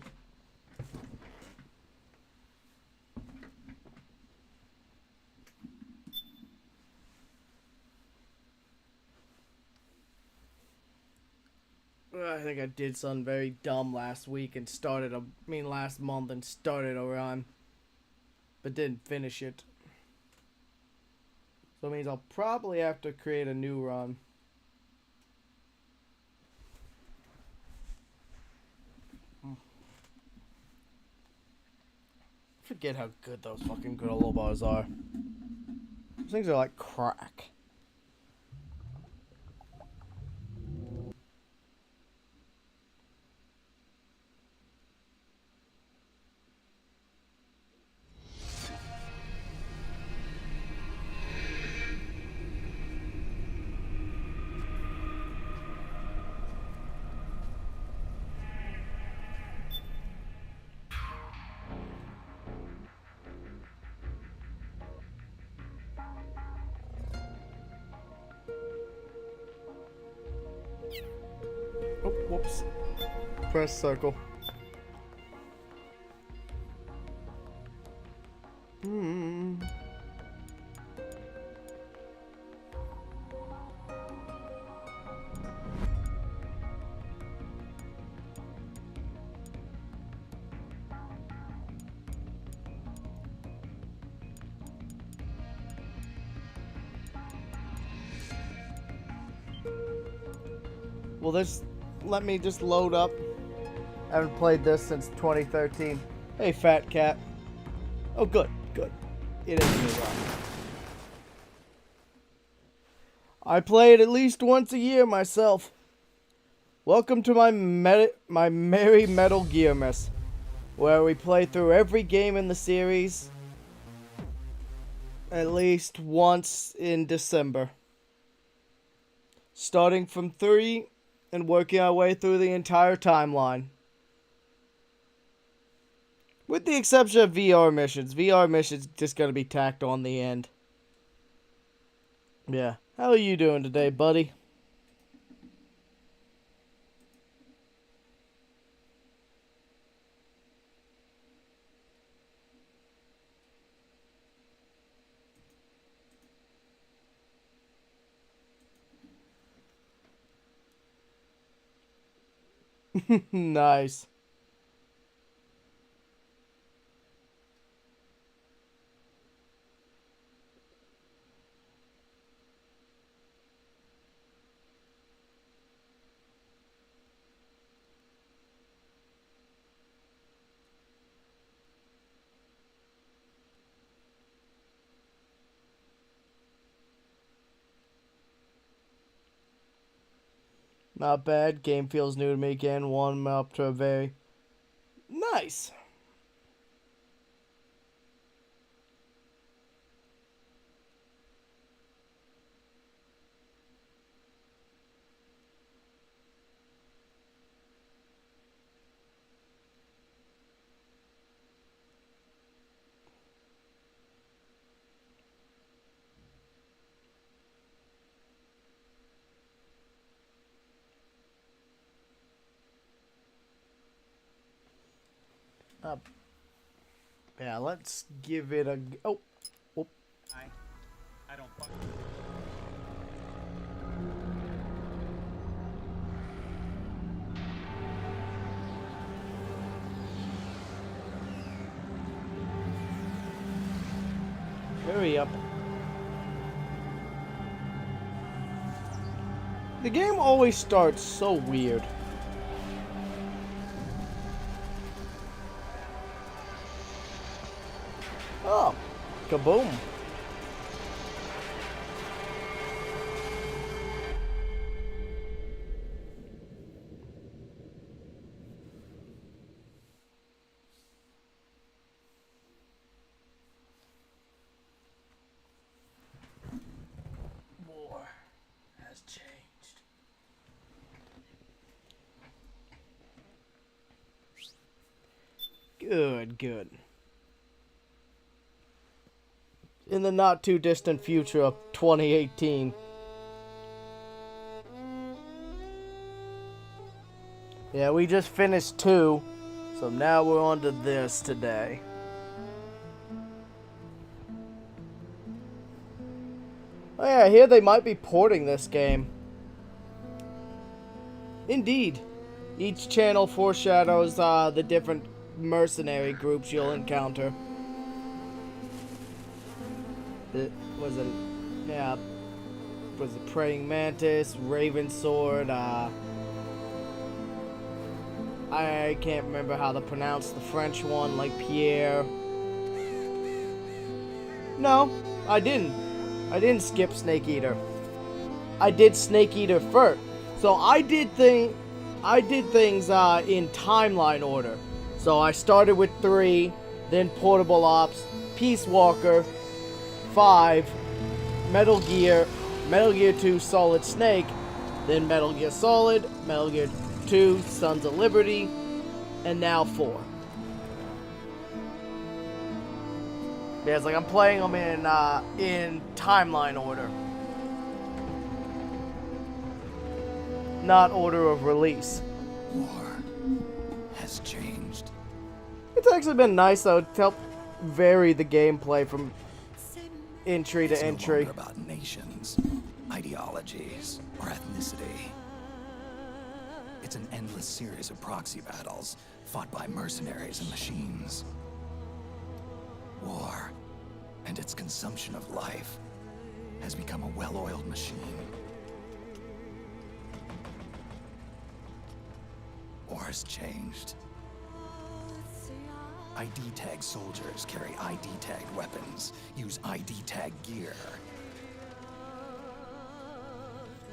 I think I did something very dumb last week and last month and started a run, but didn't finish it. So it means I'll probably have to create a new run. Forget how good those fucking granola bars are. Those things are like crack. Oh, whoops. Press circle. Will this let me just load up? I haven't played this since 2013. Hey, fat cat. Oh, good, good. It is new run. I play it at least once a year myself. Welcome to my merry Metal Gearmas, where we play through every game in the series at least once in December. Starting from 3 and working our way through the entire timeline. With the exception of VR missions. VR missions just gonna be tacked on the end. Yeah. How are you doing today, buddy? Nice. Not bad. Game feels new to me again. Warm up to a very nice. Yeah, let's give it a... Oh. Oh. I don't fuck. Hurry up. The game always starts so weird. Oh, kaboom. War has changed. Good, good. in the not too distant future of 2018. Yeah, we just finished 2, so now we're on to this today. Oh yeah, I hear they might be porting this game. Indeed. Each channel foreshadows the different mercenary groups you'll encounter. Was it Praying Mantis, Raven Sword, I can't remember how to pronounce the French one, like Pierre. No, I didn't. I didn't skip Snake Eater. I did Snake Eater first. So I did things in timeline order. So I started with 3, then Portable Ops, Peace Walker, 5, Metal Gear 2 Solid Snake, then Metal Gear Solid, Metal Gear 2 Sons of Liberty, and now 4. Yeah, it's like I'm playing them in timeline order, not order of release. War has changed. It's actually been nice though to help vary the gameplay from entry to entry. It's no longer about nations, ideologies, or ethnicity. It's an endless series of proxy battles fought by mercenaries and machines. War and its consumption of life has become a well-oiled machine. War has changed. ID tag soldiers carry ID tagged weapons, use ID tag gear.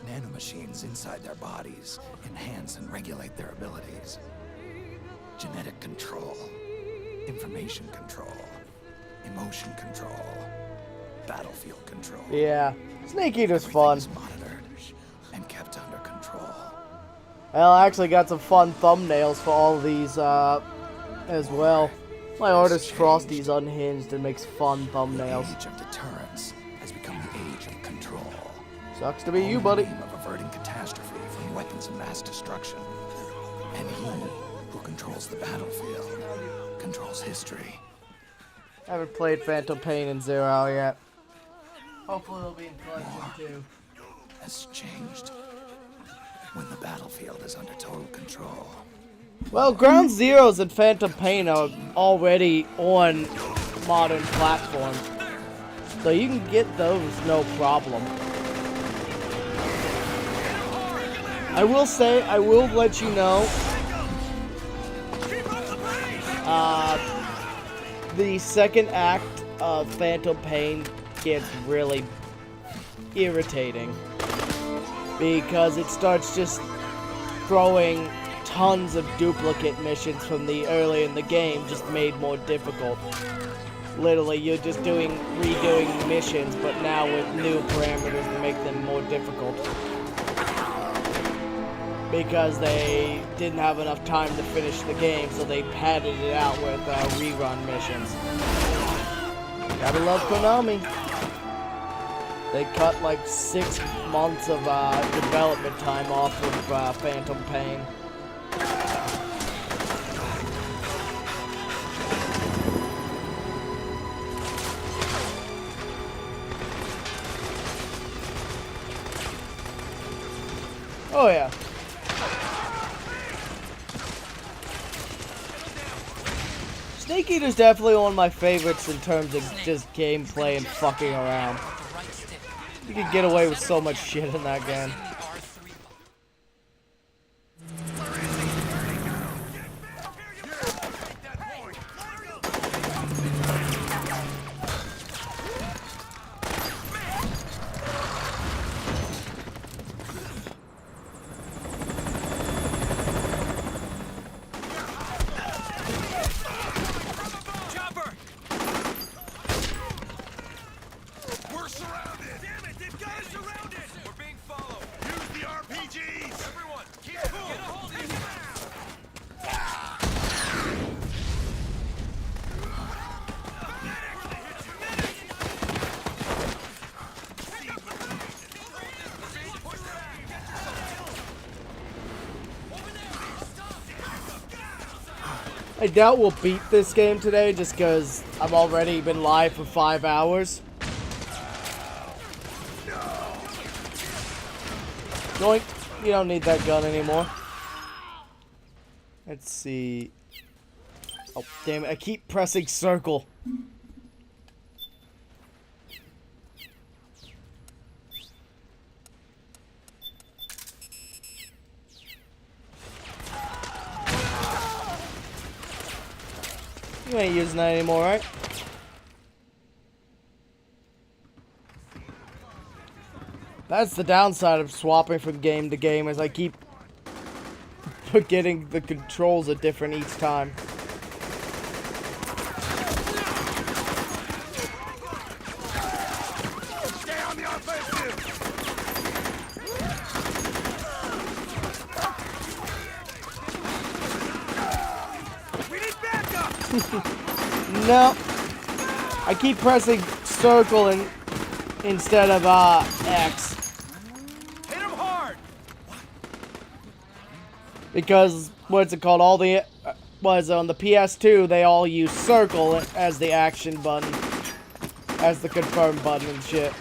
Nanomachines inside their bodies enhance and regulate their abilities. Genetic control, information control, emotion control, battlefield control. Yeah, Snake Eater's fun. Monitored and kept under control. Well, I actually got some fun thumbnails for all of these as well. My artist Frosty's unhinged and makes fun thumbnails. The age of deterrence has become the age of control. Sucks to be you, buddy. In the name of averting catastrophe from weapons of mass destruction. And he who controls the battlefield controls history. I haven't played Phantom Pain in 0 yet. Hopefully it'll be in Collection 2. Has changed when the battlefield is under total control. Well, Ground Zeroes and Phantom Pain are already on modern platforms, so you can get those no problem. I will say, I will let you know, the second act of Phantom Pain gets really irritating because it starts just throwing tons of duplicate missions from the early in the game, just made more difficult. Literally, you're just redoing missions, but now with new parameters to make them more difficult. Because they didn't have enough time to finish the game, so they padded it out with rerun missions. Gotta love Konami. They cut like 6 months of development time off of Phantom Pain. Oh yeah. Snake Eater's definitely one of my favorites in terms of just gameplay and fucking around. You can get away with so much shit in that game. I doubt we'll beat this game today just because I've already been live for 5 hours. Yoink. You don't need that gun anymore. Let's see. Oh, damn it. I keep pressing circle. You ain't using that anymore, right? That's the downside of swapping from game to game, is I keep getting the controls are different each time. Stay on the offensive! We need backup! No. I keep pressing circle instead of X. Hit him hard! Because, what's it called, all the, on the PS2, they all use circle as the action button. As the confirm button and shit.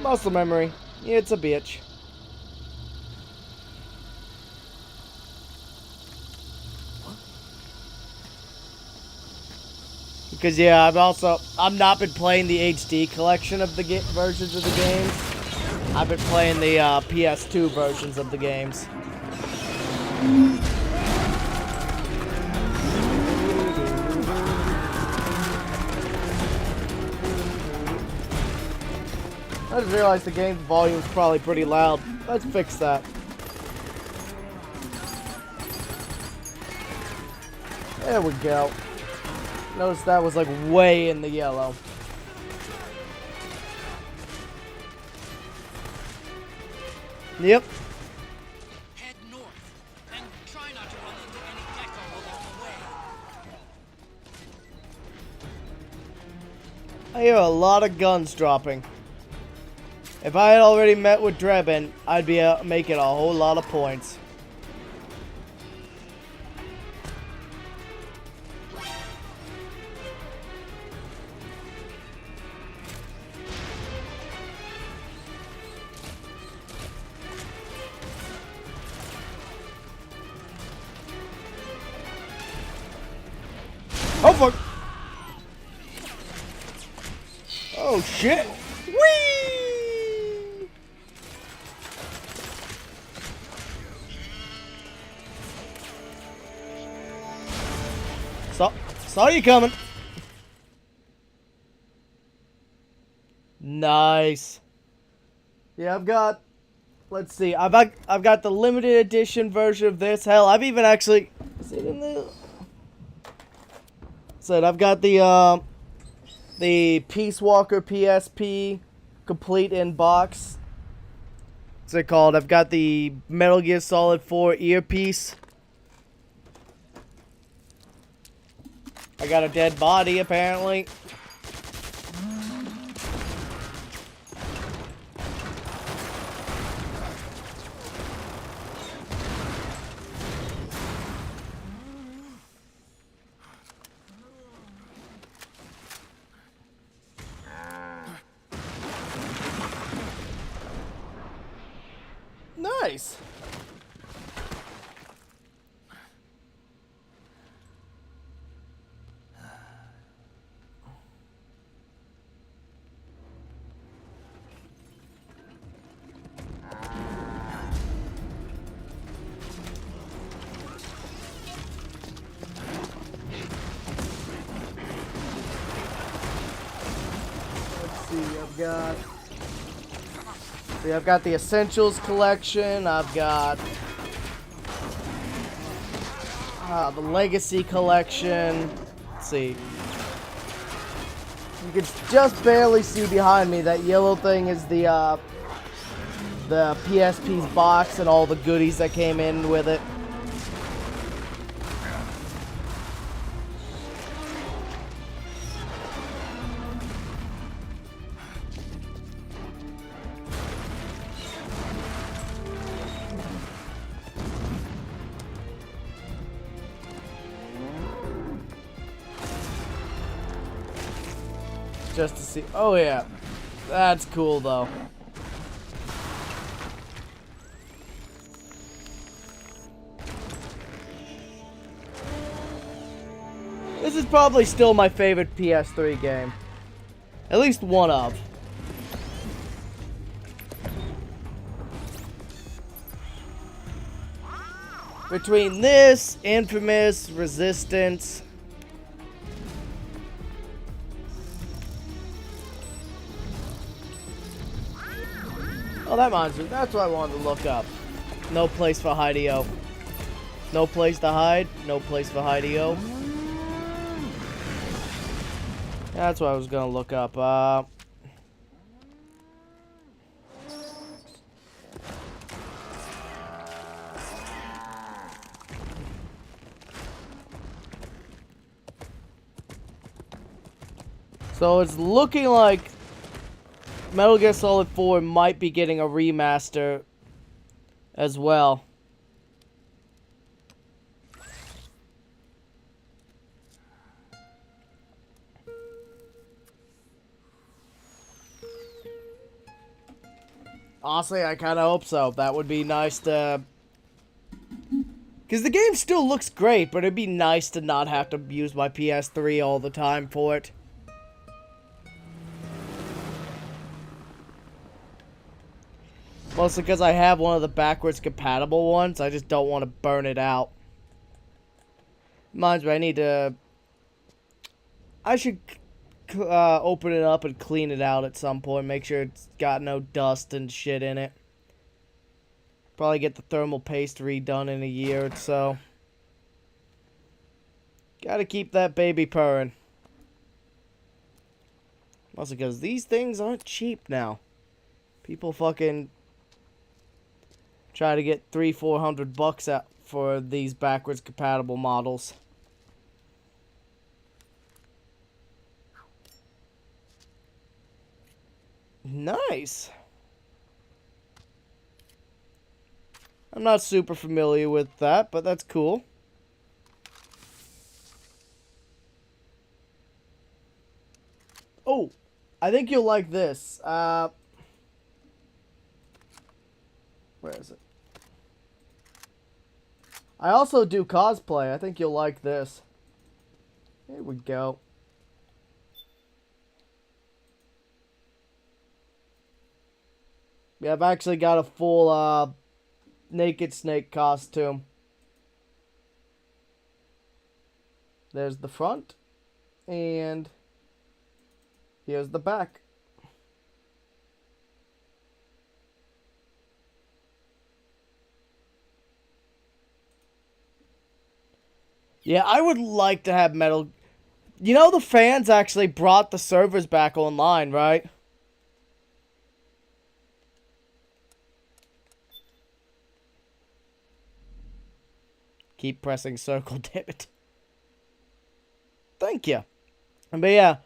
Muscle memory. It's a bitch. Because yeah, I've not been playing the HD collection of the versions of the games. I've been playing the PS2 versions of the games. I just realized the game volume is probably pretty loud. Let's fix that. There we go. Notice that was like way in the yellow. Yep. Head north and try not to run into any gecko along the way. I hear a lot of guns dropping. If I had already met with Drebin, I'd be making a whole lot of points. Oh fuck! Oh shit! Whee! Saw you coming. Nice. Yeah, I've got. Let's see. I've got the limited edition version of this. Hell, I've even actually. Is it in the? Said I've got the Peace Walker PSP complete in box. What's it called? I've got the Metal Gear Solid 4 earpiece. I got a dead body apparently. Nice. Let's see, I've got the Essentials collection. I've got the Legacy collection. Let's see. You can just barely see behind me. That yellow thing is the PSP's box and all the goodies that came in with it. Just to see. Oh, yeah. That's cool, though. This is probably still my favorite PS3 game. At least one of. Between this, Infamous, Resistance. Oh, that reminds me. That's what I wanted to look up. No place for Hideo. No place to hide. No place for Hideo. That's what I was gonna look up. So it's looking like Metal Gear Solid 4 might be getting a remaster as well. Honestly, I kind of hope so. That would be nice to... Because the game still looks great, but it'd be nice to not have to use my PS3 all the time for it. Mostly because I have one of the backwards compatible ones. I just don't want to burn it out. Reminds me, I need to... I should open it up and clean it out at some point. Make sure it's got no dust and shit in it. Probably get the thermal paste redone in a year or so. Gotta keep that baby purring. Mostly because these things aren't cheap now. People fucking... try to get $300-400 out for these backwards compatible models. Nice. I'm not super familiar with that, but that's cool. Oh, I think you'll like this. Where is it? I also do cosplay. I think you'll like this. Here we go. Yeah, I've actually got a full Naked Snake costume. There's the front. And here's the back. Yeah, I would like to have Metal... You know the fans actually brought the servers back online, right? Keep pressing circle, damn it. Thank you. But yeah,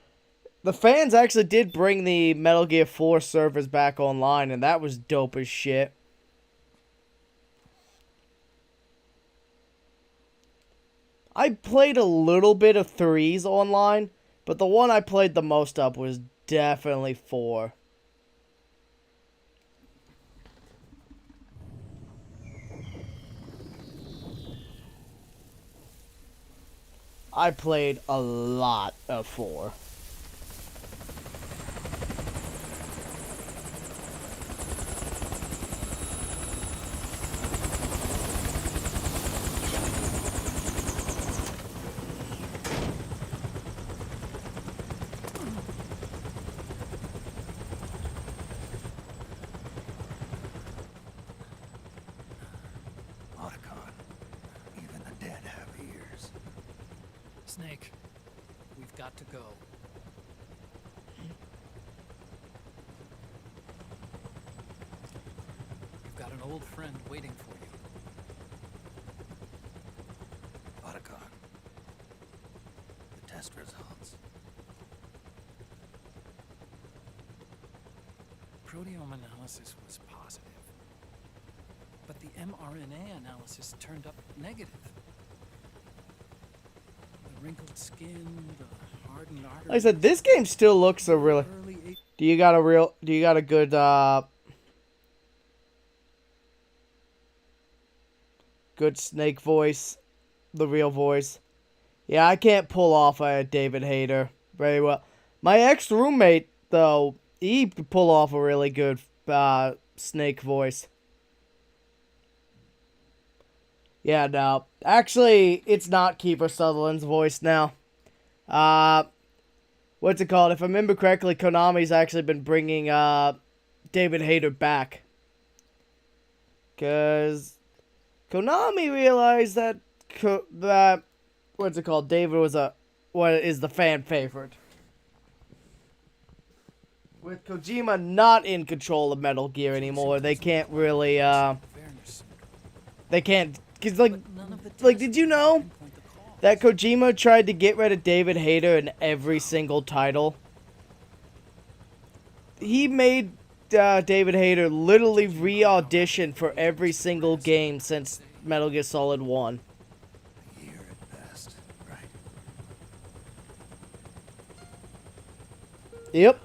the fans actually did bring the Metal Gear 4 servers back online, and that was dope as shit. I played a little bit of 3s online, but the one I played the most of was definitely 4. I played a lot of 4. Snake, we've got to go. You've got an old friend waiting for you. Otacon. The test results. Proteome analysis was positive, but the mRNA analysis turned up negative. The wrinkled skin, the Like I said, this game still looks so really. Do you got a good good Snake voice? The real voice. Yeah, I can't pull off a David Hayter very well. My ex-roommate, though, he could pull off a really good Snake voice. Yeah, no. Actually, it's not Kiefer Sutherland's voice now. What's it called? If I remember correctly, Konami's actually been bringing David Hayter back. Because Konami realized that what's it called? David was is the fan favorite. With Kojima not in control of Metal Gear anymore, they can't really they can't, cause like did you know that Kojima tried to get rid of David Hayter in every single title? He made David Hayter literally re-audition for every single game since Metal Gear Solid 1. Yep.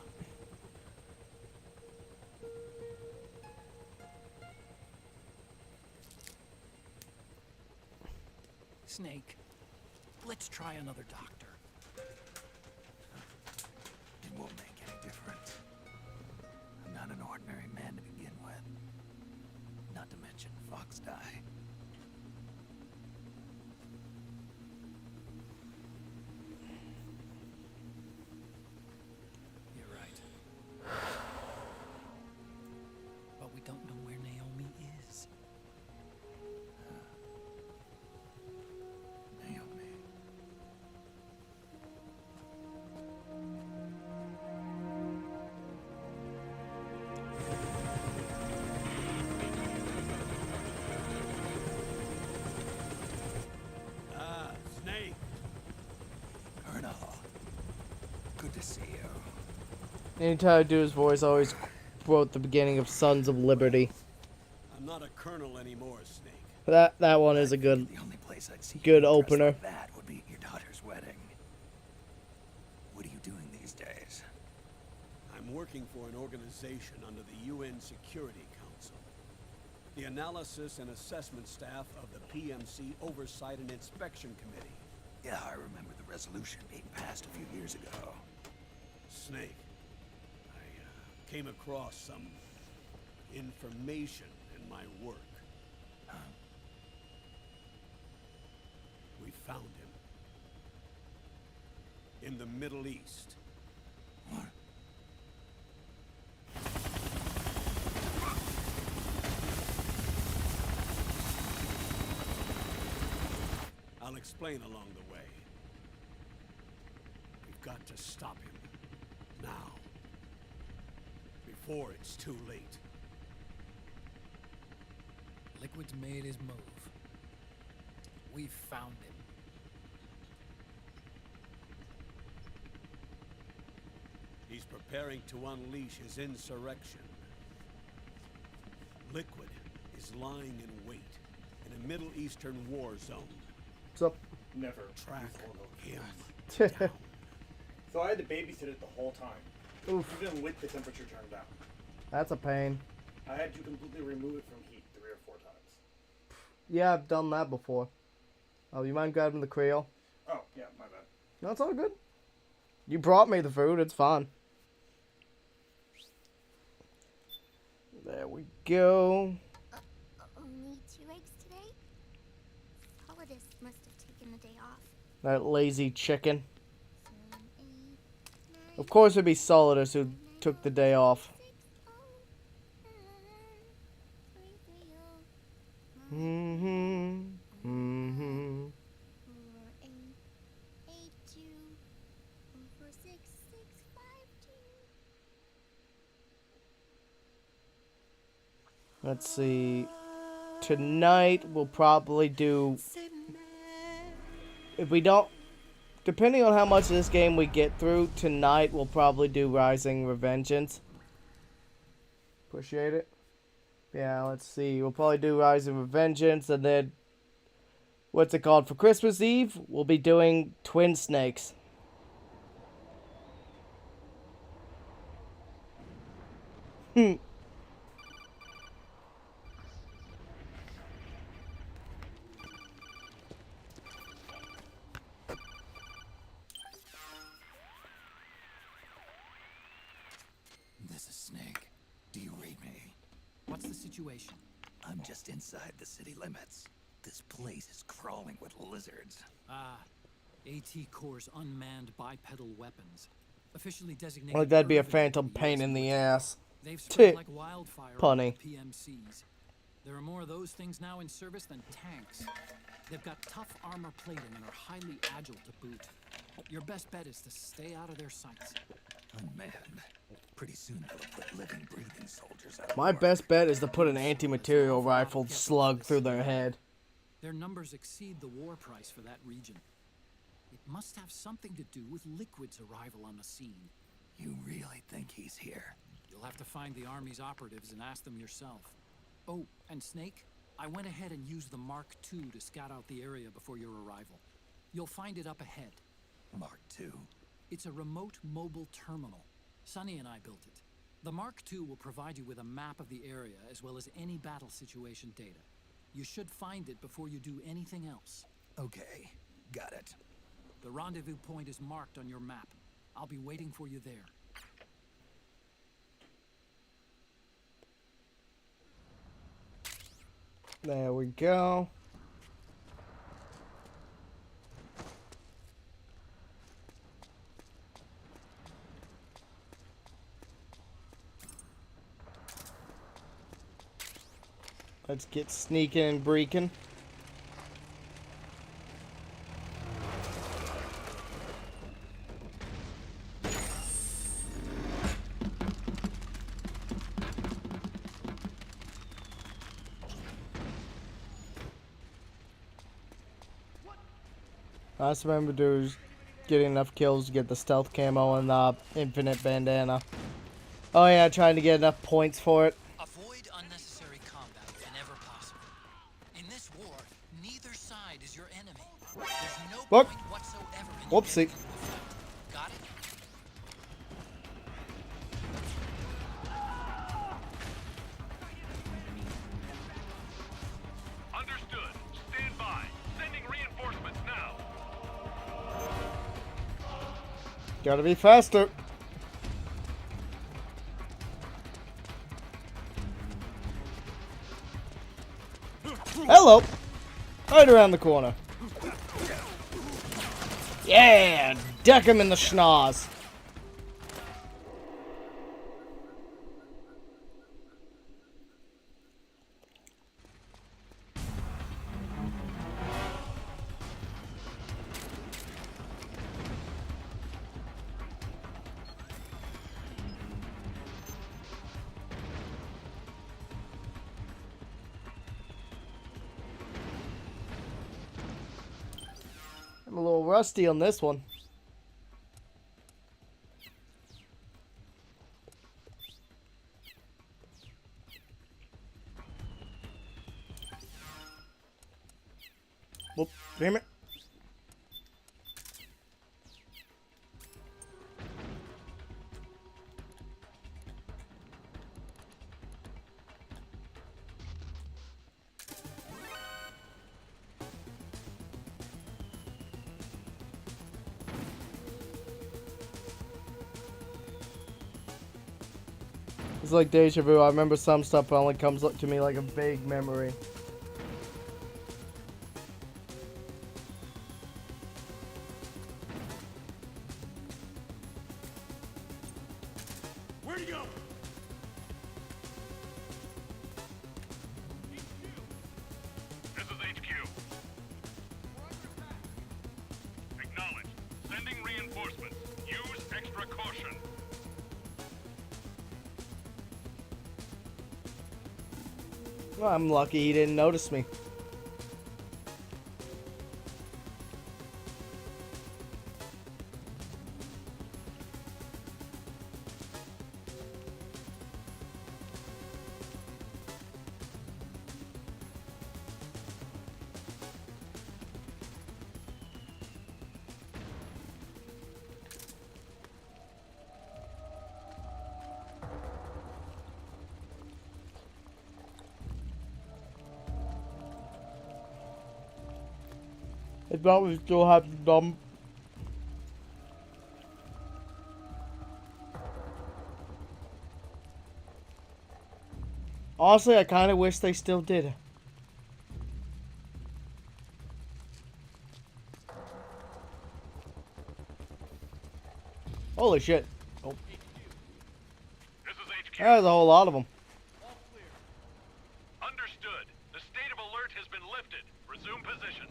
Snake, let's try another doctor. It won't make any difference. I'm not an ordinary man to begin with. Not to mention Fox die. You're right. But we don't know where Naomi is. Snake. Colonel. Good to see you. Anytime I do his voice, I always quote the beginning of Sons of Liberty. I'm not a colonel anymore, Snake. That one is a good opener. Like that would be at your daughter's wedding. What are you doing these days? I'm working for an organization under the UN Security Council. The Analysis and Assessment Staff of the PMC Oversight and Inspection Committee. Yeah, I remember the resolution being passed a few years ago. Snake, I came across some information in my work. We found him. In the Middle East. What? I'll explain along the way. We've got to stop him. Now. Before it's too late. Liquid's made his move. We found him. He's preparing to unleash his insurrection. Liquid is lying in wait in a Middle Eastern war zone. What's up? Never track him down. So I had to babysit it the whole time. Oof. Even with the temperature turned down. That's a pain. I had to completely remove it from heat 3 or 4 times. Yeah, I've done that before. Oh, you mind grabbing the Creole? Oh, yeah, my bad. No, it's all good. You brought me the food, it's fine. There we go. Only 2 eggs today? Solidus must have taken the day off. That lazy chicken. Of course it'd be Solidus who took the day off. Let's see. Tonight we'll probably do, if we don't, depending on how much of this game we get through, tonight we'll probably do Rising Revengeance. Appreciate it. Yeah, let's see. We'll probably do Rising Revengeance, and then, what's it called? For Christmas Eve, we'll be doing Twin Snakes. This is Snake. Do you read me? What's the situation? I'm just inside the city limits. This place is crawling with lizards. Ah, AT Corps' unmanned bipedal weapons. Officially designated. Like that'd be a phantom pain in the ass. They've spread like wildfire Punny. on the PMCs. There are more of those things now in service than tanks. They've got tough armor plating and are highly agile to boot. Your best bet is to stay out of their sights. Unmanned. Pretty soon they'll put living, breathing soldiers out. My best bet is to put an anti-material rifle slug through their head. Their numbers exceed the war price for that region. It must have something to do with Liquid's arrival on the scene. You really think he's here? You'll have to find the Army's operatives and ask them yourself. Oh, and Snake, I went ahead and used the Mark II to scout out the area before your arrival. You'll find it up ahead. Mark II? It's a remote mobile terminal. Sonny and I built it. The Mark II will provide you with a map of the area as well as any battle situation data. You should find it before you do anything else. Okay, got it. The rendezvous point is marked on your map. I'll be waiting for you there. There we go. Let's get sneaking and breaking. I just remember to get enough kills to get the stealth camo and the infinite bandana. Oh yeah, trying to get enough points for it. Avoid unnecessary combat whenever possible. In this war, neither side is your enemy. There's no What? point whatsoever in Whoopsie. Got it? Understood. Stand by. Sending reinforcements now. Gotta be faster. Hello. Right around the corner. Yeah, deck him in the schnoz. I'm a little rusty on this one. Whoop, damn it. It's like deja vu. I remember some stuff but only comes up to me like a vague memory. Where'd he go? This is HQ. Acknowledged. Sending reinforcements. Use extra caution. Well, I'm lucky he didn't notice me. I thought we still had the dump. Honestly, I kind of wish they still did. Holy shit. Oh. There's a whole lot of them. Understood. The state of alert has been lifted. Resume positions.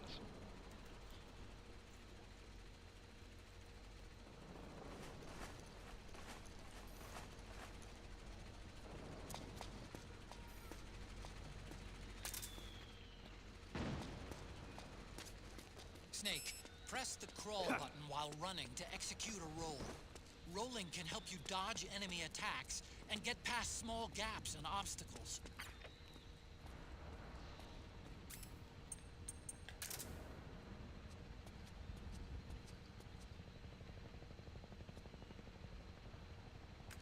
Snake, press the crawl button while running to execute a roll. Rolling can help you dodge enemy attacks and get past small gaps and obstacles.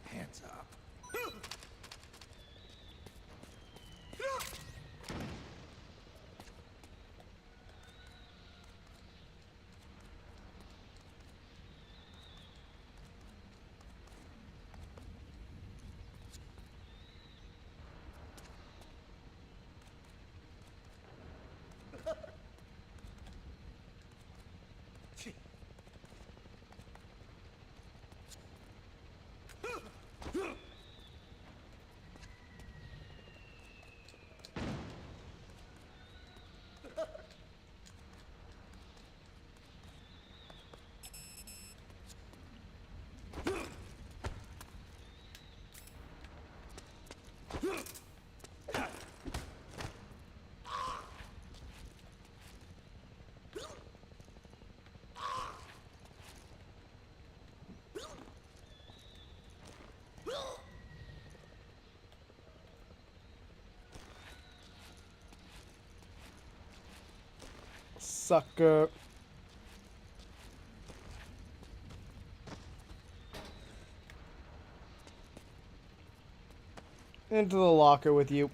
Hands up. Sucker. Into the locker with you.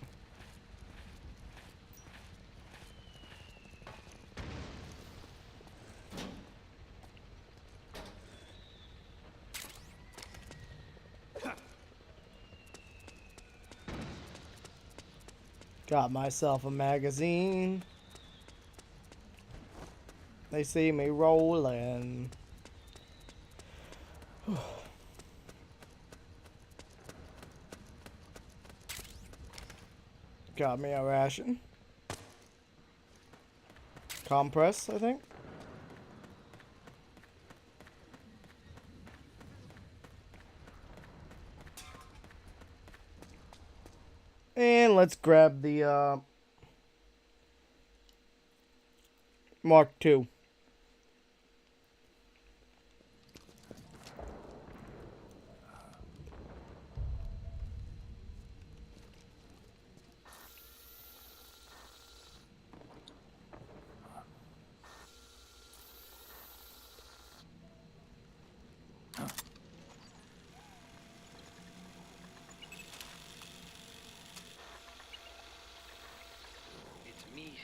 Got myself a magazine. They see me rolling. Got me a ration. Compress, I think. And let's grab the Mark II.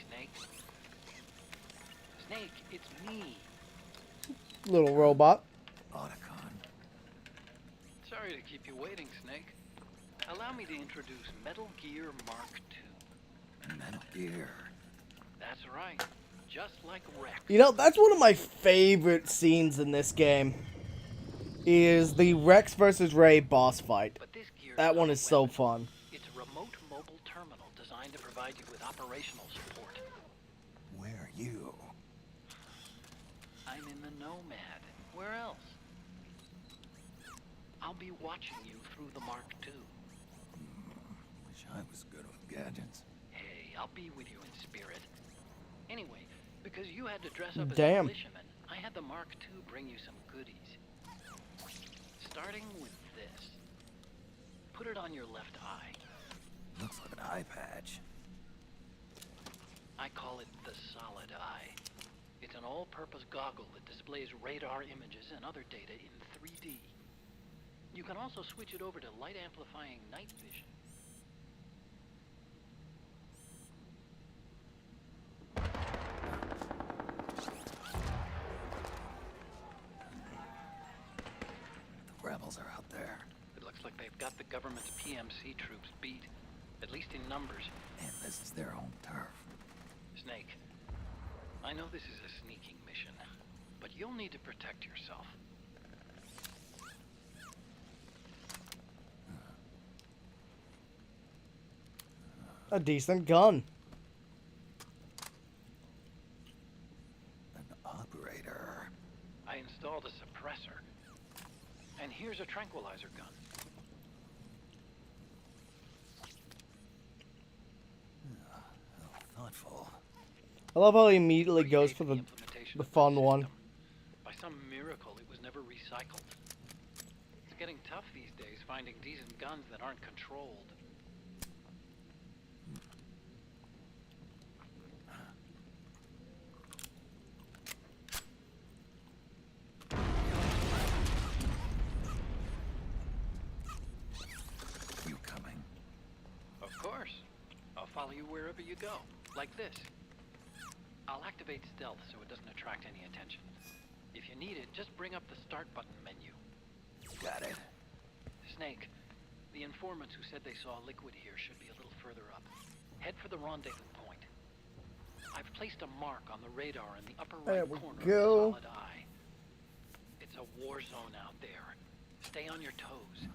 Snake. Snake, it's me. Little robot. Sorry to keep you waiting, Snake. Allow me to introduce Metal Gear Mark II. Metal Gear. That's right. Just like Rex. You know, that's one of my favorite scenes in this game. Is the Rex versus Ray boss fight. That one is so fun. It's a remote mobile terminal designed to provide you with operational support. Where are you? I'm in the Nomad. Where else? I'll be watching you through the Mark II. Wish I was good with gadgets. Hey, I'll be with you in spirit. Anyway, because you had to dress up as a Damn. militiaman, I had the Mark II bring you some goodies. Starting with this. Put it on your left eye. Looks like an eye patch. I call it the solid eye. It's an all-purpose goggle that displays radar images and other data in 3D. You can also switch it over to light-amplifying night vision. got the government's PMC troops beat, at least in numbers. And this is their home turf. Snake, I know this is a sneaking mission, but you'll need to protect yourself. A decent gun. An operator. I installed a suppressor. And here's a tranquilizer gun. Thoughtful. I love how he immediately goes for the fun one. By some miracle, it was never recycled. It's getting tough these days finding decent guns that aren't controlled. You coming? Of course. I'll follow you wherever you go. Like this. I'll activate stealth so it doesn't attract any attention. If you need it, just bring up the start button menu. Got it. Snake, the informants who said they saw liquid here should be a little further up. Head for the rendezvous point. I've placed a mark on the radar in the upper right corner of the solid eye. It's a war zone out there. Stay on your toes.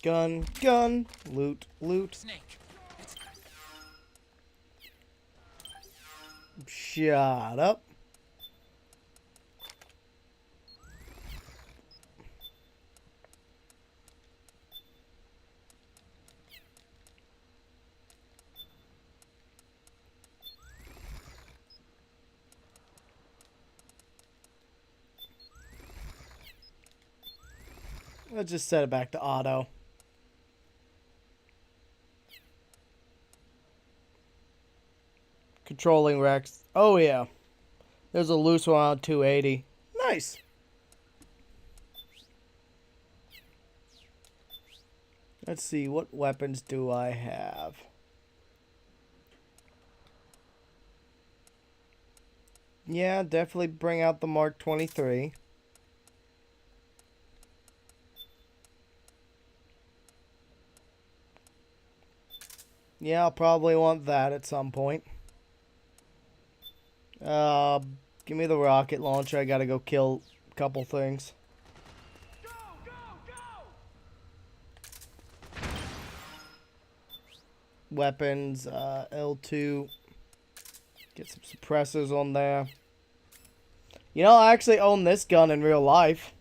Gun, gun, loot, loot. Snake. Shut up. Let's just set it back to auto. Controlling Rex. Oh yeah. There's a loose one on 280. Nice. Let's see, what weapons do I have? Yeah, definitely bring out the Mark 23. Yeah, I'll probably want that at some point. Give me the rocket launcher. I gotta go kill a couple things. Weapons, L2. Get some suppressors on there. You know, I actually own this gun in real life.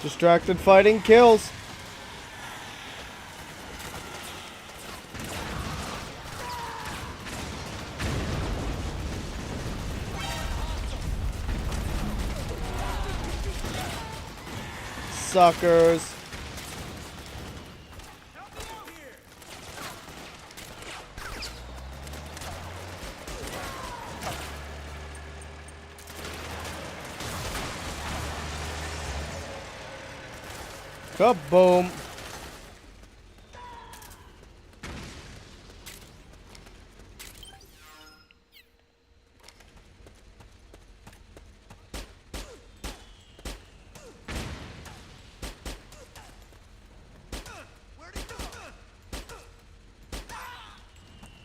Distracted fighting kills. Suckers. Kaboom.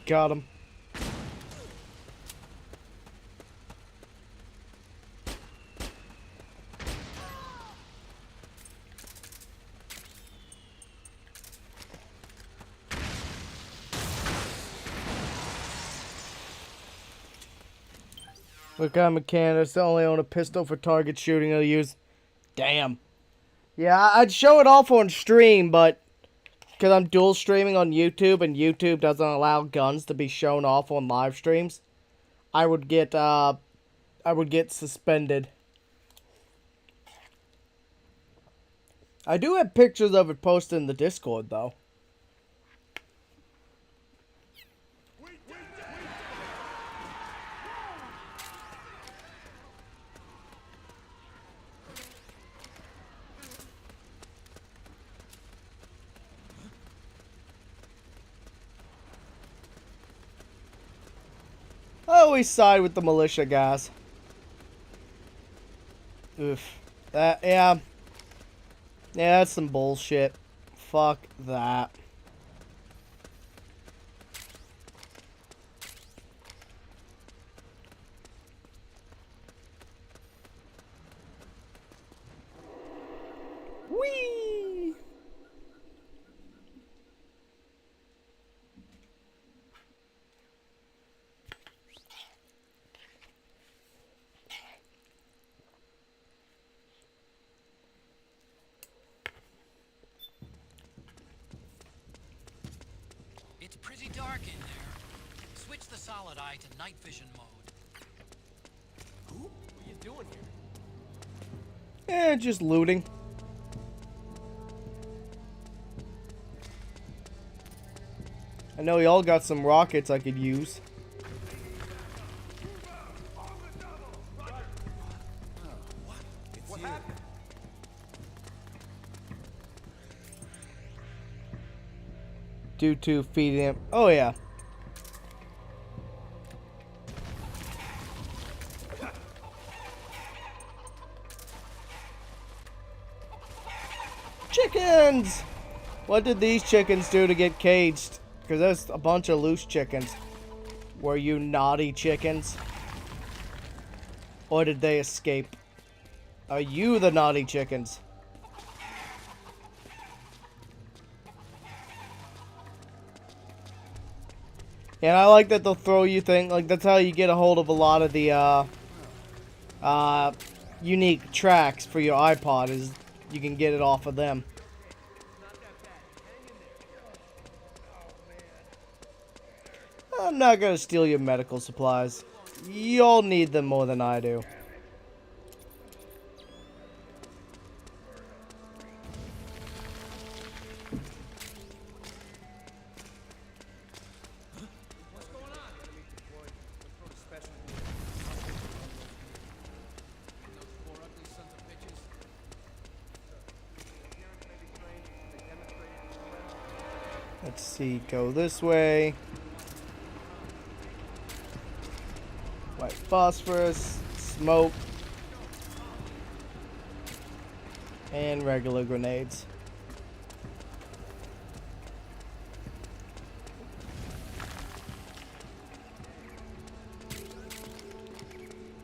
Got him. Look, I'm a mechanic. I only own a pistol for target shooting. I'll use. Damn. Yeah, I'd show it off on stream, but because I'm dual streaming on YouTube and YouTube doesn't allow guns to be shown off on live streams, I would get I would get suspended. I do have pictures of it posted in the Discord, though. I always side with the militia guys. Oof. Yeah. Yeah, that's some bullshit. Fuck that. Whee! It's pretty dark in there. Switch the solid eye to night vision mode. What are you doing here? Just looting. I know y'all got some rockets I could use. Due to feeding him. Oh, yeah. Chickens! What did these chickens do to get caged? Because there's a bunch of loose chickens. Were you naughty chickens? Or did they escape? Are you the naughty chickens? And I like that they'll throw you things. Like, that's how you get a hold of a lot of the unique tracks for your iPod, is you can get it off of them. I'm not gonna steal your medical supplies. Y'all need them more than I do. Let's see, go this way. White phosphorus, smoke, and regular grenades.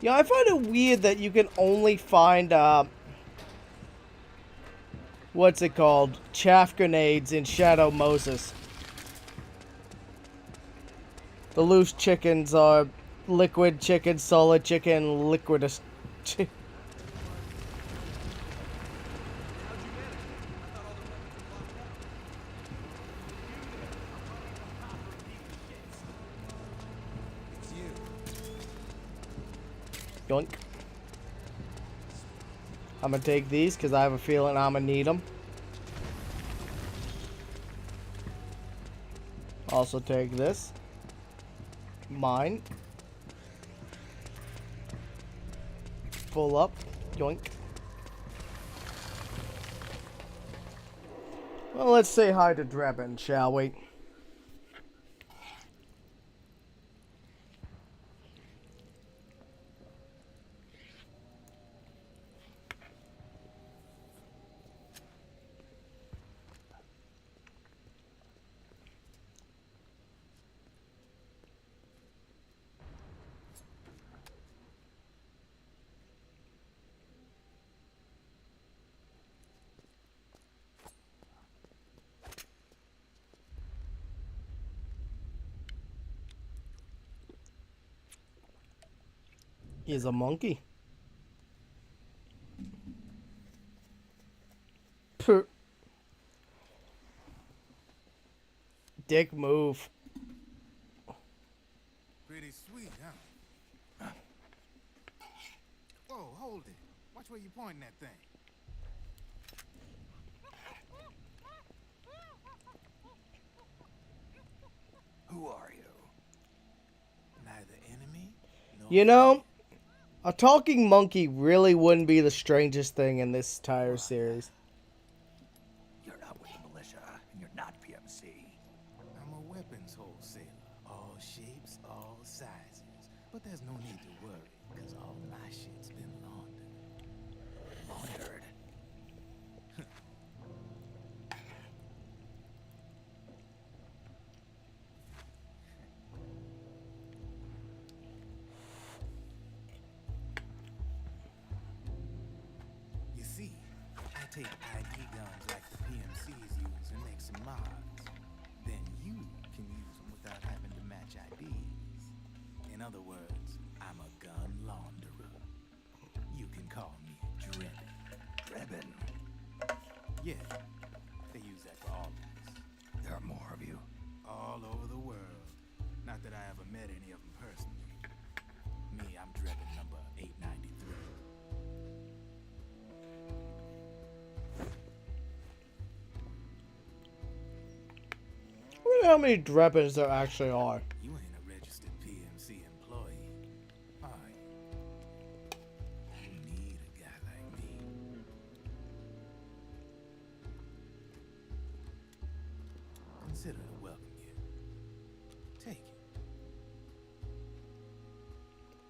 Yeah, I find it weird that you can only find, what's it called? Chaff grenades in Shadow Moses. The loose chickens are liquid chicken, solid chicken, liquidus. Yoink. I'm gonna take these because I have a feeling I'm gonna need them. Also take this. Mine. Full up. Yoink. Well, let's say hi to Drebin, shall we? He's a monkey. Puh. Dick move. Pretty sweet, huh? Whoa, hold it. Watch where you're pointing that thing. Who are you? Neither enemy nor... You know, a talking monkey really wouldn't be the strangest thing in this entire series. You're not with the militia, and you're not PMC. I'm a weapons wholesaler. All shapes, all sizes. But there's no need to worry, because all my shit's been laundered. Laundered? You see, I take ID guns like the PMCs use and make some mods. Then you can use them without having to match IDs. In other words, I'm a gun launderer. You can call me Drebin. Drebin? Yeah, they use that for all of us. There are more of you. All over the world. Not that I ever met any of them personally. Me, I'm Drebin number 893. I wonder how many Drebins there actually are. You ain't a registered PMC employee, are you? You need a guy like me. Consider to welcome you. Take it.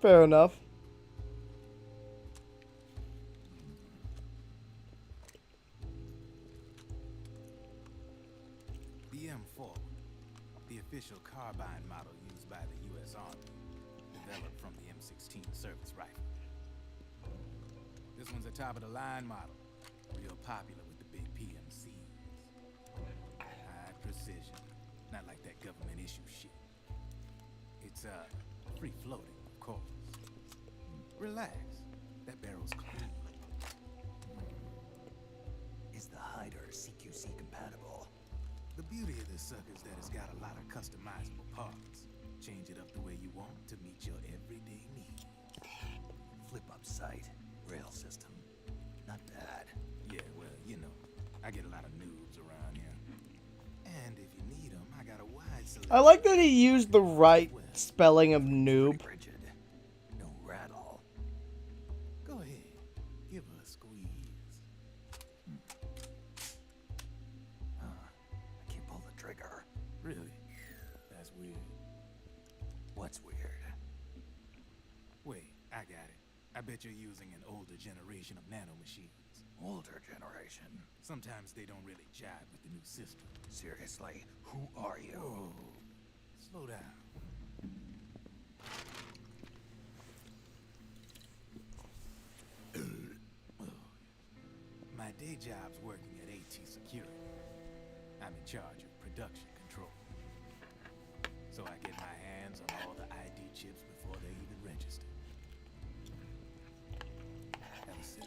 Fair enough. The M4, the official carbine model used by the U.S. Army, developed from the M16 service rifle. This one's a top-of-the-line model, real popular with the big PMCs. High precision, not like that government issue shit. It's, free-floating, of course. Relax, that barrel's clean. Is the hider CQC compatible? The beauty of this sucker is that it's got a lot of customizable parts. Change it up the way you want to meet your everyday needs. Flip-up sight, rail system. Not bad. Yeah, well, you know, I get a lot of noobs around here. And if you need them, I got a wide selection. I like that he used the right spelling of noob. Rigid. No rattle. Go ahead, give her a squeeze. I can't pull the trigger. Really? That's weird. What's weird? Wait, I got it. I bet you're using an older generation of nanomachines. Older generation? Sometimes they don't really jive with the new system. Seriously, who are you? Whoa. Slow down. My day job's working at AT Security. I'm in charge of production control. So I get my hands on all the ID chips before they even register. Have a sip.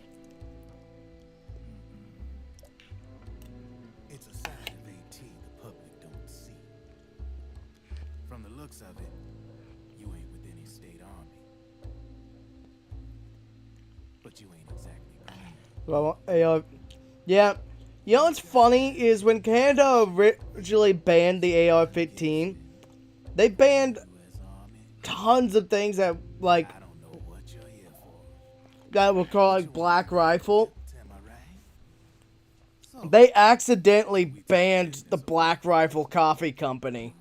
It's a side of AT the public don't see. From the looks of it, you ain't with any state army. But you ain't exactly green. Well, yeah. You know what's funny is when Canada originally banned the AR-15, they banned tons of things that, like, that were called, like, Black Rifle. They accidentally banned the Black Rifle Coffee Company.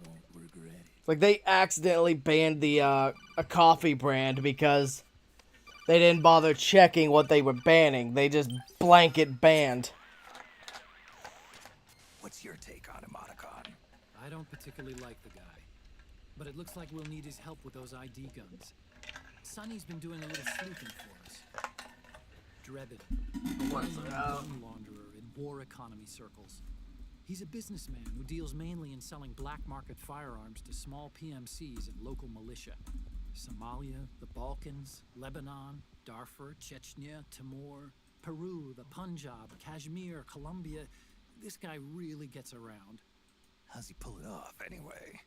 Like, they accidentally banned the, a coffee brand because they didn't bother checking what they were banning. They just blanket banned. What's your take on him, Otacon? I don't particularly like the guy, but it looks like we'll need his help with those ID guns. Sonny's been doing a little sleuthing for us. Drebin, a well-known gun launderer in war economy circles. He's a businessman who deals mainly in selling black market firearms to small PMCs and local militia. Somalia, the Balkans, Lebanon, Darfur, Chechnya, Timor, Peru, the Punjab, Kashmir, Colombia. This guy really gets around. How's he pull it off, anyway?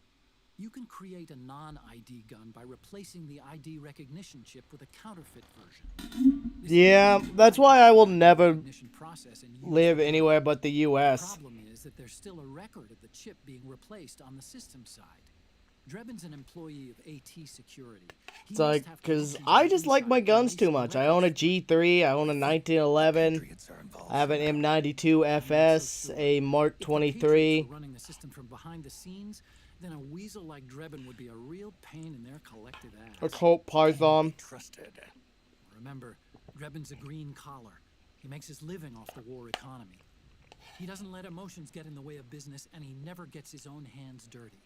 You can create a non-ID gun by replacing the ID recognition chip with a counterfeit version. Yeah, that's why I will never live anywhere but the US. The problem is that there's still a record of the chip being replaced on the system side. Drebin's an employee of AT Security. It's like, because I just like my guns too much. I own a G3, I own a 1911, I have an M92 FS, a Mark 23. Running the system from behind the scenes, then a weasel like Drebin would be a real pain in their collective ass. A Colt Python. Remember, Drebin's a green collar. He makes his living off the war economy. He doesn't let emotions get in the way of business, and he never gets his own hands dirty.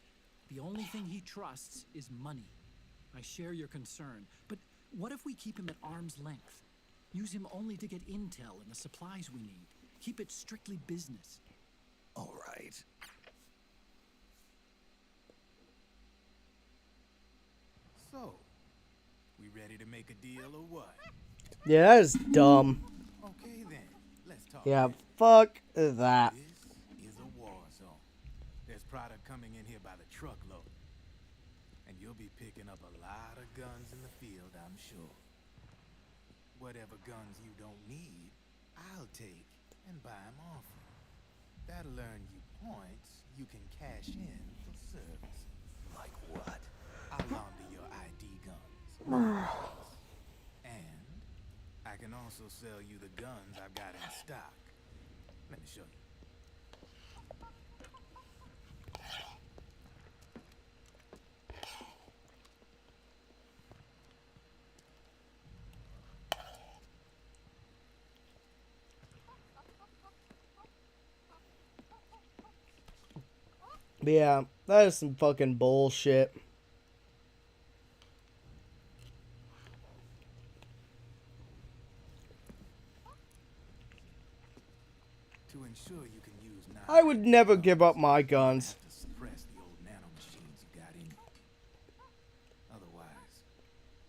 The only thing he trusts is money. I share your concern, but what if we keep him at arm's length? Use him only to get intel and the supplies we need. Keep it strictly business. All right. So, we ready to make a deal or what? Yeah, that is dumb. Okay then, let's talk. Yeah, fuck that. This is a war zone. There's product coming in here by the truckload. And you'll be picking up a lot of guns in the field, I'm sure. Whatever guns you don't need, I'll take and buy them off you. That'll earn you points you can cash in for service. Like what? I'll launder your ID guns. And I can also sell you the guns I've got in stock. Let me show you. Yeah, that is some fucking bullshit. To ensure you can use I would never give up my guns. to suppress the old nanomachines you got in you. Otherwise,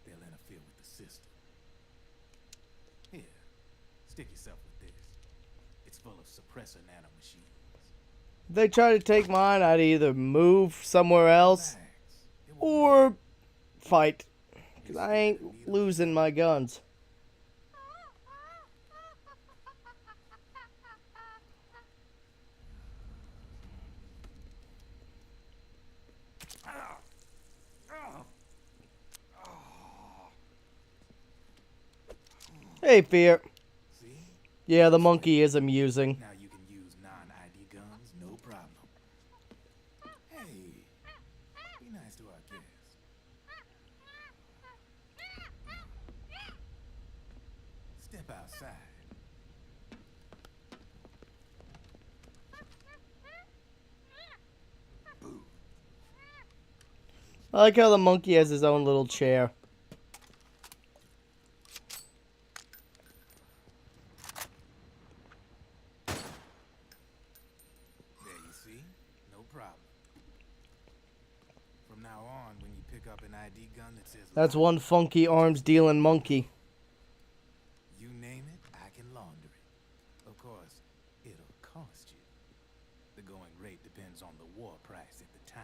they'll interfere with the system. Here, stick yourself with this. It's full of suppressor nanomachines. If they try to take mine, I'd either move somewhere else or fight. Because I ain't losing my guns. Hey, Fear. Yeah, the monkey is amusing. Now you can use non-ID guns, no problem. Hey, be nice to our guests. Step outside. I like how the monkey has his own little chair. There you see, no problem. From now on, when you pick up an ID gun that says That's one funky arms dealing monkey. you name it, I can launder it. Of course, it'll cost you. The going rate depends on the war price at the time.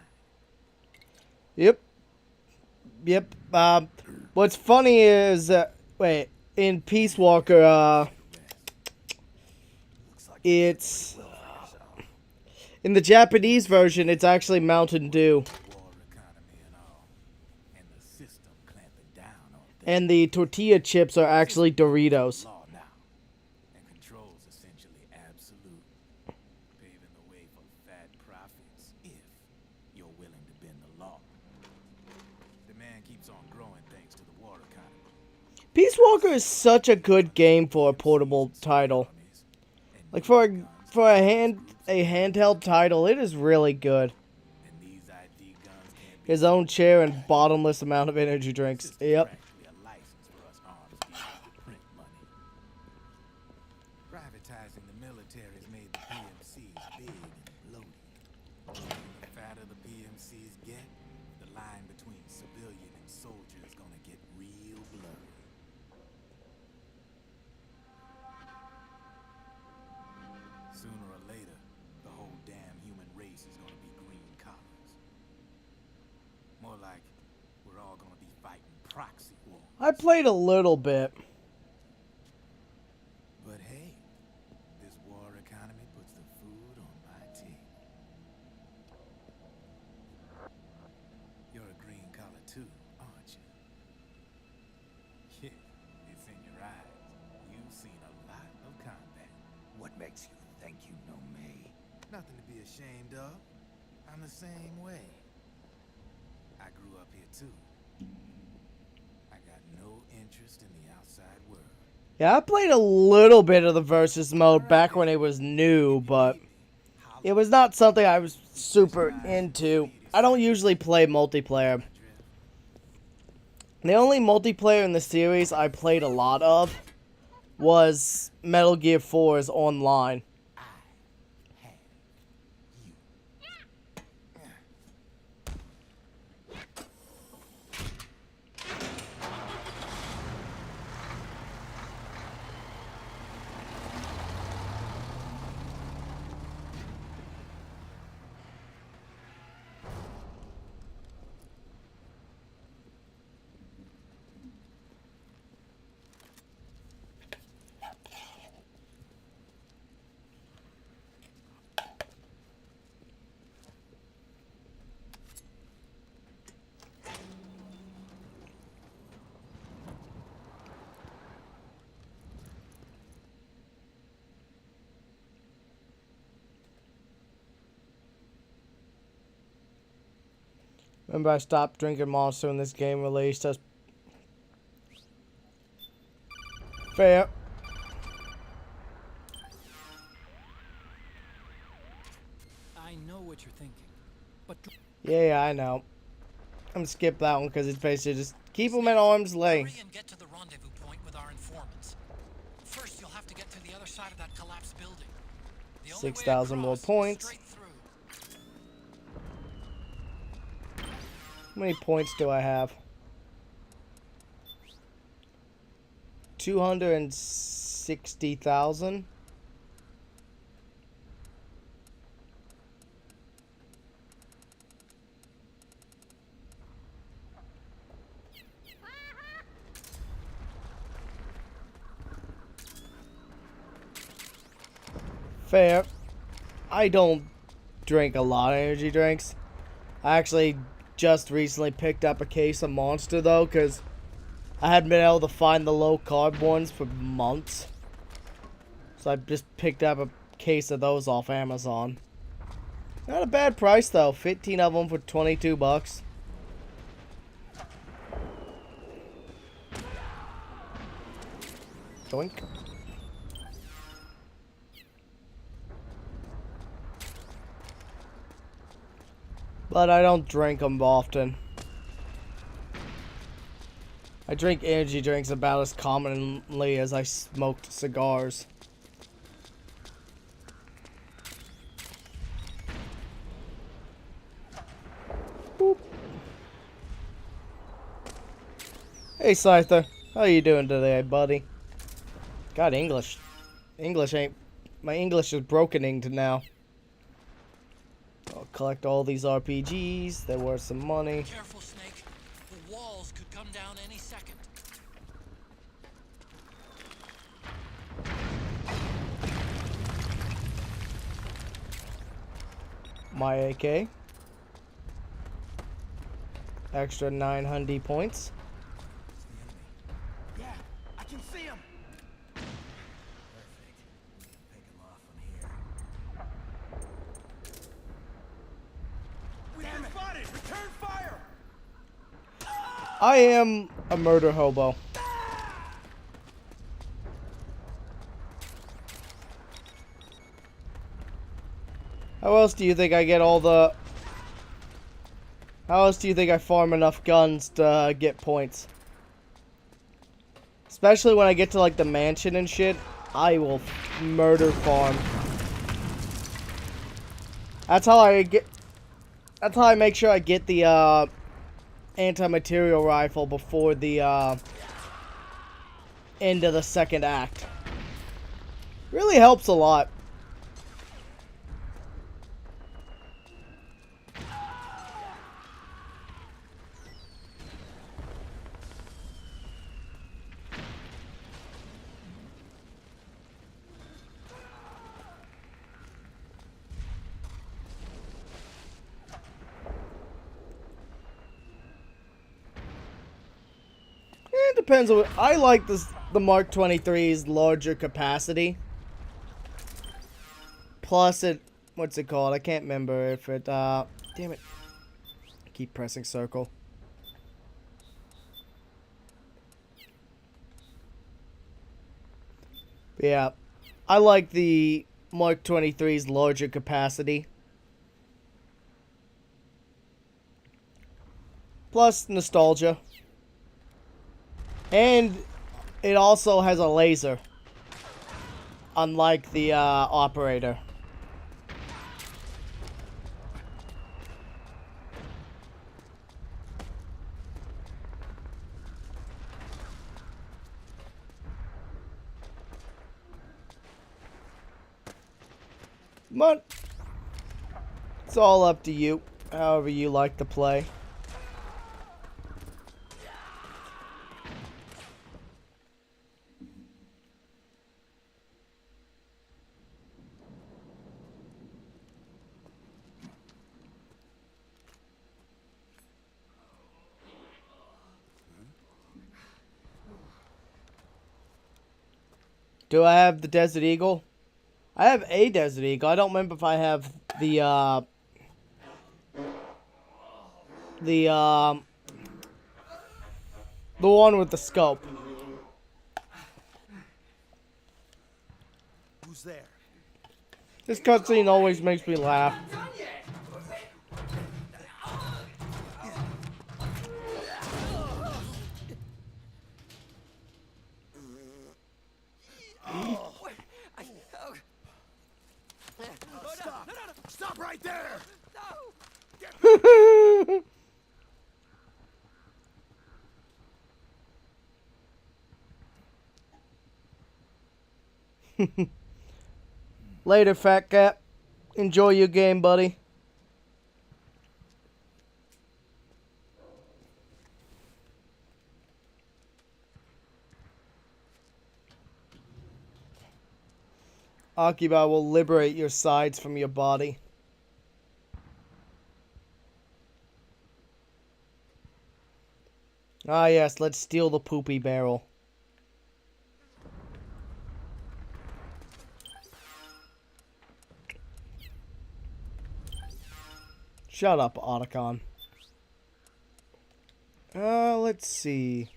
Yep. Yep. What's funny is, wait, in Peace Walker, it's, in the Japanese version, it's actually Mountain Dew. And the tortilla chips are actually Doritos. Law now, and control's essentially absolute, paving the way for fat profits if you're willing to bend the law. Demand keeps on growing thanks to the war economy. Peace Walker is such a good game for a portable title. Like for a handheld title, it is really good. His own chair and bottomless amount of energy drinks. Yep. Privatizing the military has made the PMCs big and loaded. The fatter the PMCs get, the line between civilian and soldier is gonna get real blurry. Sooner or later, the whole damn human race is gonna be green collars. more like we're all gonna be fighting proxy wars. I played a little bit. But hey, this war economy puts the food on my table. You're a green collar too, aren't you? Yeah, it's in your eyes. You've seen a lot of combat. What makes you think you know me? Nothing to be ashamed of. I'm the same way. I grew up here too. I got no interest in the outside world. Yeah, I played a little bit of the versus mode back when it was new, but it was not something I was super into. I don't usually play multiplayer. The only multiplayer in the series I played a lot of was Metal Gear 4's online. Remember, I stopped drinking Monster when this game released. That's fair. I know what you're thinking, but Yeah, I know. I'm gonna skip that one because it's basically just keep them at arm's length. Hurry and get to the rendezvous point with our informants. First, you'll have to get to the other side of that collapsed building. The only way 6,000 more across is points. straight through. How many points do I have? 260,000. Fair. I don't drink a lot of energy drinks. I actually just recently picked up a case of Monster though, because I hadn't been able to find the low carb ones for months. So I just picked up a case of those off Amazon. Not a bad price though, 15 of them for 22 bucks. Doink. But I don't drink them often. I drink energy drinks about as commonly as I smoked cigars. Boop. Hey Scyther, how you doing today, buddy? God, English ain't... My English is brokening now. I'll collect all these RPGs. They're worth some money. Careful, Snake. The walls could come down any second. My AK. Extra 900 points. Yeah, I can see him. Perfect. Pick him off from here. We've been spotted. Return fire. I am a murder hobo. How else do you think I get all the... How else do you think I farm enough guns to get points? Especially when I get to like the mansion and shit, I will murder farm. That's how I get... That's how I make sure I get the anti-material rifle before the end of the second act. Really helps a lot. depends on. I like this. The Mark 23's larger capacity. Plus it. What's it called? I can't remember if it. Damn it. I keep pressing circle. Yeah, I like the Mark 23's larger capacity. Plus nostalgia. And it also has a laser. Unlike the operator. But it's all up to you, however you like to play. Do I have the Desert Eagle? I have a Desert Eagle. I don't remember if I have the one with the scope. Who's there? This cutscene always makes me laugh. Stop right there! Later, Fat Cat. Enjoy your game, buddy. Akiba will liberate your sides from your body. Ah yes, let's steal the poopy barrel. Shut up, Otacon. Let's see.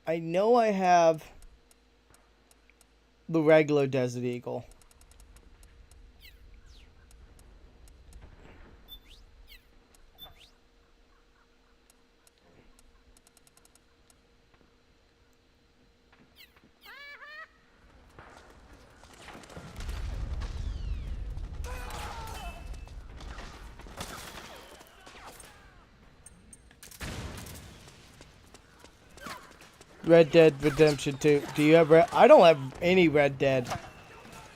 I know I have the regular Desert Eagle. Red Dead Redemption 2. Do you have I don't have any Red Dead.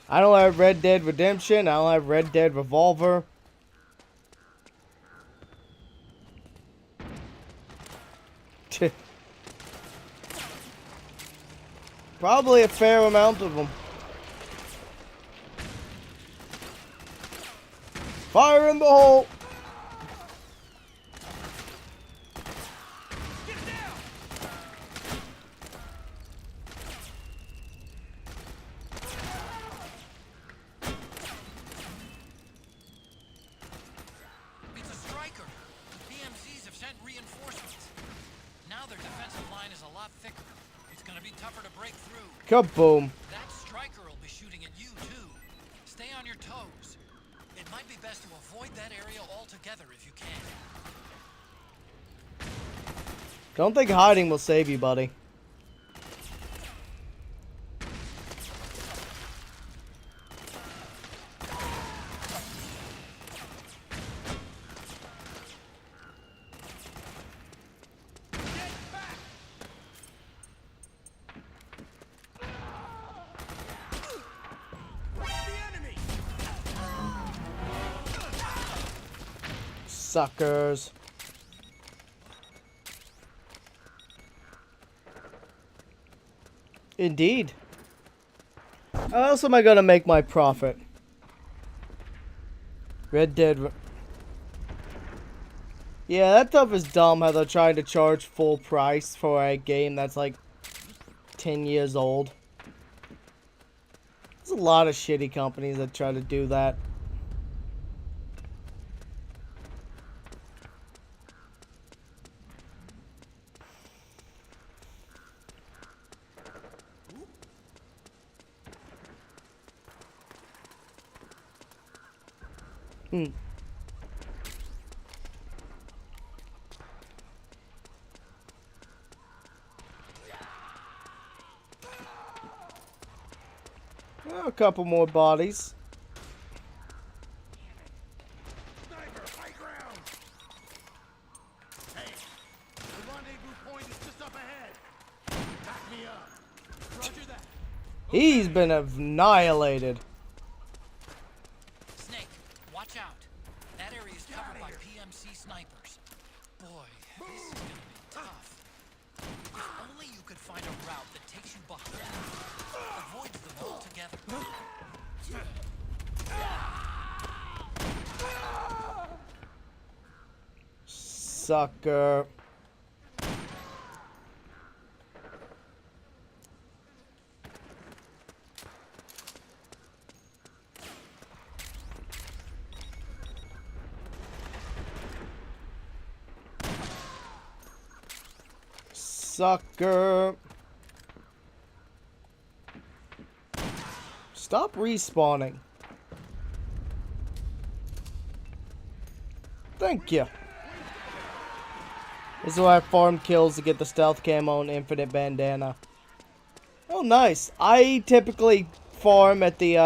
I don't have Red Dead Redemption. I don't have Red Dead Revolver. Probably a fair amount of them. Fire in the hole! It's a striker. The PMCs have sent reinforcements. Now their defensive line is a lot thicker. It's gonna be tougher to break through. Kaboom. That striker will be shooting at you too. Stay on your toes. It might be best to avoid that area altogether if you can. Don't think hiding will save you, buddy. Suckers. Indeed. How else am I gonna make my profit? Red Dead. Yeah, that stuff is dumb how they're trying to charge full price for a game that's like 10 years old. There's a lot of shitty companies that try to do that. A couple more bodies. He's been annihilated. Snake, watch out. That area is covered by PMC snipers. Boy, this is gonna be tough. If only you could find a route that takes you behind. Avoids them altogether. Sucker. Sucker. Stop respawning. Thank you. This is why I farm kills to get the stealth camo and infinite bandana. Oh, nice. I typically farm at the,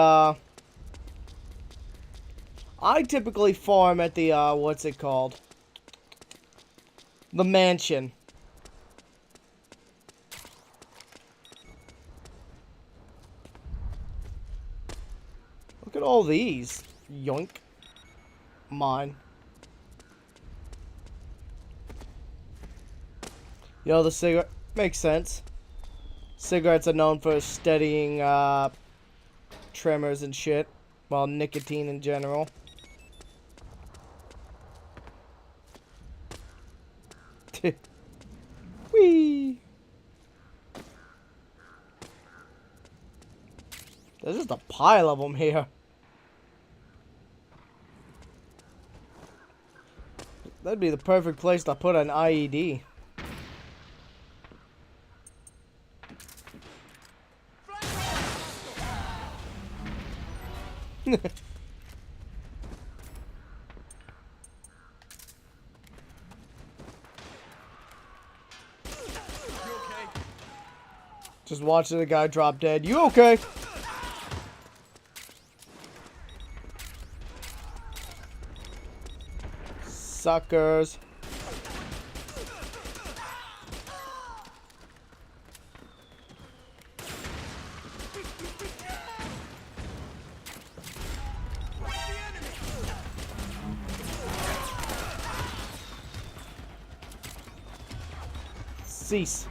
what's it called? The mansion. Look at all these. Yoink. Mine. Yo, the cigarette makes sense. Cigarettes are known for steadying tremors and shit. Well, nicotine in general. Whee! There's just a pile of them here. That'd be the perfect place to put an IED. Just watching the guy drop dead. You okay? Suckers. Cease.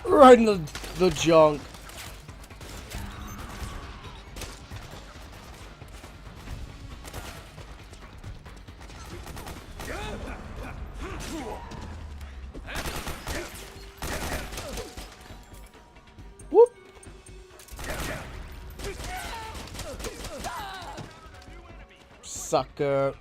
Right in the junk. Whoop. Sucker.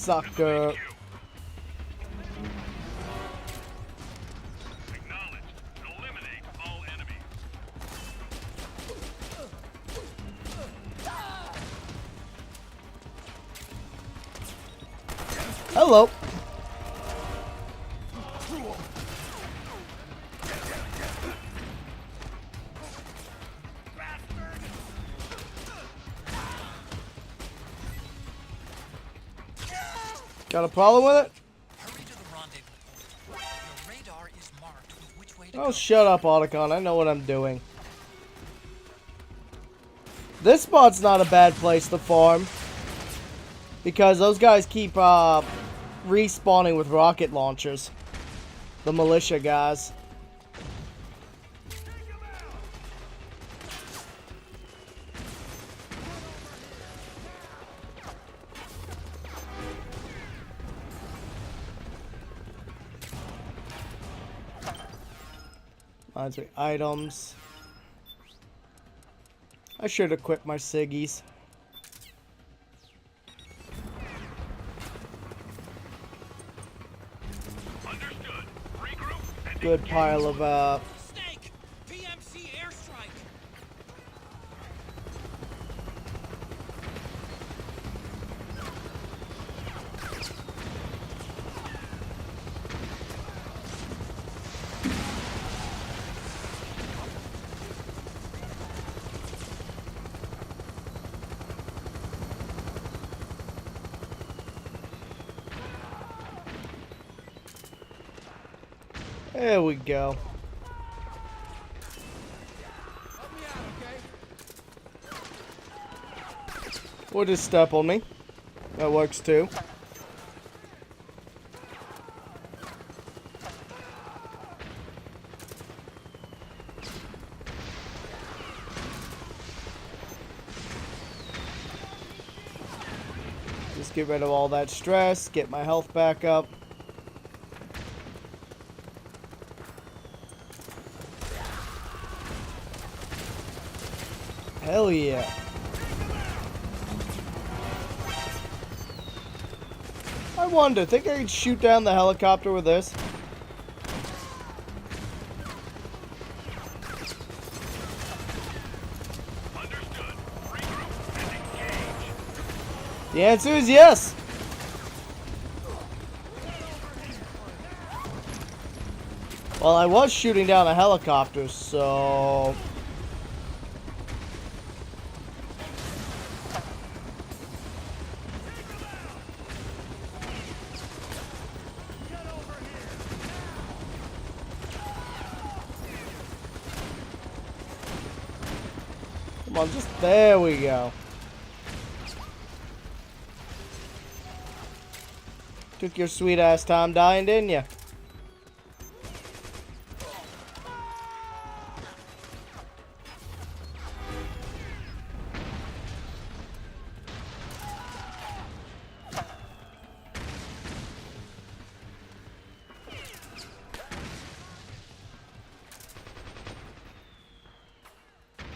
Sucker. Hello. Got a problem with it? Hurry to the rendezvous point. Your radar is marked with which way to Oh, go. shut up, Otacon. I know what I'm doing. This spot's not a bad place to farm. Because those guys keep respawning with rocket launchers. The militia guys. Reminds me, items. I should equip my Siggies. Good pile of Snake! PMC airstrike! There we go. Or just step on me. That works too. Just get rid of all that stress, get my health back up. Hell yeah. I wonder, think I could shoot down the helicopter with this? The answer is yes. Well, I was shooting down a helicopter, so... Come on, just there we go. Took your sweet ass time dying, didn't you?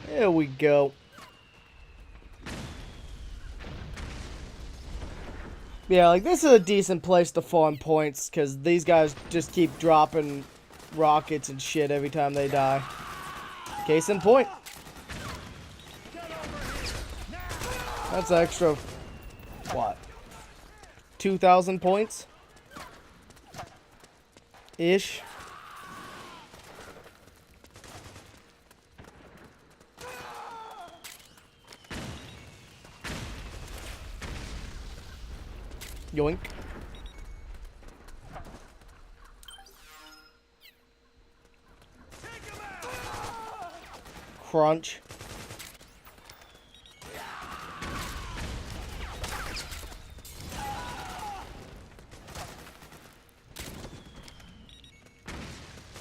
There we go. Yeah, like this is a decent place to farm points because these guys just keep dropping rockets and shit every time they die. Case in point. That's extra, what? 2,000 points? Ish. Yoink. Crunch.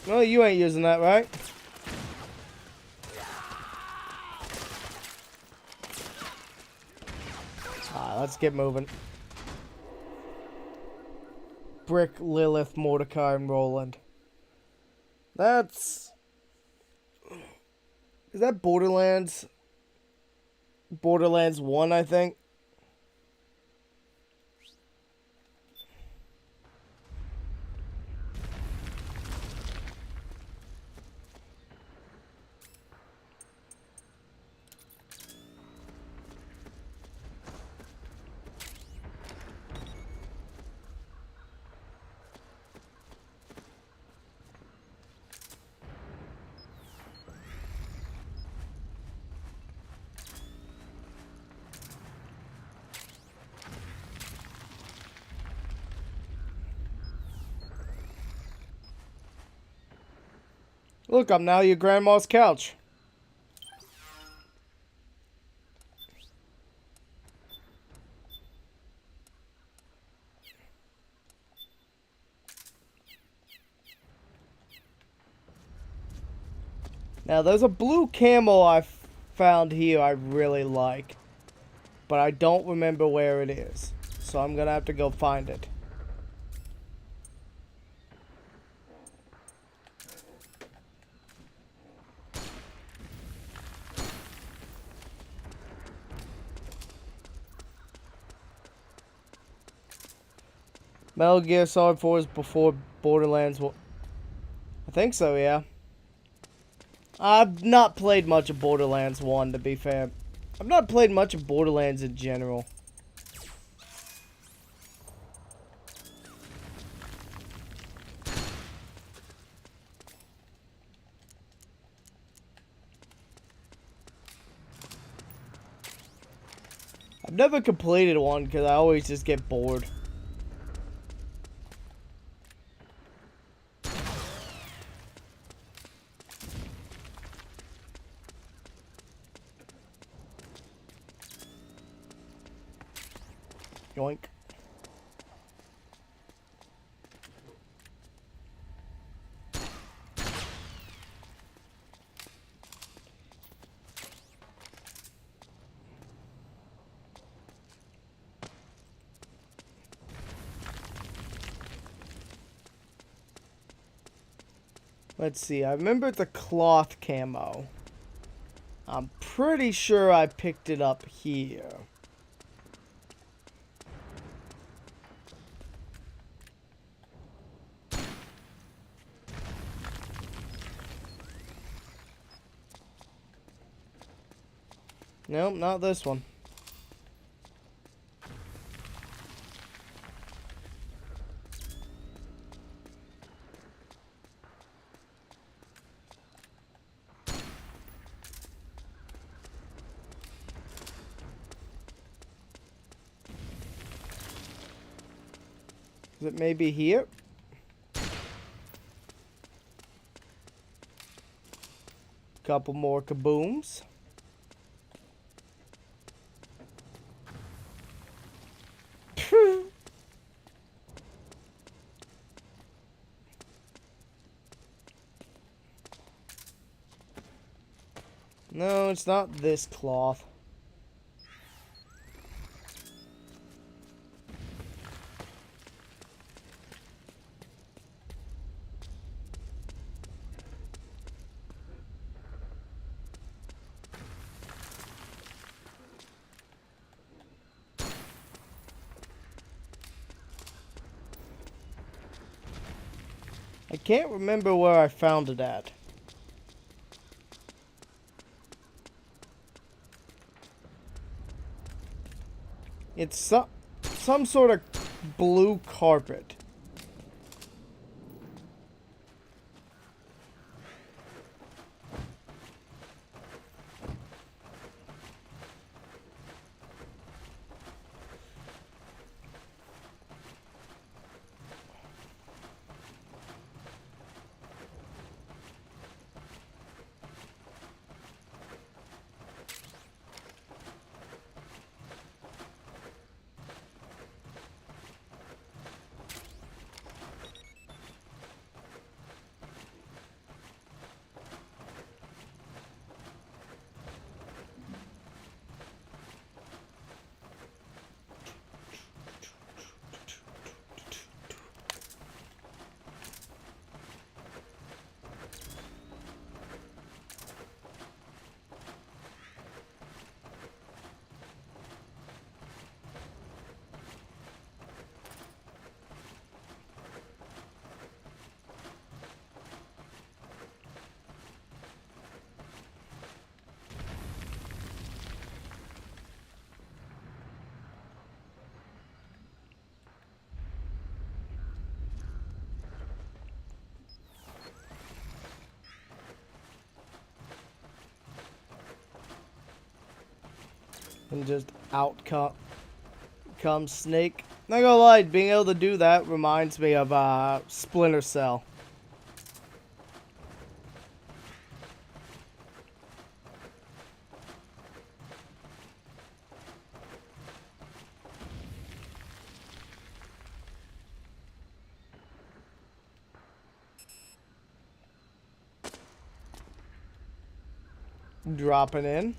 Well, you ain't using that, right? Let's get moving. Brick, Lilith, Mordecai, and Roland. That's... Is that Borderlands? Borderlands 1, I think. Look, I'm now your grandma's couch. Now, there's a blue camel I found here I really like. But I don't remember where it is. So I'm gonna have to go find it. Metal Gear Solid 4 is before Borderlands 1. I think so, yeah. I've not played much of Borderlands 1, to be fair. I've not played much of Borderlands in general. I've never completed one because I always just get bored. Yoink. Let's see, I remember it's a cloth camo. I'm pretty sure I picked it up here. Nope, not this one. Is it maybe here? Couple more kabooms. No, it's not this cloth. I can't remember where I found it at. It's some sort of blue carpet. And just out comes Snake. Not gonna lie, being able to do that reminds me of Splinter Cell. dropping in.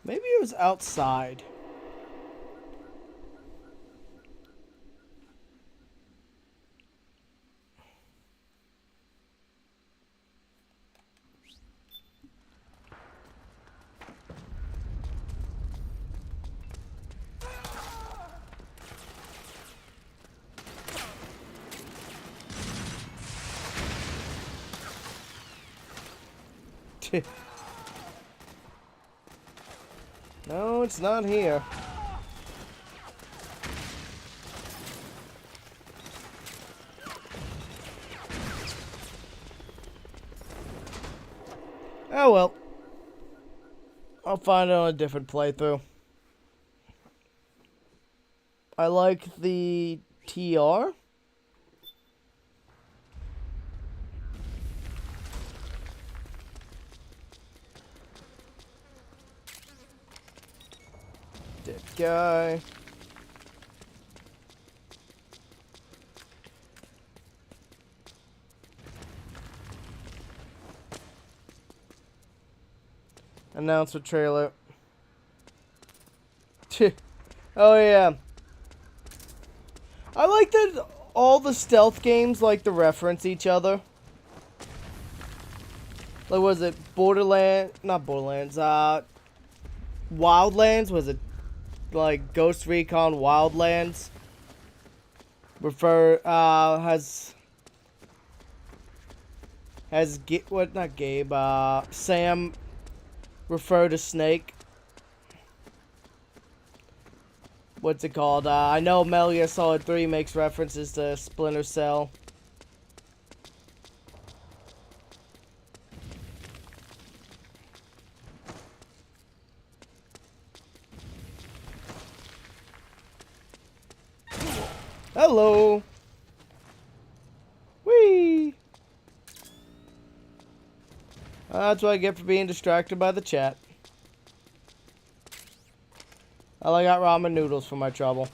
Maybe it was outside. No, it's not here. Oh well. I'll find it on a different playthrough. I like the TR. Dead guy. Announcement trailer. Oh yeah. I like that all the stealth games like to reference each other. Like, was it not Borderlands, Wildlands? Was it like Ghost Recon Wildlands? Sam refer to Snake. What's it called? I know Metal Gear Solid 3 makes references to Splinter Cell. Hello. Whee! That's what I get for being distracted by the chat. Well, I got ramen noodles for my trouble.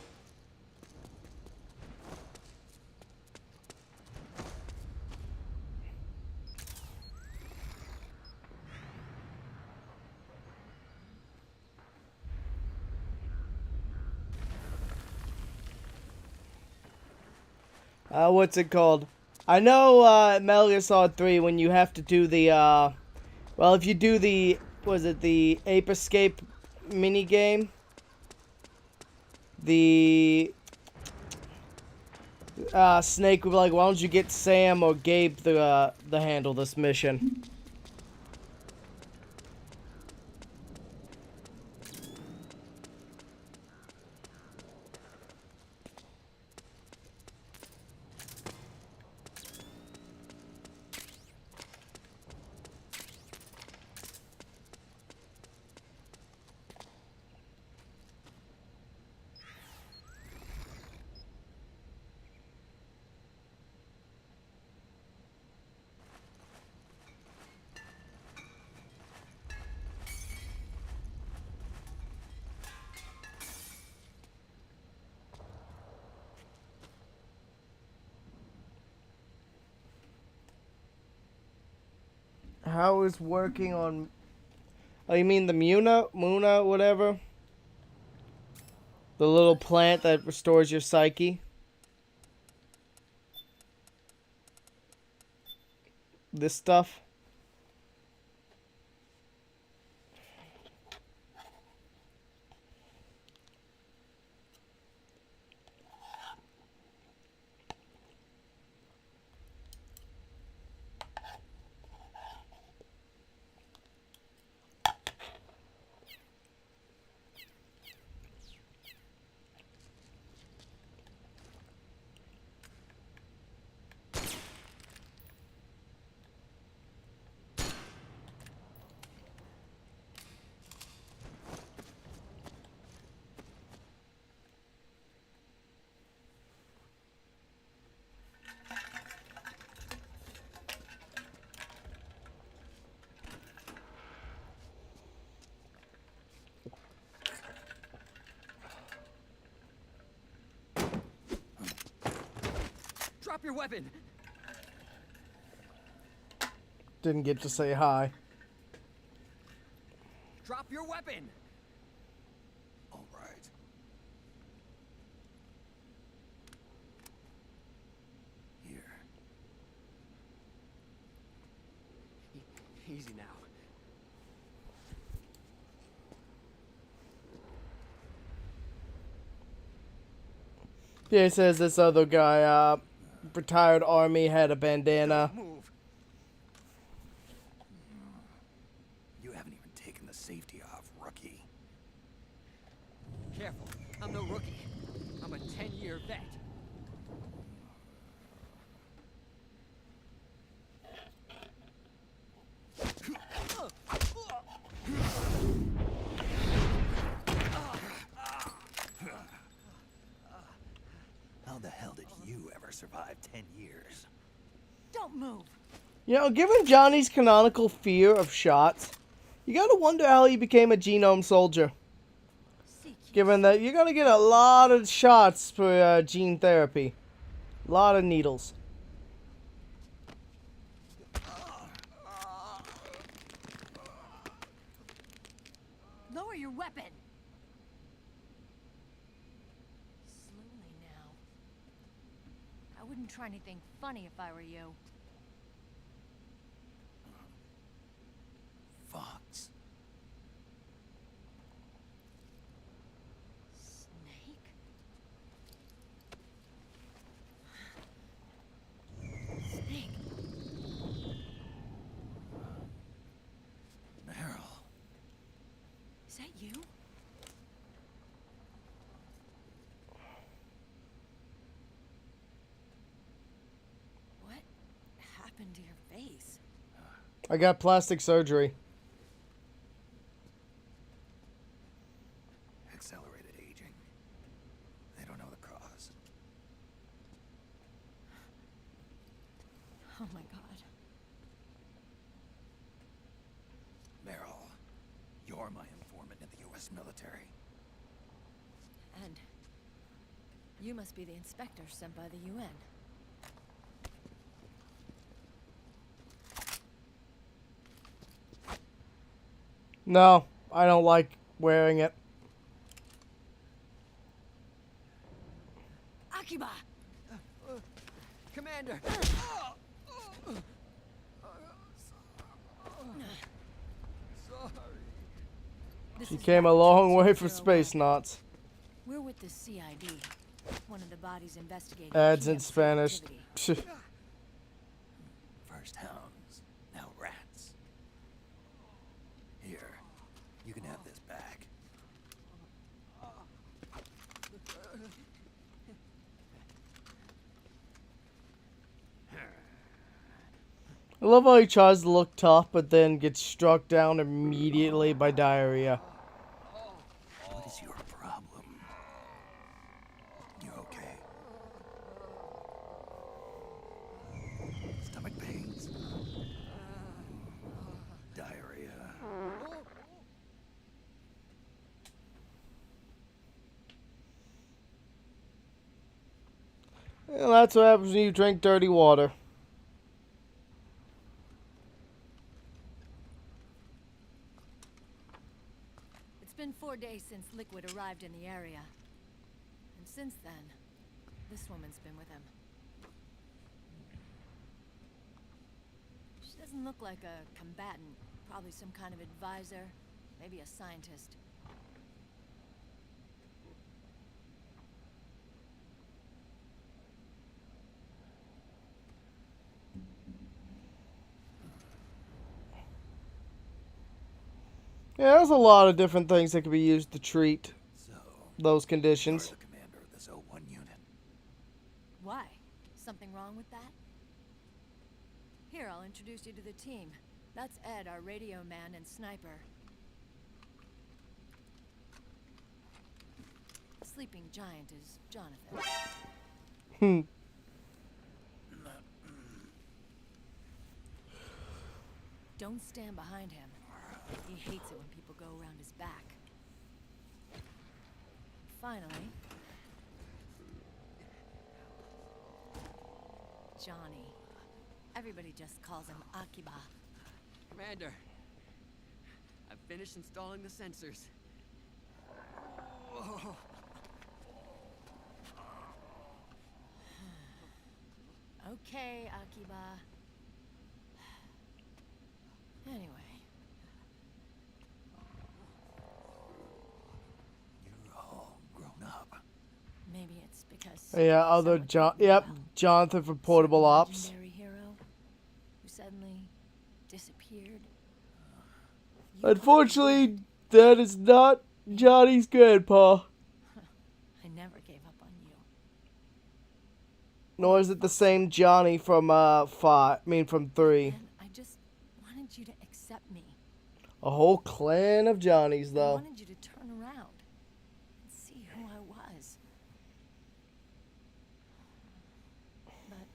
What's it called? I know, Metal Gear Solid 3, when you have to do the, well, if you do the, the Ape Escape minigame? The Snake would be like, why don't you get Sam or Gabe to handle this mission? How is working on... Oh, you mean the Muna, whatever? The little plant that restores your psyche? This stuff? Drop your weapon. Didn't get to say hi. Drop your weapon. All right. Here. Easy now. Yeah, it says this other guy, retired army, had a bandana. Move. You haven't even taken the safety off, rookie. Careful. I'm no rookie. I'm a 10-year vet. How the hell did you ever survive 10 years? Don't move. You know, given Johnny's canonical fear of shots, you gotta wonder how he became a genome soldier. Given that you're gonna get a lot of shots for gene therapy. A lot of needles. Lower your weapon. Slowly now. I wouldn't try anything funny if I were you. Fox. Snake? Snake. Meryl. Is that you? What happened to your face? I got plastic surgery. Accelerated aging. They don't know the cause. Oh my god. Meryl, you're my informant in the U.S. military. And you must be the inspector sent by the UN. No, I don't like wearing it. Akiba! Commander! She came a long way for space knots. We're with the CID. One of the bodies investigating Ads in PMC Spanish. activity. First hounds, now rats. Here, you can have this back. I love how he tries to look tough, but then gets struck down immediately by diarrhea. What is your problem? You okay? Stomach pains? Diarrhea? Well, that's what happens when you drink dirty water. It's been 4 days since Liquid arrived in the area. And since then, this woman's been with him. She doesn't look like a combatant. Probably some kind of advisor, maybe a scientist. Yeah, there's a lot of different things that can be used to treat those conditions. You're the commander of this O1 unit. Why? Something wrong with that? Here, I'll introduce you to the team. That's Ed, our radio man and sniper. Sleeping giant is Jonathan. Don't stand behind him. He hates it when people go around his back. Finally, Johnny. Everybody just calls him Akiba. Commander, I've finished installing the sensors. Oh. Okay, Akiba. Anyway. You're all grown up. Maybe it's because Yeah, other Jonathan from Portable Ops. legendary hero who suddenly disappeared. Unfortunately, that is not Johnny's grandpa. I never gave up on you. Nor is it the same Johnny from from 3. And I just wanted you to accept me. A whole clan of Johnnies, I though. wanted you to turn around and see who I was. But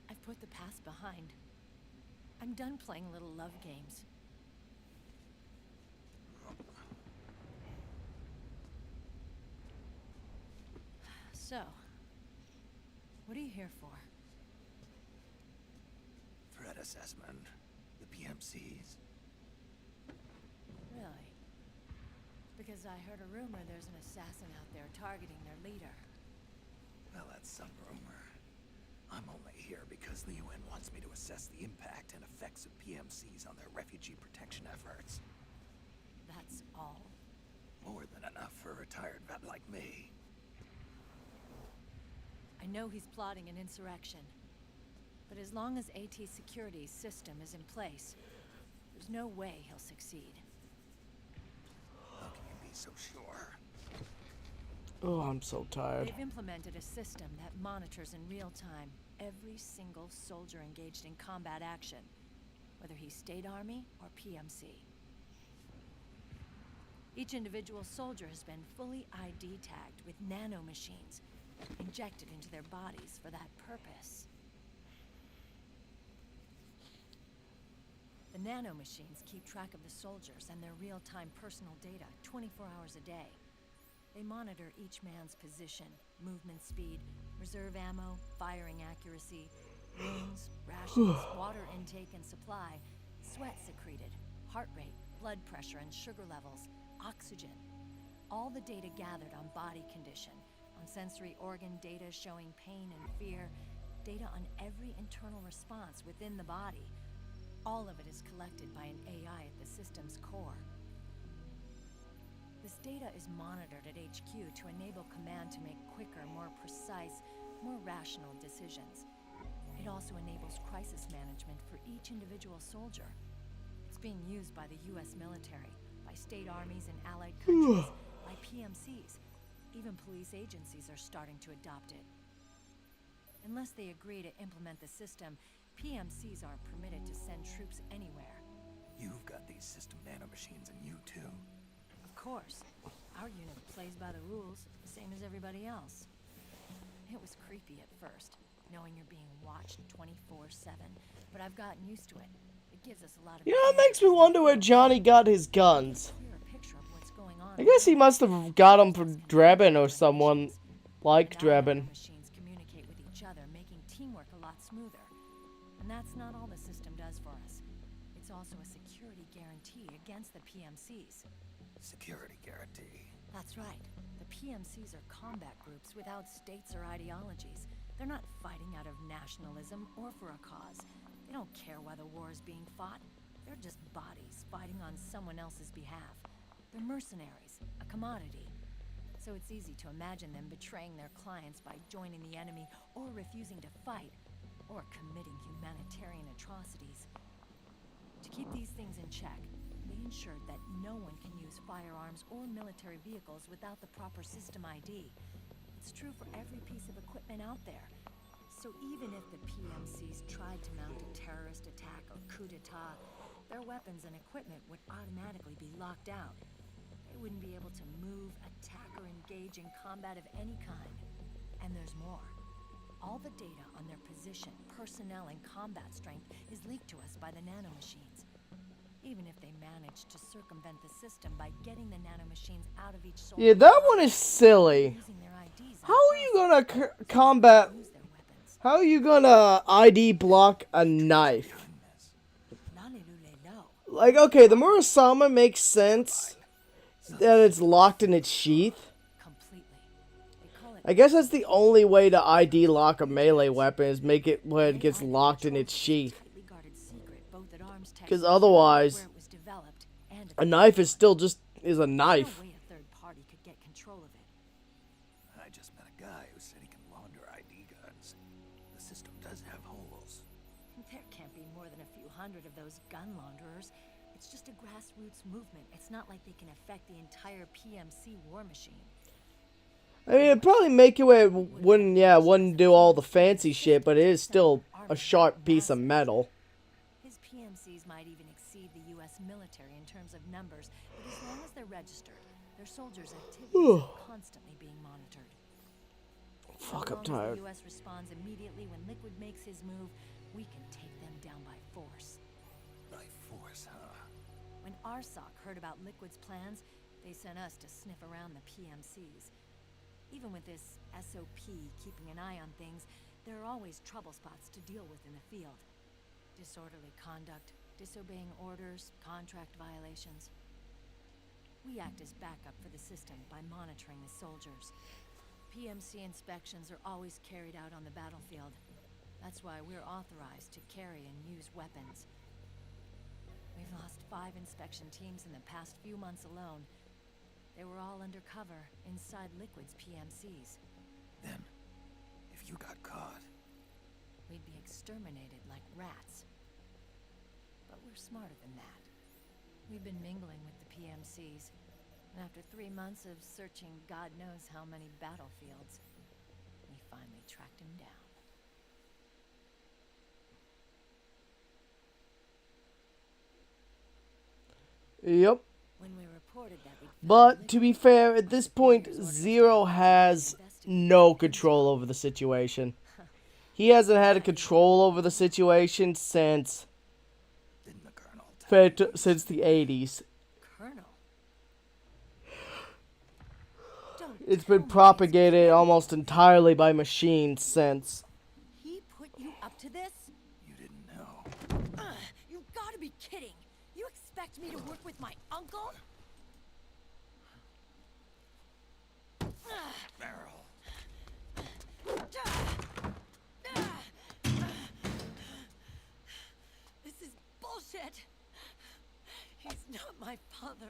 I've put the past behind. I'm done playing little love games. So, what are you here for? Threat assessment. The PMCs. Really? Because I heard a rumor there's an assassin out there targeting their leader. Well, that's some rumor. I'm only here because the UN wants me to assess the impact and effects of PMCs on their refugee protection efforts. That's all? More than enough for a retired vet like me. I know he's plotting an insurrection. But as long as AT Security's system is in place, there's no way he'll succeed. How can you be so sure? Oh, I'm so tired. They've implemented a system that monitors in real time every single soldier engaged in combat action, whether he's State Army or PMC. Each individual soldier has been fully ID tagged with nanomachines injected into their bodies for that purpose. The nanomachines keep track of the soldiers and their real-time personal data 24 hours a day. They monitor each man's position, movement speed, reserve ammo, firing accuracy, wounds, rations, water intake and supply, sweat secreted, heart rate, blood pressure and sugar levels, oxygen. All the data gathered on body condition, on sensory organ data showing pain and fear, data on every internal response within the body. All of it is collected by an AI at the system's core. This data is monitored at HQ to enable command to make quicker, more precise, more rational decisions. It also enables crisis management for each individual soldier. It's being used by the US military, by state armies in allied countries, by PMCs. Even police agencies are starting to adopt it. Unless they agree to implement the system, PMCs aren't permitted to send troops anywhere. You've got these system nanomachines in you too. Of course. Our unit plays by the rules, same as everybody else. It was creepy at first, knowing you're being watched 24/7, but I've gotten used to it. It gives us a lot of... You know, it makes me wonder where Johnny got his guns. I guess he must have got them from Drebin or someone like Drebin. Machines communicate with each other, making teamwork a lot smoother. And that's not all the system does for us. It's also a security guarantee against the PMCs. Security guarantee. That's right. The PMCs are combat groups without states or ideologies. They're not fighting out of nationalism or for a cause. They don't care why the war is being fought. They're just bodies fighting on someone else's behalf. They're mercenaries, a commodity. So it's easy to imagine them betraying their clients by joining the enemy or refusing to fight, or committing humanitarian atrocities. To keep these things in check, they ensured that no one can use firearms or military vehicles without the proper system ID. It's true for every piece of equipment out there. So even if the PMCs tried to mount a terrorist attack or coup d'etat, their weapons and equipment would automatically be locked out. They wouldn't be able to move, attack, or engage in combat of any kind. And there's more. All the data on their position, personnel, and combat strength is leaked to us by the nanomachines. Even if they manage to circumvent the system by getting the nanomachines out of each soldier... Yeah, that one is silly. How are you gonna combat How are you gonna ID block a knife? Like, okay, the Murasama makes sense that it's locked in its sheath. I guess that's the only way to ID lock a melee weapon is make it when it gets locked in its sheath. Because otherwise, a knife is still just a knife. I just met a guy who said he can launder ID guns. The system does have holes. There can't be more than a few hundred of those gun launderers. It's just a grassroots movement. It's not like they can affect the entire PMC war machine. I mean, it'd probably make it where it wouldn't do all the fancy shit, but it is still a sharp piece of metal. His PMCs might even exceed the U.S. military in terms of numbers, but as long as they're registered, their soldiers' activities are constantly being monitored. Fuck, I'm As long as tired. the U.S. responds immediately when Liquid makes his move, we can take them down by force. By force, huh? When RSOC heard about Liquid's plans, they sent us to sniff around the PMCs. Even with this SOP keeping an eye on things, there are always trouble spots to deal with in the field. Disorderly conduct, disobeying orders, contract violations. We act as backup for the system by monitoring the soldiers. PMC inspections are always carried out on the battlefield. That's why we're authorized to carry and use weapons. We've lost 5 inspection teams in the past few months alone. They were all undercover inside Liquid's PMCs. Then, if you got caught, we'd be exterminated like rats. But we're smarter than that. We've been mingling with the PMCs, and after 3 months of searching God knows how many battlefields, we finally tracked him down. Yep. When we reported that But to be fair, at this point, Zero has no control over the situation. He hasn't had a control over the situation since the 80s. Colonel? It's been propagated almost entirely by machines since. He put you up to this? you didn't know. You gotta be kidding! You expect me to work with my uncle? Meryl. This is bullshit! He's not my father.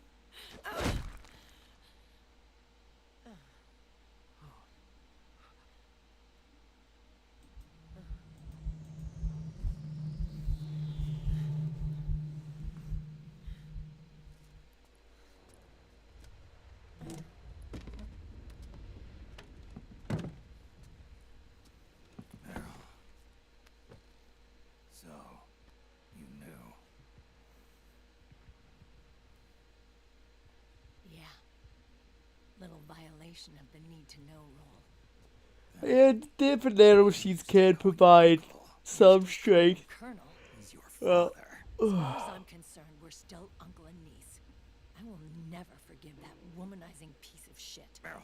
So, you knew. Yeah. Little violation of the need-to-know rule. And different nanomachines can provide some strength. Colonel, Well, as far as I'm concerned, we're still uncle and niece. I will never forgive that womanizing piece of shit. Meryl.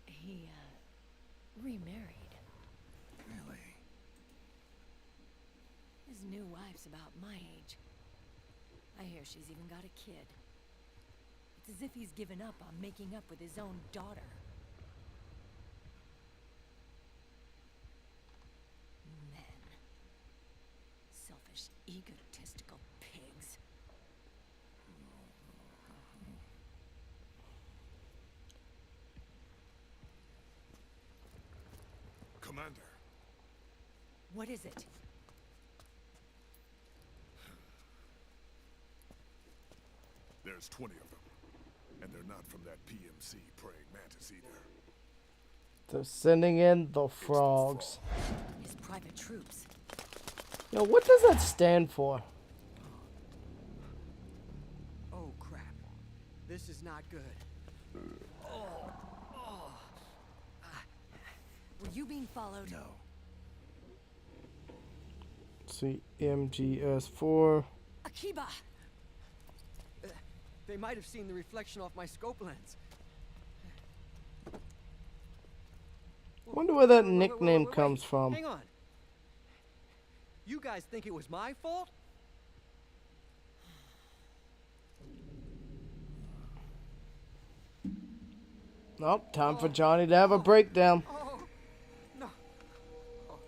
He, remarried. Really? His new wife's about my age. I hear she's even got a kid. It's as if he's given up on making up with his own daughter. Men. Selfish, egotistical pigs. Commander. What is it? There's 20 of them. And they're not from that PMC praying mantis either. They're sending in the frogs. His private troops. Now, what does that stand for? Oh, crap. This is not good. Were you being followed? No. Let's see, MGS4. Akiba! They might have seen the reflection off my scope lens. Wonder where that nickname comes from. Hang on. You guys think it was my fault? Nope, time for Johnny to have a breakdown. Oh, no. Oh,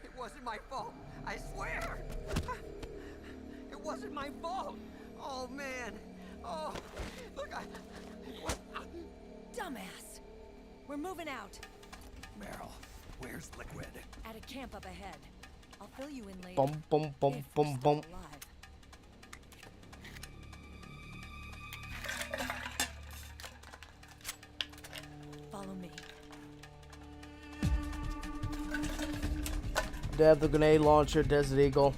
it wasn't my fault. I swear. It wasn't my fault. Oh, man. Oh, look, Dumbass. We're moving out. Meryl, where's Liquid? At a camp up ahead. I'll fill you in later. Bum, bum, bum, If bum, we're bum. still alive. Follow me. They have the grenade launcher, Desert Eagle.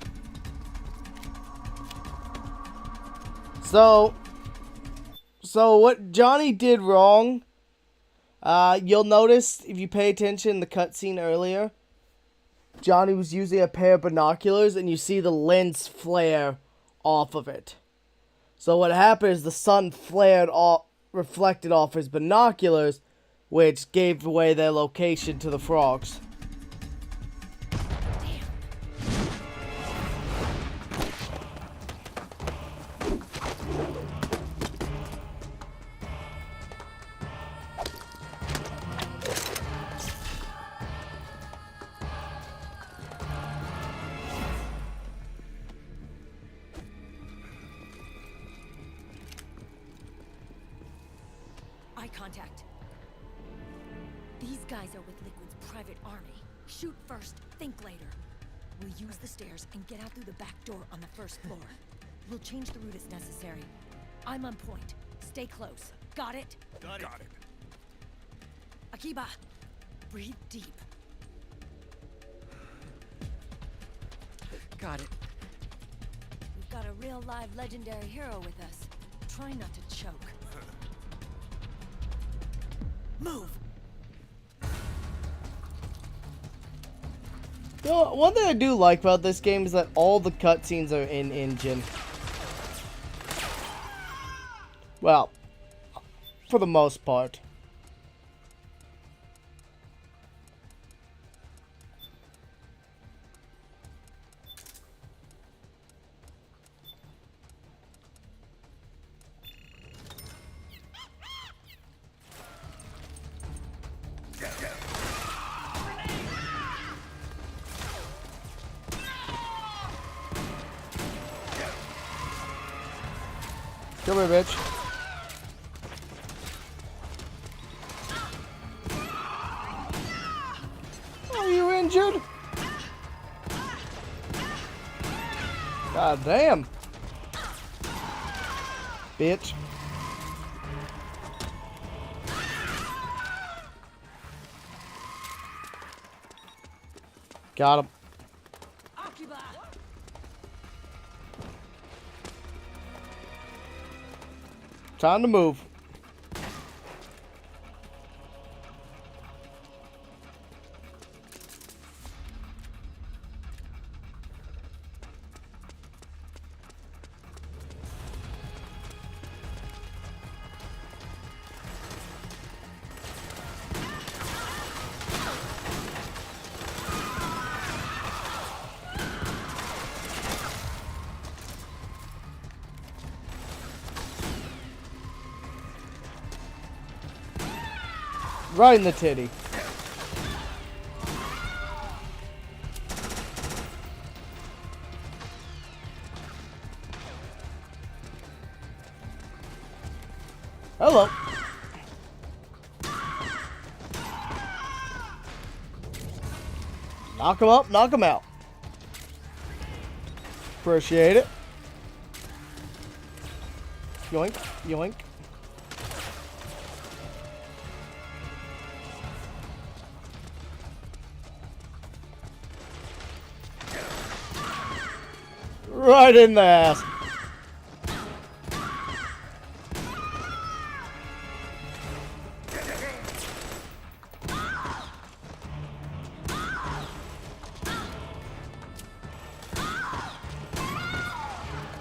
So what Johnny did wrong, you'll notice if you pay attention in the cutscene earlier, Johnny was using a pair of binoculars and you see the lens flare off of it. So what happened is the sun flared off, reflected off his binoculars, which gave away their location to the frogs. Eye contact. These guys are with Liquid's private army. Shoot first, think later. We'll use the stairs and get out through the back door on the first floor. We'll change the route as necessary. I'm on point. Stay close. Got it? Got it. Akiba, breathe deep. got it. We've got a real live legendary hero with us. Try not to choke. Move! You know, one thing I do like about this game is that all the cutscenes are in engine. Well, for the most part. Come here, bitch. Are you injured? God damn. Bitch. Got him. Time to move. Right in the titty. Hello. Knock him up, knock him out. Appreciate it. Yoink, yoink. Right in the ass.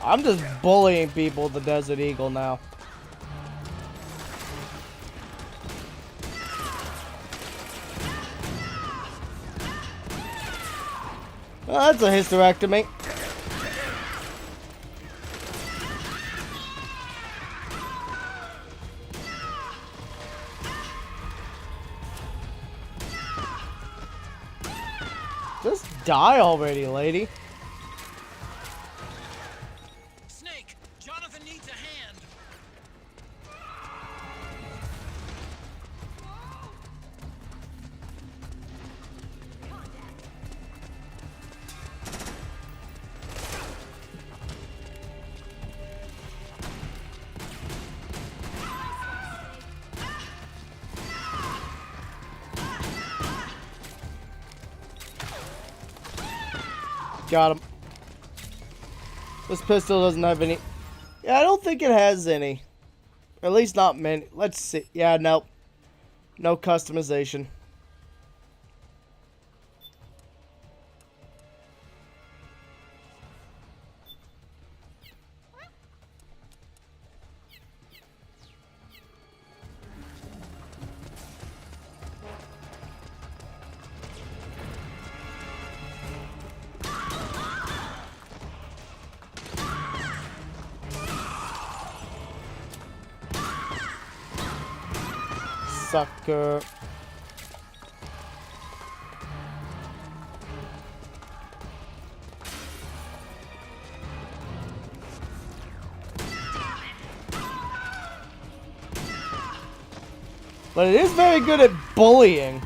I'm just bullying people with the Desert Eagle now. Oh, that's a hysterectomy. Just die already, lady. Snake, Jonathan needs a hand. Got him. This pistol doesn't have any. Yeah, I don't think it has any. At least not many. Let's see. Yeah, nope. No customization. Sucker. But it is very good at bullying.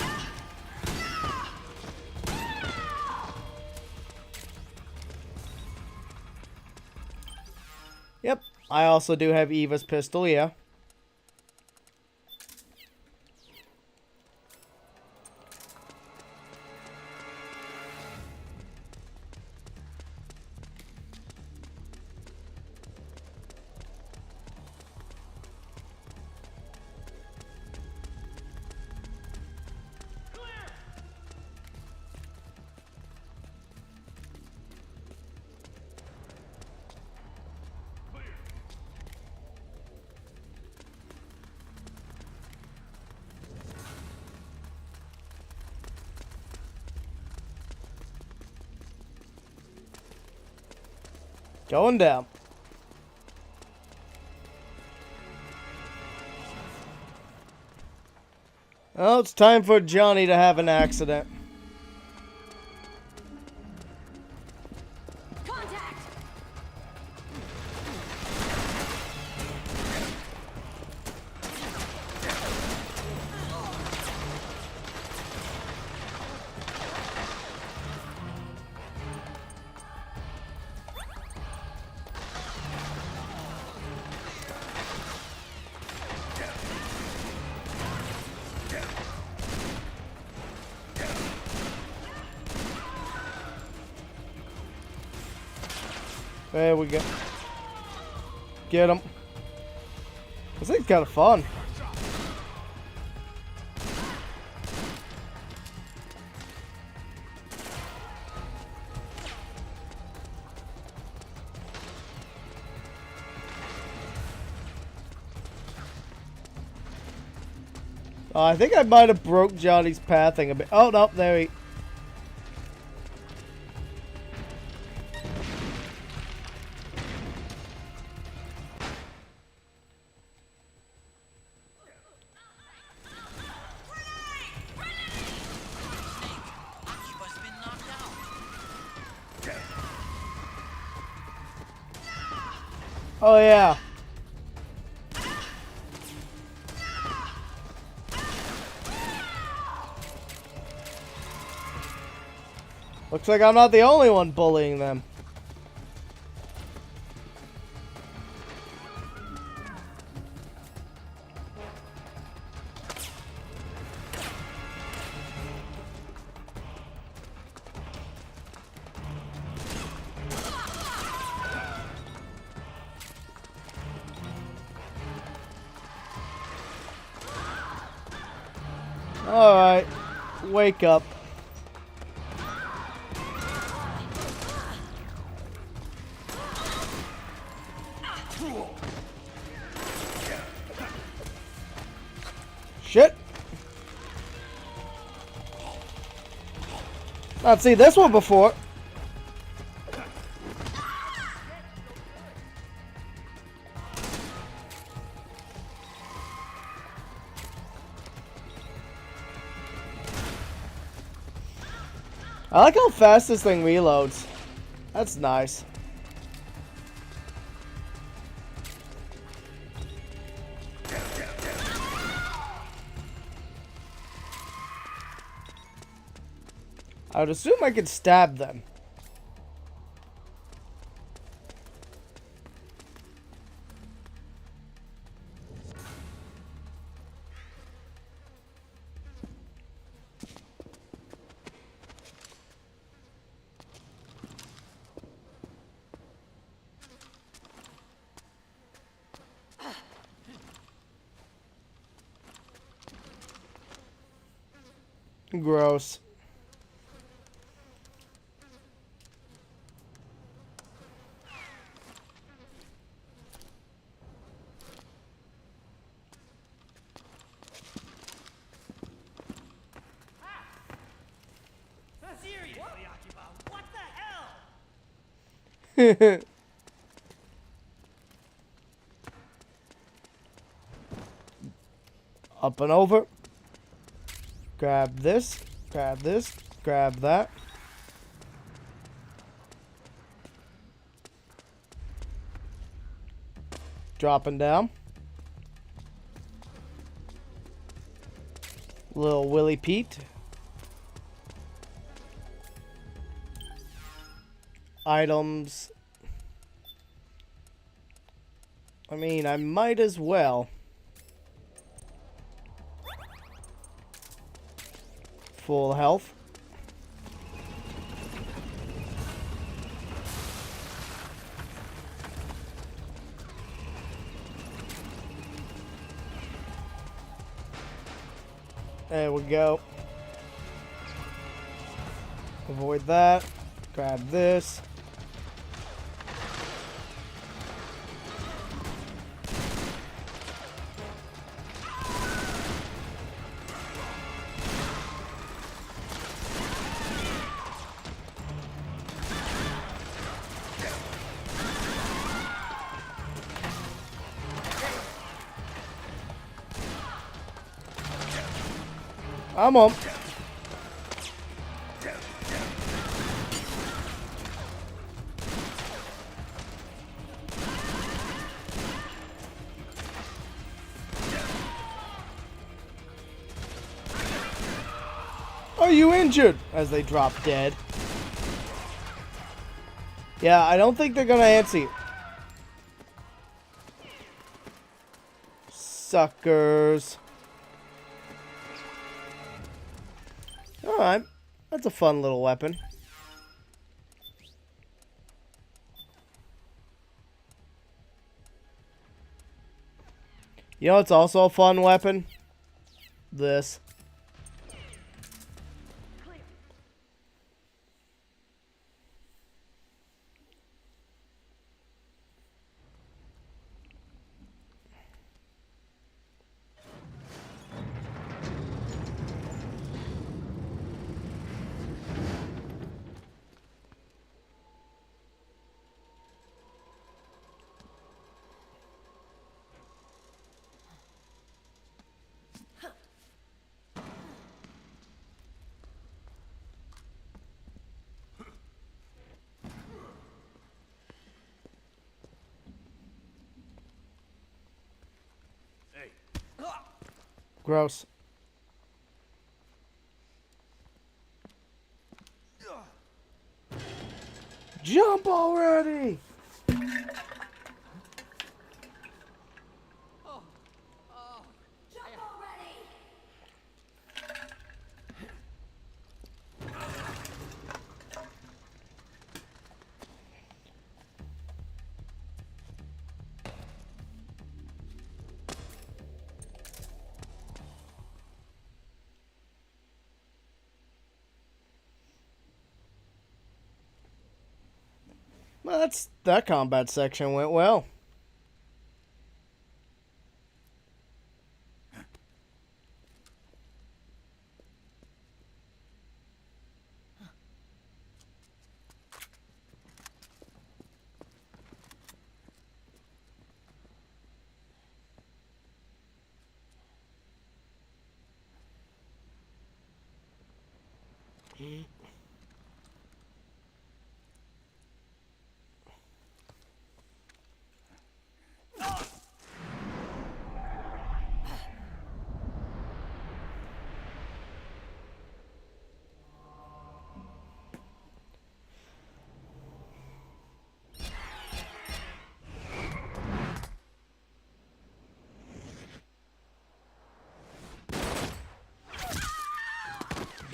Yep, I also do have Eva's pistol, yeah. Going down. Well, it's time for Johnny to have an accident. There we go. Get him. This thing's kind of fun. I think I might have broke Johnny's pathing a bit. Oh, no, there he... Oh, yeah. Looks like I'm not the only one bullying them. Alright, wake up. Shit. Not seen this one before. I like how fast this thing reloads. That's nice. I would assume I could stab them. Gross. Seriously, Akiba, what the hell? Up and over. Grab this, grab that. Dropping down. Little Willie Pete. Items. I mean, I might as well. Full health. There we go. Avoid that. Grab this. I'm on. Are you injured? As they drop dead. Yeah, I don't think they're gonna answer you. Suckers. Alright. That's a fun little weapon. You know what's also a fun weapon? This. Gross. Jump already! Well, that combat section went well.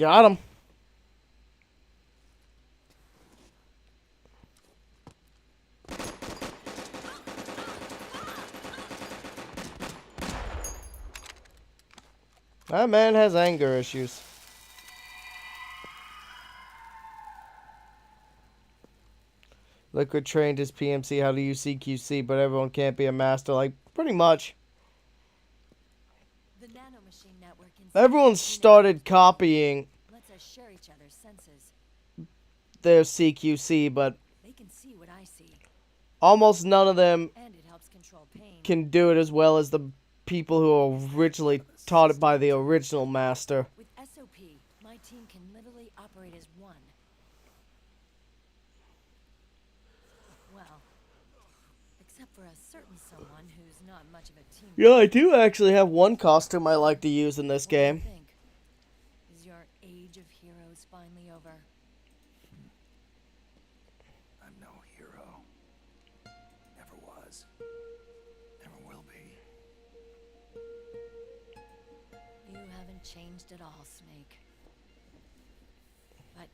Got him. That man has anger issues. Liquid trained his PMC how to use CQC, but everyone can't be a master. Like, pretty much. The nanomachine network Everyone started copying lets us share each other's senses. their CQC, but They can see what I see. almost none of them And it helps control pain. can do it as well as the people who originally taught it by the original master. With SOP, my team can literally operate as one. Well, except for a certain someone who's not much of a team. Yeah, I do actually have one costume I like to use in this game. Is your age of heroes finally over? I'm no hero. Never was. Never will be. You haven't changed at all, Snake. But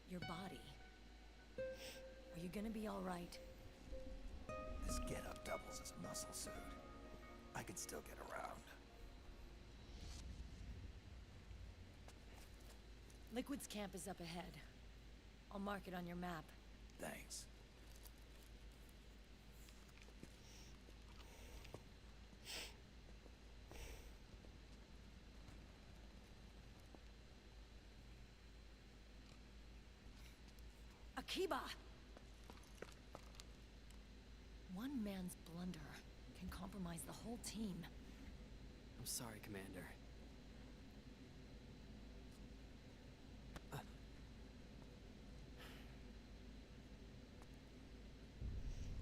your body. Are you gonna be all right? This get-up doubles as a muscle suit. I can still get around. Liquid's camp is up ahead. I'll mark it on your map. Thanks. Akiba! One man's blunder can compromise the whole team. I'm sorry, Commander.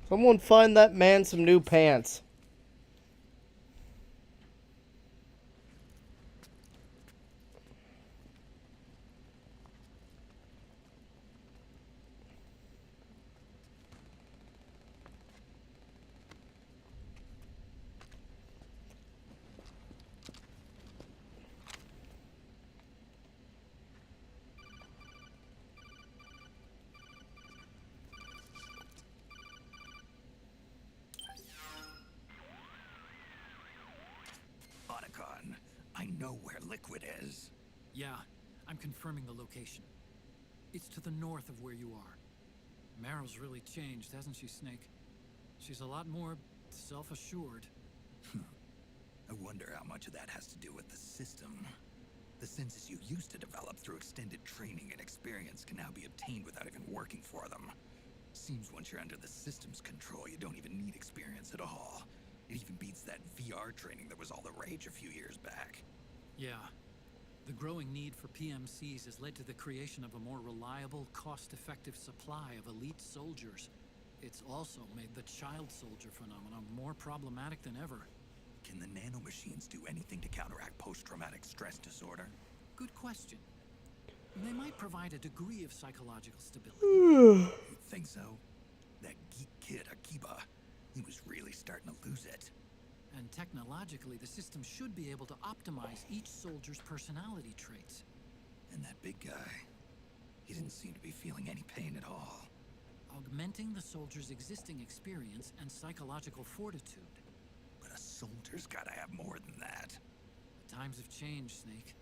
Someone find that man some new pants. I know where Liquid is. Yeah, I'm confirming the location. It's to the north of where you are. Meryl's really changed, hasn't she, Snake? She's a lot more self-assured. I wonder how much of that has to do with the system. The senses you used to develop through extended training and experience can now be obtained without even working for them. Seems once you're under the system's control, you don't even need experience at all. It even beats that VR training that was all the rage a few years back. Yeah. The growing need for PMCs has led to the creation of a more reliable, cost-effective supply of elite soldiers. It's also made the child soldier phenomenon more problematic than ever. Can the nanomachines do anything to counteract post-traumatic stress disorder? Good question. They might provide a degree of psychological stability. You think so? That geek kid, Akiba, he was really starting to lose it. And technologically, the system should be able to optimize each soldier's personality traits. And that big guy, he didn't seem to be feeling any pain at all. Augmenting the soldier's existing experience and psychological fortitude. But a soldier's gotta have more than that. The times have changed, Snake.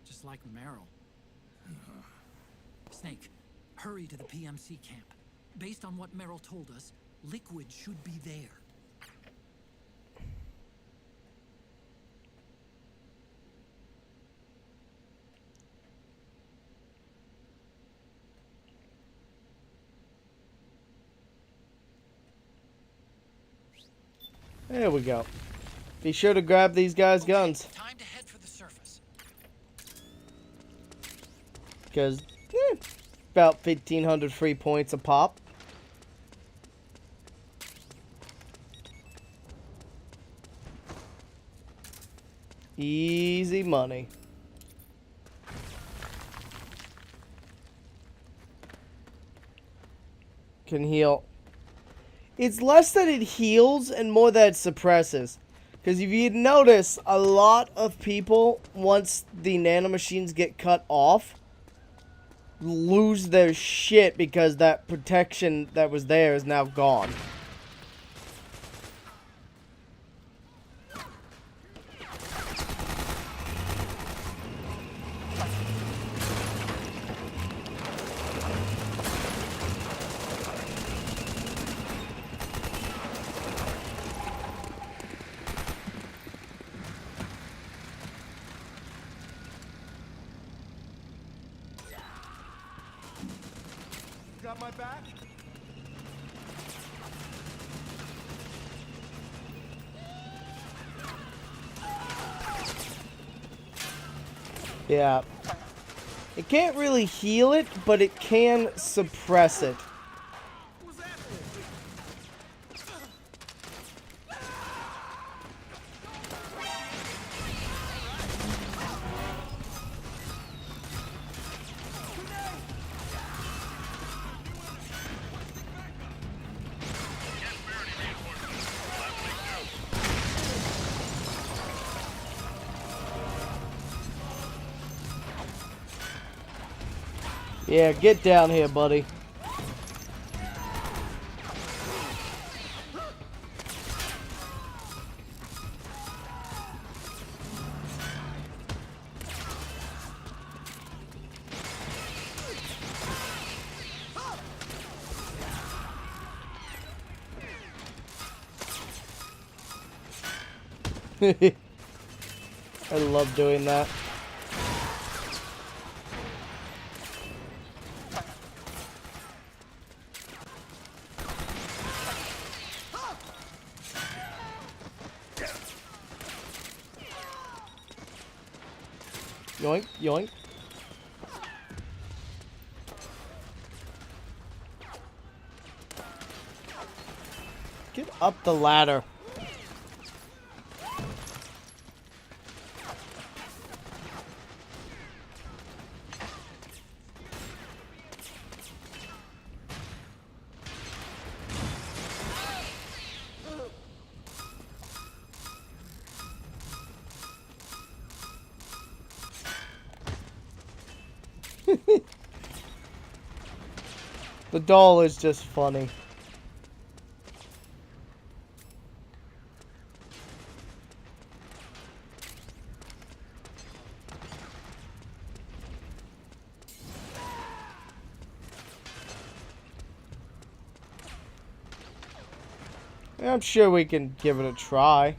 Just like Meryl. Snake, hurry to the PMC camp. Based on what Meryl told us, Liquid should be there. There we go. Be sure to grab these guys' guns. Time to head for the surface. Because, about 1,500 free points a pop. Easy money. Can heal. It's less that it heals and more that it suppresses. Because if you notice, a lot of people, once the nanomachines get cut off, lose their shit because that protection that was there is now gone. Got my back? Yeah. It can't really heal it, but it can suppress it. Yeah, get down here, buddy. I love doing that. Yoink, yoink. Get up the ladder. The doll is just funny. I'm sure we can give it a try.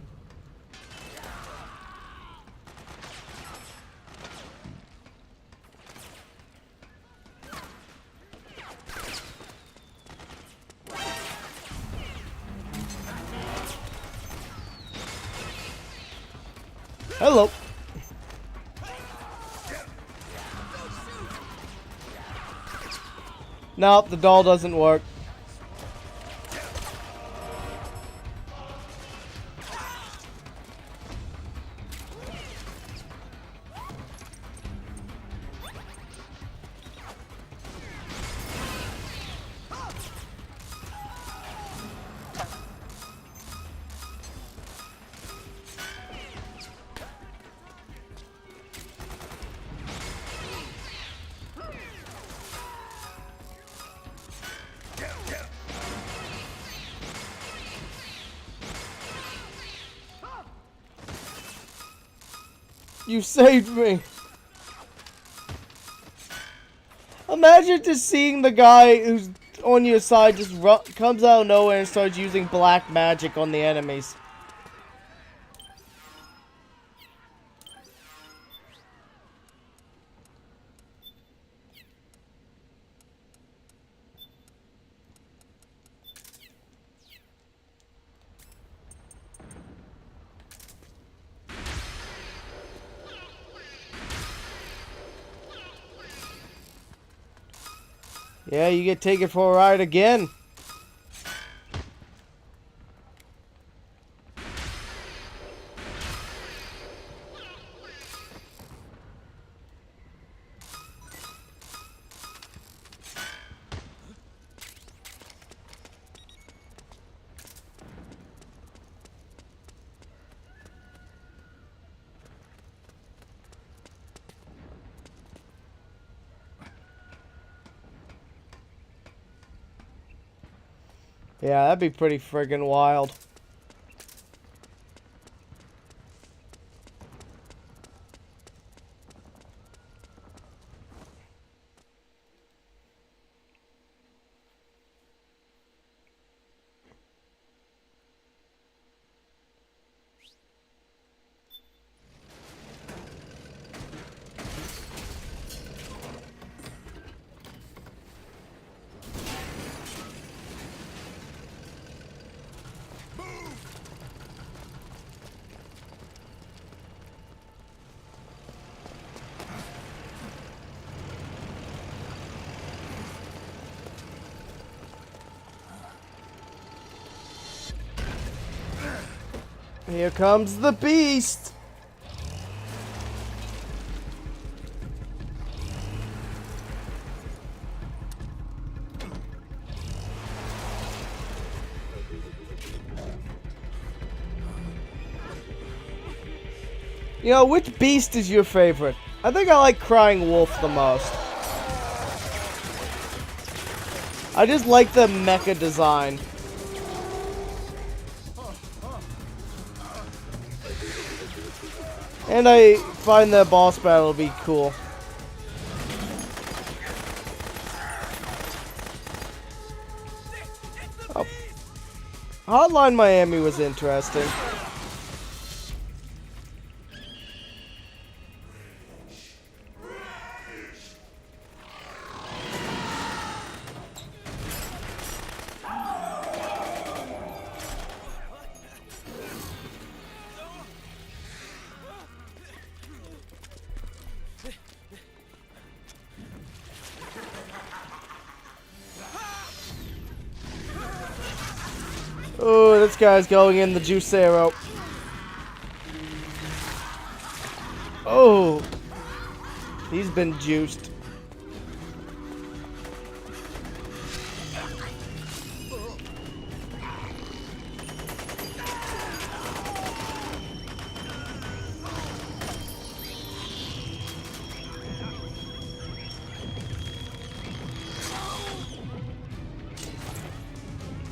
Hello. Nope, the doll doesn't work. You saved me. Imagine just seeing the guy who's on your side just comes out of nowhere and starts using black magic on the enemies. Yeah, you get taken for a ride again. Yeah, that'd be pretty friggin' wild. Here comes the beast! You know, which beast is your favorite? I think I like Crying Wolf the most. I just like the mecha design. And I find the boss battle to be cool. Oh. Hotline Miami was interesting. Oh, this guy's going in the juicero. Oh, he's been juiced.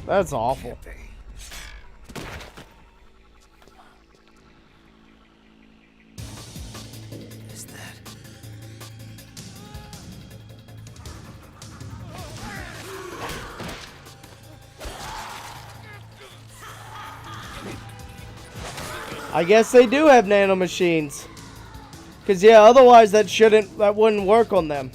That's awful. Is that? I guess they do have nanomachines. Cause yeah, otherwise that wouldn't work on them.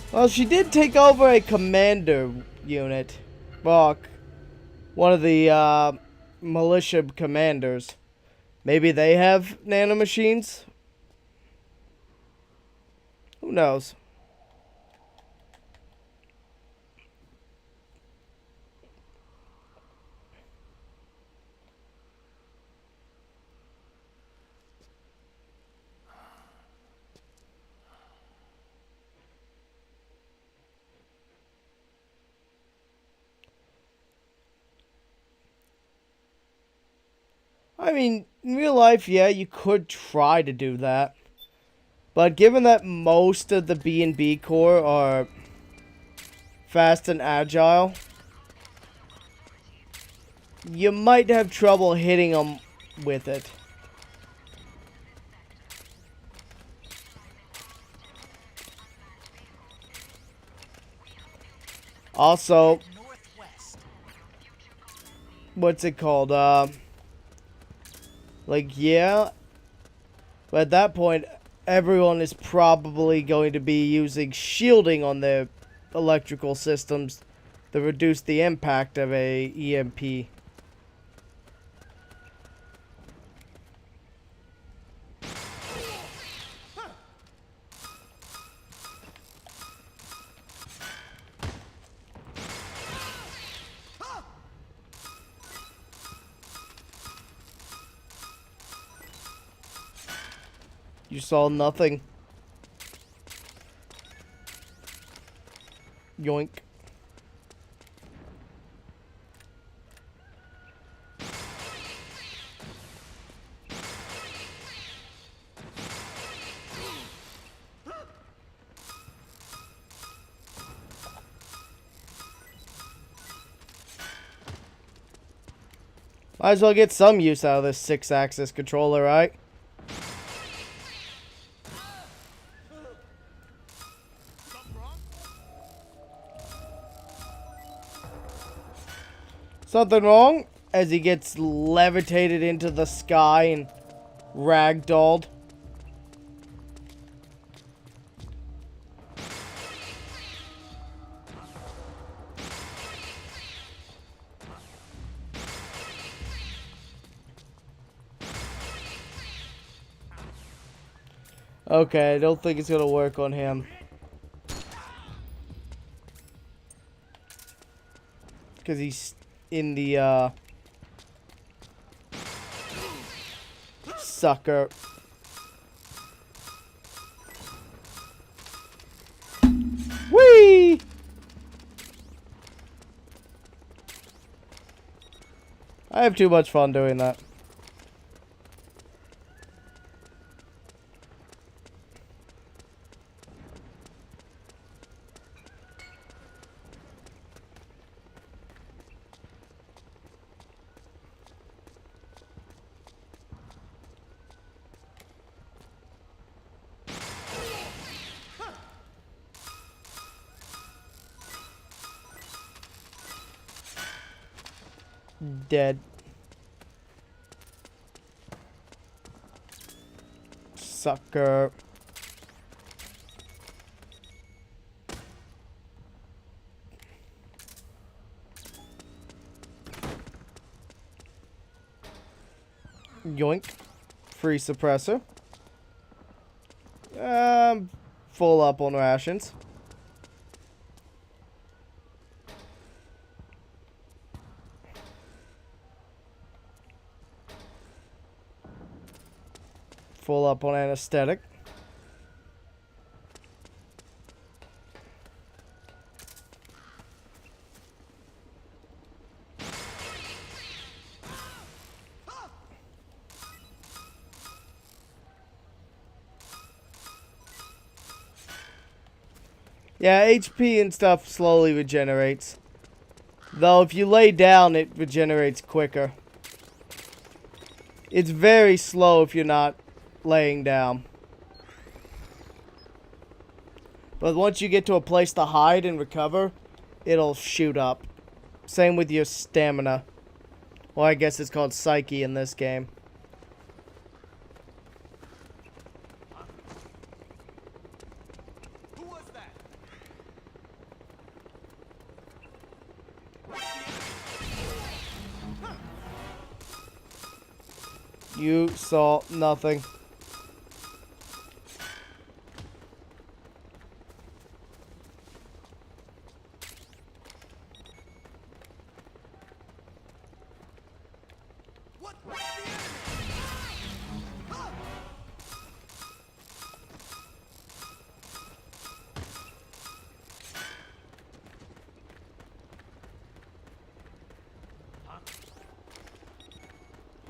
Well, she did take over a commander unit. Well, one of the militia commanders. Maybe they have nanomachines? Who knows? I mean, in real life, yeah, you could try to do that. But given that most of the B&B core are fast and agile, you might have trouble hitting them with it. Also, what's it called? Like, yeah. But at that point, everyone is probably going to be using shielding on their electrical systems to reduce the impact of a EMP. You saw nothing. Yoink. Might as well get some use out of this 6-axis controller, right? Something wrong? As he gets levitated into the sky and ragdolled. Okay, I don't think it's gonna work on him. Because he's in the, sucker. Whee! I have too much fun doing that. Dead. Sucker. Yoink. Free suppressor. Full up on rations. Full up on anesthetic. Yeah, HP and stuff slowly regenerates. Though if you lay down, it regenerates quicker. It's very slow if you're not laying down. But once you get to a place to hide and recover, it'll shoot up. Same with your stamina. Well, I guess it's called psyche in this game. Who was that? You saw nothing.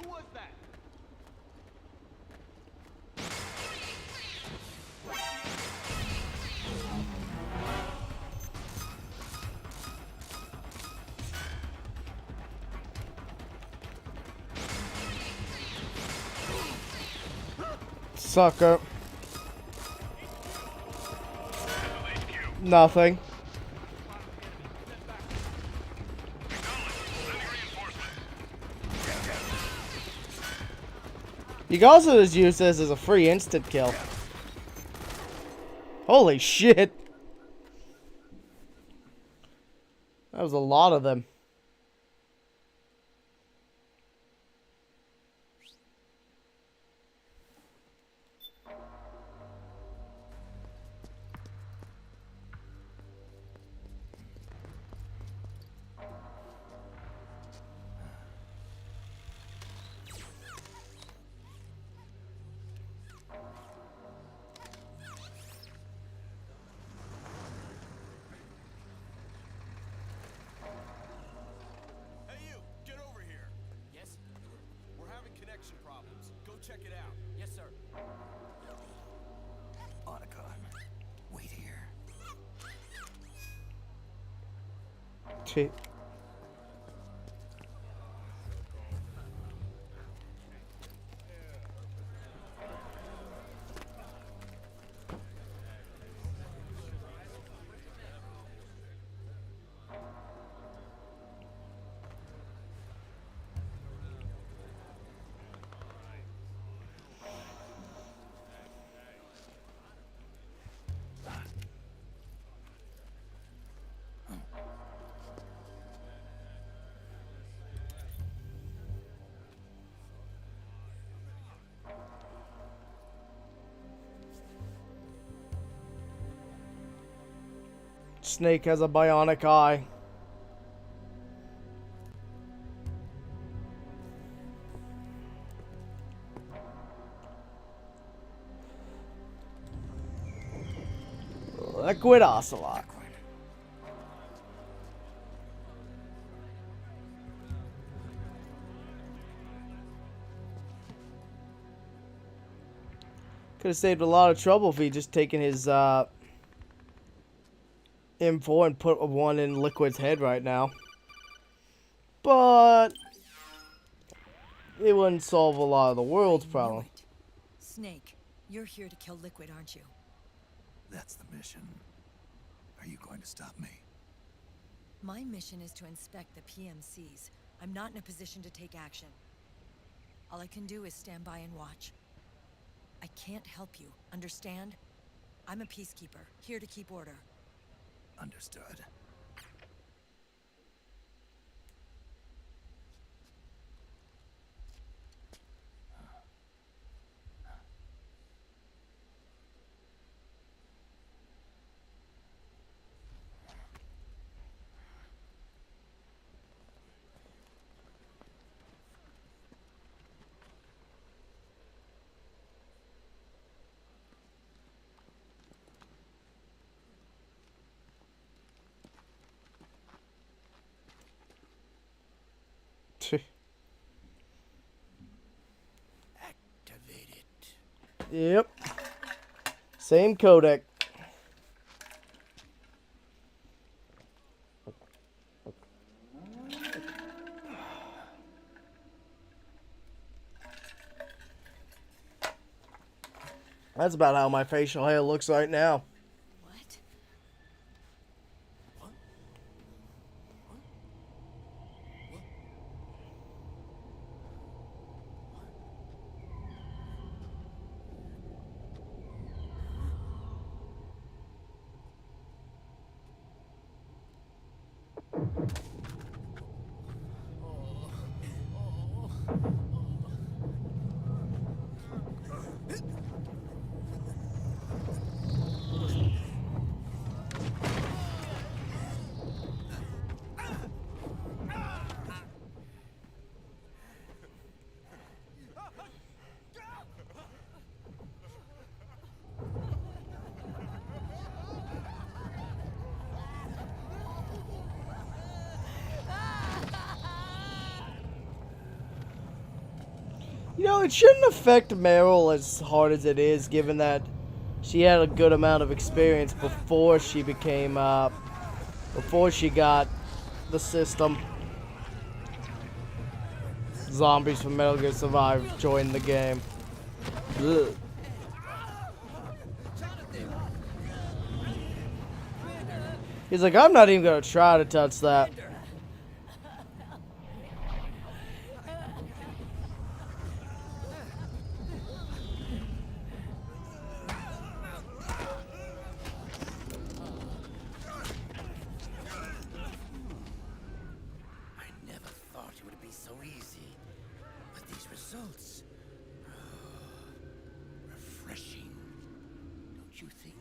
Who was that? Sucker. Nothing. You can also just use this as a free instant kill. Holy shit. That was a lot of them. Check it out. Yes, sir. Otacon, wait here. Shit. Snake has a bionic eye. Liquid Ocelot. Could have saved a lot of trouble if he just taken his M4 and put one in Liquid's head right now. But it wouldn't solve a lot of the world's problem. Snake, you're here to kill Liquid, aren't you? That's the mission. Are you going to stop me? My mission is to inspect the PMCs. I'm not in a position to take action. All I can do is stand by and watch. I can't help you, understand? I'm a peacekeeper, here to keep order. Understood. Activate it. Yep. Same codec. That's about how my facial hair looks right now. You know, it shouldn't affect Meryl as hard as it is, given that she had a good amount of experience before she became, before she got the system. Zombies from Metal Gear Survive joined the game. Ugh. He's like, I'm not even gonna try to touch that. so easy. But these results... refreshing. Don't you think?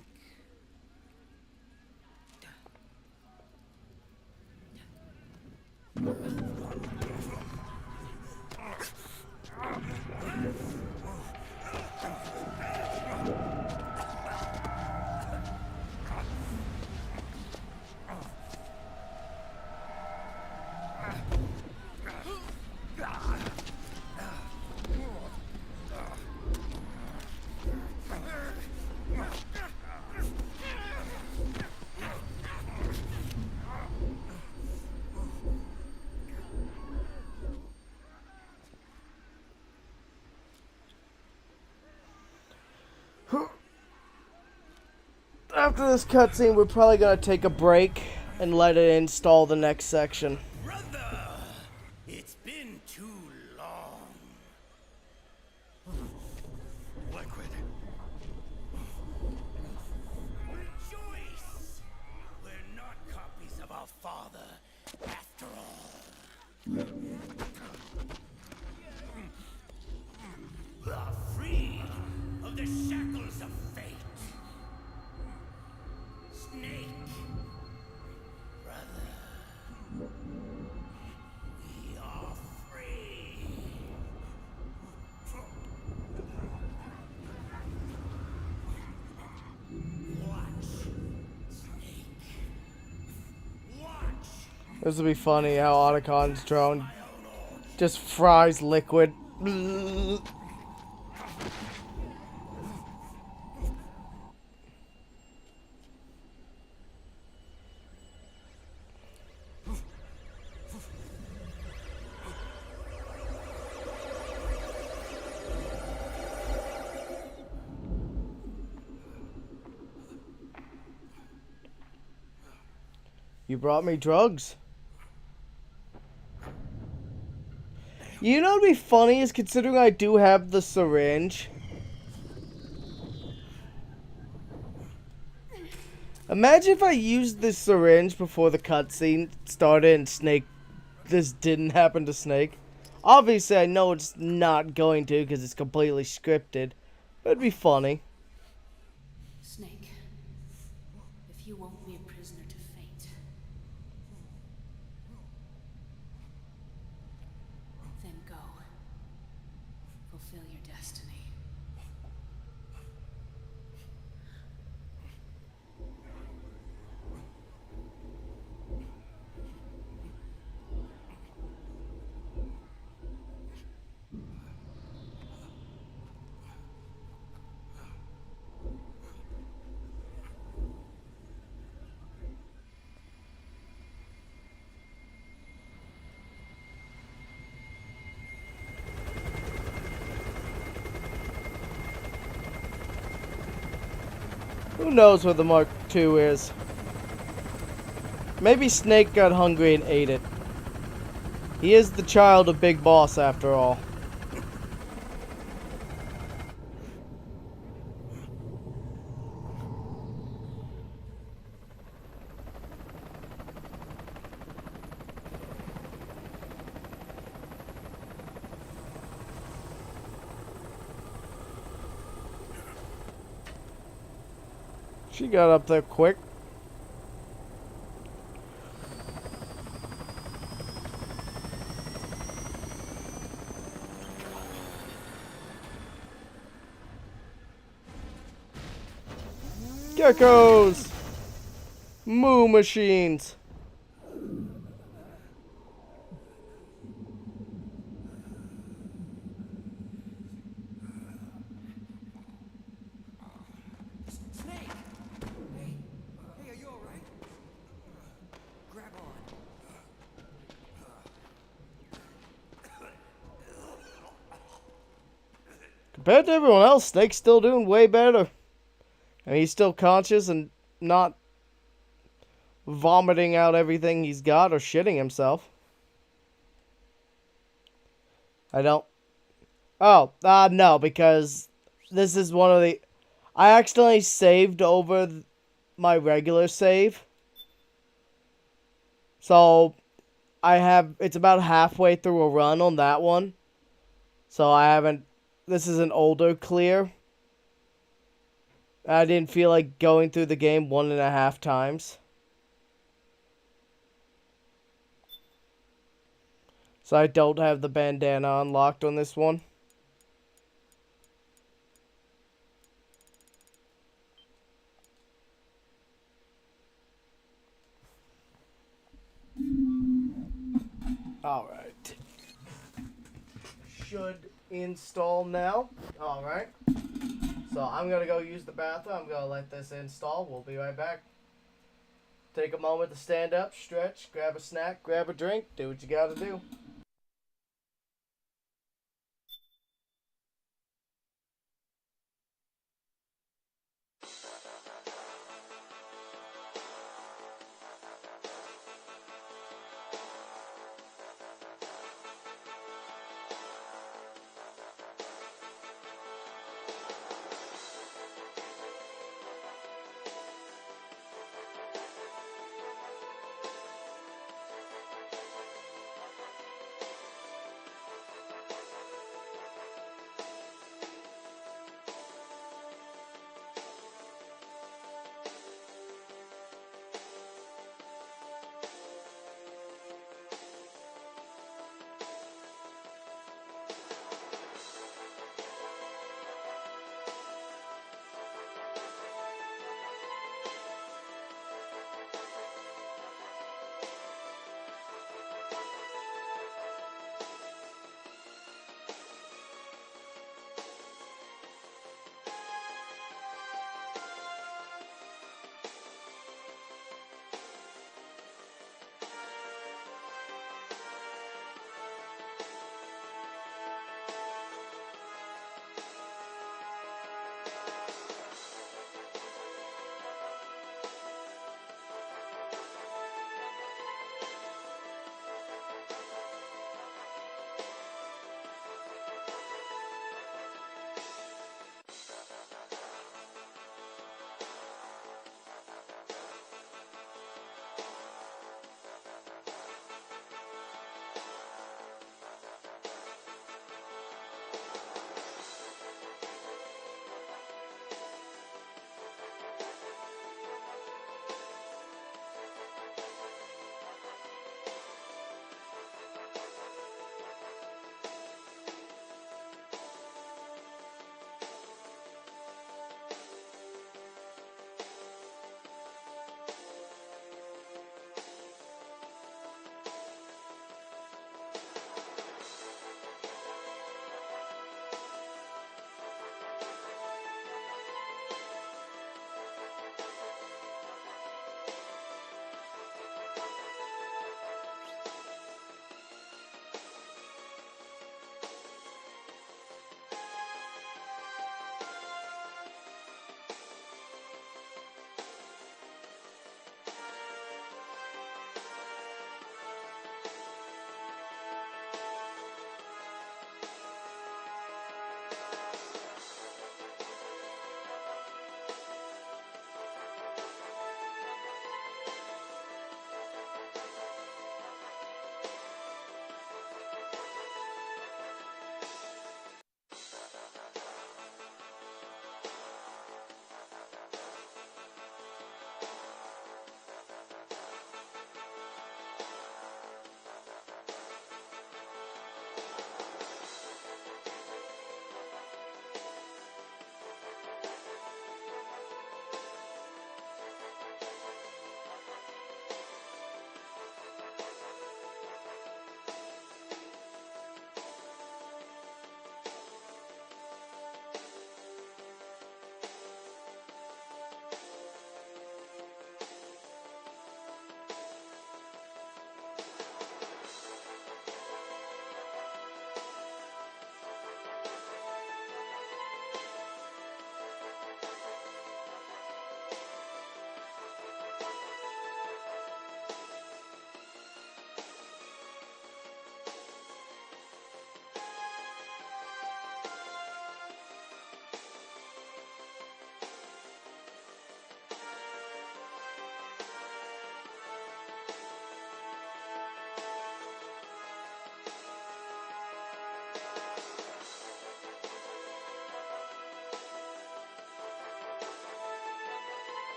After this cutscene, we're probably gonna take a break and let it install the next section. Brother, it's been too long. Liquid. Rejoice! We're not copies of our father, after all. We are free of the shackles of fate. Snake, brother, we are free. Watch, Snake. Watch. This will be funny how Otacon's drone just fries liquid. You brought me drugs. You know what'd be funny is considering I do have the syringe. Imagine if I used this syringe before the cutscene started and Snake... this didn't happen to Snake. Obviously I know it's not going to because it's completely scripted. But it'd be funny. Snake, if you won't be a prisoner to fate, then go. Fulfill your destiny. Who knows where the Mark II is? Maybe Snake got hungry and ate it. He is the child of Big Boss after all. She got up there quick. Geckos! Moo machines! Compared to everyone else, Snake's still doing way better. And he's still conscious and not vomiting out everything he's got or shitting himself. I don't... Oh, no, because this is one of the... I accidentally saved over my regular save. So, it's about halfway through a run on that one. So I haven't, this is an older clear. I didn't feel like going through the game 1.5 times. So I don't have the bandana unlocked on this one. Alright. Should install now. Alright. So I'm going to go use the bathroom. I'm going to let this install. We'll be right back. Take a moment to stand up, stretch, grab a snack, grab a drink, do what you got to do.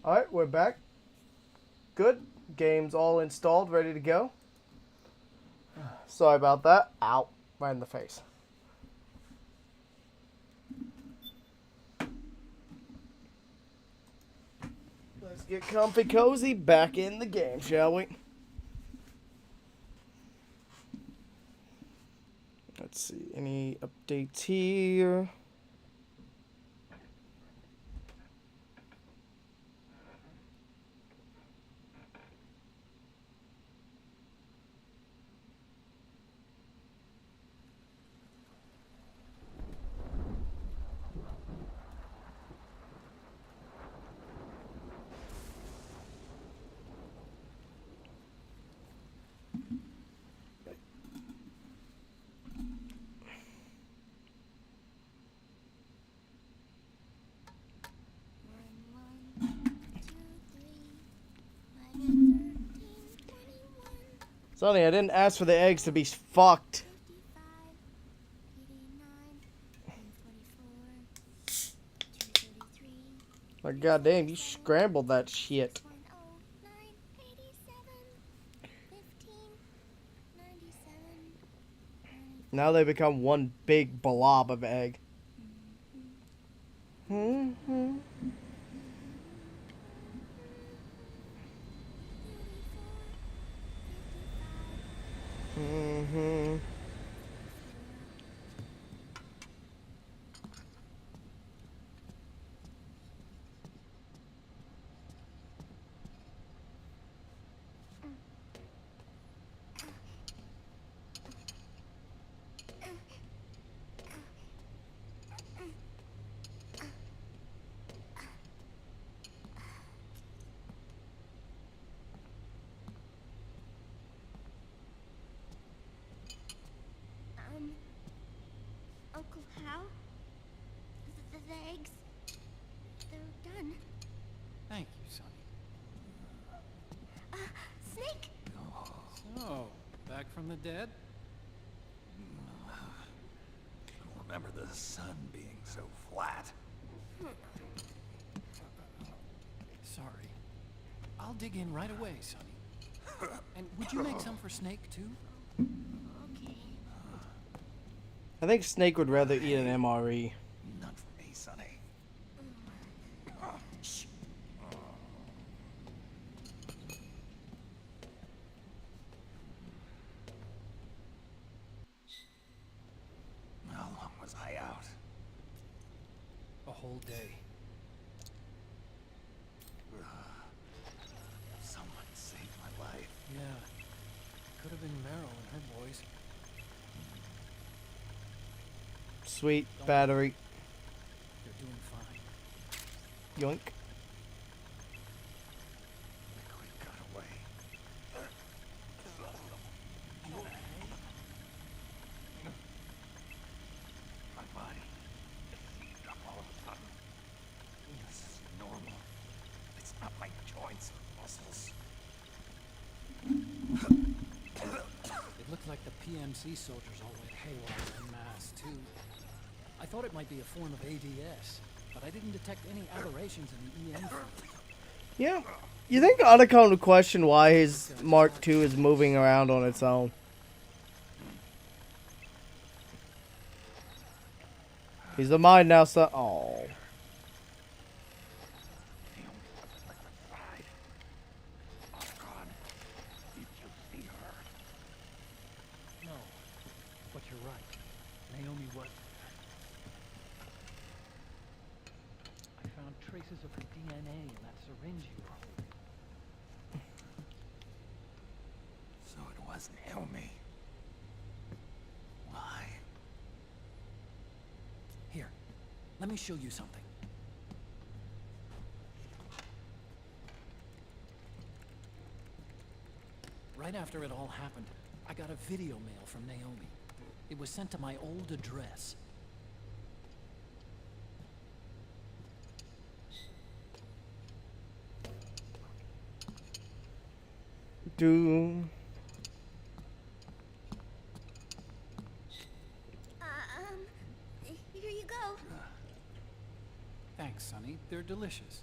Alright, we're back. Good. Game's all installed, ready to go. Sorry about that. Ow. Right in the face. Let's get comfy cozy back in the game, shall we? Let's see. Any updates here? Sonny, I didn't ask for the eggs to be fucked. Like, goddamn, you scrambled that shit. Now they become one big blob of egg. Mm-hmm. Mm-hmm. Uncle Hal? The eggs? They're done. Thank you, Sonny. Snake! So, back from the dead? Remember the sun being so flat. Sorry. I'll dig in right away, Sonny. And would you make some for Snake, too? Okay. I think Snake would rather eat an MRE. None for me, Sonny. How long was I out? A whole day. Someone saved my life. Yeah. Could have been Meryl and her boys. Sweet battery. They're doing fine. Yoink. We got away. My body heaved up all of a sudden. This is normal. It's not my joints or muscles. It looked like the PMC soldiers all went haywire en masse, too. I thought it might be a form of ADS, but I didn't detect any aberrations in the EM field. Yeah. You think Otacon would question why his Mark II is moving around on its own? He's the mind now, son. Oh. No, but you're right. Naomi was there. I found traces of her DNA in that syringe you were holding. So it was Naomi. Why? Here, let me show you something. Right after it all happened, I got a video mail from Naomi. It was sent to my old address. Do. Here you go. Thanks, Sonny. They're delicious.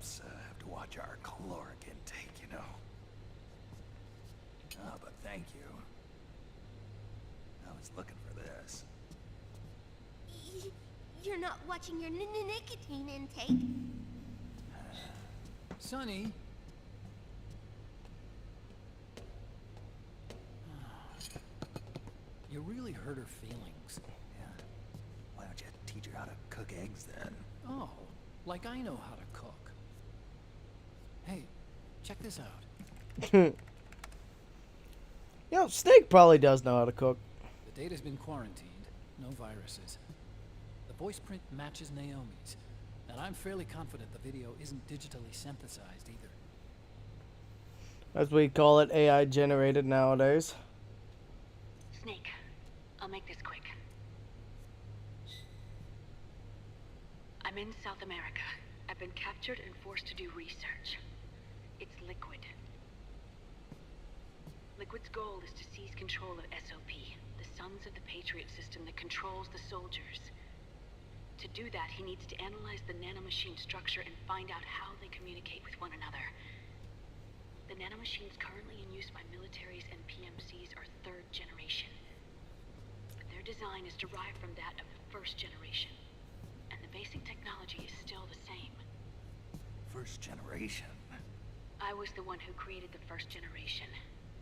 Perhaps have to watch our caloric intake, you know. Ah, but thank you. I was looking for this. You're not watching your nicotine intake. Sonny. You really hurt her feelings. Yeah. Why don't you teach her how to cook eggs then? Oh, like I know how to cook. Hey, check this out. You know, Snake probably does know how to cook. The data's been quarantined. No viruses. The voice print matches Naomi's. And I'm fairly confident the video isn't digitally synthesized either. As we call it, AI generated nowadays. Snake, I'll make this quick. I'm in South America. I've been captured and forced to do research. It's Liquid. Liquid's goal is to seize control of SOP, the Sons of the Patriot system that controls the soldiers. To do that, he needs to analyze the nanomachine structure and find out how they communicate with one another. The nanomachines currently in use by militaries and PMCs are third generation. Their design is derived from that of first generation, and the basic technology is still the same. First generation? I was the one who created the first generation,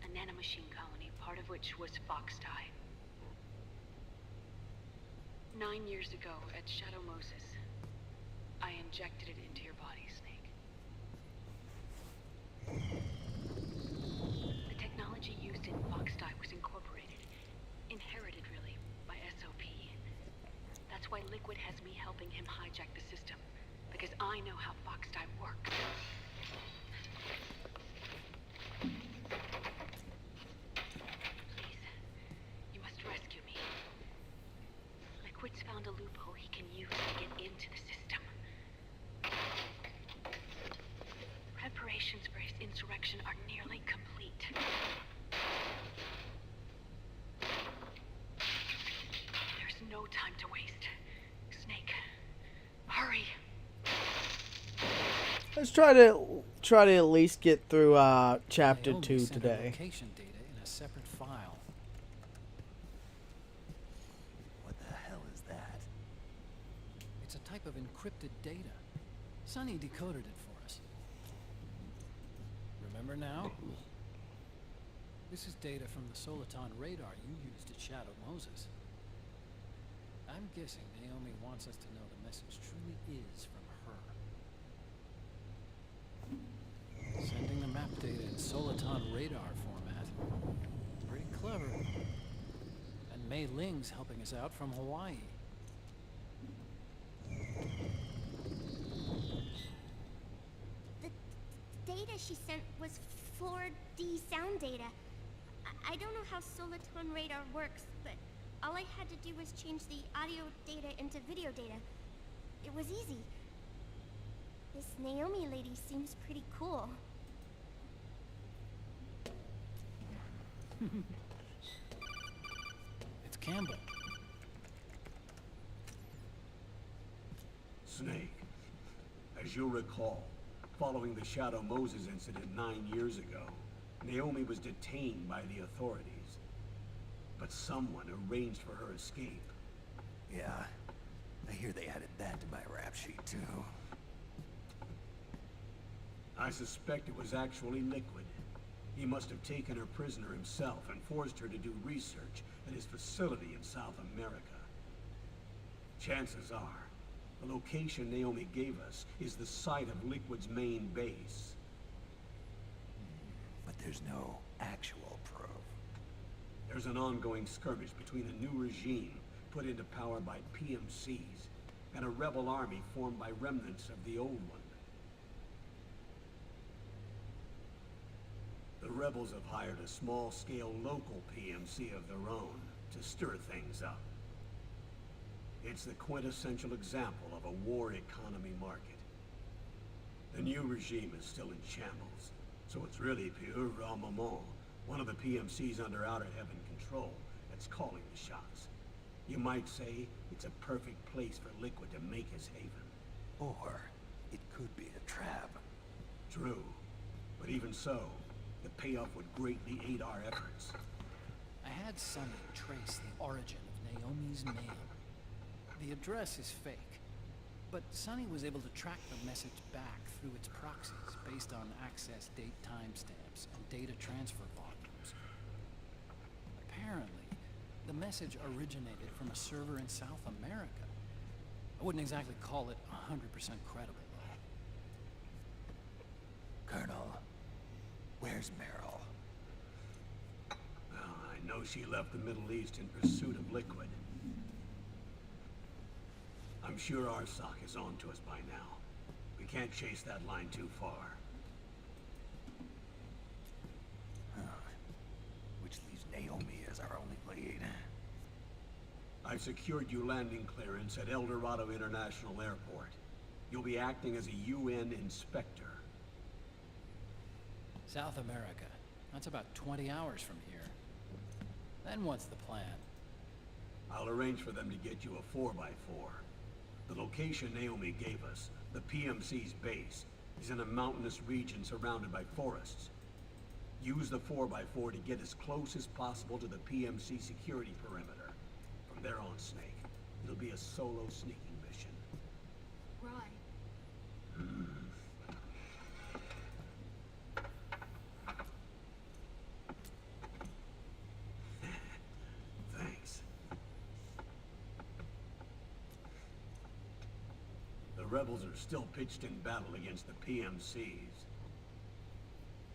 a nanomachine colony, part of which was Foxdie. 9 years ago, at Shadow Moses, I injected it into your body, Snake. The technology used in Foxdie was incorporated, inherited really, by SOP. That's why Liquid has me helping him hijack the system, because I know how Foxdie works. Please, you must rescue me. Liquid's found a loophole he can use to get into the system. Preparations for his insurrection are nearly complete. There's no time to waste. Snake, hurry. Let's try to at least get through chapter Naomi 2 sent her today. location data in a separate file. What the hell is that? It's a type of encrypted data. Sonny decoded it for us. Remember now? This is data from the Soliton radar you used at Shadow Moses. I'm guessing Naomi wants us to know the message truly is from her. Sending the map data in Soliton radar format. Pretty clever. And Mei Ling's helping us out from Hawaii. The data she sent was 4D sound data. I don't know how Soliton radar works, but all I had to do was change the audio data into video data. It was easy. This Naomi lady seems pretty cool. It's Campbell. Snake, as you'll recall, following the Shadow Moses incident 9 years ago, Naomi was detained by the authorities. But someone arranged for her escape. Yeah, I hear they added that to my rap sheet too. I suspect it was actually Liquid. He must have taken her prisoner himself and forced her to do research at his facility in South America. Chances are, the location Naomi gave us is the site of Liquid's main base. But there's no actual proof. There's an ongoing skirmish between a new regime put into power by PMCs and a rebel army formed by remnants of the old one. The rebels have hired a small-scale local PMC of their own to stir things up. It's the quintessential example of a war economy market. The new regime is still in shambles, so it's really pure renouement, one of the PMCs under Outer Heaven control, that's calling the shots. You might say it's a perfect place for Liquid to make his haven. Or It could be a trap. True. But even so, the payoff would greatly aid our efforts. I had Sonny trace the origin of Naomi's mail. The address is fake, but Sonny was able to track the message back through its proxies based on access date timestamps and data transfer volumes. Apparently, the message originated from a server in South America. I wouldn't exactly call it 100% credible, though. Colonel, where's Meryl? Well, I know she left the Middle East in pursuit of liquid. I'm sure Arsak is on to us by now. We can't chase that line too far. Which leaves Naomi as our only lead. I've secured you landing clearance at El Dorado International Airport. You'll be acting as a UN inspector. South America. That's about 20 hours from here. Then what's the plan? I'll arrange for them to get you a 4x4. The location Naomi gave us, the PMC's base, is in a mountainous region surrounded by forests. Use the 4x4 to get as close as possible to the PMC security perimeter. From there on, Snake, it'll be a solo sneaking mission. Right. Thanks. The rebels are still pitched in battle against the PMCs.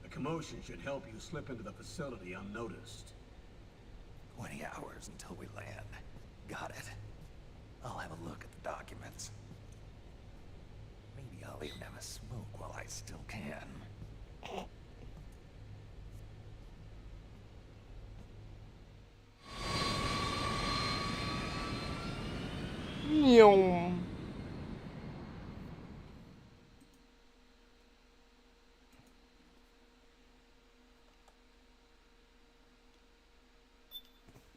The commotion should help you slip into the facility unnoticed. 20 hours until we land. Got it. I'll have a look at the documents. Maybe I'll even have a smoke while I still can. Yum.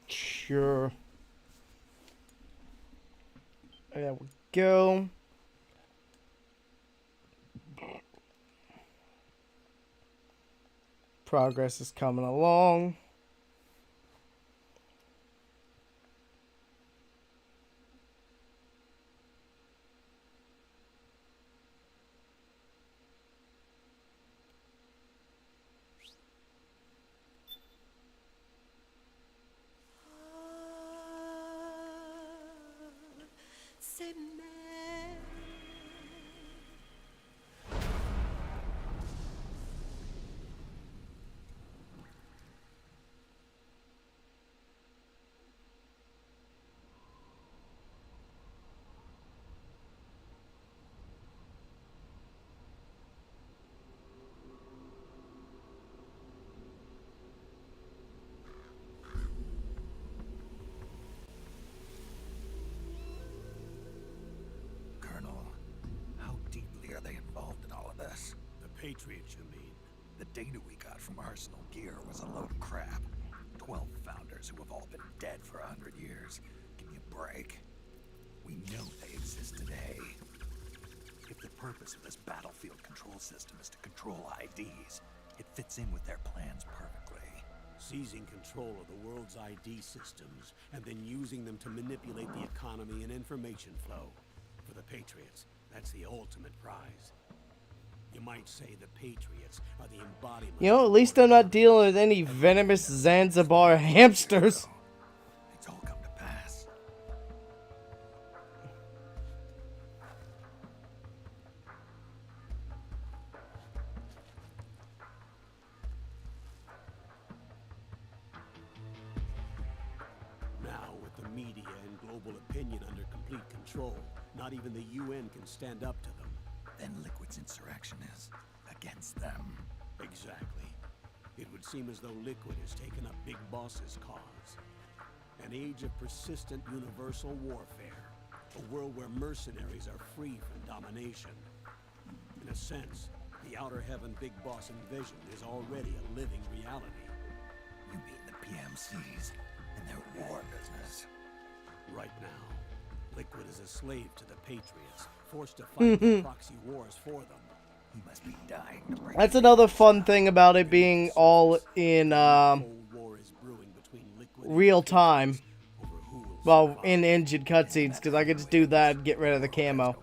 Sure. There we go. Progress is coming along. Patriots, you mean? The data we got from Arsenal Gear was a load of crap. 12 founders who have all been dead for 100 years. Give me a break. We know they exist today. If the purpose of this battlefield control system is to control IDs, it fits in with their plans perfectly. Seizing control of the world's ID systems, and then using them to manipulate the economy and information flow. For the Patriots, that's the ultimate prize. You might say the Patriots are the embodiment. You know, at least I'm not dealing with any venomous Zanzibar hamsters. It's all come to pass. Now, with the media and global opinion under complete control, not even the UN can stand up to them. Then Liquid's insurrection is against them. Exactly. It would seem as though Liquid has taken up Big Boss's cause. An age of persistent universal warfare. A world where mercenaries are free from domination. In a sense, the Outer Heaven Big Boss envisioned is already a living reality. You mean the PMCs and their war business? Right now, Liquid is a slave to the Patriots, forced to fight the proxy wars for them. He must be dying to break. That's another fun thing about it being all in real time. Well, in engine cutscenes, because I could just do that and get rid of the camo.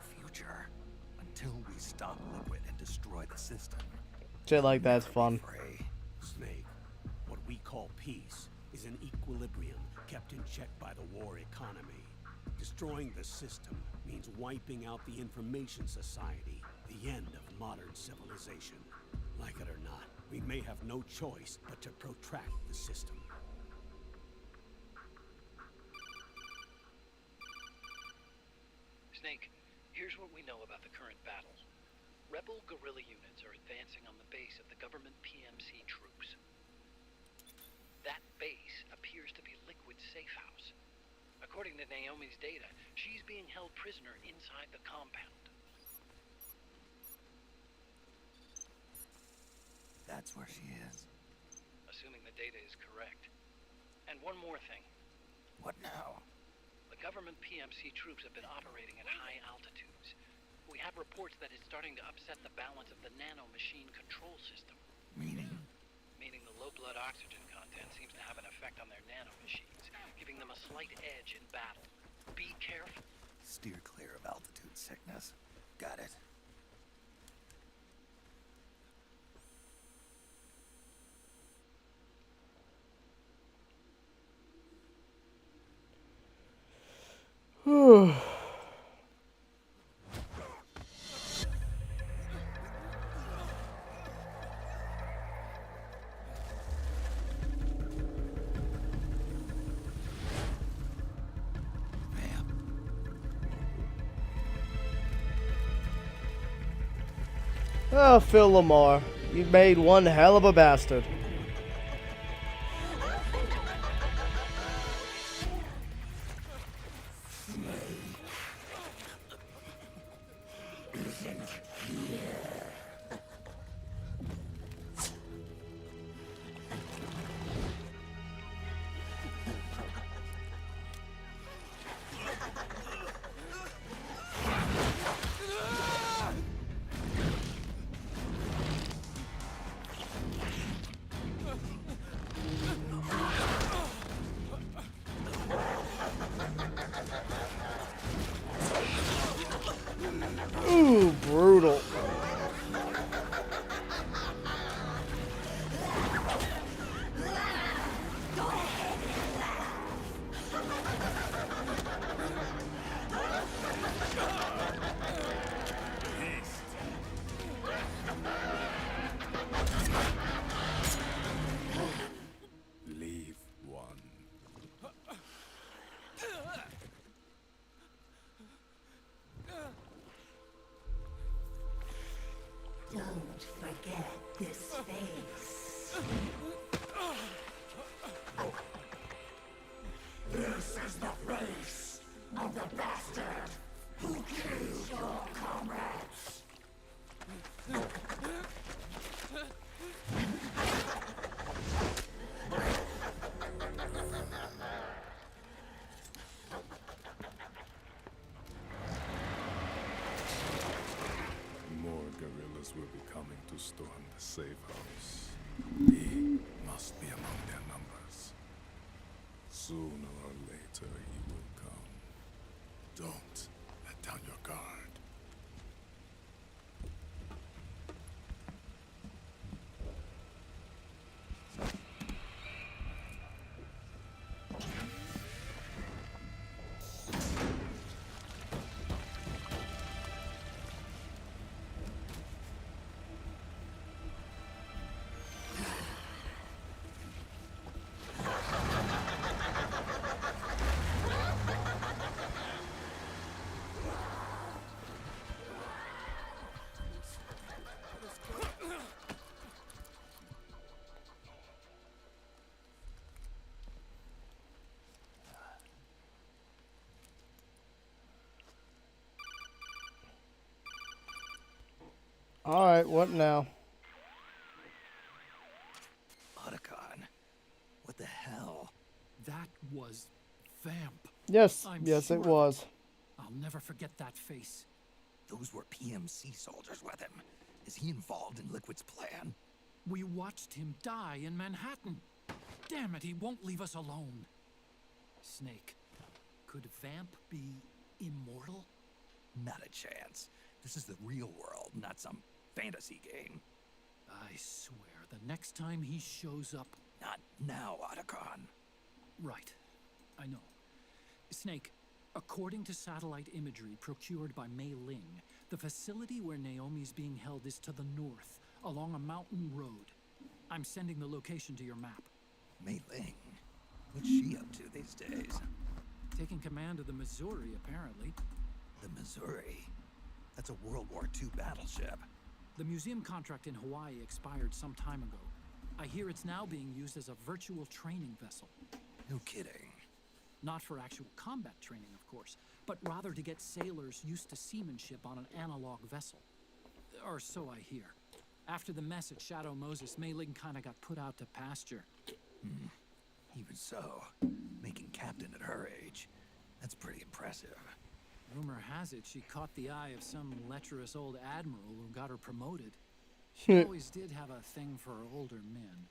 Until we stop Liquid and destroy the system. Shit like that's fun. Snake, what we call peace is an equilibrium kept in check by the war economy. Destroying the system means wiping out the information society, the end of modern civilization. Like it or not, we may have no choice but to protract the system. Snake, here's what we know about the current battle. Rebel guerrilla units are advancing on the base of the government PMC troops. That base appears to be Liquid's safe house. According to Naomi's data, she's being held prisoner inside the compound. That's where she is. Assuming the data is correct. And one more thing. What now? The government PMC troops have been operating at high altitudes. We have reports that it's starting to upset the balance of the nano-machine control system. Meaning? Meaning the low blood oxygen content seems to have an effect on their nano-machines, giving them a slight edge in battle. Be careful. Steer clear of altitude sickness. Got it. Oh, Phil Lamar, you've made one hell of a bastard. Ooh, brutal. Leave one. Don't forget this face. This is the face of the bastard who killed your comrades. More guerrillas will be coming to storm the safe house. He must be among their numbers. Sooner or later he will come. Don't let down your guard. Alright, what now? Otacon. What the hell? That was Vamp. Yes, I'm yes sure it of was. I'll never forget that face. Those were PMC soldiers with him. Is he involved in Liquid's plan? We watched him die in Manhattan. Damn it, he won't leave us alone. Snake, could Vamp be immortal? Not a chance. This is the real world, not some fantasy game. I swear, the next time he shows up... Not now, Otacon. Right. I know. Snake, according to satellite imagery procured by Mei Ling, the facility where Naomi's being held is to the north, along a mountain road. I'm sending the location to your map. Mei Ling? What's she up to these days? Taking command of the Missouri, apparently. The Missouri? That's a World War II battleship. The museum contract in Hawaii expired some time ago. I hear it's now being used as a virtual training vessel. No kidding. Not for actual combat training, of course, but rather to get sailors used to seamanship on an analog vessel. Or so I hear. After the mess at Shadow Moses, Mei Ling kinda got put out to pasture. Even so, making captain at her age, that's pretty impressive. Rumor has it she caught the eye of some lecherous old admiral who got her promoted. Hmm. She always did have a thing for older men.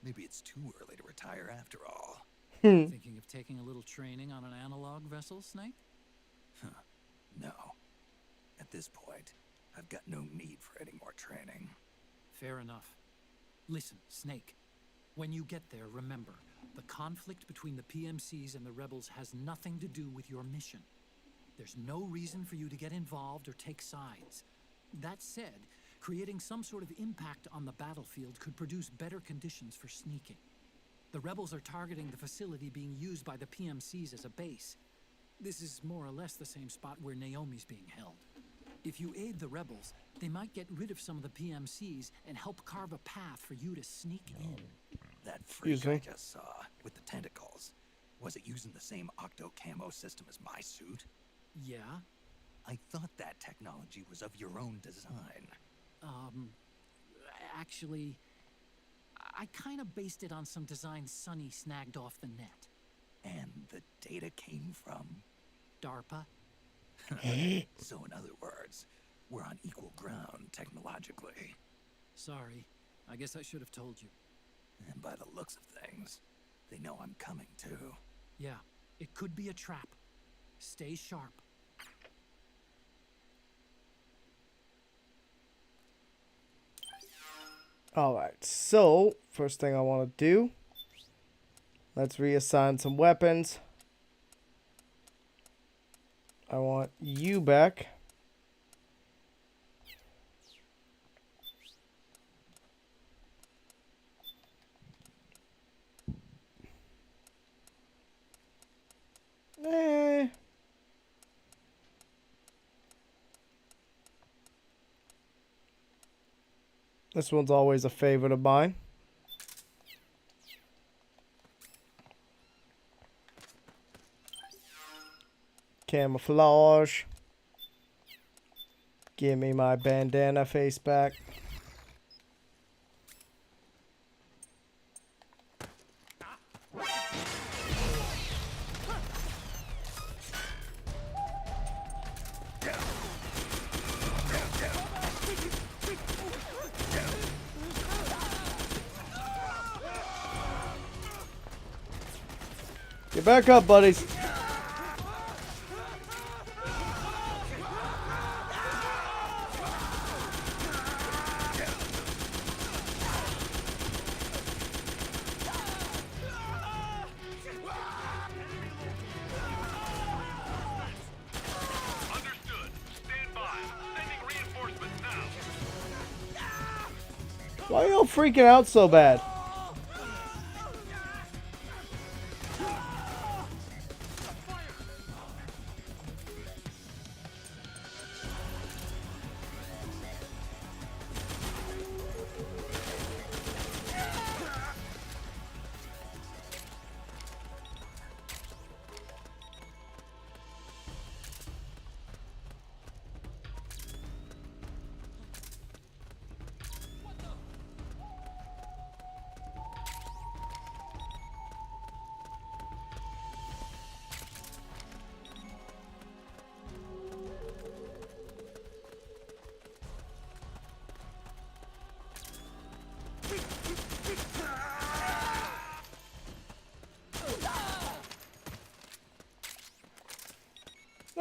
Maybe it's too early to retire after all. Thinking of taking a little training on an analog vessel, Snake? No. At this point, I've got no need for any more training. Fair enough. Listen, Snake. When you get there, remember, the conflict between the PMCs and the rebels has nothing to do with your mission. There's no reason for you to get involved or take sides. That said, creating some sort of impact on the battlefield could produce better conditions for sneaking. The rebels are targeting the facility being used by the PMCs as a base. This is more or less the same spot where Naomi's being held. If you aid the rebels, they might get rid of some of the PMCs and help carve a path for you to sneak in. That freak I just saw, with the tentacles, was it using the same octo-camo system as my suit? Yeah? I thought that technology was of your own design. Actually, I kind of based it on some design Sonny snagged off the net. And the data came from? DARPA. So in other words, we're on equal ground technologically. Sorry, I guess I should have told you. And by the looks of things, they know I'm coming too. Yeah, it could be a trap. Stay sharp. Alright, so, first thing I want to do, let's reassign some weapons. I want you back. This one's always a favorite of mine. Camouflage. Give me my bandana face back. Get back up, buddies. Why are y'all freaking out so bad?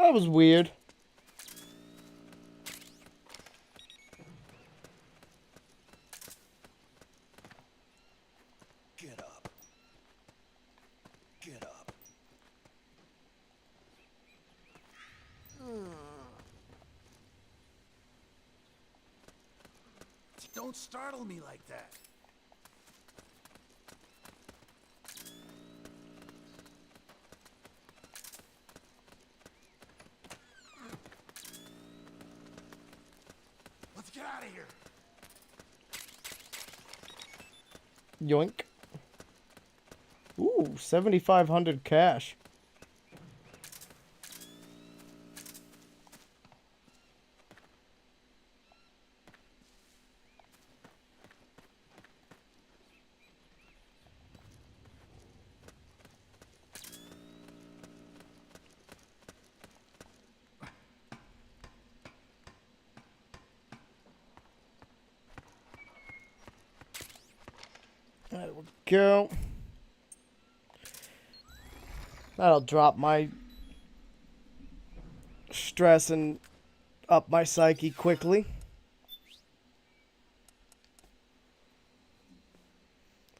That was weird. Get up. Get up. Don't startle me like that. Let's get out of here. Yoink. Ooh, 7,500 cash. There we go. That'll drop my stress and up my psyche quickly.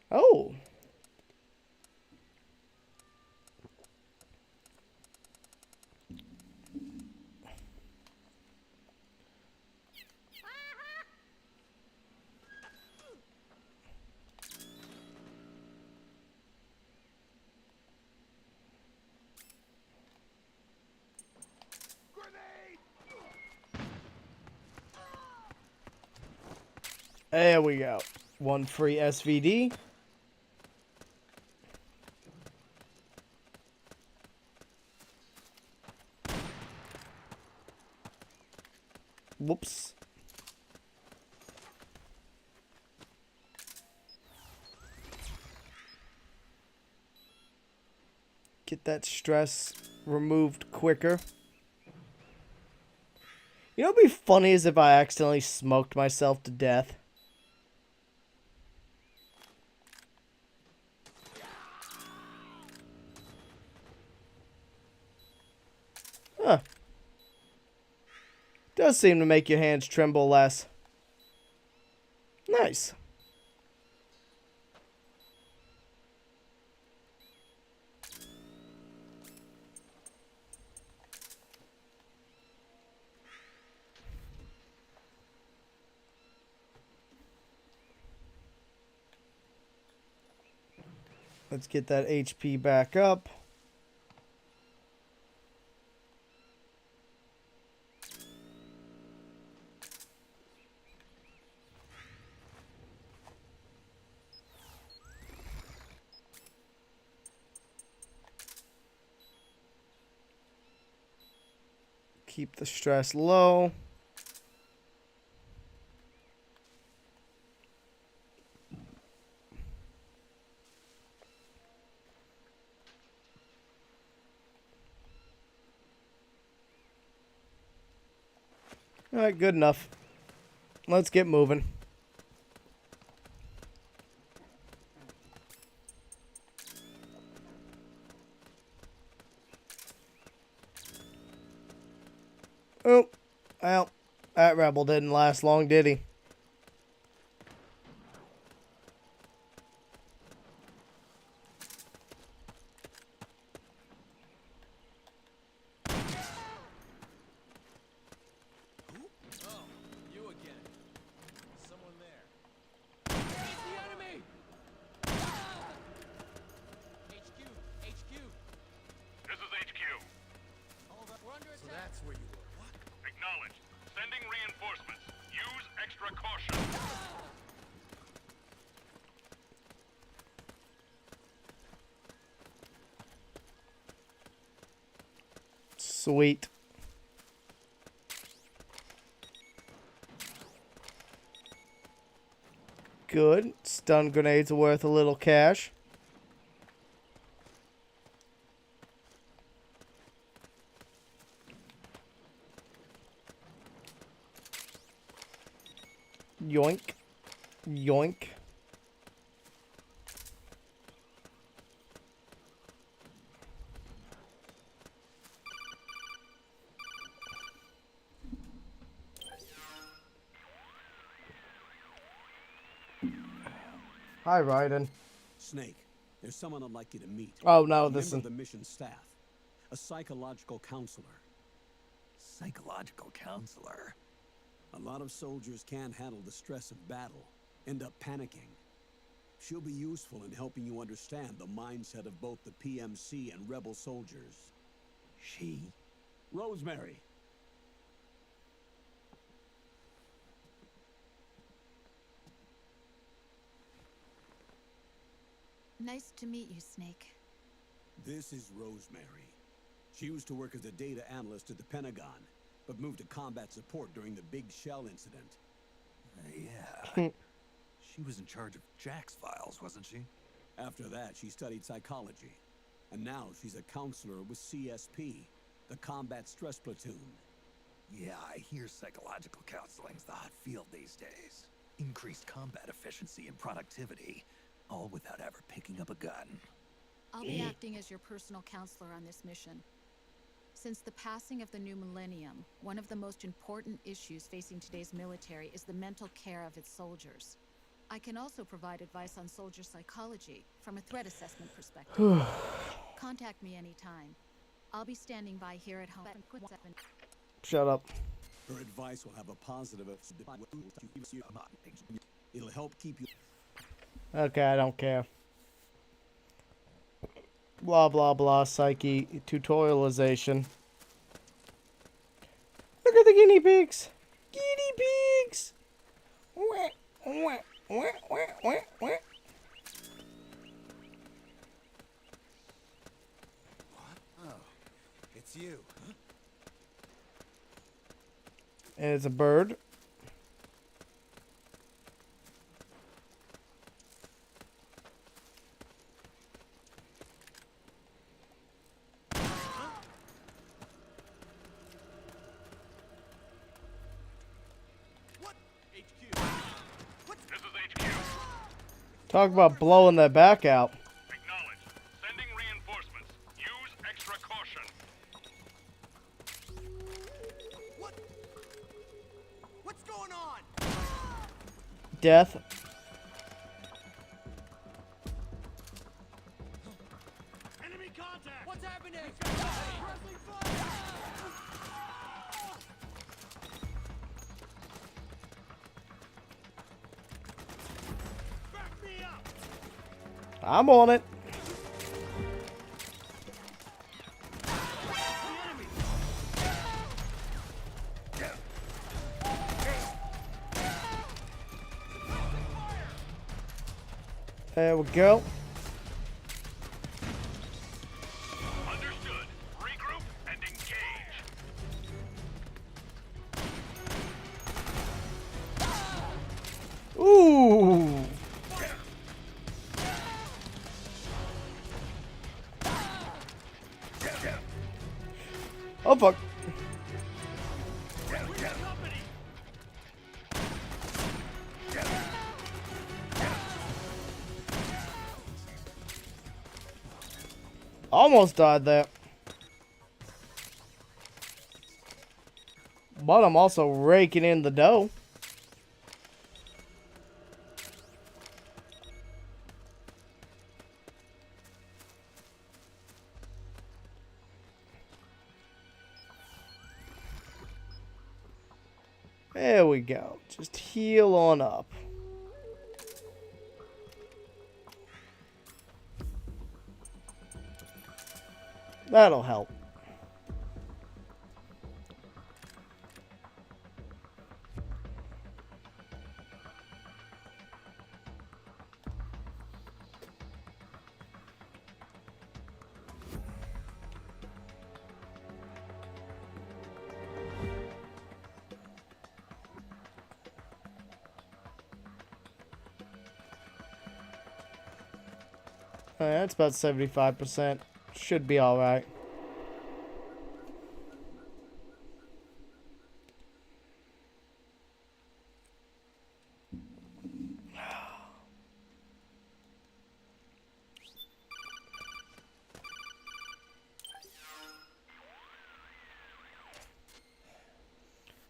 Oh. There we go. One free SVD. Whoops. Get that stress removed quicker. You know what'd be funny is if I accidentally smoked myself to death. Huh. Does seem to make your hands tremble less. Nice. Let's get that HP back up. Keep the stress low. All right, good enough. Let's get moving. Oh, well, that rebel didn't last long, did he? Sweet. Good. Stun grenades are worth a little cash. Yoink. Yoink. Hi, Raiden. Snake, there's someone I'd like you to meet. Oh, no, A this member is... of the mission staff. A psychological counselor. Psychological counselor? A lot of soldiers can't handle the stress of battle, end up panicking. She'll be useful in helping you understand the mindset of both the PMC and rebel soldiers. She? Rosemary. Nice to meet you, Snake. This is Rosemary. She used to work as a data analyst at the Pentagon, but moved to combat support during the Big Shell incident. Yeah. She was in charge of Jack's files, wasn't she? After that, she studied psychology. And now she's a counselor with CSP, the Combat Stress Platoon. Yeah, I hear psychological counseling's the hot field these days. Increased combat efficiency and productivity, all without ever picking up a gun. I'll be acting as your personal counselor on this mission. Since the passing of the new millennium, one of the most important issues facing today's military is the mental care of its soldiers. I can also provide advice on soldier psychology from a threat assessment perspective. Contact me anytime. I'll be standing by here at home. Shut up. Her advice will have a positive it'll help keep you. Okay, I don't care. Blah, blah, blah, psyche, tutorialization. Look at the guinea pigs! Guinea pigs! Wah, wah, wah, wah, wah, wah. Oh, it's you, huh? And it's a bird. Talk about blowing their back out. Acknowledged. Sending reinforcements. Use extra caution. What's going on? Death. Enemy contact! What's happening? Pressing fire! Back me up! I'm on it. There we go. Understood. Regroup and engage. Ooh. Oh fuck. Almost died there. But I'm also raking in the dough. There we go. Just heal on up. That'll help. That's about 75%. Should be alright.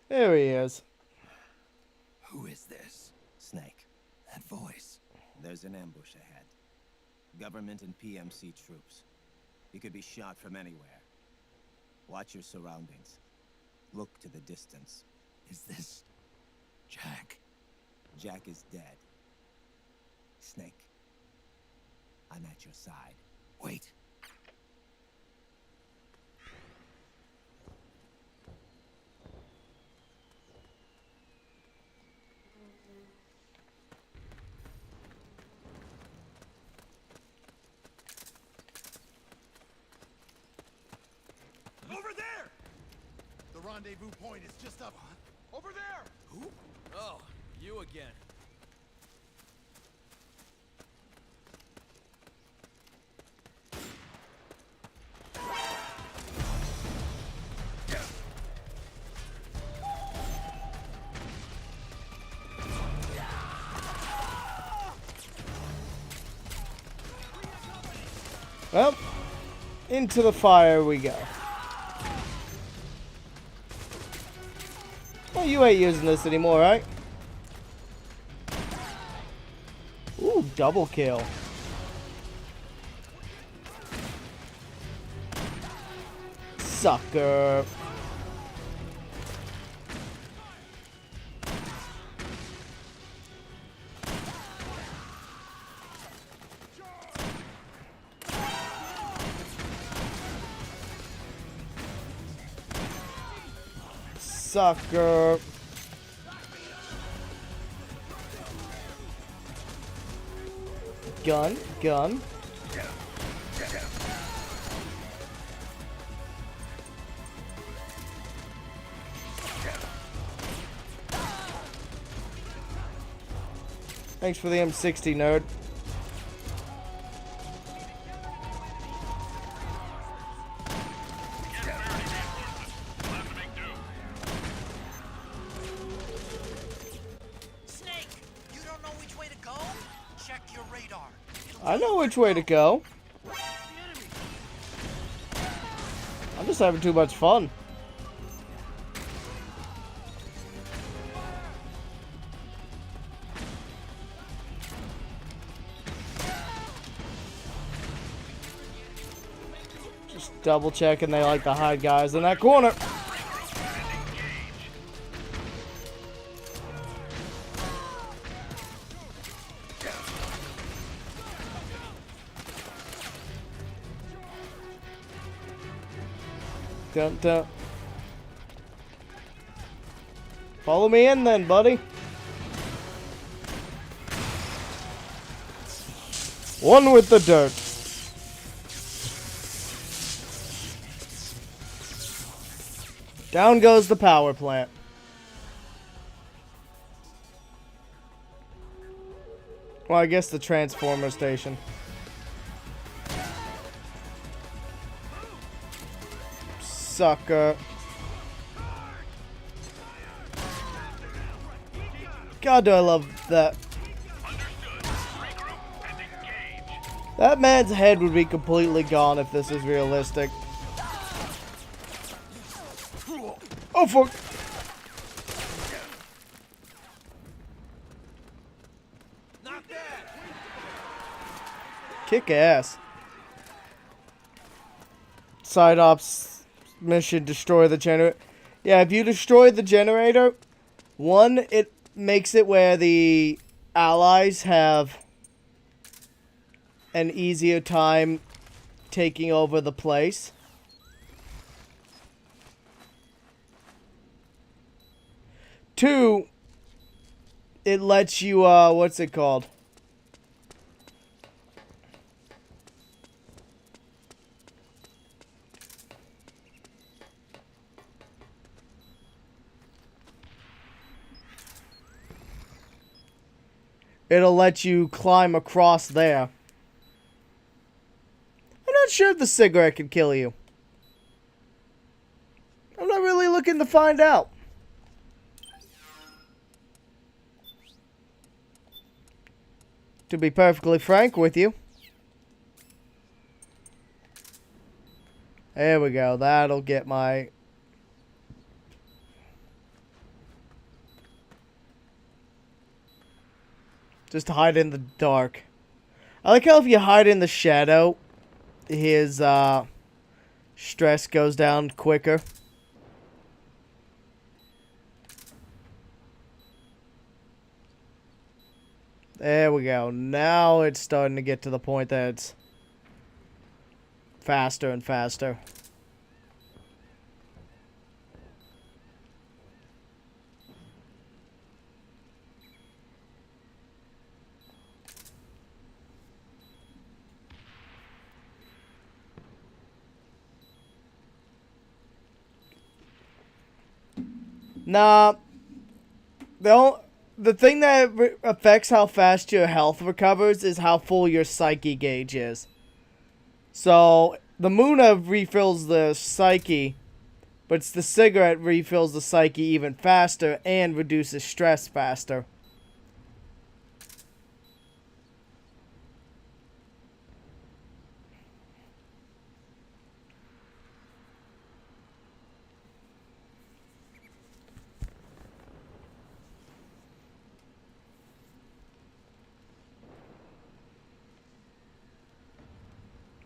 There he is. Who is this? Snake. That voice. There's an ambush. ambush ahead. Government and PMC troops. You could be shot from anywhere. Watch your surroundings. Look to the distance. Is this Jack? Jack is dead. Snake, I'm at your side. Wait. Over there! The rendezvous point is just up. Over there! Who? Oh, you again. Well, into the fire we go. Well, you ain't using this anymore, right? Ooh, double kill. Sucker. Sucker. Gun, gun. Thanks for the M60, nerd. I know which way to go. I'm just having too much fun. Just double checking they like to hide guys in that corner. Dun, dun. Follow me in then, buddy. One with the dirt. Down goes the power plant. Well, I guess the transformer station. Sucker. God, do I love that. That man's head would be completely gone if this is realistic. Oh, fuck. Kick ass. Side ops mission, destroy the generator. Yeah, if you destroy the generator, one, it makes it where the allies have an easier time taking over the place. Two, it lets you, what's it called? It'll let you climb across there. I'm not sure if the cigarette can kill you. I'm not really looking to find out. To be perfectly frank with you. There we go. That'll get my... Just hide in the dark. I like how if you hide in the shadow, his stress goes down quicker. There we go. Now it's starting to get to the point that it's faster and faster. Nah, the thing that affects how fast your health recovers is how full your psyche gauge is. So, the Muna refills the psyche, but it's the cigarette refills the psyche even faster and reduces stress faster.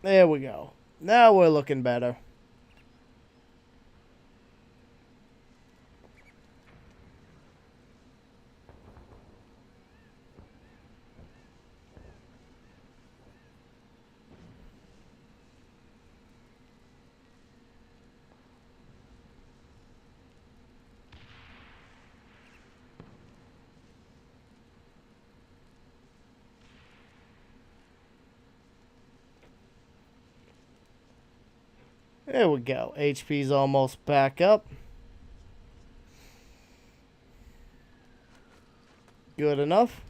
There we go. Now we're looking better. There we go. HP's almost back up. Good enough.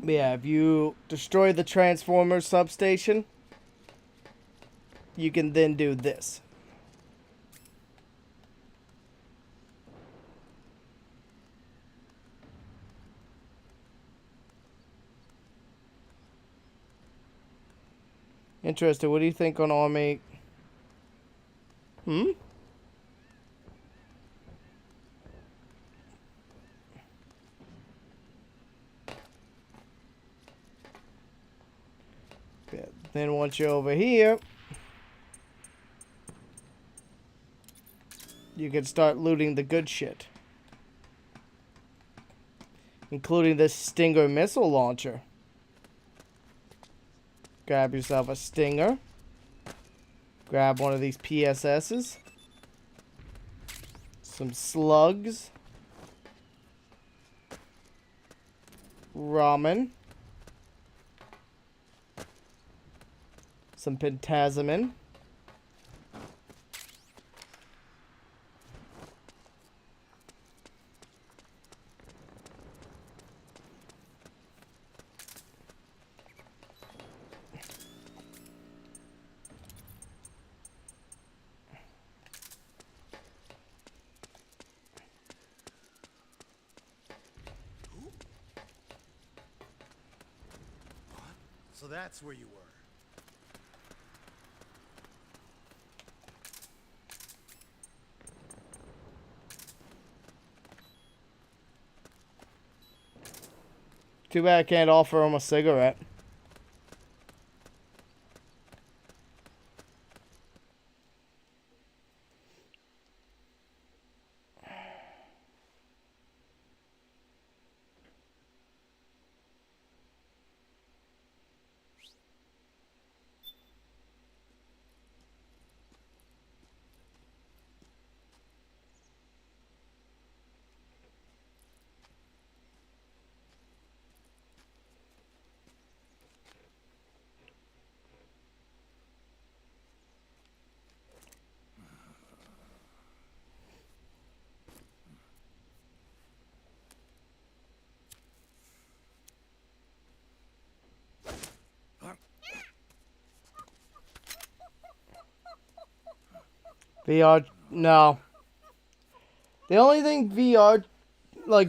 Yeah, if you destroy the transformer substation, you can then do this. Interesting. What do you think on Army? Hmm? Yeah. Then once you're over here, you can start looting the good shit. Including this Stinger missile launcher. Grab yourself a Stinger. Grab one of these PSS's. Some slugs. Ramen. Some pentazemin. So that's where you were. Too bad I can't offer him a cigarette. VR, no. The only thing VR, like,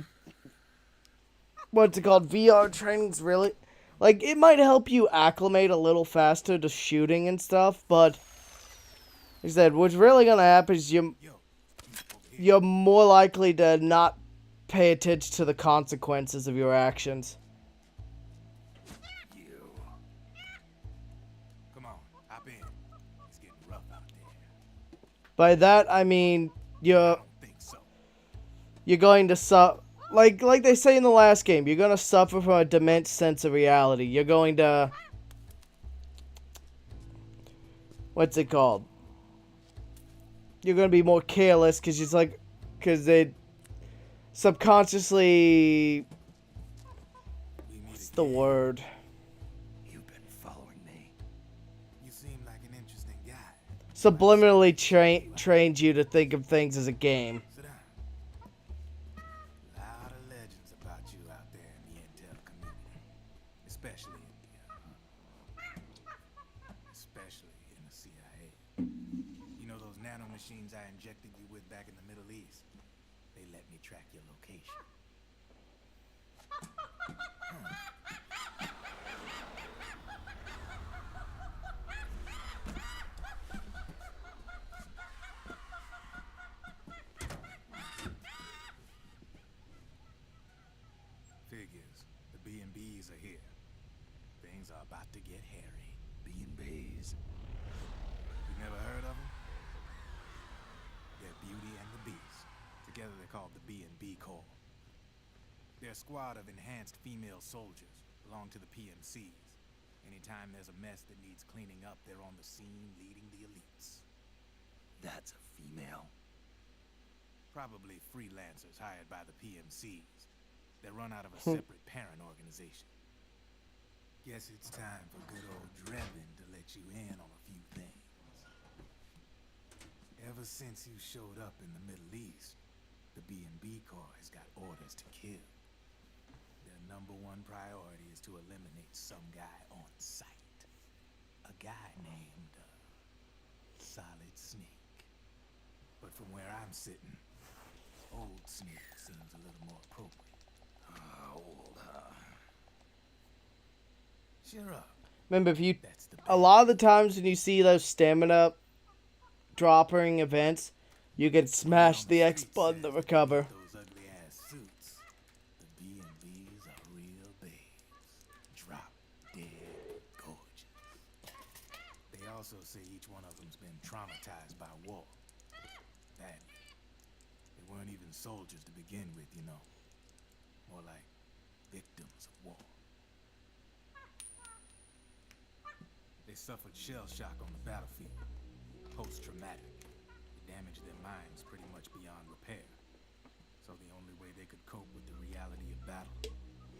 what's it called? VR training's really, Like, it might help you acclimate a little faster to shooting and stuff, but like I said, what's really gonna happen is you're more likely to not pay attention to the consequences of your actions. Come on, hop in. It's getting rough out there. By that I mean you're going to suffer, like they say in the last game, you're gonna suffer from a dement sense of reality. You're going to, what's it called? You're gonna be more careless because they subconsciously, what's the word? You've been following me. You seem like an interesting guy. Subliminally trained you to think of things as a game. Sit down. A lot of legends about you out there in the intel community, especially in the CIA. You know those nanomachines I injected you with back in the Middle East? They let me track your location. Figures. The B&Bs are here. Things are about to get hairy. B&Bs. You never heard of them? They're Beauty and the Beast. Together they're called the B&B Corps. They're a squad of enhanced female soldiers, belong to the PMCs. Anytime there's a mess that needs cleaning up, they're on the scene leading the elites. That's a female. Probably freelancers hired by the PMCs. They run out of a separate parent organization. Guess it's time for good old Drebin to let you in on a few things. Ever since you showed up in the Middle East, the B&B Corps has got orders to kill. Their #1 priority is to eliminate some guy on sight. A guy named, Solid Snake. But from where I'm sitting, Old Snake seems a little more appropriate. Cheer up. Remember, a lot of the times when you see those stamina dropping events, you can smash the X button to recover. Those ugly ass suits. The B&Bs are real babes. Drop dead gorgeous. They also say each one of them's been traumatized by war. Badly. They weren't even soldiers to begin with, you know. More like victims of war. They suffered shell shock on the battlefield. Post-traumatic. It damaged their minds pretty much beyond repair. So the only way they could cope with the reality of battle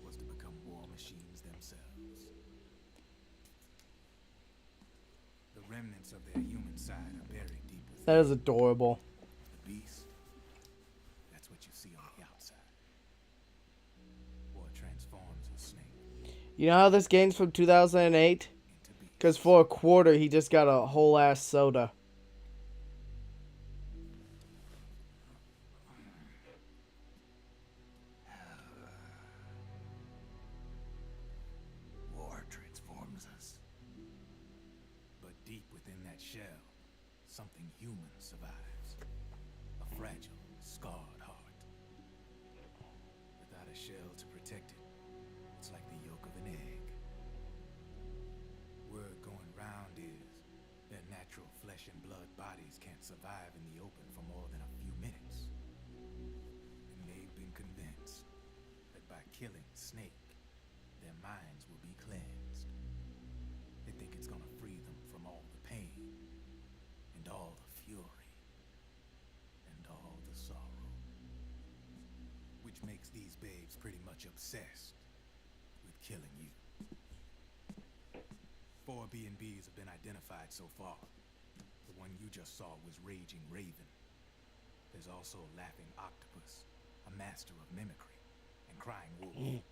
was to become war machines themselves. The remnants of their human side are buried deep within. That is adorable. The beast, that's what you see on the outside. Or transforms a snake. You know how this game's from 2008? Because for a quarter, he just got a whole ass soda. War transforms us. But deep within that shell, something human survives. A fragile, scarred heart. Without a shell to protect it, it's like the yolk of an egg. Word going round is their natural flesh and blood bodies can't survive in the open for more than a few minutes. And they've been convinced that by killing Snake, their minds will be cleansed. They think it's gonna free them from all the pain, and all the fury, and all the sorrow. Which makes these babes pretty much obsessed with killing you. 4 B&Bs have been identified so far. The one you just saw was Raging Raven. There's also Laughing Octopus, a master of mimicry, and Crying Wolf.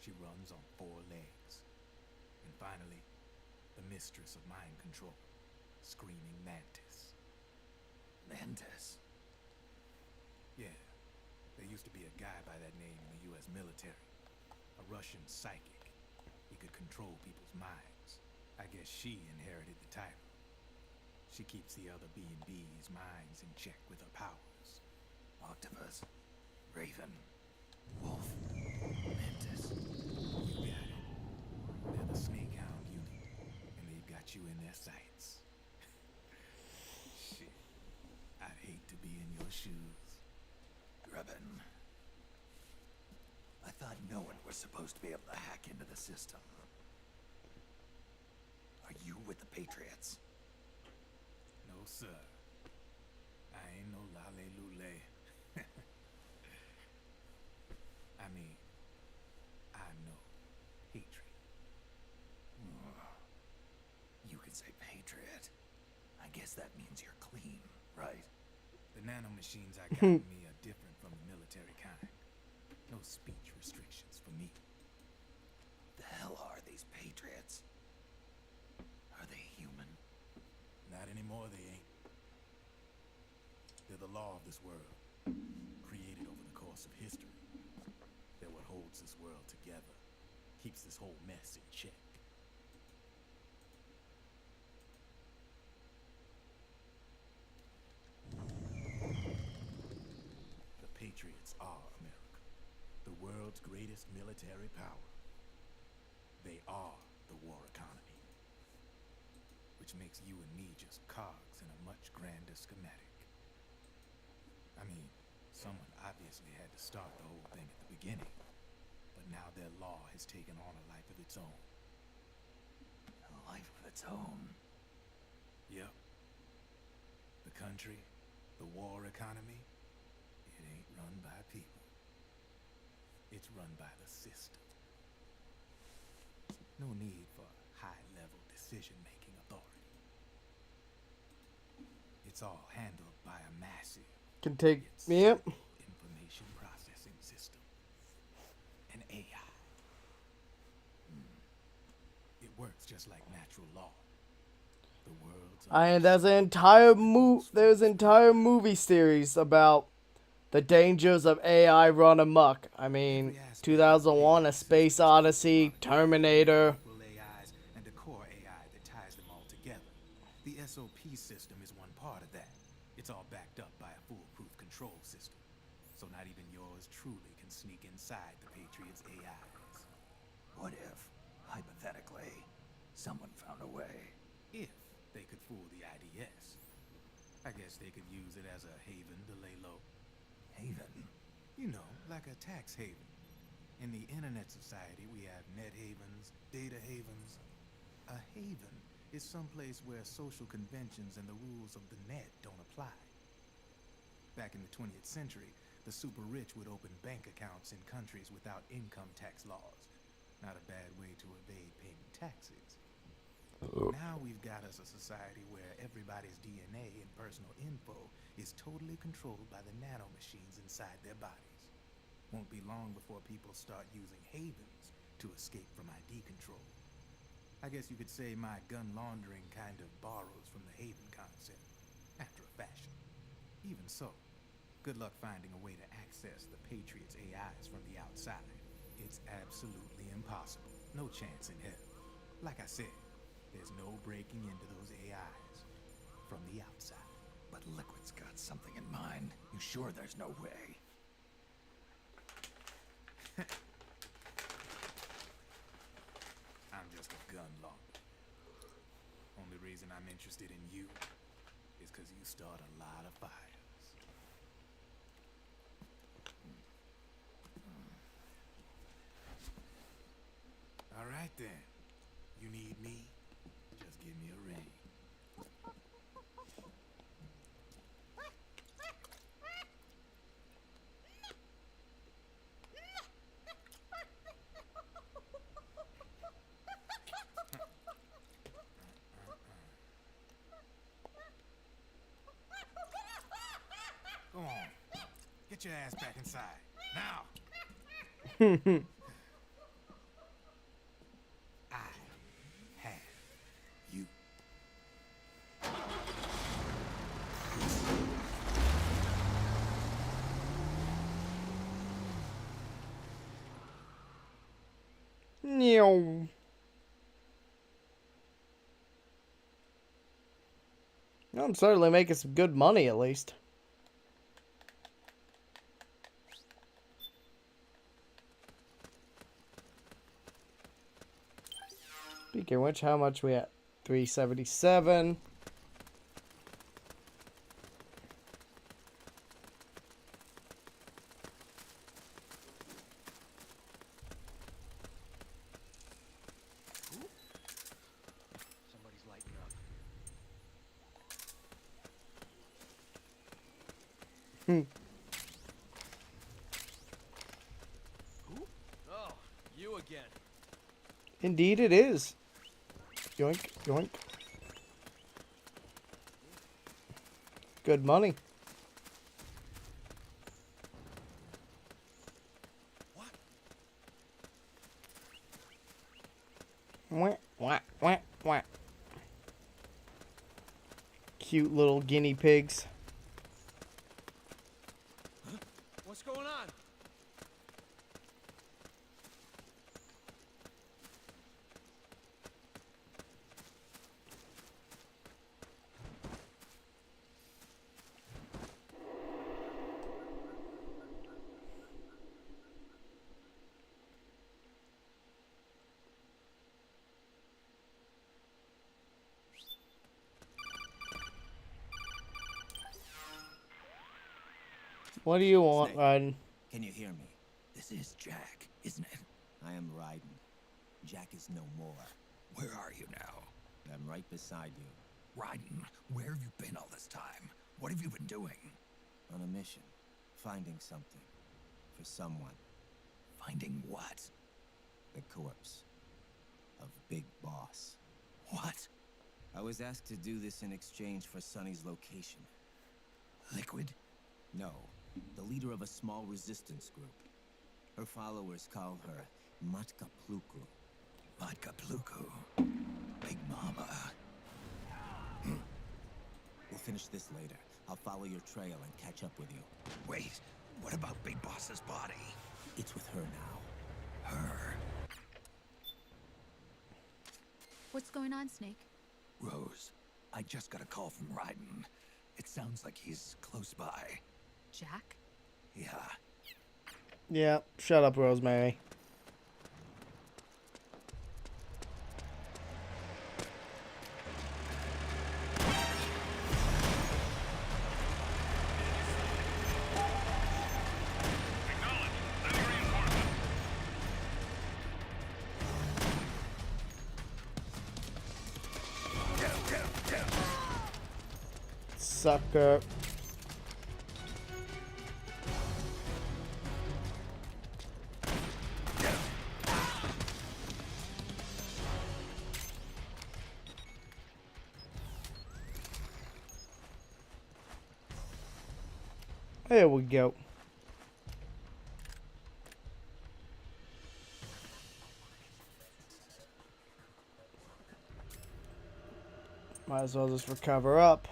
She runs on 4 legs. And finally, the mistress of mind control, Screaming Mantis. Mantis? Yeah, there used to be a guy by that name in the US military. A Russian psychic. He could control people's minds. I guess she inherited the title. She keeps the other B&B's minds in check with her powers. Octopus, Raven, Wolf, Mantis. You got it. They're the Snakehound unit, and they've got you in their sights. Shit. I'd hate to be in your shoes. Grubbin. I thought no one was supposed to be able to hack into the system. Are you with the Patriots? No, sir. I ain't no lale-lule. I mean, I know hatred. You can say Patriot. I guess that means you're clean, right? The nanomachines I got in me are different from the military kind. No speech restrictions for me. The hell are these Patriots? Are they human? Not anymore, they ain't. They're the law of this world, created over the course of history. They're what holds this world together, keeps this whole mess in check. The Patriots are America, the world's greatest military power. They are the war economy, which makes you and me just cogs in a much grander schematic. I mean, someone obviously had to start the whole thing at the beginning, but now their law has taken on a life of its own. A life of its own? Yep. The country, the war economy, it ain't run by people. It's run by the system. No need for high-level decision-making authority. It's all handled by a massive Can take me up. information processing system. An AI. It works just like natural law. The world's And there's an entire movie series about the dangers of AI run amok. I mean, 2001: A Space Odyssey, Terminator. AIs and a core AI that ties them all together. The SOP system is one part of that. It's all backed up by a foolproof control system. So not even yours truly can sneak inside the Patriots' AIs. What if, hypothetically, someone found a way? If they could fool the IDS. I guess they could use it as a haven to lay low. Haven? You know, like a tax haven. In the internet society, we have net havens, data havens. A haven is someplace where social conventions and the rules of the net don't apply. Back in the 20th century, the super rich would open bank accounts in countries without income tax laws. Not a bad way to evade paying taxes. Now we've got us a society where everybody's DNA and personal info is totally controlled by the nanomachines inside their bodies. Won't be long before people start using havens to escape from ID control. I guess you could say my gun laundering kind of borrows from the haven concept, after a fashion. Even so, good luck finding a way to access the Patriots' AIs from the outside. It's absolutely impossible. No chance in hell. Like I said, there's no breaking into those AIs from the outside. But Liquid's got something in mind. You sure there's no way? I'm just a gun launder. Only reason I'm interested in you is because you start a lot of fires. All right then. You need me? Just give me a ring. Go on. Get your ass back inside. Now! I have you. No. I'm certainly making some good money, at least. Speaking of which, how much we at? 377. Somebody's lighting up. Oh, you again. Indeed it is. Yoink, yoink. Good money. Wah, wah, wah, wah. Cute little guinea pigs. What's going on? What do you want, Snake, Raiden? Can you hear me? This is Jack, isn't it? I am Raiden. Jack is no more. Where are you now? I'm right beside you. Raiden, where have you been all this time? What have you been doing? On a mission. Finding something. For someone. Finding what? The corpse. Of Big Boss. What? I was asked to do this in exchange for Sonny's location. Liquid? No. The leader of a small resistance group. Her followers call her Matka Pluku. Matka Pluku? Big Mama. We'll finish this later. I'll follow your trail and catch up with you. Wait, what about Big Boss's body? It's with her now. Her? What's going on, Snake? Rose, I just got a call from Raiden. It sounds like he's close by. Jack? Yeah. Yeah, shut up, Rosemary. Sucker. There we go. Might as well just recover up.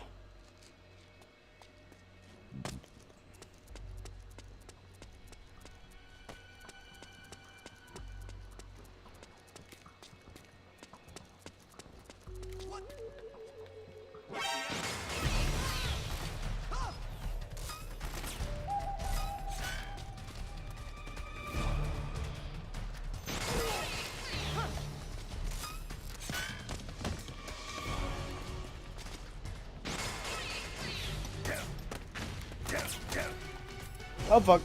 Oh fuck.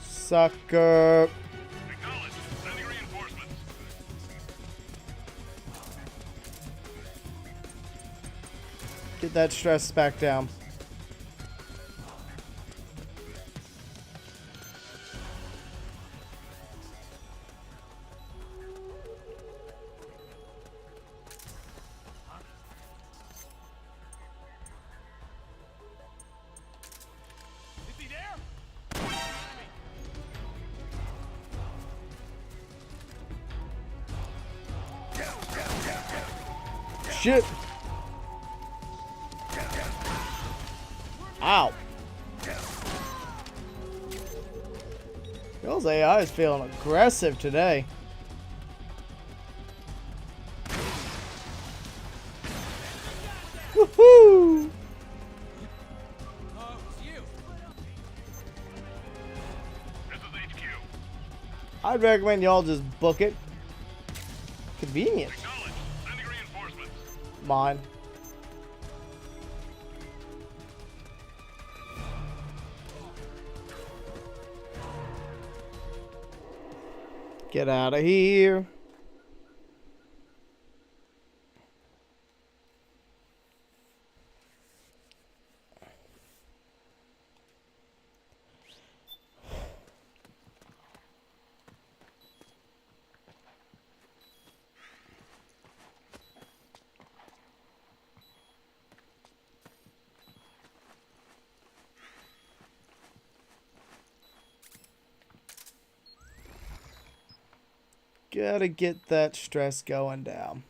Sucker. Sending reinforcements. Get that stress back down. Shit. Ow. Y'all's AI is feeling aggressive today. Woohoo! I'd recommend y'all just book it. Convenient. Mine. Get out of here. Gotta get that stress going down.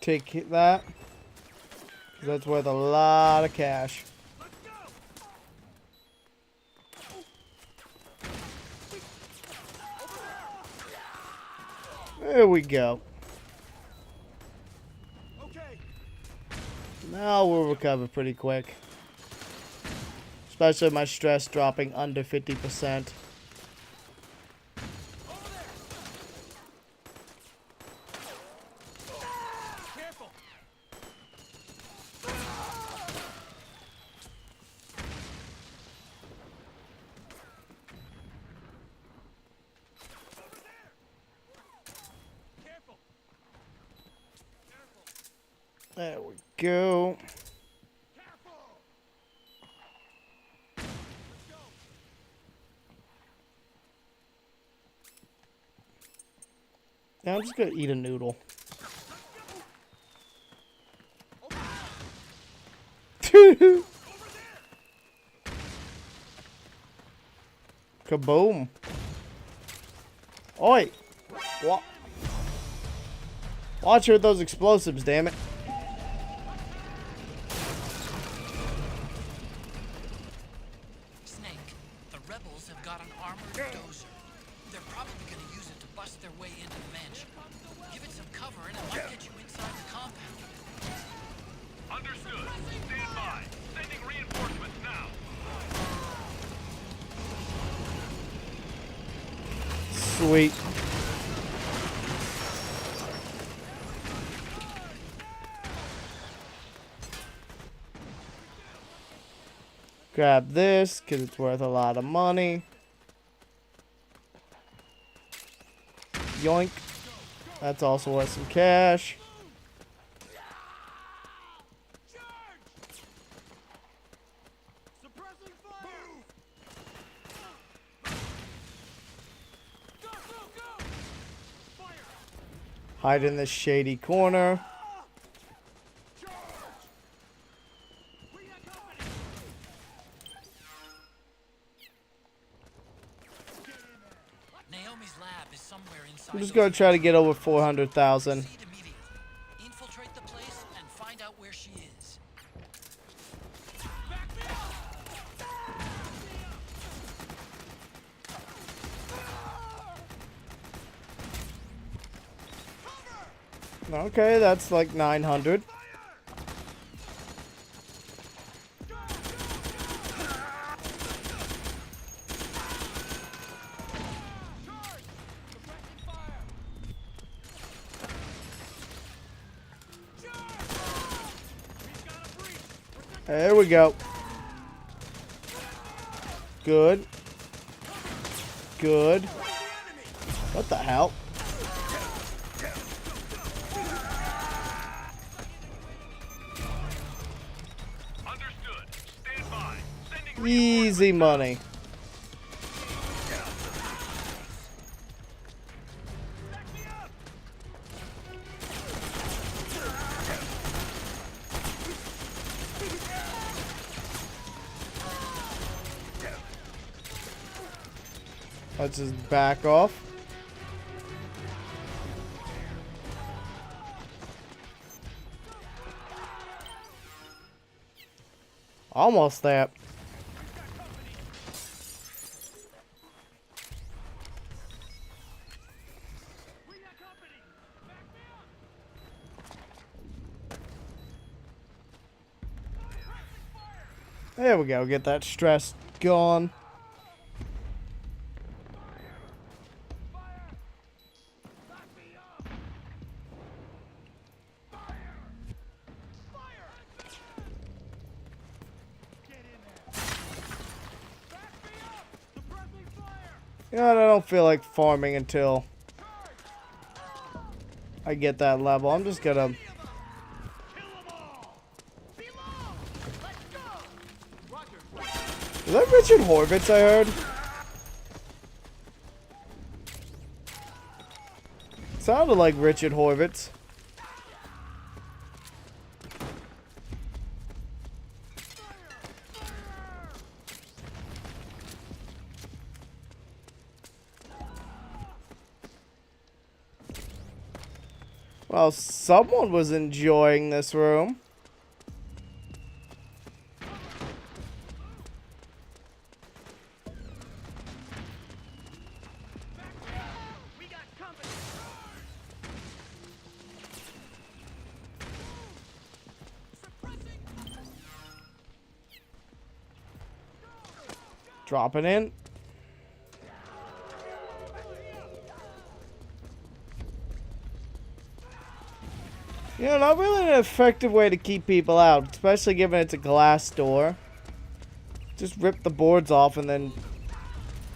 Take that. 'Cause that's worth a lot of cash. There we go. Now we'll recover pretty quick. Especially my stress dropping under 50%. There we go. Now I'm just gonna eat a noodle. Kaboom. Oi! What? Watch her with those explosives, damn it. Sweet. Grab this because it's worth a lot of money. Yoink. That's also worth some cash. Hide in this shady corner. Naomi's lab is somewhere inside. I'm just gonna try to get over 400,000. Infiltrate the place and find out where she is. Okay, that's like 900. There we go. Good. Good. What the hell? Easy money. Let's just back off. Almost there. There we go. Get that stress gone. You know what, I don't feel like farming until I get that level. I'm just gonna... Is that Richard Horvitz I heard? Sounded like Richard Horvitz. Well, someone was enjoying this room. Dropping in. You know, not really an effective way to keep people out, especially given it's a glass door. Just rip the boards off and then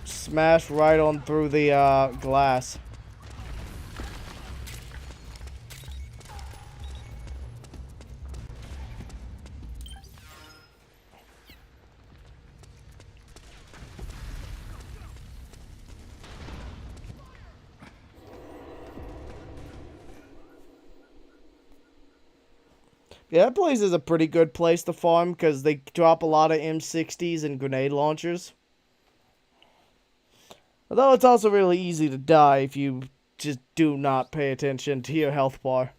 smash right on through the glass. Yeah, that place is a pretty good place to farm because they drop a lot of M60s and grenade launchers. Although it's also really easy to die if you just do not pay attention to your health bar.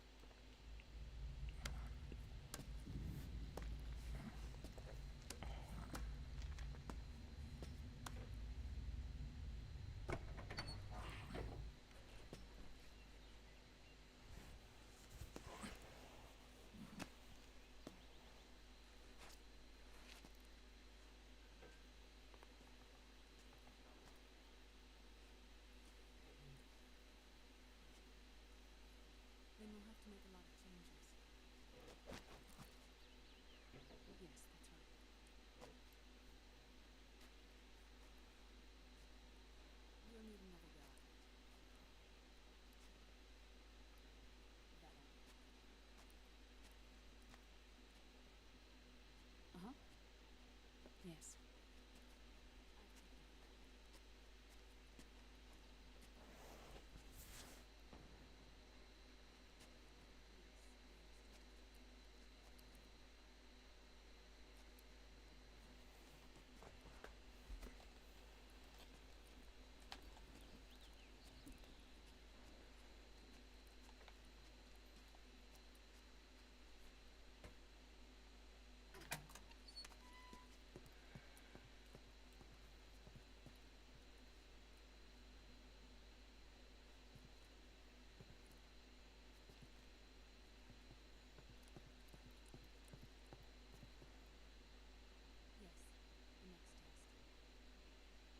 Then we'll have to make a lot of changes. Yes, that's right. You'll need another go. Uh-huh. Yes.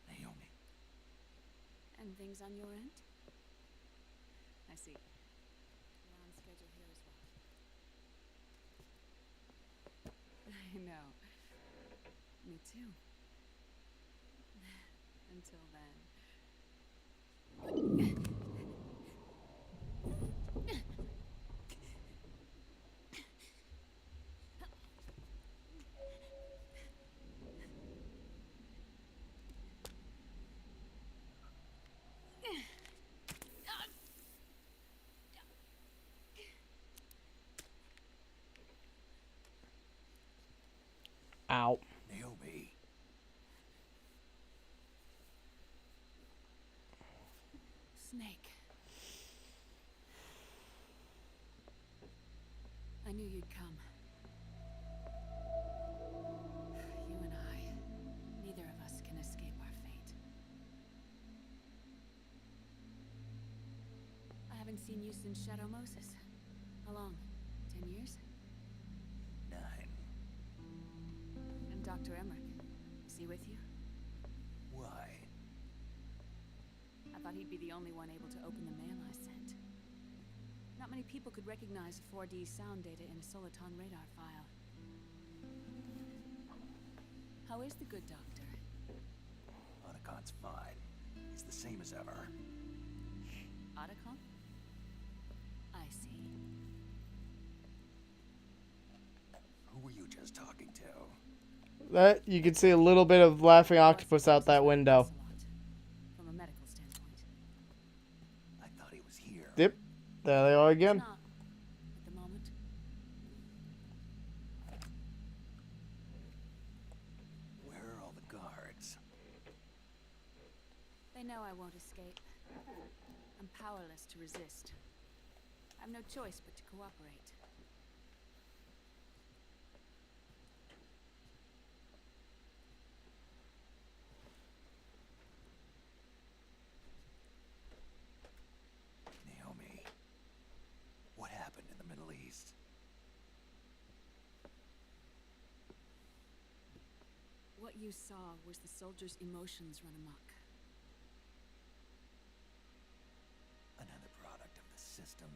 Naomi. And things on your end? I see. You're on schedule here as well. I know. Me too. Until then. Ow. Naomi. knew you'd come. You and I, neither of us can escape our fate. I haven't seen you since Shadow Moses. How long? 10 years? 9. And Dr. Emmerich, is he with you? Why? I thought he'd be the only one able to open the mail I sent. Not many people could recognize 4D sound data in a Soliton radar file. How is the good doctor? Otacon's fine. He's the same as ever. Otacon? I see. Who were you just talking to? That you can see a little bit of laughing octopus out that window. From a medical standpoint. I thought he was here. Yep, there they are again. Not at the moment. Where are all the guards? They know I won't escape. I'm powerless to resist. I've no choice but to cooperate. Naomi, what happened in the Middle East? What you saw was the soldiers' emotions run amok. Another product of the system.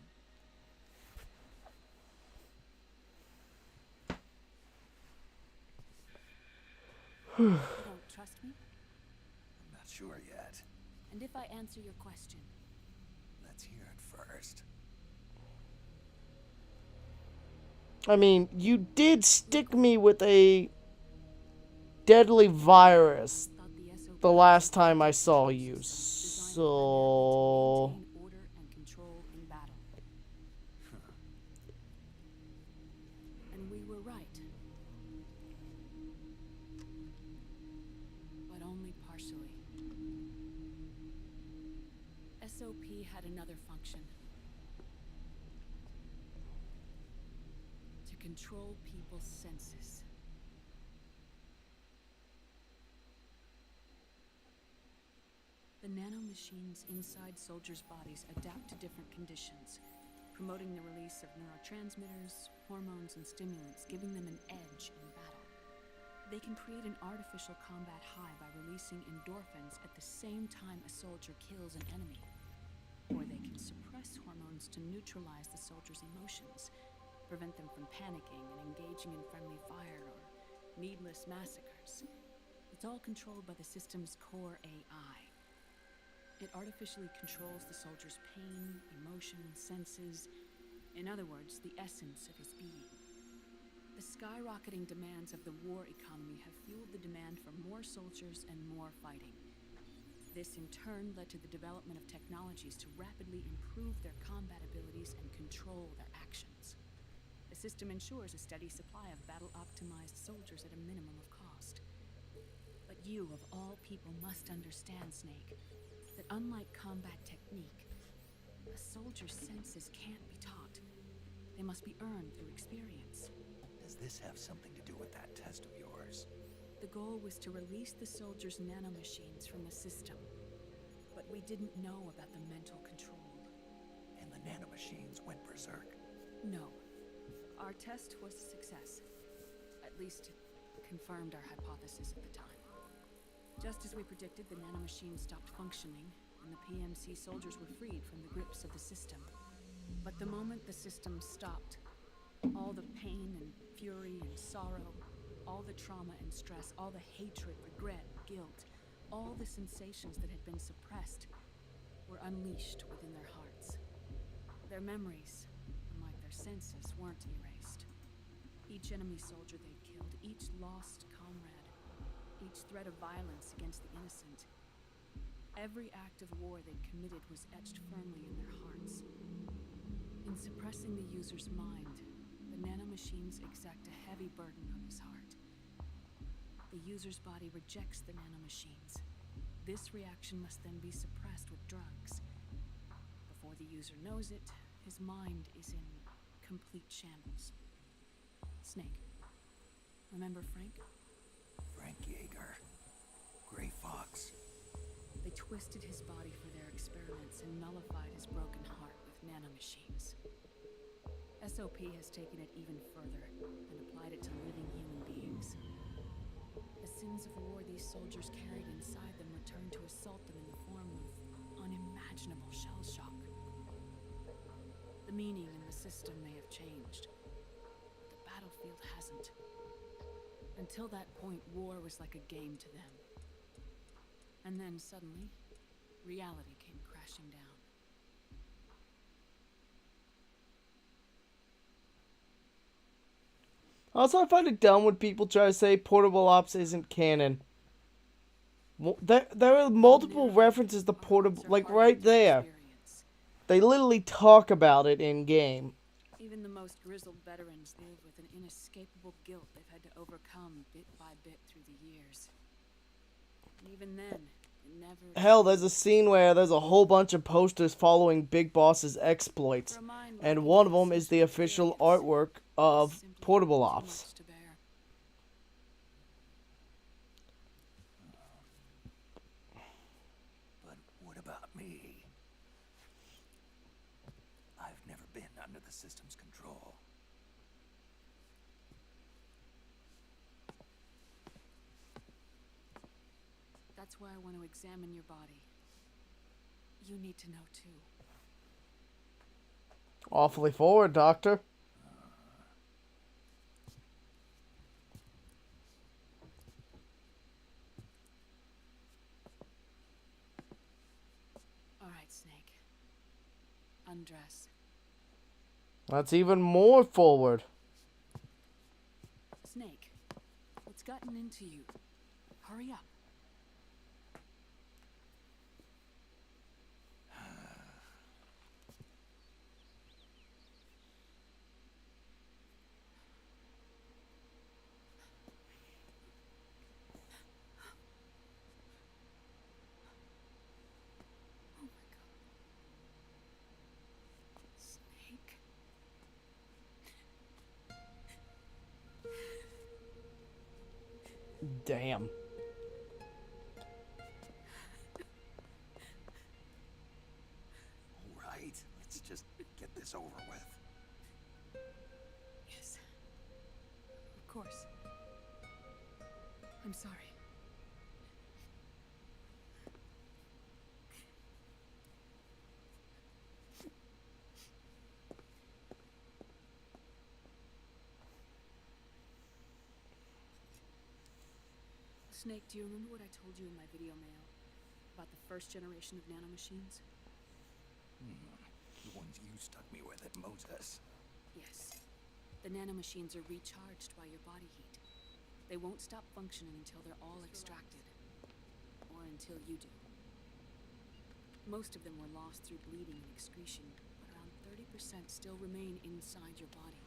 You don't trust me? I'm not sure yet. And if I answer your question? Let's hear it first. I mean, you did stick me with a deadly virus the last time I saw you, so... Order and control in battle. And we were right. But only partially. SOP had another function. To control people's senses. The nanomachines inside soldiers' bodies adapt to different conditions, promoting the release of neurotransmitters, hormones, and stimulants, giving them an edge in battle. They can create an artificial combat high by releasing endorphins at the same time a soldier kills an enemy. Or they can suppress hormones to neutralize the soldier's emotions, prevent them from panicking and engaging in friendly fire or needless massacres. It's all controlled by the system's core AI. It artificially controls the soldier's pain, emotion, senses. In other words, the essence of his being. The skyrocketing demands of the war economy have fueled the demand for more soldiers and more fighting. This in turn led to the development of technologies to rapidly improve their combat abilities and control their actions. The system ensures a steady supply of battle-optimized soldiers at a minimum of cost. But you, of all people, must understand, Snake, that unlike combat technique, a soldier's senses can't be taught. They must be earned through experience. Does this have something to do with that test of yours? The goal was to release the soldiers' nanomachines from the system, but we didn't know about the mental control. And the nanomachines went berserk? No. Our test was a success. At least it confirmed our hypothesis at the time. Just as we predicted, the nanomachines stopped functioning, and the PMC soldiers were freed from the grips of the system. But the moment the system stopped, all the pain and fury and sorrow, all the trauma and stress, all the hatred, regret, guilt, all the sensations that had been suppressed were unleashed within their hearts. Their memories, unlike their senses, weren't erased. Each enemy soldier they'd killed, each lost comrade, each threat of violence against the innocent, every act of war they'd committed was etched firmly in their hearts. In suppressing the user's mind, the nanomachines exact a heavy burden on his heart. The user's body rejects the nanomachines. This reaction must then be suppressed with drugs. Before the user knows it, his mind is in complete shambles. Snake. Remember Frank? Frank Yeager. Gray Fox. They twisted his body for their experiments and nullified his broken heart with nanomachines. SOP has taken it even further and applied it to living human beings. The sins of war these soldiers carried inside them return to assault them in the form of unimaginable shell shock. The meaning in the system may have changed, but the battlefield hasn't. Until that point, war was like a game to them. And then suddenly, reality came crashing down. Also, I find it dumb when people try to say Portable Ops isn't canon. There are multiple references to Portable, like right there. They literally talk about it in game. Even the most grizzled veterans live with an inescapable guilt they've had to overcome bit by bit through the years. And even then, it never... Hell, there's a scene where there's a whole bunch of posters following Big Boss's exploits, and one of them is the official artwork of Portable Ops. But what about me? I've never been under the system's control. That's why I want to examine your body. You need to know too. Awfully forward, Doctor. All right, Snake. Undress. That's even more forward. Snake, what's gotten into you? Hurry up. Damn. All right, let's just get this over with. Yes. Of course. I'm sorry. Snake, do you remember what I told you in my video mail about the first generation of nanomachines? The ones you stuck me with at Moses. Yes. The nanomachines are recharged by your body heat. They won't stop functioning until they're all extracted. Or until you do. Most of them were lost through bleeding and excretion, but around 30% still remain inside your body,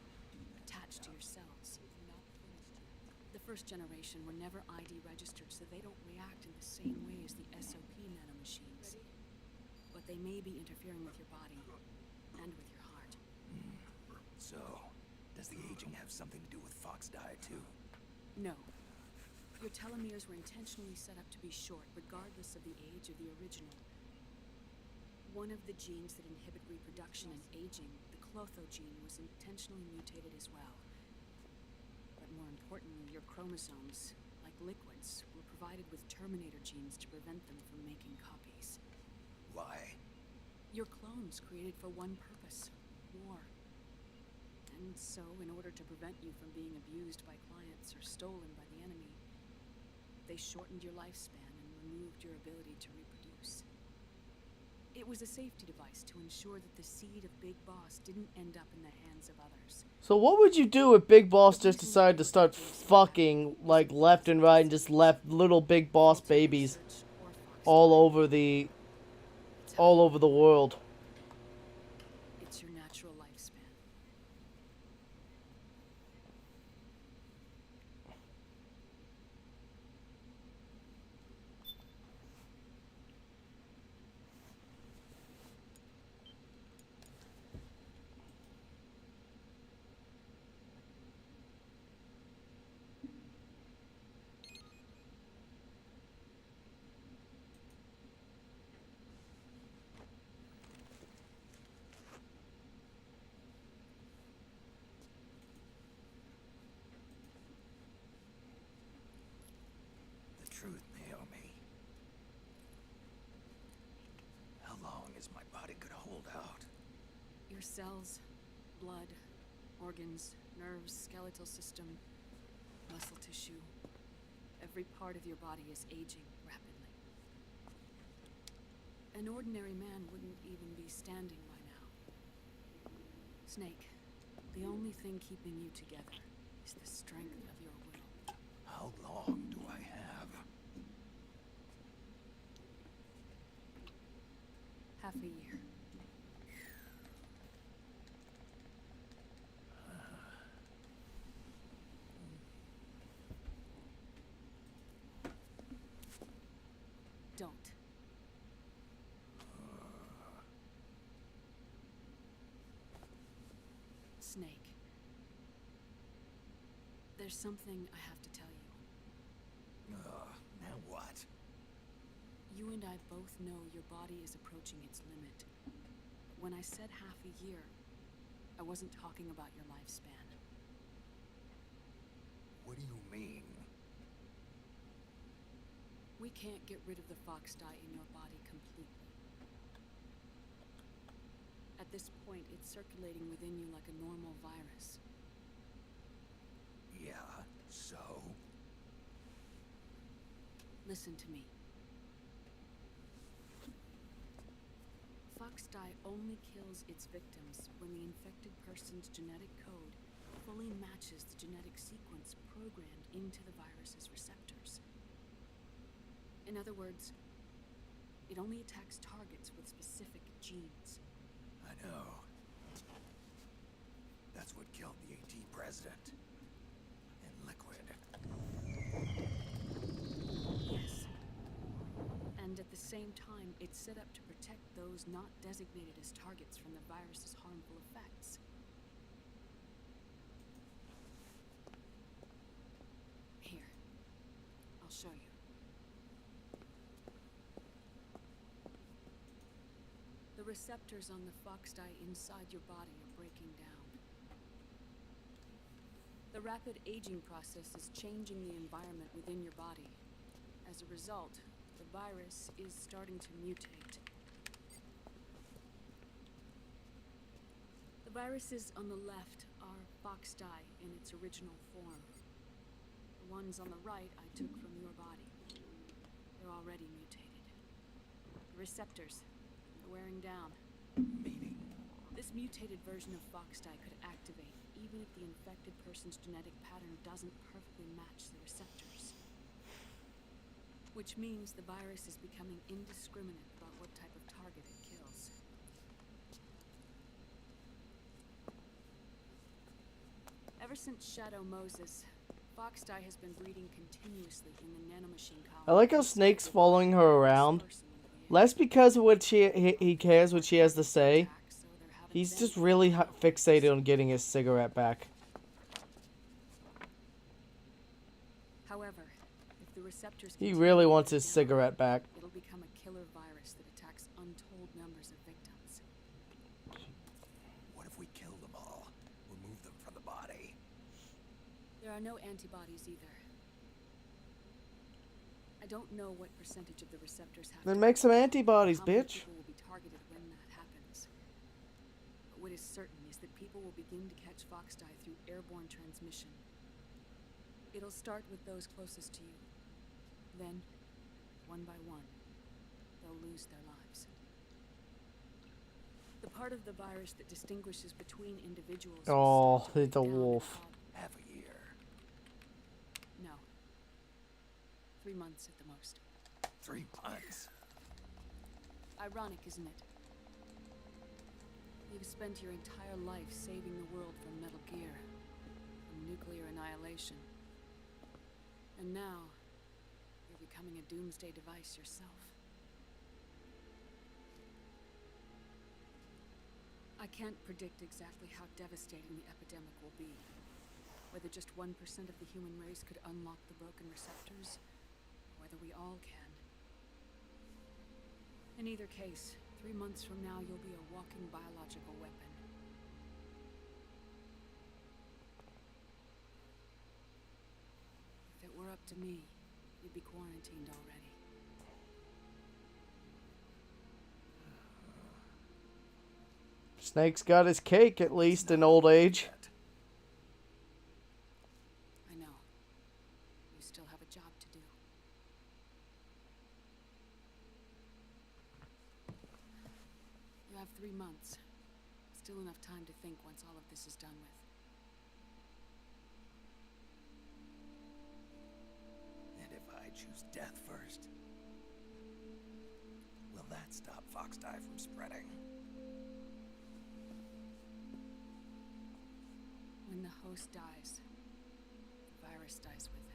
attached to your cells. The first generation were never ID registered, so they don't react in the same way as the SOP nanomachines. But they may be interfering with your body, and with your heart. So, does the aging have something to do with Fox diet too? No. Your telomeres were intentionally set up to be short, regardless of the age of the original. One of the genes that inhibit reproduction and aging, the clotho gene, was intentionally mutated as well. But more importantly, your chromosomes, like liquids, were provided with terminator genes to prevent them from making copies. Why? Your clones created for one purpose: war. And so, in order to prevent you from being abused by clients or stolen by the enemy, they shortened your lifespan and removed your ability to reproduce. It was a safety device to ensure that the seed of Big Boss didn't end up in the hands of others. So what would you do if Big Boss just decided to start fucking like left and right and just left little Big Boss babies all over the world? It's your natural lifespan. cells, blood, organs, nerves, skeletal system, muscle tissue. Every part of your body is aging rapidly. An ordinary man wouldn't even be standing by now. Snake, the only thing keeping you together is the strength of your will. How long do I have? Half a year. Don't. Snake. There's something I have to tell you. Now what? You and I both know your body is approaching its limit. When I said half a year, I wasn't talking about your lifespan. What do you mean? We can't get rid of the fox dye in your body completely. At this point, it's circulating within you like a normal virus. Yeah, so? Listen to me. Fox dye only kills its victims when the infected person's genetic code fully matches the genetic sequence programmed into the virus's receptors. In other words, it only attacks targets with specific genes. I know. That's what killed the 18th president. In liquid. Yes. And at the same time, it's set up to protect those not designated as targets from the virus's harmful effects. Here. I'll show you. The receptors on the fox dye inside your body are breaking down. The rapid aging process is changing the environment within your body. As a result, the virus is starting to mutate. The viruses on the left are fox dye in its original form. The ones on the right I took from your body. They're already mutated. The receptors, they're wearing down. Meaning? This mutated version of fox dye could activate even if the infected person's genetic pattern doesn't perfectly match the receptors. Which means the virus is becoming indiscriminate about what type of target it kills. Ever since Shadow Moses, fox dye has been breeding continuously in the nanomachine colony. I like how Snake's following her around. Less because of what he cares what she has to say. He's just really fixated on getting his cigarette back. However, if the receptors He really wants his cigarette back. it'll become a killer virus that attacks untold numbers of victims. What if we kill them all? Remove them from the body? There are no antibodies either. I don't know what percentage of the receptors have. Then make some antibodies, How many bitch. people will be targeted when that happens. But what is certain is that people will begin to catch fox dye through airborne transmission. It'll start with those closest to you. Then, one by one, they'll lose their lives. The part of the virus that distinguishes between individuals. Oh, it's a wolf. Half a year. No. 3 months at the most. 3 months? Ironic, isn't it? You've spent your entire life saving the world from Metal Gear, from nuclear annihilation. And now, you're becoming a doomsday device yourself. I can't predict exactly how devastating the epidemic will be. Whether just 1% of the human race could unlock the broken receptors, or whether we all can. In either case, 3 months from now, you'll be a walking biological weapon. If it were up to me, you'd be quarantined already. Snake's got his cake, at least in old age. I know. You still have a job to do. You have 3 months. Still enough time to think once all of this is done with. And if I choose death first, will that stop Foxdie from spreading? When the host dies, the virus dies with it.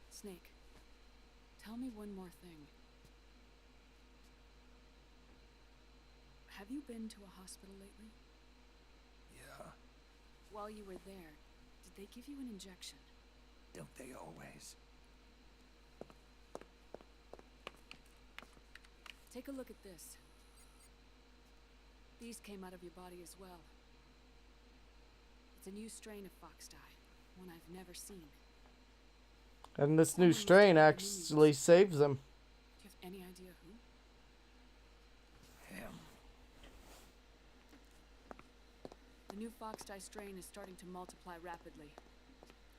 Snake, tell me one more thing. Have you been to a hospital lately? Yeah, While you were there, did they give you an injection? don't they always? Take a look at this. These came out of your body as well. It's a new strain of Foxdie, one I've never seen. And this new strain actually saves him. Do you have any idea who? Him. The new Foxdie strain is starting to multiply rapidly.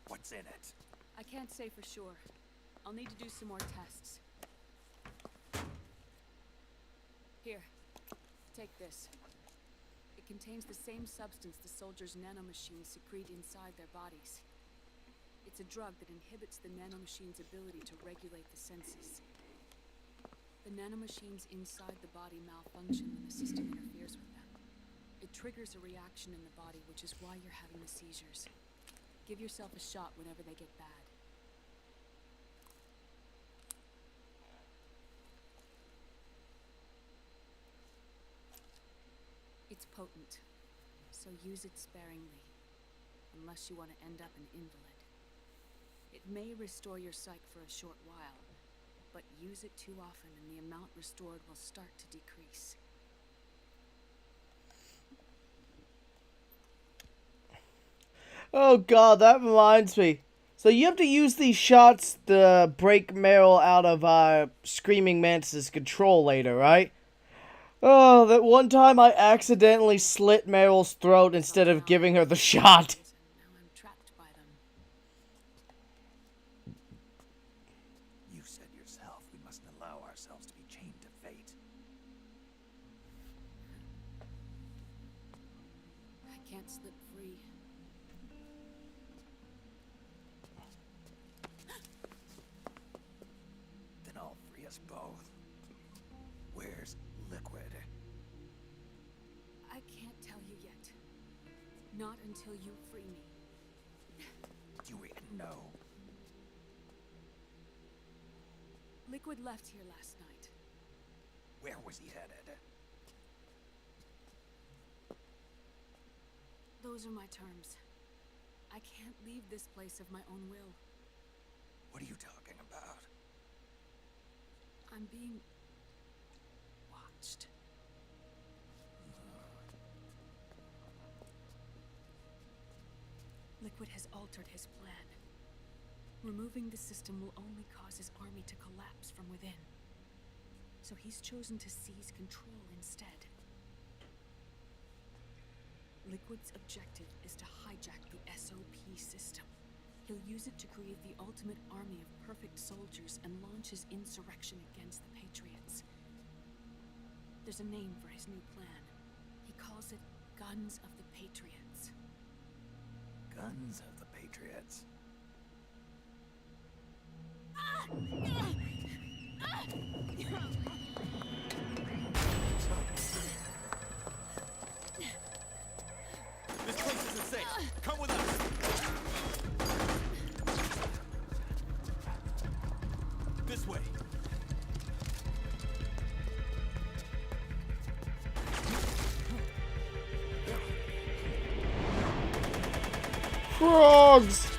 What's in it? I can't say for sure. I'll need to do some more tests. Here, take this. It contains the same substance the soldiers' nanomachines secrete inside their bodies. It's a drug that inhibits the nanomachine's ability to regulate the senses. The nanomachines inside the body malfunction when the system interferes with them. It triggers a reaction in the body, which is why you're having the seizures. Give yourself a shot whenever they get bad. It's potent, so use it sparingly, unless you want to end up an invalid. It may restore your psyche for a short while, but use it too often and the amount restored will start to decrease. Oh god, that reminds me. So you have to use these shots to break Meryl out of Screaming Mantis's control later, right? Oh, that one time I accidentally slit Meryl's throat instead of giving her the shot. You said yourself we mustn't allow ourselves to be chained to fate. I can't slip free. Then I'll free us both. Where's Liquid? I can't tell you yet. Not until you free me. Do you even know? Liquid left here last night. Where was he headed? Those are my terms. I can't leave this place of my own will. What are you talking about? I'm being watched. Liquid has altered his plan. Removing the system will only cause his army to collapse from within. So he's chosen to seize control instead. Liquid's objective is to hijack the SOP system. He'll use it to create the ultimate army of perfect soldiers and launch his insurrection against the Patriots. There's a name for his new plan. He calls it Guns of the Patriots. Guns of the Patriots. This place isn't safe. Come with us. This way. Frogs!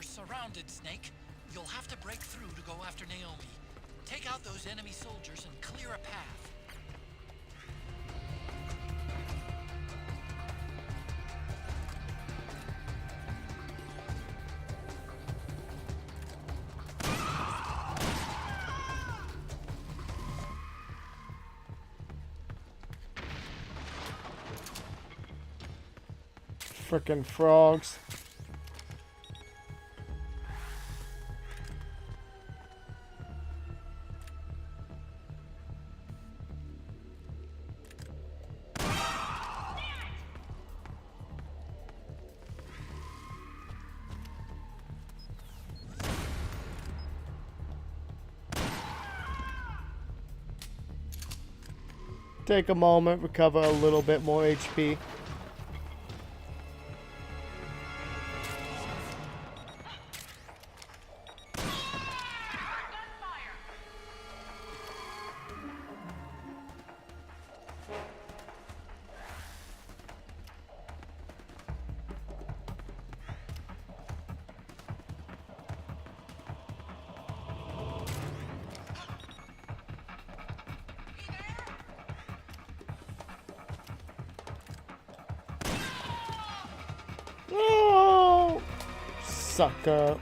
Surrounded, Snake. You'll have to break through to go after Naomi. Take out those enemy soldiers and clear a path. Frickin' frogs. Take a moment, recover a little bit more HP. Oh, sucker.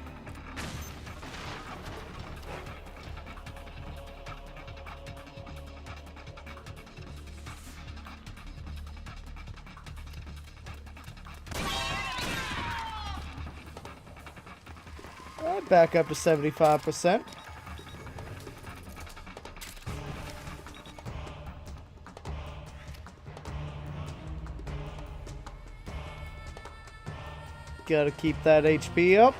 Back up to 75%. Gotta keep that HP up.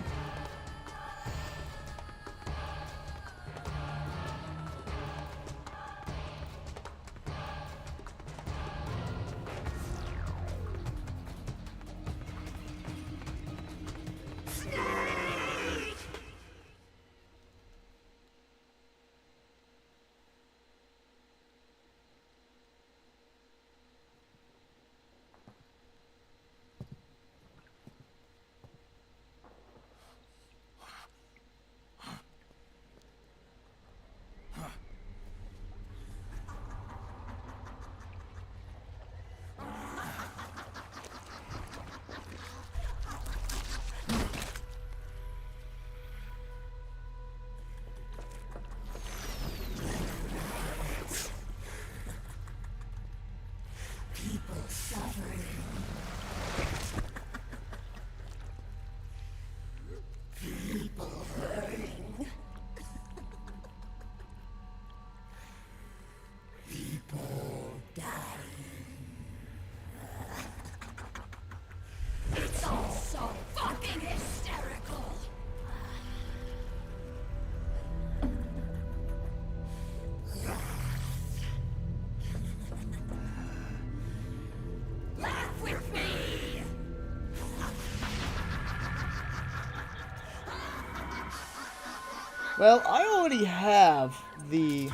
Well, I already have the...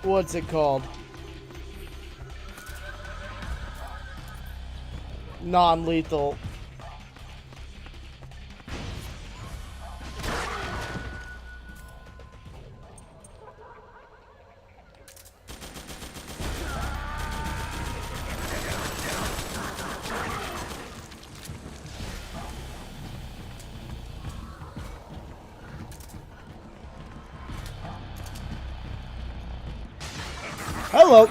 what's it called? Non-lethal. Hello.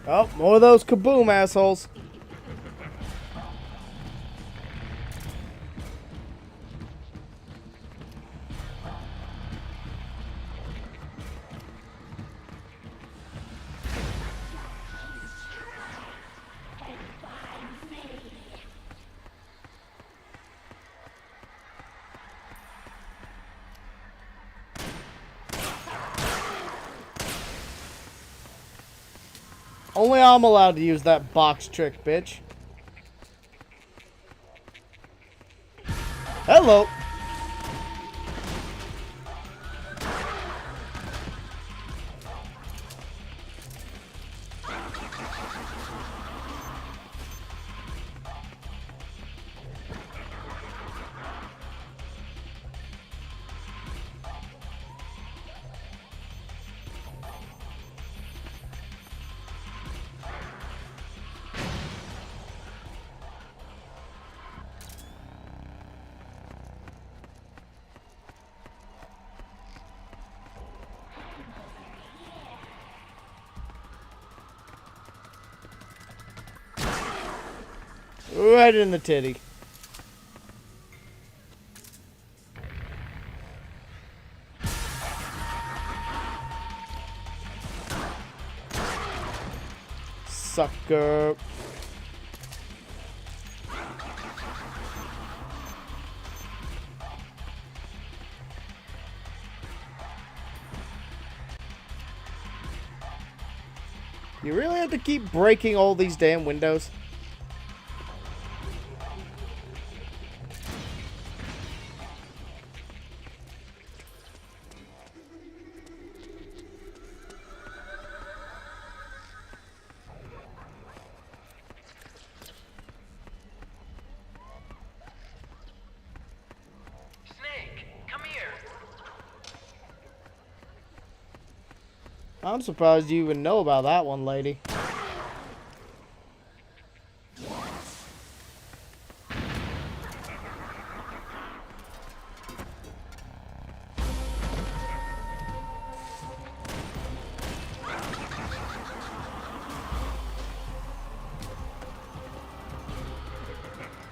Oh, more of those kaboom assholes. Only I'm allowed to use that box trick, bitch. Hello. Right in the titty. Sucker. You really have to keep breaking all these damn windows? I'm surprised you even know about that one, lady.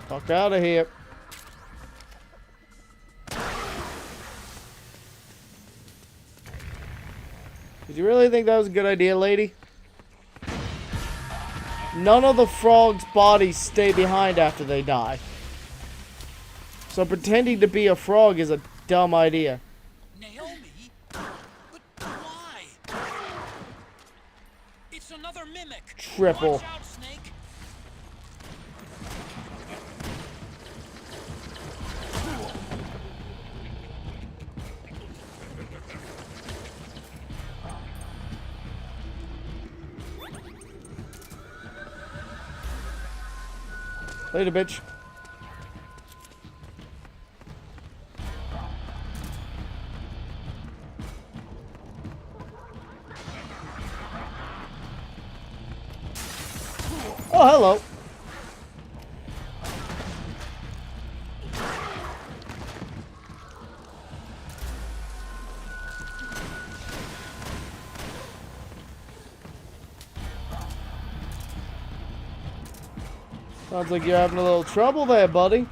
Fuck out of here. Did you really think that was a good idea, lady? None of the frogs' bodies stay behind after they die. So pretending to be a frog is a dumb idea. Naomi? But why? It's another mimic. Triple. Watch out, Snake. Later, bitch. Oh, hello. Sounds like you're having a little trouble there, buddy.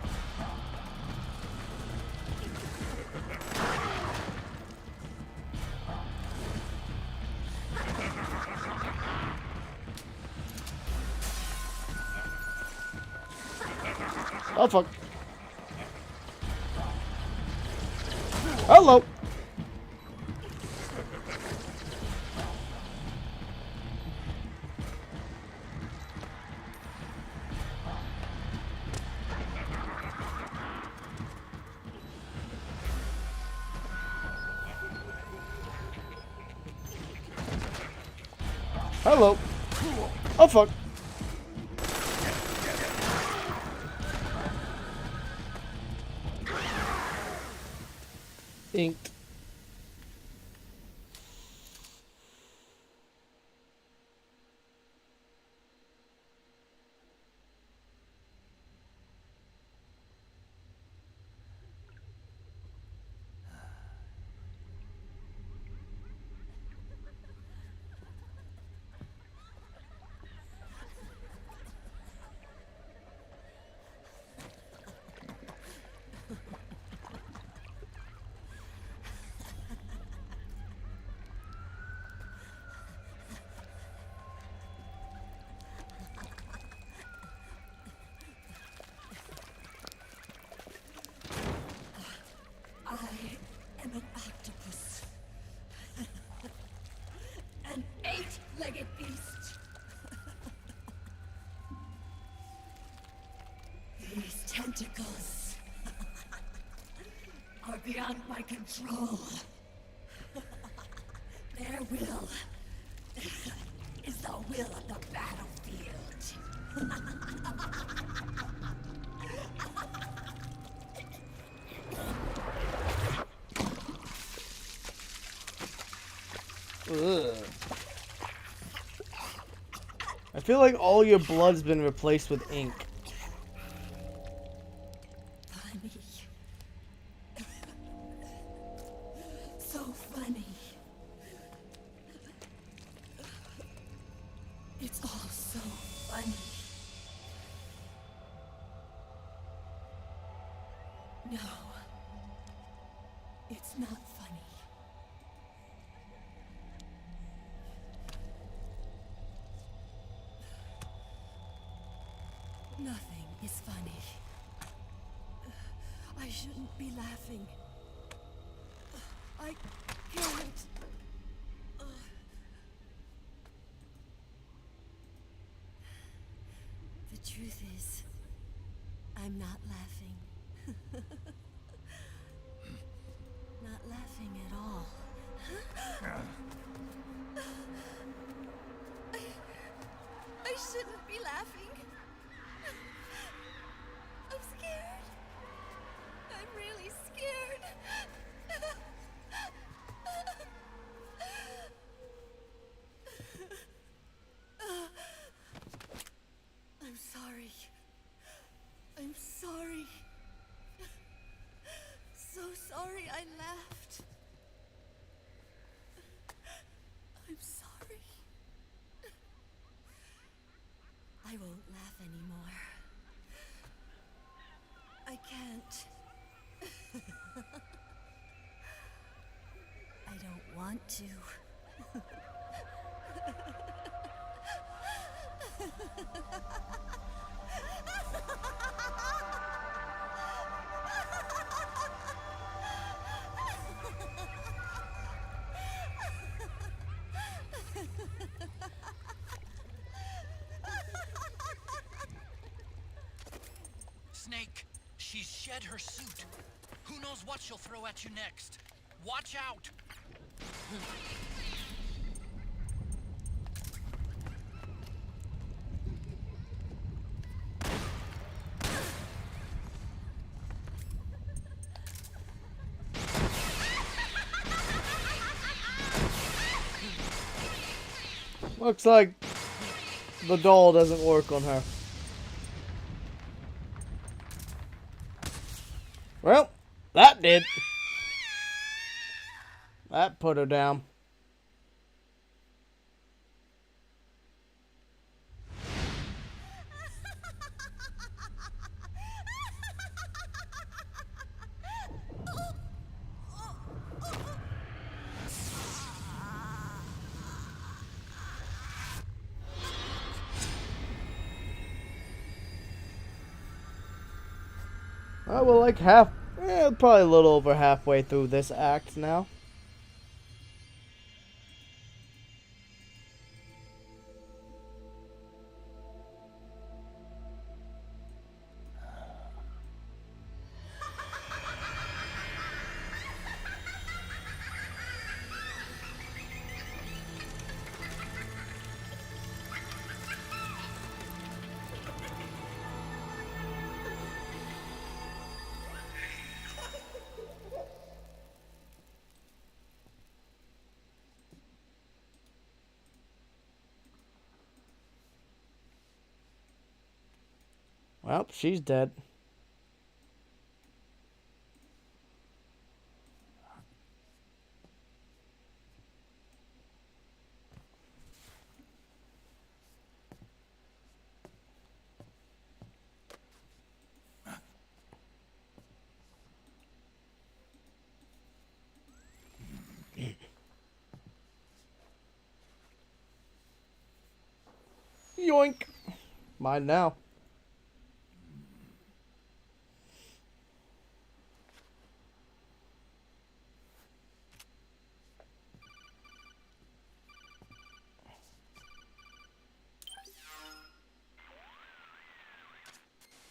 Oh, fuck. Hello. Hello. Oh, fuck. Inked. are beyond my control. Their will is the will of the battlefield. Ugh. I feel like all your blood's been replaced with ink. Funny. So funny. It's all so funny. No. It's not funny. Nothing is funny. I shouldn't be laughing. I can't. The truth is, I'm not laughing. Not laughing at all. I shouldn't be laughing. I'm scared. I'm really scared. I'm sorry. I'm sorry. So sorry I laughed. I'm sorry. I won't laugh anymore. I can't. I don't want to. Snake, she's shed her suit. Who knows what she'll throw at you next? Watch out! Looks like the doll doesn't work on her. Well, that did. That put her down. Oh, we're like probably a little over halfway through this act now. Well, she's dead. Yoink. Mine now.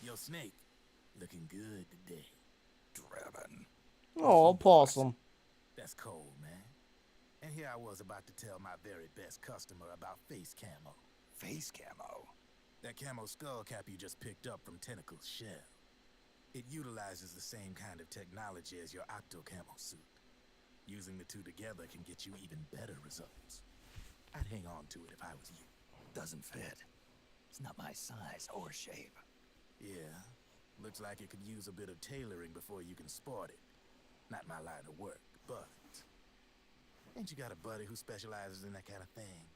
Yo, Snake, looking good today. Draven. Oh, possum. That's cold, man. And here I was about to tell my very best customer about face camo. Face camo? That camo skull cap you just picked up from Tentacle's shell. It utilizes the same kind of technology as your octo camo suit. Using the two together can get you even better results. I'd hang on to it if I was you. Doesn't fit. It's not my size or shape. Yeah, looks like it could use a bit of tailoring before you can sport it. Not my line of work, but... Ain't you got a buddy who specializes in that kind of thing?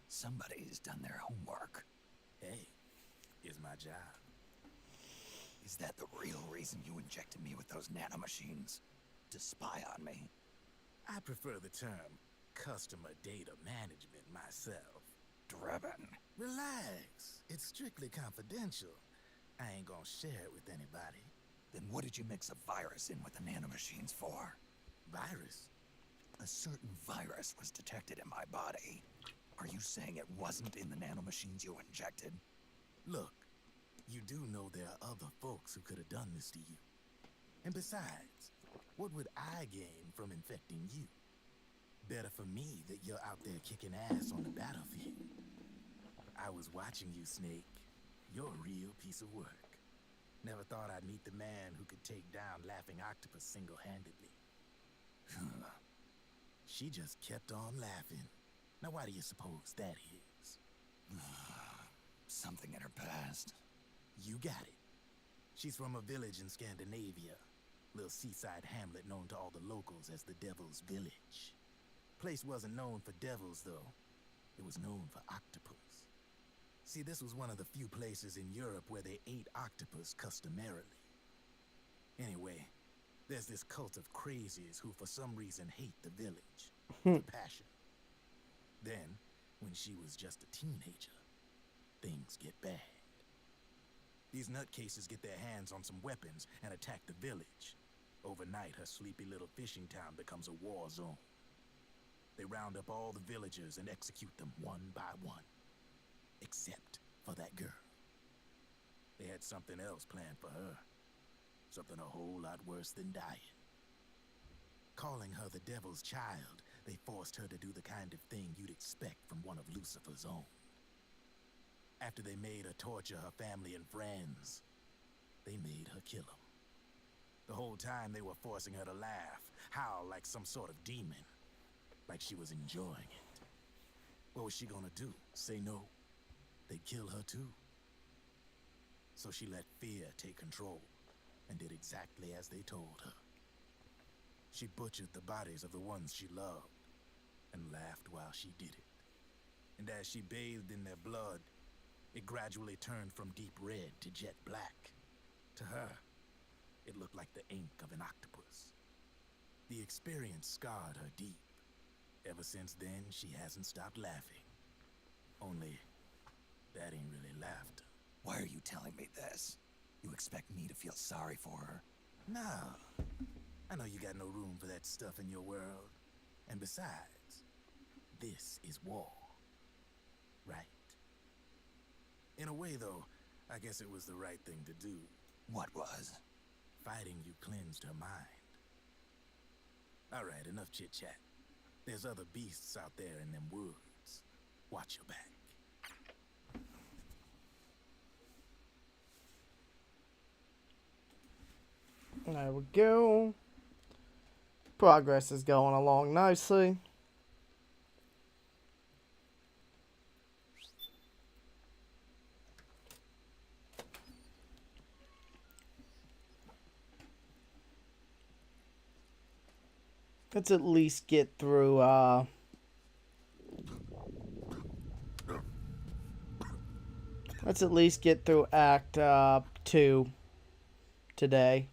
Somebody's done their homework. Hey, it's my job. Is that the real reason you injected me with those nanomachines? To spy on me? I prefer the term customer data management myself. Drebin. Relax. It's strictly confidential. I ain't gonna share it with anybody. Then what did you mix a virus in with the nanomachines for? Virus? A certain virus was detected in my body. Are you saying it wasn't in the nanomachines you injected? Look, you do know there are other folks who could have done this to you. And besides, what would I gain from infecting you? Better for me that you're out there kicking ass on the battlefield. I was watching you, Snake. You're a real piece of work. Never thought I'd meet the man who could take down Laughing Octopus single-handedly. She just kept on laughing. Now why do you suppose that is? Something in her past. You got it. She's from a village in Scandinavia. Little seaside hamlet known to all the locals as the Devil's Village. Place wasn't known for devils, though. It was known for octopus. See, this was one of the few places in Europe where they ate octopus customarily. Anyway, there's this cult of crazies who for some reason hate the village. With passion. Then, when she was just a teenager, things get bad. These nutcases get their hands on some weapons and attack the village. Overnight, her sleepy little fishing town becomes a war zone. They round up all the villagers and execute them one by one. Except for that girl. They had something else planned for her. Something a whole lot worse than dying. Calling her the Devil's Child, they forced her to do the kind of thing you'd expect from one of Lucifer's own. After they made her torture her family and friends, they made her kill them. The whole time they were forcing her to laugh, howl like some sort of demon. Like she was enjoying it. What was she gonna do? Say no? They'd kill her too. So she let fear take control and did exactly as they told her. She butchered the bodies of the ones she loved and laughed while she did it. And as she bathed in their blood, it gradually turned from deep red to jet black. To her, it looked like the ink of an octopus. The experience scarred her deep. Ever since then, she hasn't stopped laughing. Only, that ain't really laughter. Why are you telling me this? You expect me to feel sorry for her? No. I know you got no room for that stuff in your world. And besides, this is war. Right? In a way, though, I guess it was the right thing to do. What was? Fighting you cleansed her mind. All right, enough chit-chat. There's other beasts out there in them woods. Watch your back. There we go. Progress is going along nicely. Let's at least get through, let's at least get through Act 2 today.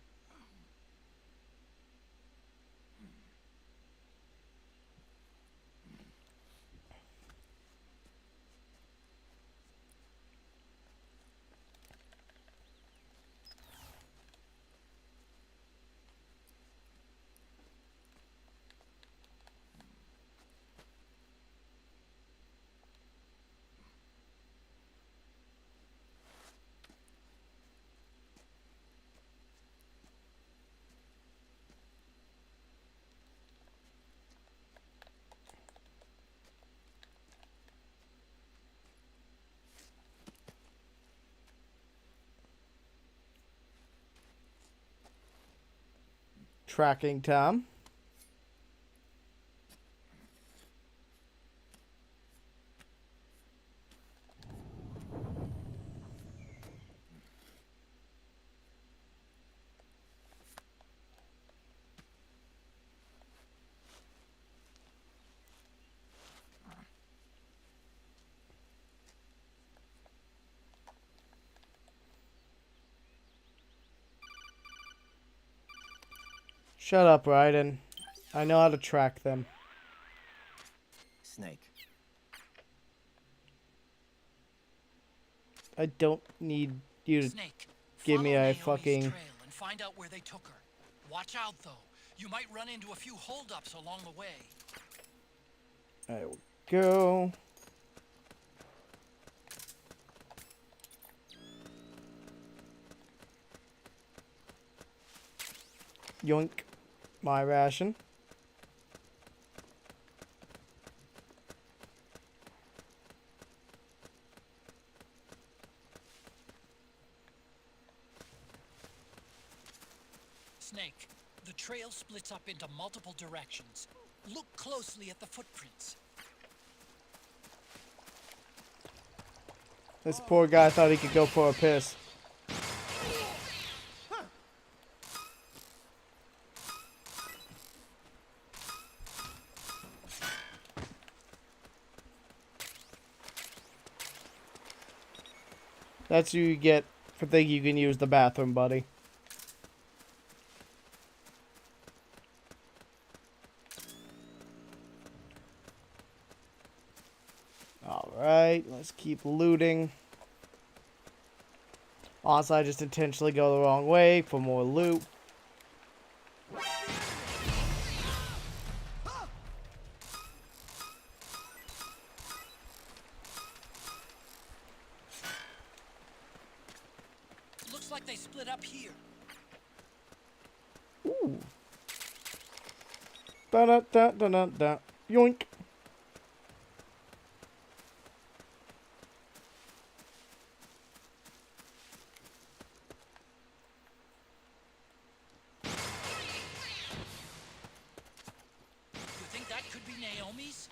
tracking time. Shut up, Raiden. I know how to track them. Snake. I don't need you to Snake, give me a Naomi's fucking... trail and find out where they took her. Watch out, though. You might run into a few holdups along the way. There we go. Yoink. My ration. Snake, the trail splits up into multiple directions. Look closely at the footprints. This poor guy thought he could go for a piss. That's what you get for thinking you can use the bathroom, buddy. Alright, let's keep looting. Also, I just intentionally go the wrong way for more loot. Looks like they split up here. Ooh. Da-da-da-da-da-da. Yoink. You think that could be Naomi's?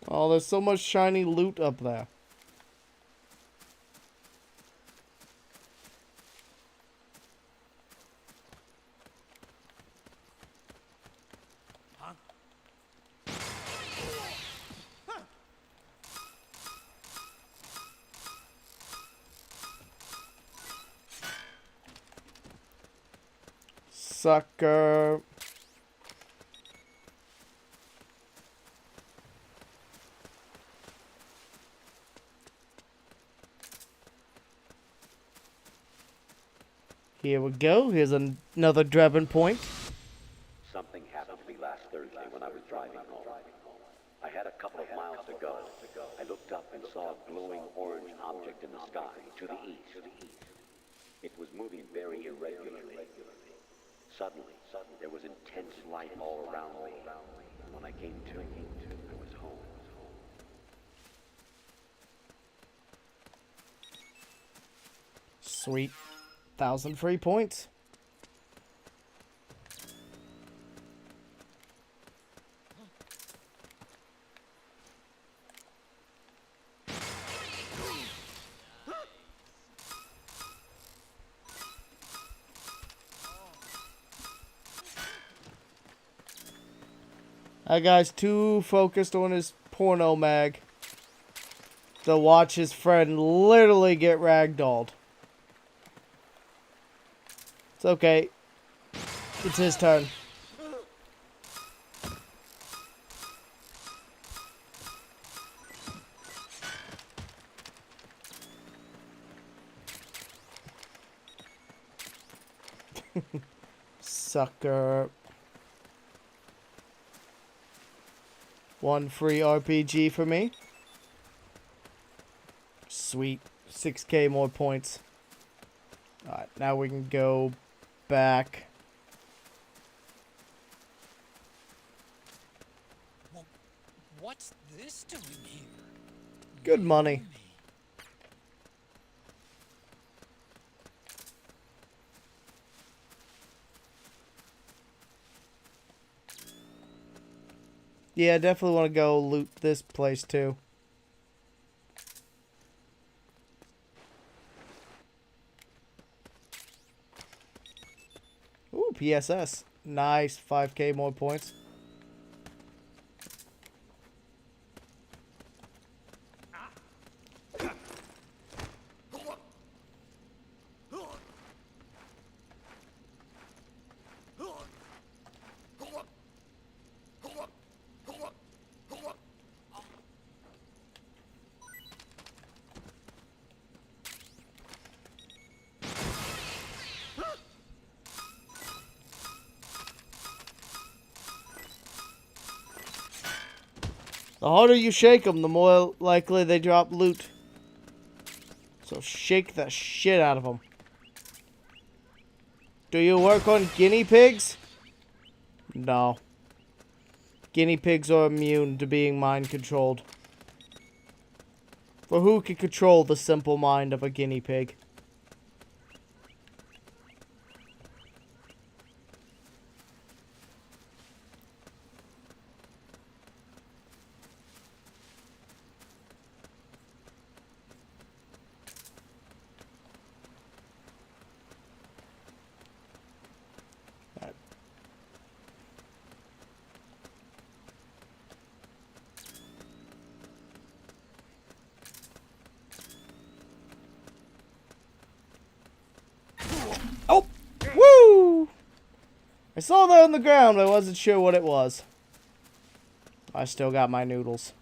Oh, there's so much shiny loot up there. Sucker. Here we go. Here's another Drebin point. Something happened to me last Thursday when I was driving home. I had a couple of miles to go. I looked up and saw a glowing orange object in the sky to the east. It was moving very irregularly. Suddenly, there was intense light all around me. And when I came to, I was home. Sweet. 1,000 free points. That guy's too focused on his porno mag to watch his friend literally get ragdolled. It's okay. It's his turn. Sucker. One free RPG for me. Sweet. 6k more points. Alright, now we can go back. Well, what's this doing here? Good money. Yeah, I definitely want to go loot this place too. Ooh, PSS. Nice. 5K more points. The harder you shake them, the more likely they drop loot. So shake the shit out of them. Do you work on guinea pigs? No. Guinea pigs are immune to being mind controlled. For who can control the simple mind of a guinea pig? Oh! Woo! I saw that on the ground, but I wasn't sure what it was. I still got my noodles.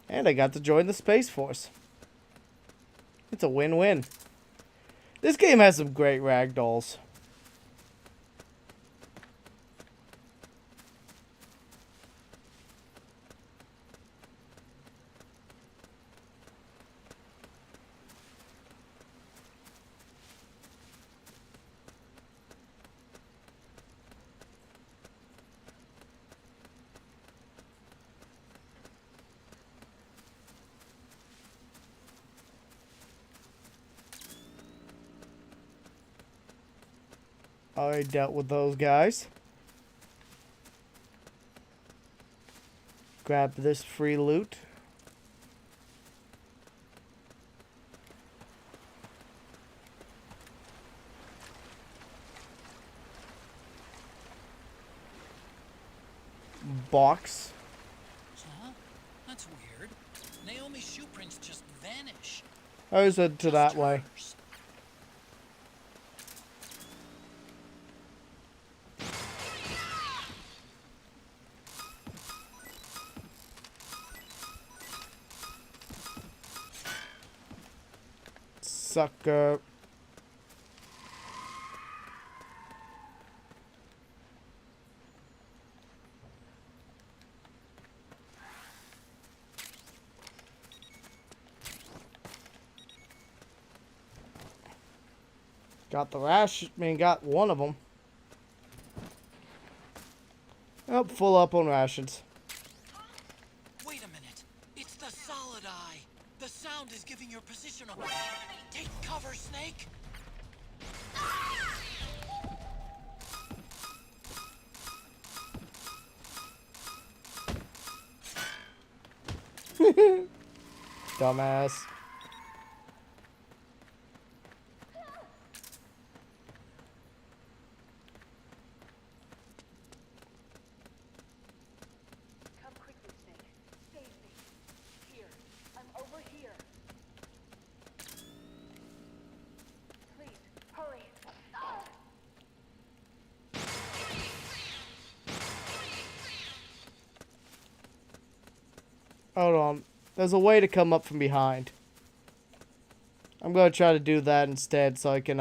And I got to join the Space Force. It's a win-win. This game has some great ragdolls. I dealt with those guys. Grab this free loot. Box. Huh? That's weird. Naomi's shoe prints just vanish. I was headed to that way. Sucker. Got the rash. I mean, got one of them. Oh, full up on rations. Wait a minute. It's the solid eye. The sound is giving your position away. Take cover, Snake. Dumbass. Come quickly, Snake. Save me. Here. I'm over here. Please, hurry. Hold on. There's a way to come up from behind. I'm going to try to do that instead so I can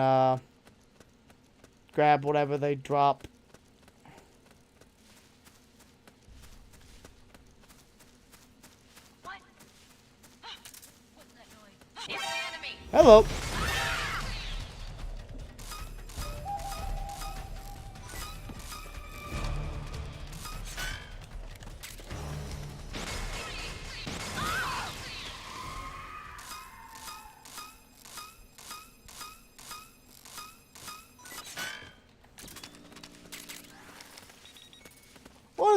grab whatever they drop. What? What's that noise? It's the enemy. Hello.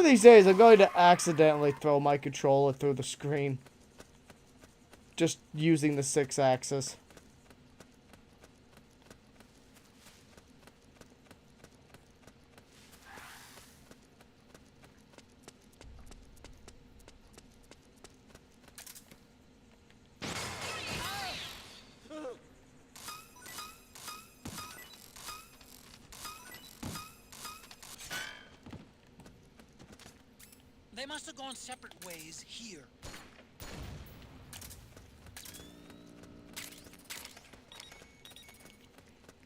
of these days, I'm going to accidentally throw my controller through the screen. Just using the 6-axis. They must have gone separate ways here.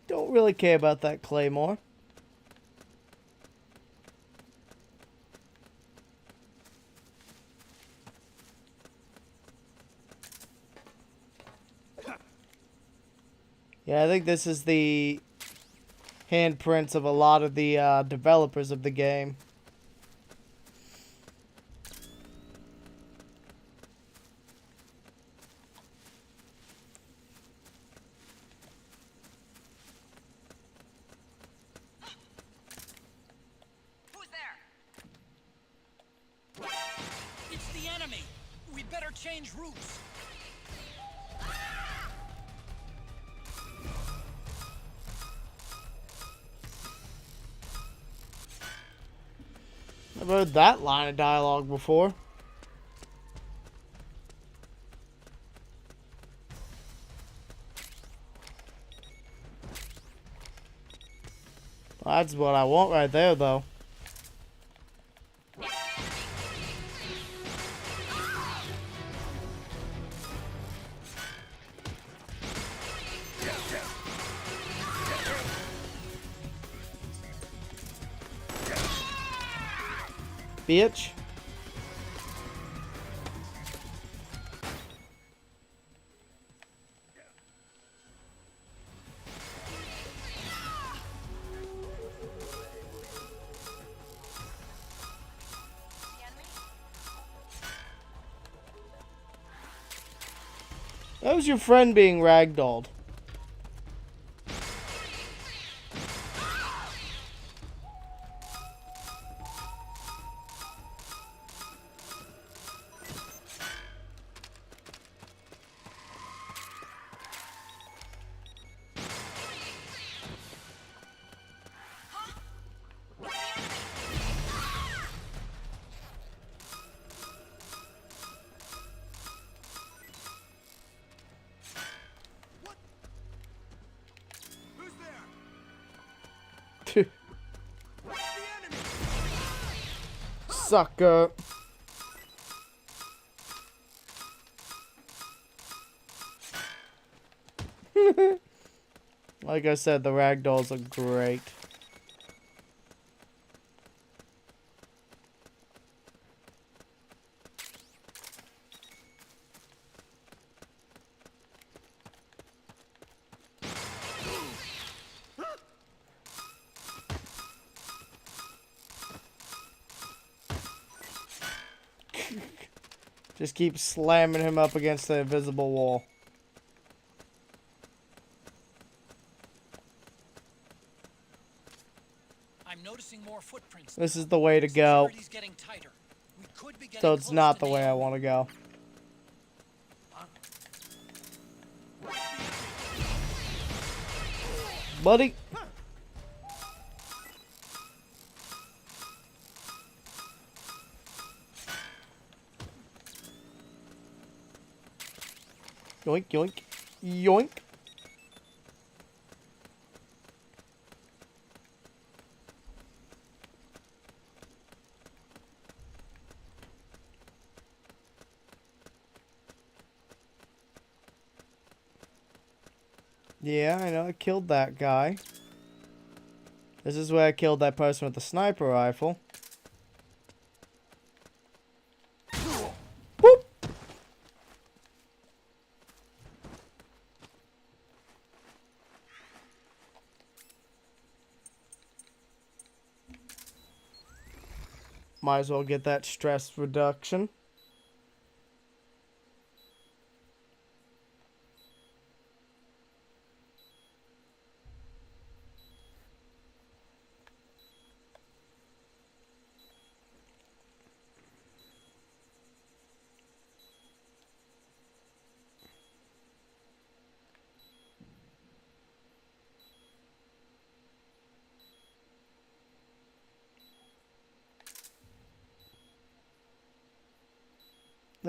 Don't really care about that claymore. Yeah, I think this is the handprints of a lot of the developers of the game. It's the enemy. We'd better change routes. I've heard that line of dialogue before. That's what I want right there, though. Bitch. That was your friend being ragdolled. Sucker. Like I said, the ragdolls are great. Just keep slamming him up against the invisible wall. I'm noticing more footprints. This is the way to go. Security's getting tighter. We could be getting So it's close not to the way I want to go. Buddy. Yoink, yoink, yoink. Yeah, I know, I killed that guy. This is where I killed that person with the sniper rifle. Boop! Might as well get that stress reduction.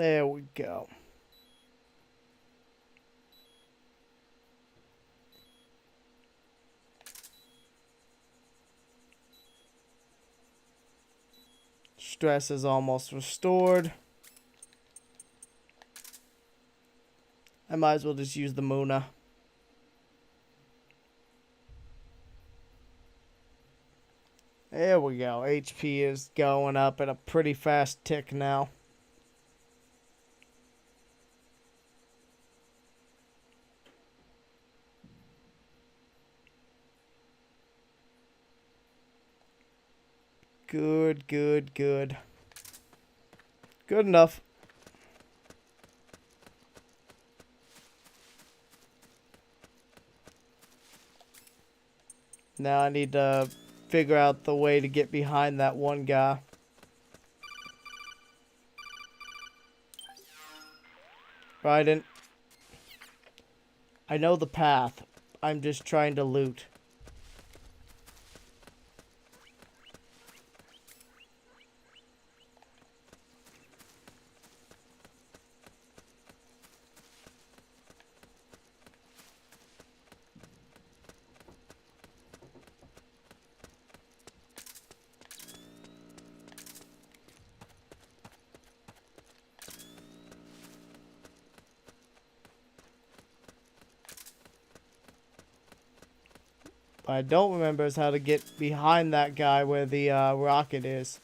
There we go. Stress is almost restored. I might as well just use the Muna. There we go. HP is going up at a pretty fast tick now. Good, good, good. Good enough. Now I need to figure out the way to get behind that one guy. Raiden. I know the path. I'm just trying to loot. What I don't remember is how to get behind that guy where the rocket is.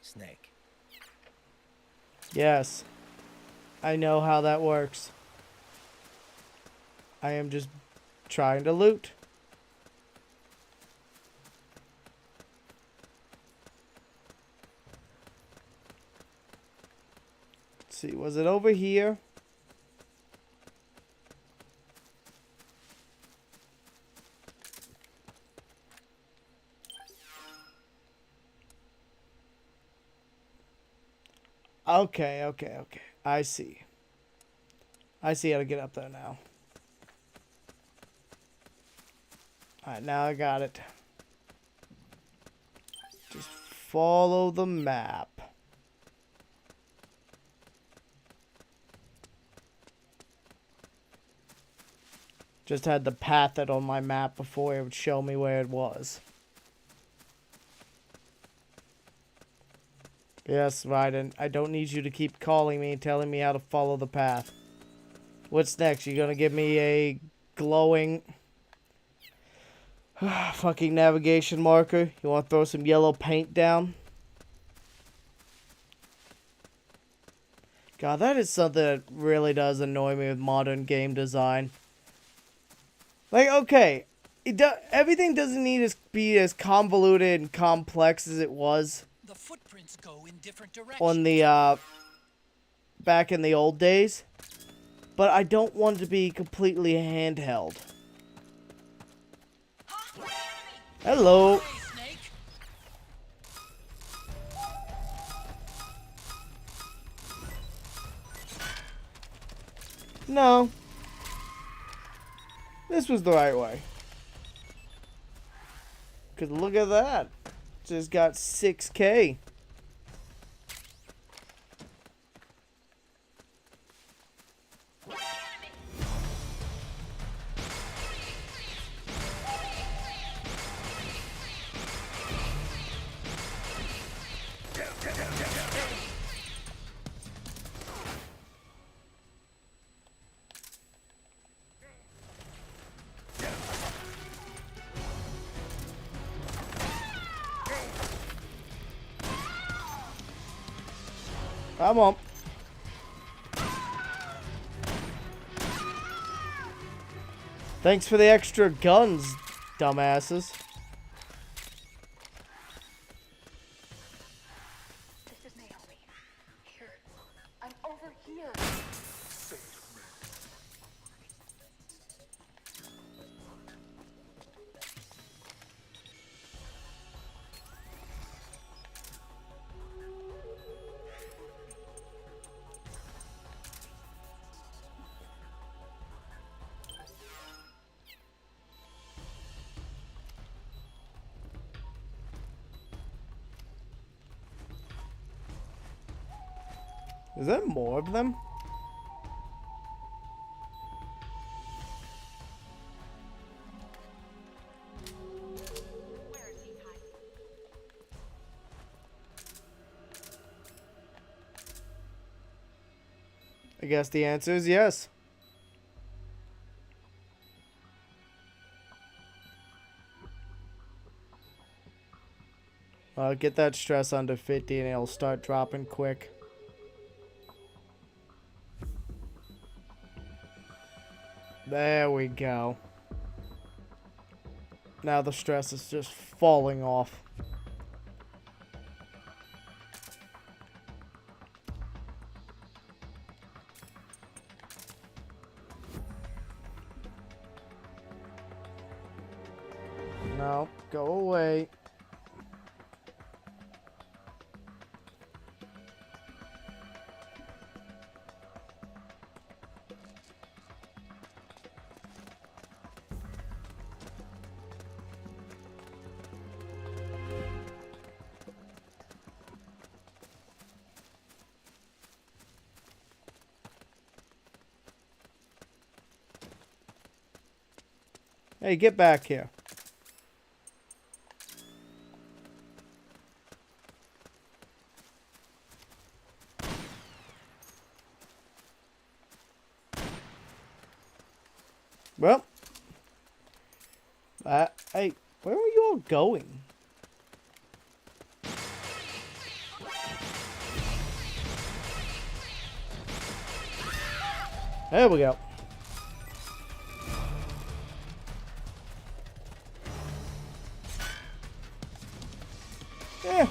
Snake. Yes. I know how that works. I am just trying to loot. Let's see, was it over here? Okay, okay, okay. I see. I see how to get up there now. Alright, now I got it. Just follow the map. Just had to path it on my map before it would show me where it was. Yes, Raiden. I don't need you to keep calling me and telling me how to follow the path. What's next? You gonna give me a glowing fucking navigation marker? You wanna throw some yellow paint down? God, that is something that really does annoy me with modern game design. Like, okay, everything doesn't need to be as convoluted and complex as it was. The footprints go in different directions. On the, back in the old days. But I don't want it to be completely handheld. Hello. No. This was the right way. Cause look at that. Just got 6K. Come on. Thanks for the extra guns, dumbasses. This is Naomi. Here. I'm over here. Is there more of them? I guess the answer is yes. Get that stress under 50 and it'll start dropping quick. There we go. Now the stress is just falling off. No, go away. Hey, get back here. Well, hey, where are you all going? There we go. Yeah.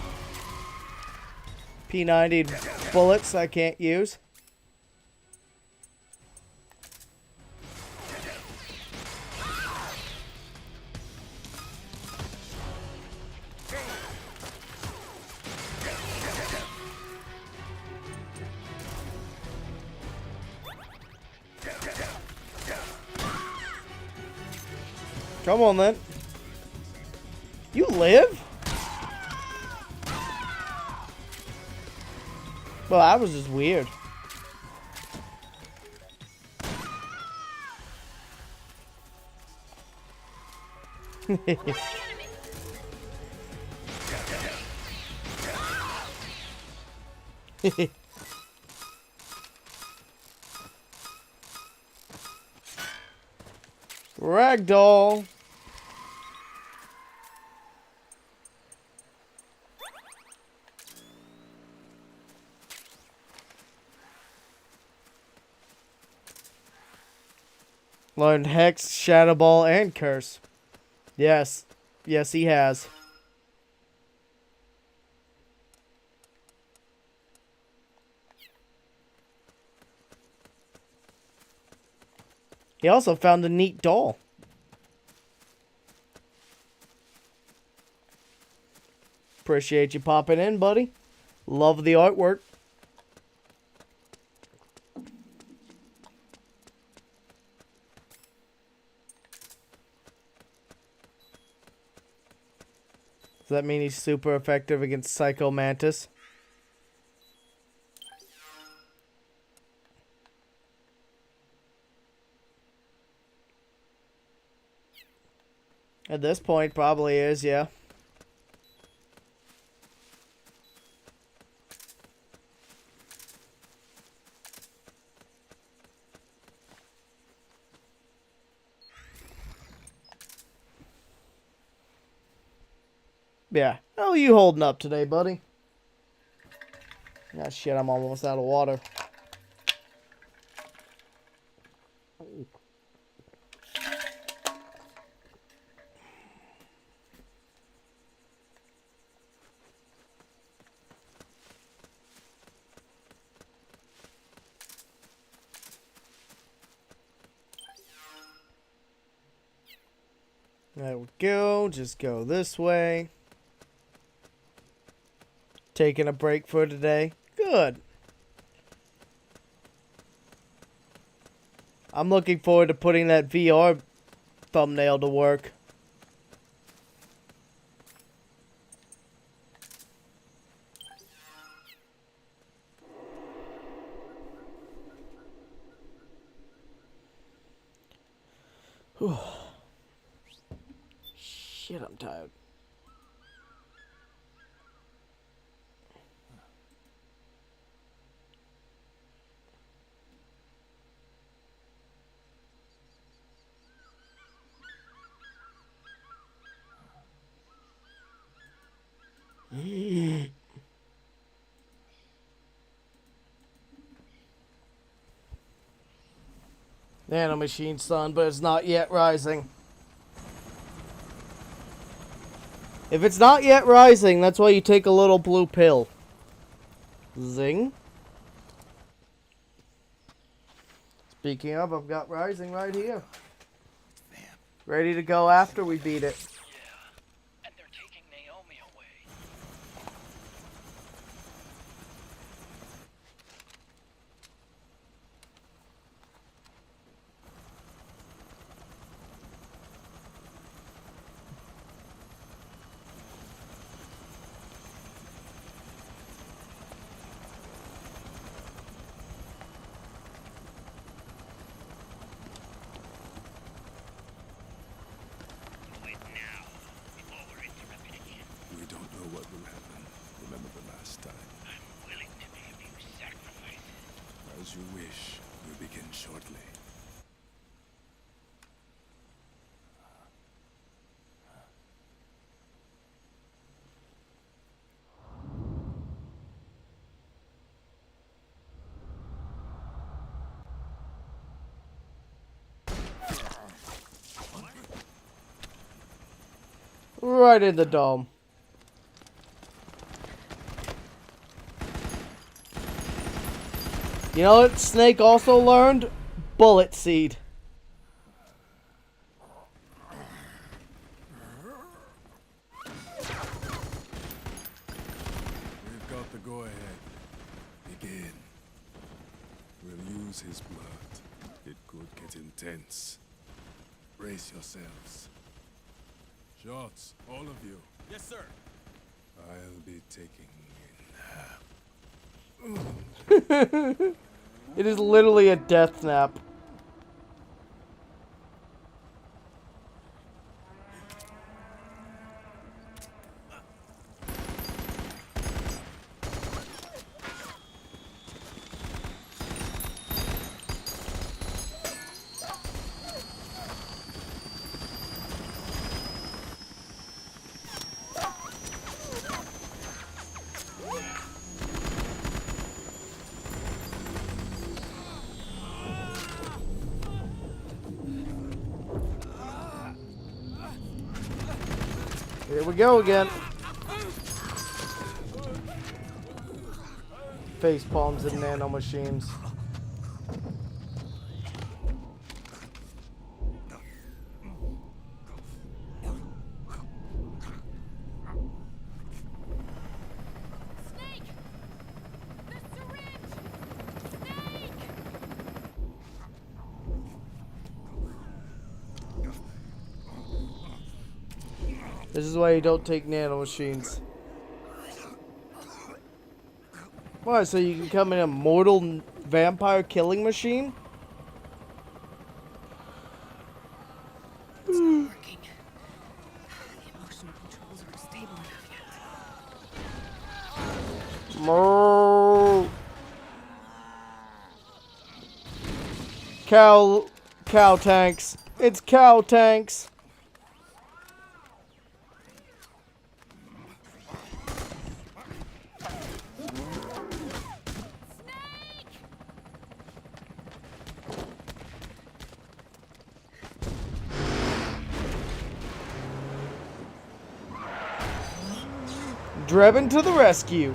P90 bullets I can't use. Come on then. You live? Well, that was just weird. Ragdoll. Learned Hex, Shadow Ball, and Curse. Yes. Yes, he has. He also found a neat doll. Appreciate you popping in, buddy. Love the artwork. Does that mean he's super effective against Psycho Mantis? At this point, probably is, yeah. Yeah. How are you holding up today, buddy? Ah, shit, I'm almost out of water. There we go. Just go this way. Taking a break for today. Good. I'm looking forward to putting that VR thumbnail to work. Shit, I'm tired. Nanomachine, son, but it's not yet rising. If it's not yet rising, that's why you take a little blue pill. Zing. Speaking of, I've got rising right here. Ready to go after we beat it. And they're taking Naomi away. We don't know what will happen. Remember the last time. I'm willing to be a few sacrifices. As you wish. We begin shortly. Right in the dome. You know what Snake also learned? Bullet seed. We've got the go-ahead. Begin. We'll use his blood. It could get intense. Brace yourselves. Shots, all of you. Yes, sir. I'll be taking in half. It is literally a death snap. Here we go again. Face palms and nanomachines. This is why you don't take nanomachines. Why, so you can become an immortal vampire killing machine? It's not working. The emotional controls aren't stable enough yet. Moo. Cow tanks. It's cow tanks. Drebin to the rescue.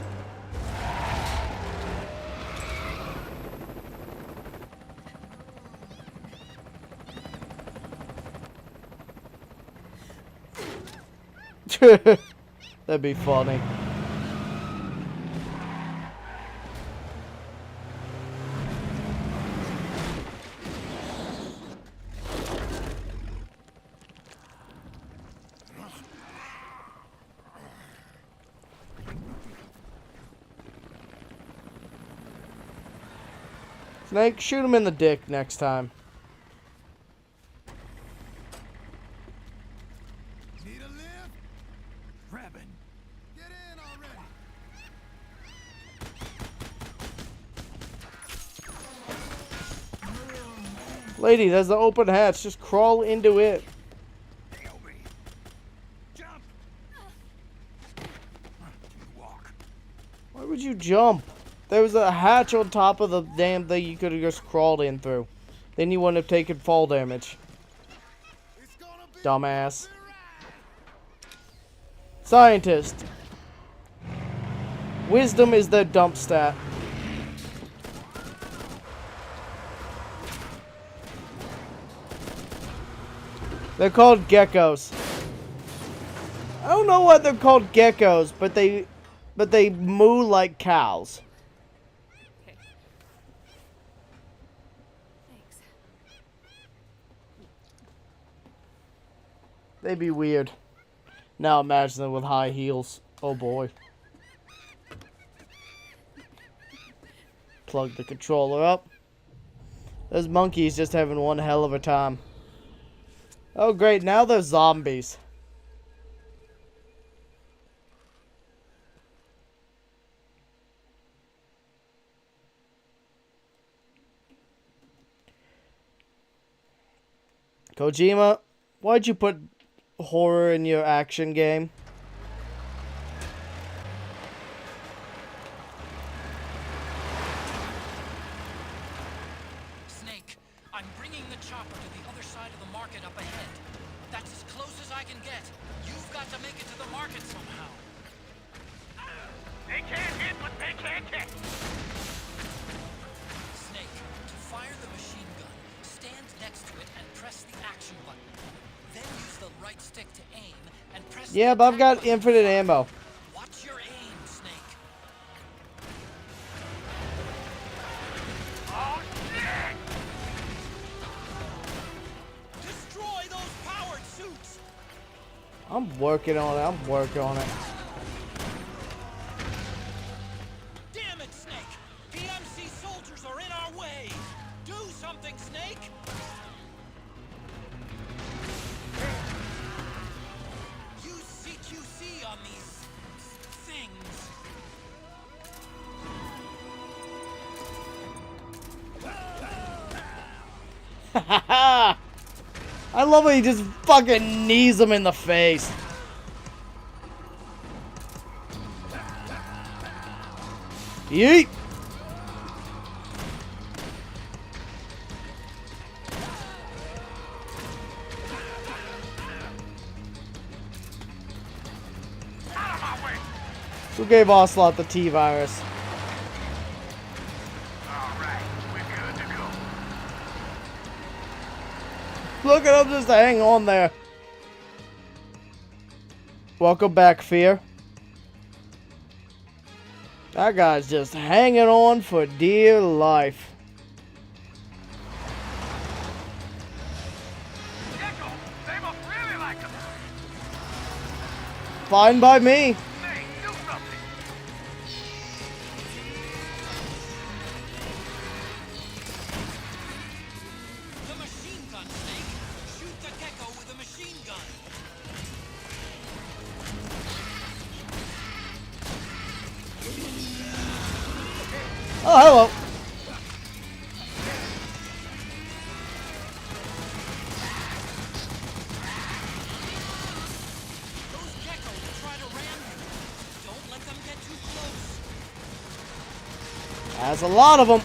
That'd be funny. Snake, shoot him in the dick next time. Lady, there's an open hatch. Just crawl into it. Why would you jump? There was a hatch on top of the damn thing you could have just crawled in through. Then you wouldn't have taken fall damage. Dumbass. Scientist. Wisdom is their dump stat. They're called geckos. I don't know what they're called geckos, but they moo like cows. Okay. Thanks. They'd be weird. Now imagine them with high heels. Oh boy. Plug the controller up. Those monkeys just having one hell of a time. Oh great, now they're zombies. Kojima, why'd you put horror in your action game? Snake, I'm bringing the chopper to the other side of the market up ahead. That's as close as I can get. You've got to make it to the market somehow. They can't hit what they can't catch. Snake, to fire the machine gun, stand next to it and press the action button. Then use the right stick to aim and press. Yeah, but I've got infinite ammo. Watch your aim, Snake. Oh shit! Destroy those powered suits. I'm working on it. I'm working on it. Damn it, Snake! PMC soldiers are in our way. Do something, Snake. Use CQC on these things. I love when he just fucking knees him in the face. Yeet! Who gave Ocelot the T-virus? Look at him just hang on there. Welcome back, Fear. That guy's just hanging on for dear life. They must really like them. Fine by me. Hey, do something. The machine gun, Snake. Shoot the gecko with a machine gun. Oh, hello. Those geckos will try to ram you. Don't let them get too close. That's a lot of them.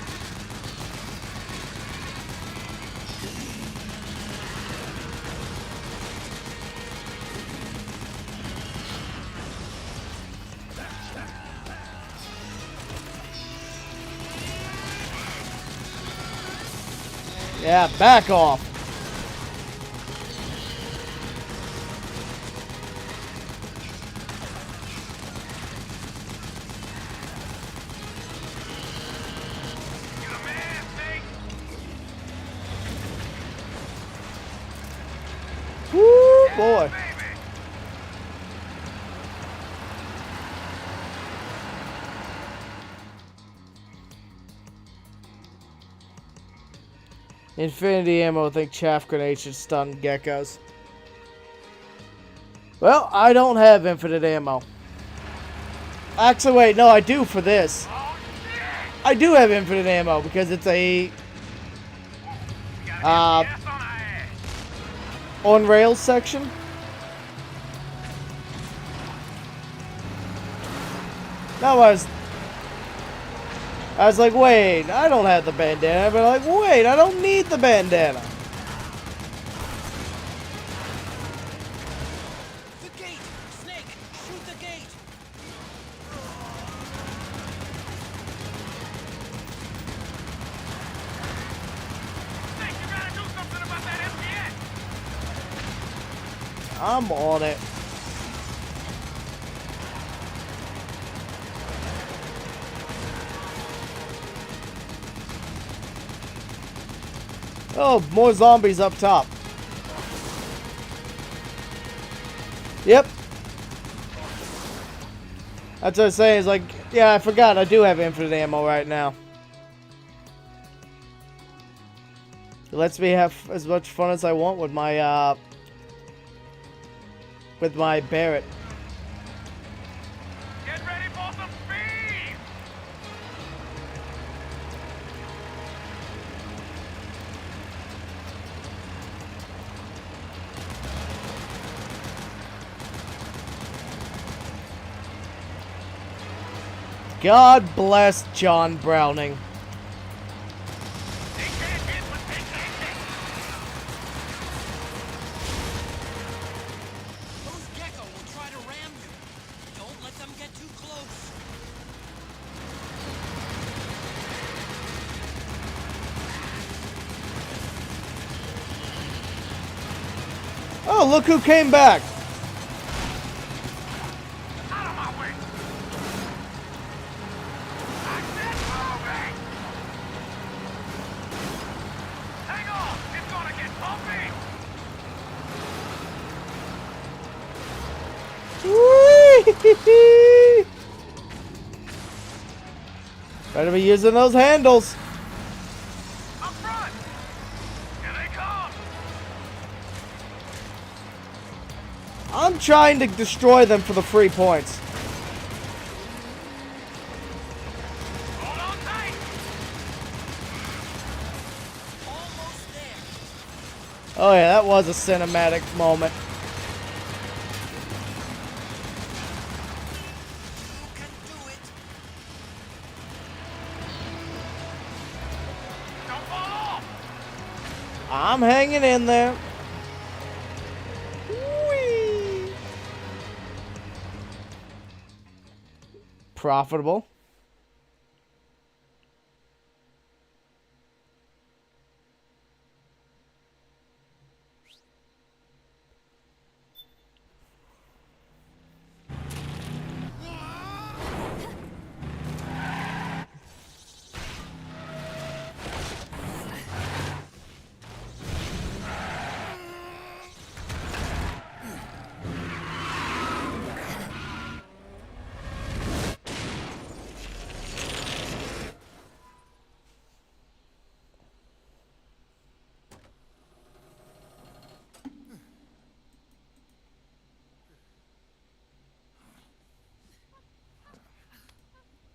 Yeah, back off. Woo, boy. Infinity ammo, I think chaff grenades should stun geckos. Well, I don't have infinite ammo. Actually, wait, no, I do for this. I do have infinite ammo because it's a... on rails section. Now I was like, wait, I don't have the bandana, but like, wait, I don't need the bandana. The gate! Snake, shoot the gate! Snake, you gotta do something about that MGS! I'm on it. Oh, more zombies up top. Yep. That's what I was saying. It's like, yeah, I forgot. I do have infinite ammo right now. It lets me have as much fun as I want with my Barrett. Get ready for some speed! God bless John Browning. Those Gecko will try to ram you. Don't let them get too close. Oh, look who came back. Better be using those handles. Up front! Here they come! I'm trying to destroy them for the free points. Hold on tight! Almost there. Oh yeah, that was a cinematic moment. I'm hanging in there. Whee! Profitable.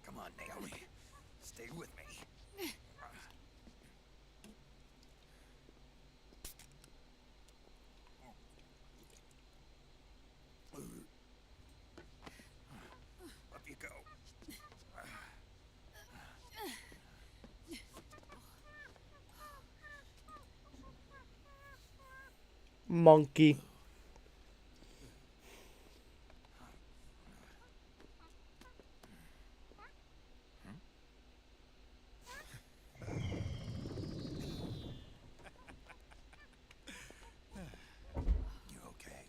Come on, Naomi. Stay with me. Up you go. Monkey. You okay?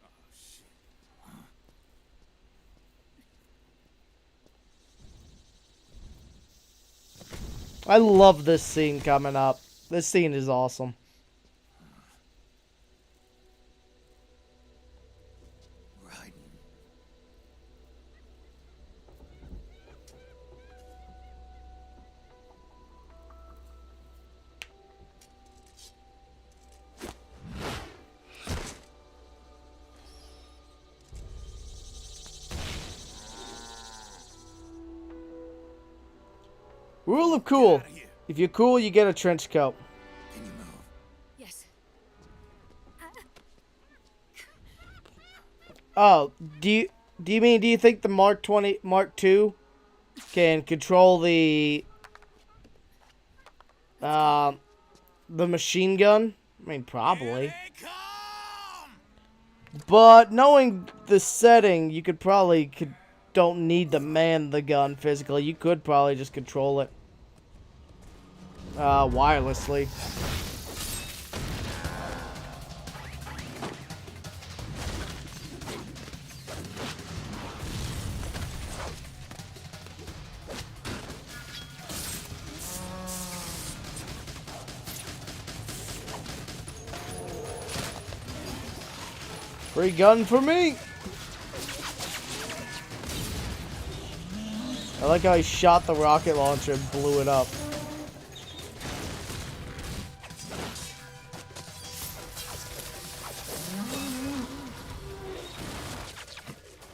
Oh, shit. I love this scene coming up. This scene is awesome. Rule of cool. If you're cool, you get a trench coat. Yes. Oh, do you think the Mark II can control the machine gun? I mean, probably. But knowing the setting, you could probably don't need to man the gun physically. You could probably just control it wirelessly. Free gun for me! I like how he shot the rocket launcher and blew it up.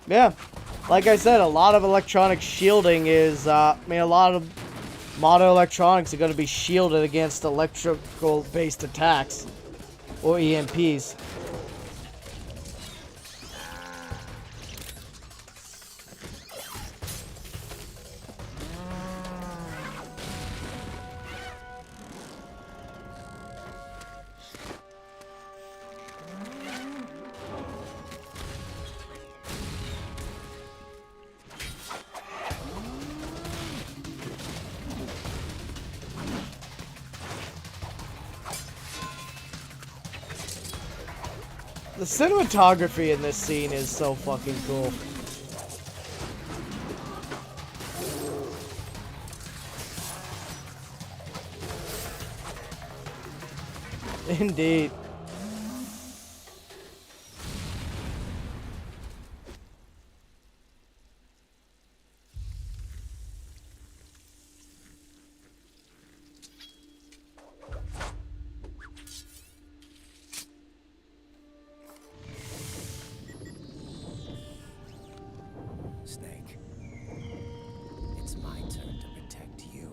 Yeah, like I said, a lot of electronic shielding is, a lot of modern electronics are going to be shielded against electrical-based attacks, or EMPs. The cinematography in this scene is so fucking cool. Indeed. Snake, it's my turn to protect you.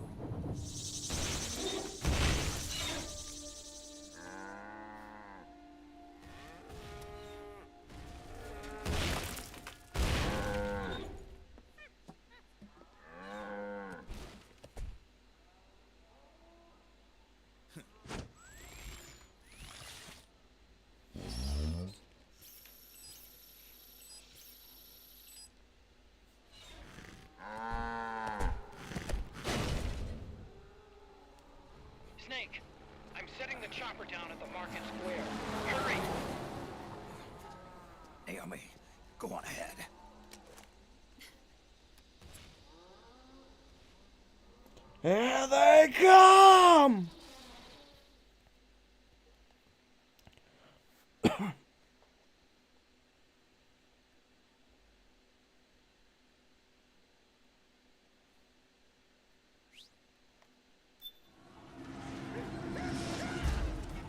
Snake, I'm setting the chopper down at the market square. Hurry! Naomi, go on ahead. Here they come!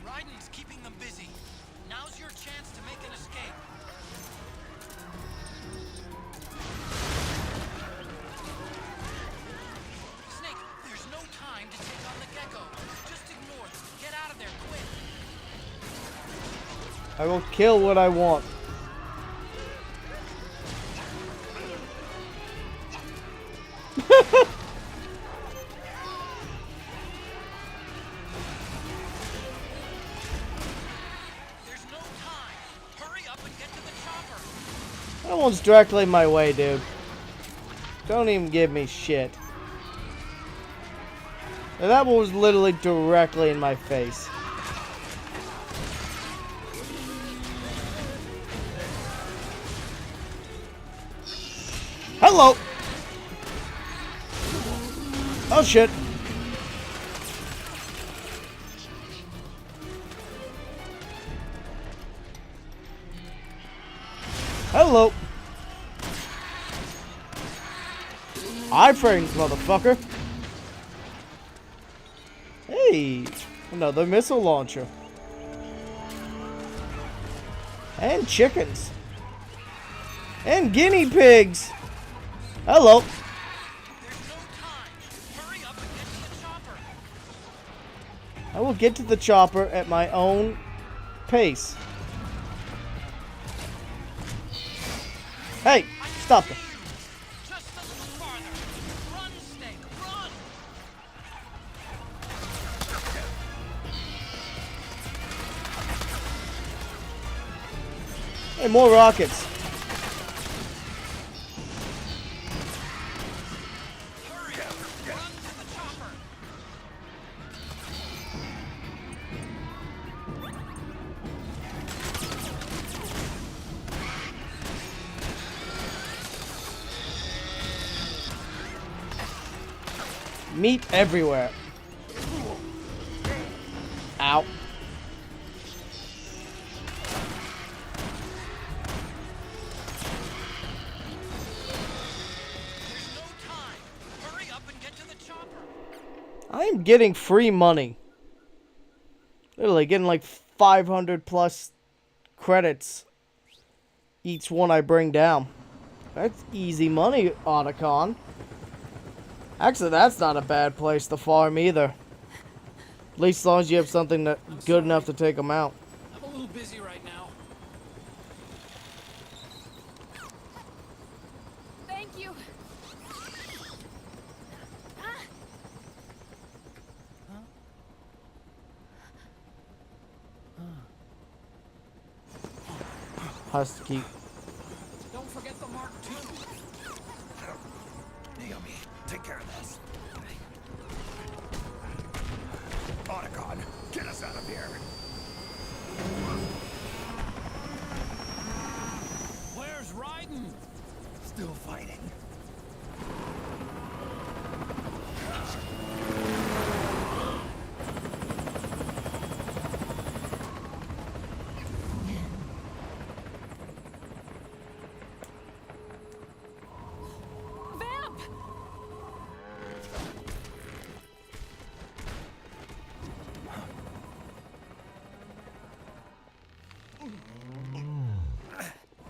Raiden's keeping them busy. Now's your chance to make an escape. Snake, there's no time to take on the gecko. Just ignore them. Get out of there, quick. I will kill what I want. There's no time. Hurry up and get to the chopper. That one's directly in my way, dude. Don't even give me shit. And that one was literally directly in my face. Hello! Oh shit. Hello. iframes, motherfucker. Hey, another missile launcher. And chickens. And guinea pigs. Hello. I will get to the chopper at my own pace. Hey, stop it. Hey, more rockets. Meat everywhere. Ow. I am getting free money. Literally getting like 500 plus credits each one I bring down. That's easy money, Otacon. Actually, that's not a bad place to farm either. At least as long as you have something that good enough to take them out. I'm a little busy right now. Thank you. Husky. Don't forget the Mark II. Naomi, take care of this. Otacon, get us out of here. Where's Raiden? Still fighting.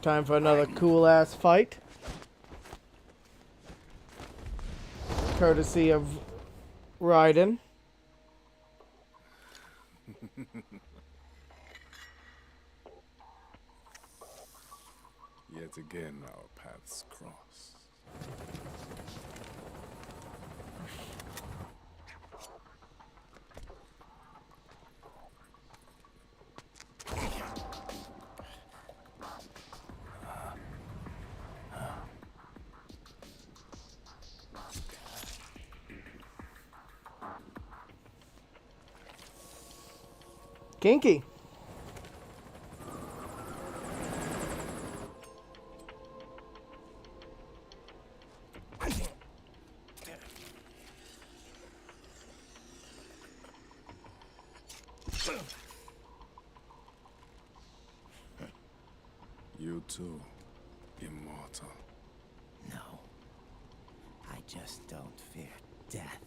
Time for another cool ass fight. Courtesy of Raiden. Yet again, our paths cross. Kinky. You too, immortal. No. I just don't fear death.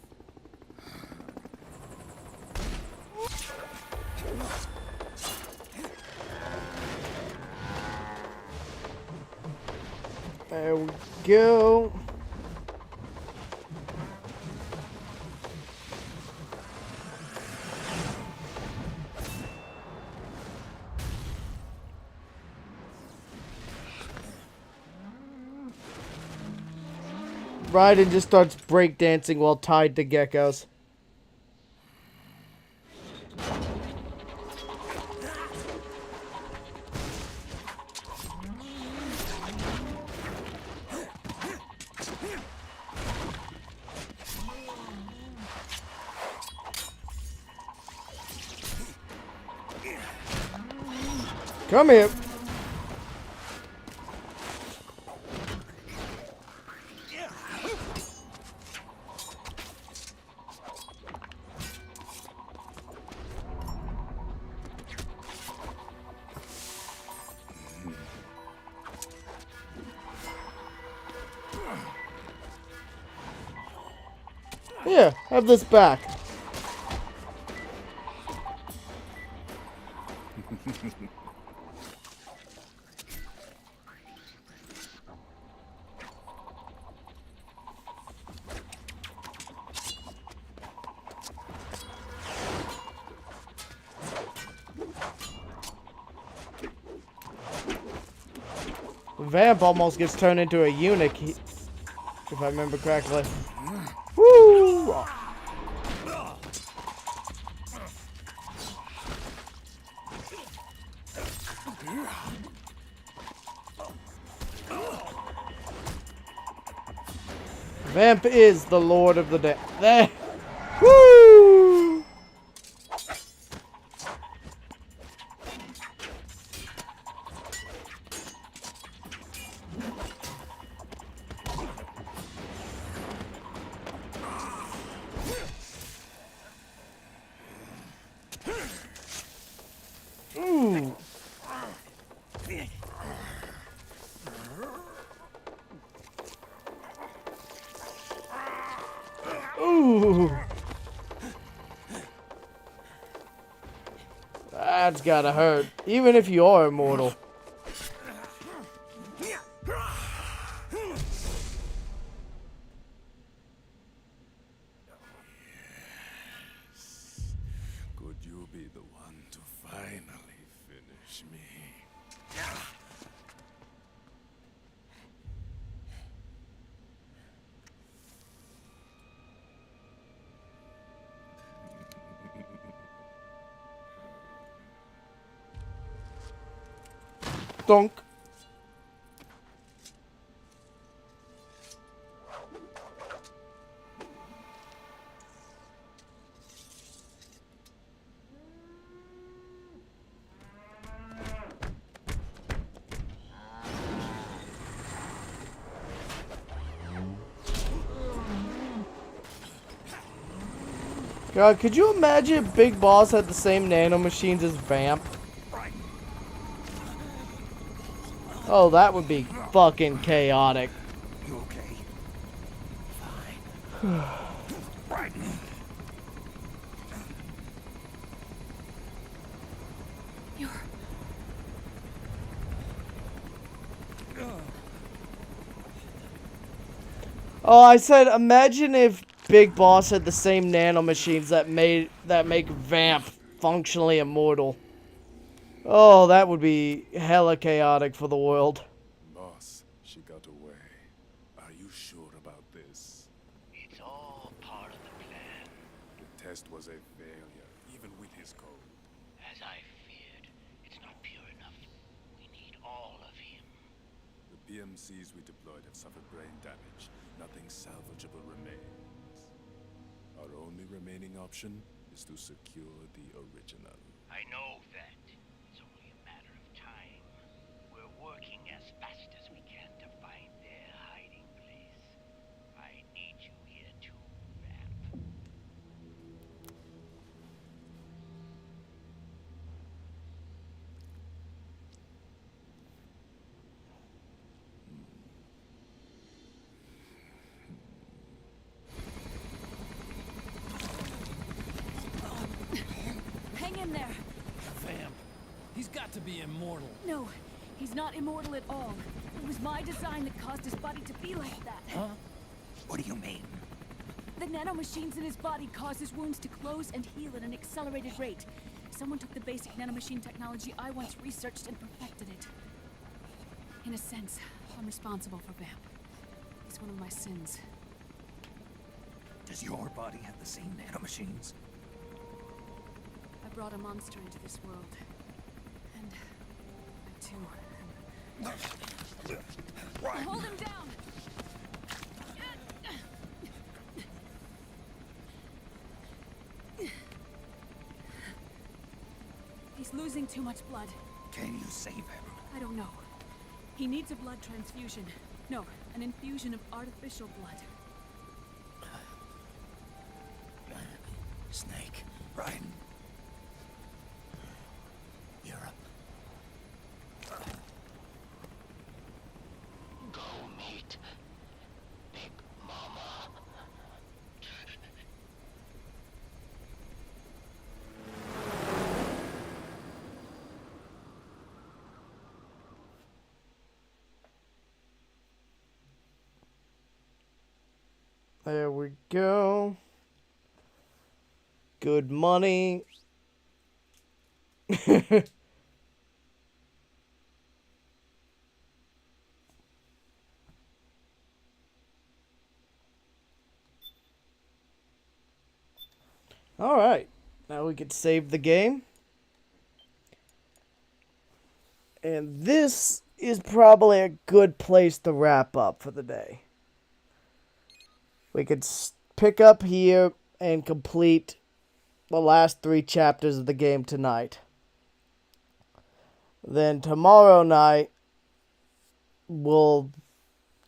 There we go. Raiden just starts breakdancing while tied to geckos. Come here. Here, have this back. Vamp almost gets turned into a eunuch, if I remember correctly. Woo! Vamp is the Lord of the Dead. There. Woo! Ooh. Ooh. That's gotta hurt, even if you are immortal. Could you be the one to finally finish me? Donk. God, could you imagine if Big Boss had the same nanomachines as Vamp? Oh, that would be fucking chaotic. You okay? Fine. Right. Oh, I said, imagine if Big Boss had the same nanomachines that make Vamp functionally immortal. Oh, that would be hella chaotic for the world. Boss, she got away. Are you sure about this? It's all part of the plan. The test was a failure, even with his code. As I feared, it's not pure enough. We need all of him. The PMCs we deployed have suffered brain damage. Nothing salvageable remains. Our only remaining option is to secure the original. I know that. It's only a matter of time. We're working as fast as we can to find their hiding place. I need you here too, Vamp. Hang in there. Vamp. He's got to be immortal. No, he's not immortal at all. It was my design that caused his body to be like that. Huh? What do you mean? The nanomachines in his body cause his wounds to close and heal at an accelerated rate. Someone took the basic nanomachine technology I once researched and perfected it. In a sense, I'm responsible for Vamp. It's one of my sins. Does your body have the same nanomachines? I brought a monster into this world. And I too. Hold him down! He's losing too much blood. Can you save him? I don't know. He needs a blood transfusion. No, an infusion of artificial blood. Snake, Ryan. You're up. Go meet Big Mama. There we go. Good money. Alright. Now we can save the game. And this is probably a good place to wrap up for the day. We could pick up here and complete the last 3 chapters of the game tonight. Then tomorrow night, we'll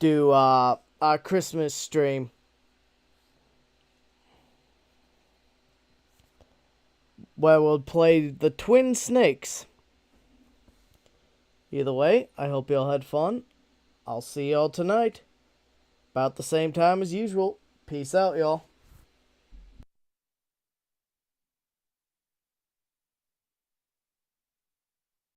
do our Christmas stream. Where we'll play the Twin Snakes. Either way, I hope y'all had fun. I'll see y'all tonight. About the same time as usual. Peace out, y'all.